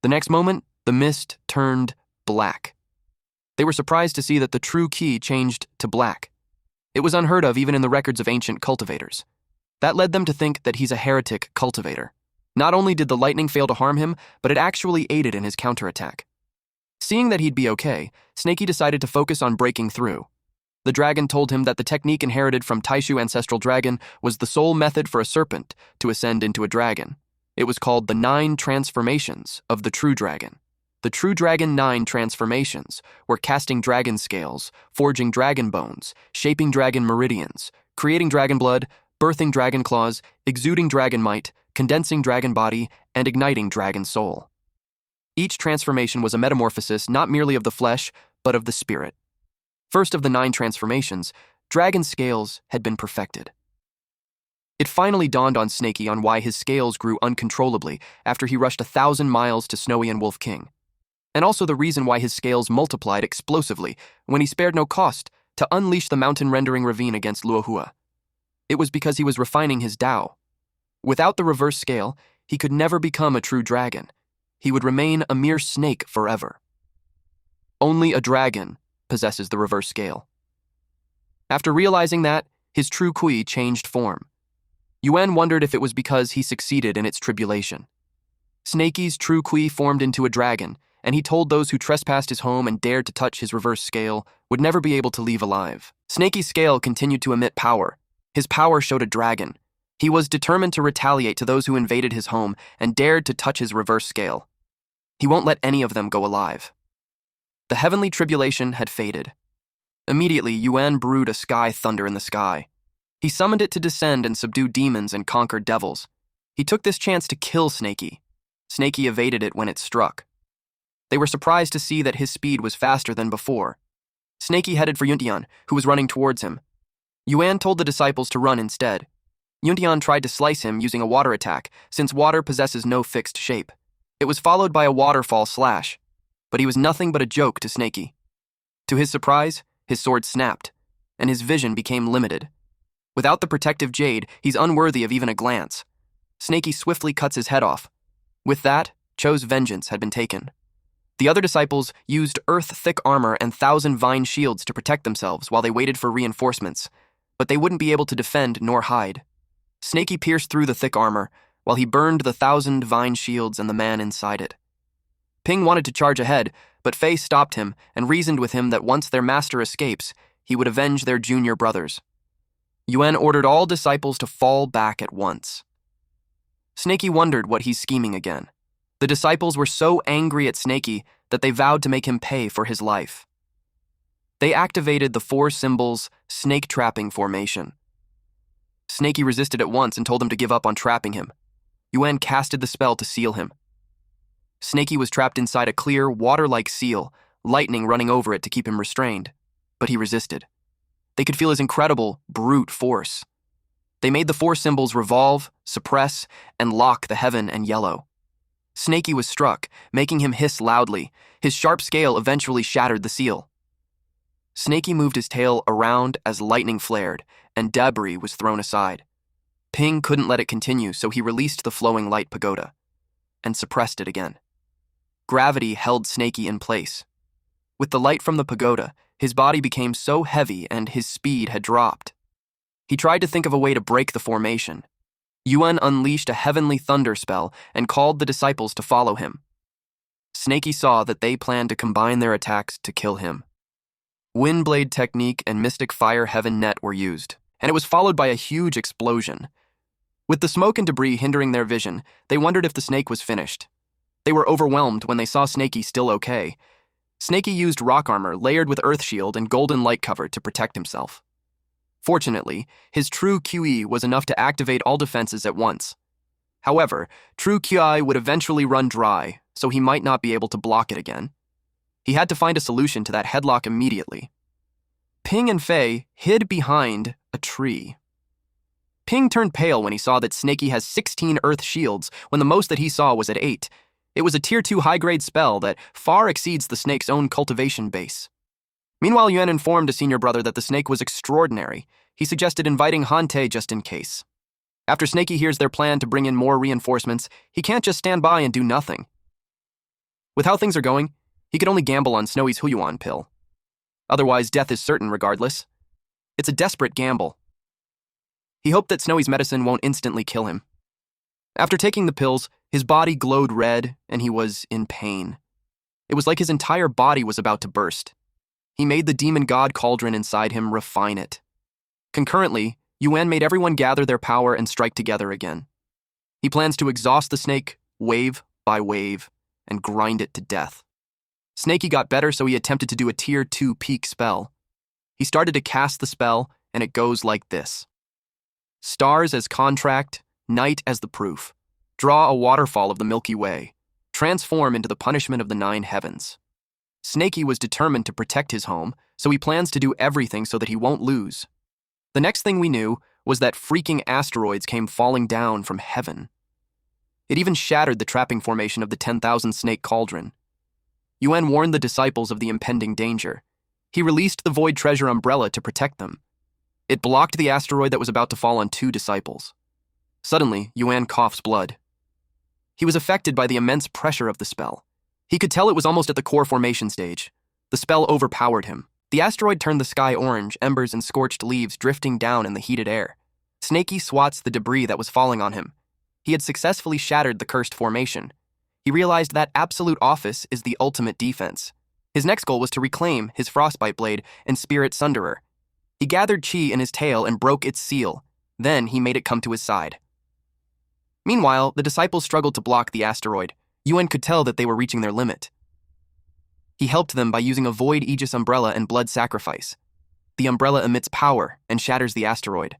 The next moment, the mist turned black. They were surprised to see that the true key changed to black. It was unheard of even in the records of ancient cultivators. That led them to think that he's a heretic cultivator. Not only did the lightning fail to harm him, but it actually aided in his counterattack. Seeing that he'd be okay, Snakey decided to focus on breaking through. The dragon told him that the technique inherited from Taishu ancestral dragon was the sole method for a serpent to ascend into a dragon. It was called the 9 transformations of the true dragon. The true dragon 9 transformations were casting dragon scales, forging dragon bones, shaping dragon meridians, creating dragon blood, birthing dragon claws, exuding dragon might, condensing dragon body, and igniting dragon soul. Each transformation was a metamorphosis not merely of the flesh, but of the spirit. First of the 9 transformations, dragon scales had been perfected. It finally dawned on Snakey on why his scales grew uncontrollably after he rushed 1,000 miles to Snowy and Wolf King, and also the reason why his scales multiplied explosively when he spared no cost to unleash the mountain-rendering ravine against Luohua. It was because he was refining his Tao. Without the reverse scale, he could never become a true dragon. He would remain a mere snake forever. Only a dragon possesses the reverse scale. After realizing that, his true Kui changed form. Yuan wondered if it was because he succeeded in its tribulation. Snakey's true Kui formed into a dragon, and he told those who trespassed his home and dared to touch his reverse scale would never be able to leave alive. Snakey's scale continued to emit power. His power showed a dragon. He was determined to retaliate to those who invaded his home and dared to touch his reverse scale. He won't let any of them go alive. The heavenly tribulation had faded. Immediately, Yuan brewed a sky thunder in the sky. He summoned it to descend and subdue demons and conquer devils. He took this chance to kill Snakey. Snakey evaded it when it struck. They were surprised to see that his speed was faster than before. Snakey headed for Yuntian, who was running towards him. Yuan told the disciples to run instead. Yuntian tried to slice him using a water attack, since water possesses no fixed shape. It was followed by a waterfall slash, but he was nothing but a joke to Snakey. To his surprise, his sword snapped, and his vision became limited. Without the protective jade, he's unworthy of even a glance. Snaky swiftly cuts his head off. With that, Cho's vengeance had been taken. The other disciples used earth-thick armor and 1,000-vine shields to protect themselves while they waited for reinforcements, but they wouldn't be able to defend nor hide. Snaky pierced through the thick armor, while he burned the 1,000-vine shields and the man inside it. Ping wanted to charge ahead, but Fei stopped him and reasoned with him that once their master escapes, he would avenge their junior brothers. Yuan ordered all disciples to fall back at once. Snaky wondered what he's scheming again. The disciples were so angry at Snaky that they vowed to make him pay for his life. They activated the 4 symbols snake trapping formation. Snaky resisted at once and told them to give up on trapping him. Yuan casted the spell to seal him. Snaky was trapped inside a clear, water-like seal, lightning running over it to keep him restrained, but he resisted. They could feel his incredible, brute force. They made the 4 symbols revolve, suppress, and lock the heaven and yellow. Snaky was struck, making him hiss loudly. His sharp scale eventually shattered the seal. Snaky moved his tail around as lightning flared, and debris was thrown aside. Ping couldn't let it continue, so he released the flowing light pagoda and suppressed it again. Gravity held Snaky in place. With the light from the pagoda, his body became so heavy and his speed had dropped. He tried to think of a way to break the formation. Yuan unleashed a heavenly thunder spell and called the disciples to follow him. Snaky saw that they planned to combine their attacks to kill him. Windblade technique and mystic fire heaven net were used, and it was followed by a huge explosion. With the smoke and debris hindering their vision, they wondered if the snake was finished. They were overwhelmed when they saw Snaky still okay. Snaky used rock armor layered with earth shield and golden light cover to protect himself. Fortunately, his true QE was enough to activate all defenses at once. However, true QI would eventually run dry, so he might not be able to block it again. He had to find a solution to that headlock immediately. Ping and Fei hid behind a tree. Ping turned pale when he saw that Snaky has 16 earth shields when the most that he saw was at 8. It was a tier 2 high-grade spell that far exceeds the snake's own cultivation base. Meanwhile, Yuan informed a senior brother that the snake was extraordinary. He suggested inviting Hante just in case. After Snaky hears their plan to bring in more reinforcements, he can't just stand by and do nothing. With how things are going, he could only gamble on Snowy's Huyuan pill. Otherwise, death is certain regardless. It's a desperate gamble. He hoped that Snowy's medicine won't instantly kill him. After taking the pills, his body glowed red and he was in pain. It was like his entire body was about to burst. He made the demon god cauldron inside him refine it. Concurrently, Yuan made everyone gather their power and strike together again. He plans to exhaust the snake, wave by wave, and grind it to death. Snaky got better, so he attempted to do a tier 2 peak spell. He started to cast the spell, and it goes like this. Stars as contract, night as the proof. Draw a waterfall of the Milky Way. Transform into the punishment of the 9 heavens. Snaky was determined to protect his home, so he plans to do everything so that he won't lose. The next thing we knew was that freaking asteroids came falling down from heaven. It even shattered the trapping formation of the 10,000 snake cauldron. Yuan warned the disciples of the impending danger. He released the void treasure umbrella to protect them. It blocked the asteroid that was about to fall on 2 disciples. Suddenly, Yuan coughs blood. He was affected by the immense pressure of the spell. He could tell it was almost at the core formation stage. The spell overpowered him. The asteroid turned the sky orange, embers and scorched leaves drifting down in the heated air. Snaky swats the debris that was falling on him. He had successfully shattered the cursed formation. He realized that absolute office is the ultimate defense. His next goal was to reclaim his frostbite blade and spirit sunderer. He gathered chi in his tail and broke its seal. Then he made it come to his side. Meanwhile, the disciples struggled to block the asteroid. Yuan could tell that they were reaching their limit. He helped them by using a void Aegis umbrella and blood sacrifice. The umbrella emits power and shatters the asteroid.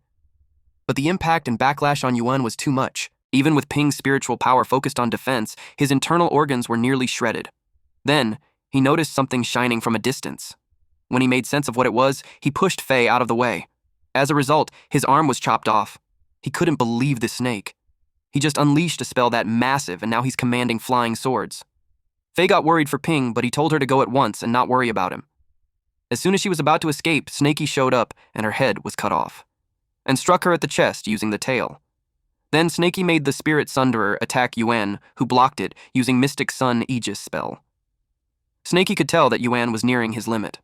But the impact and backlash on Yuan was too much. Even with Ping's spiritual power focused on defense, his internal organs were nearly shredded. Then, he noticed something shining from a distance. When he made sense of what it was, he pushed Fei out of the way. As a result, his arm was chopped off. He couldn't believe the snake. He just unleashed a spell that massive, and now he's commanding flying swords. Fei got worried for Ping, but he told her to go at once and not worry about him. As soon as she was about to escape, Snaky showed up, and her head was cut off, and struck her at the chest using the tail. Then Snakey made the Spirit Sunderer attack Yuan, who blocked it using Mystic Sun Aegis spell. Snakey could tell that Yuan was nearing his limit.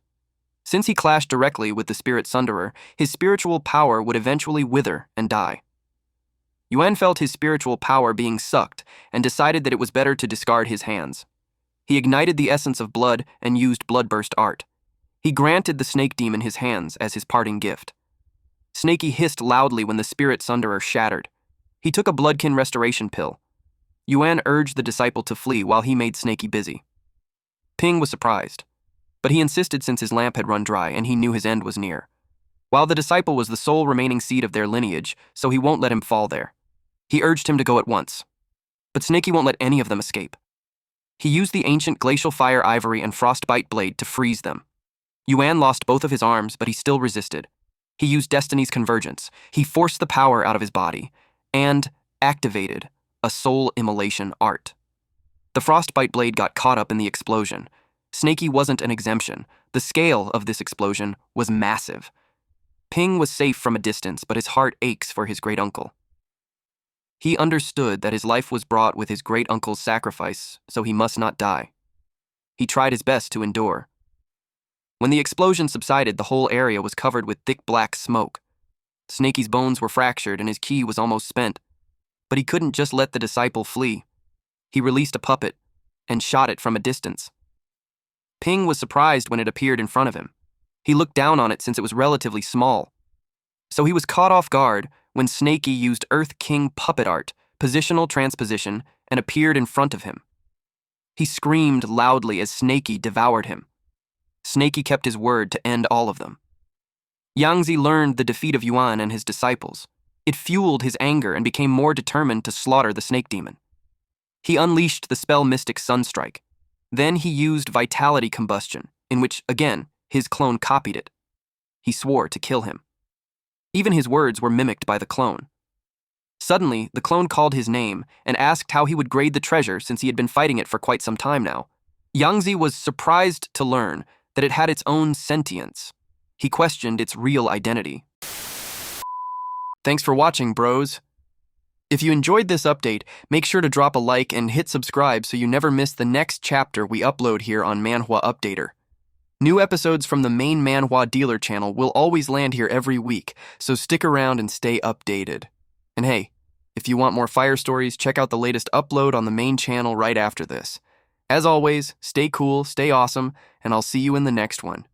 Since he clashed directly with the Spirit Sunderer, his spiritual power would eventually wither and die. Yuan felt his spiritual power being sucked and decided that it was better to discard his hands. He ignited the essence of blood and used Bloodburst art. He granted the snake demon his hands as his parting gift. Snakey hissed loudly when the Spirit Sunderer shattered. He took a Bloodkin restoration pill. Yuan urged the disciple to flee while he made Snakey busy. Ping was surprised, but he insisted since his lamp had run dry and he knew his end was near. While the disciple was the sole remaining seed of their lineage, so he won't let him fall there. He urged him to go at once. But Snakey won't let any of them escape. He used the ancient glacial fire ivory and frostbite blade to freeze them. Yuan lost both of his arms, but he still resisted. He used Destiny's Convergence. He forced the power out of his body and activated a soul immolation art. The frostbite blade got caught up in the explosion. Snakey wasn't an exemption. The scale of this explosion was massive. Ping was safe from a distance, but his heart aches for his great-uncle. He understood that his life was brought with his great-uncle's sacrifice, so he must not die. He tried his best to endure. When the explosion subsided, the whole area was covered with thick black smoke. Snakey's bones were fractured and his ki was almost spent. But he couldn't just let the disciple flee. He released a puppet and shot it from a distance. Ping was surprised when it appeared in front of him. He looked down on it since it was relatively small. So he was caught off guard when Snakey used Earth King puppet art, positional transposition, and appeared in front of him. He screamed loudly as Snakey devoured him. Snakey kept his word to end all of them. Yangzi learned the defeat of Yuan and his disciples. It fueled his anger and became more determined to slaughter the snake demon. He unleashed the spell Mystic Sunstrike. Then he used Vitality Combustion, in which, again, his clone copied it. He swore to kill him. Even his words were mimicked by the clone. Suddenly, the clone called his name and asked how he would grade the treasure since he had been fighting it for quite some time now. Yangzi was surprised to learn that it had its own sentience. He questioned its real identity. Thanks for watching, bros. If you enjoyed this update, make sure to drop a like and hit subscribe so you never miss the next chapter we upload here on Manhwa Updater. New episodes from the main Manhwa dealer channel will always land here every week, so stick around and stay updated. And hey, if you want more fire stories, check out the latest upload on the main channel right after this. As always, stay cool, stay awesome, and I'll see you in the next one.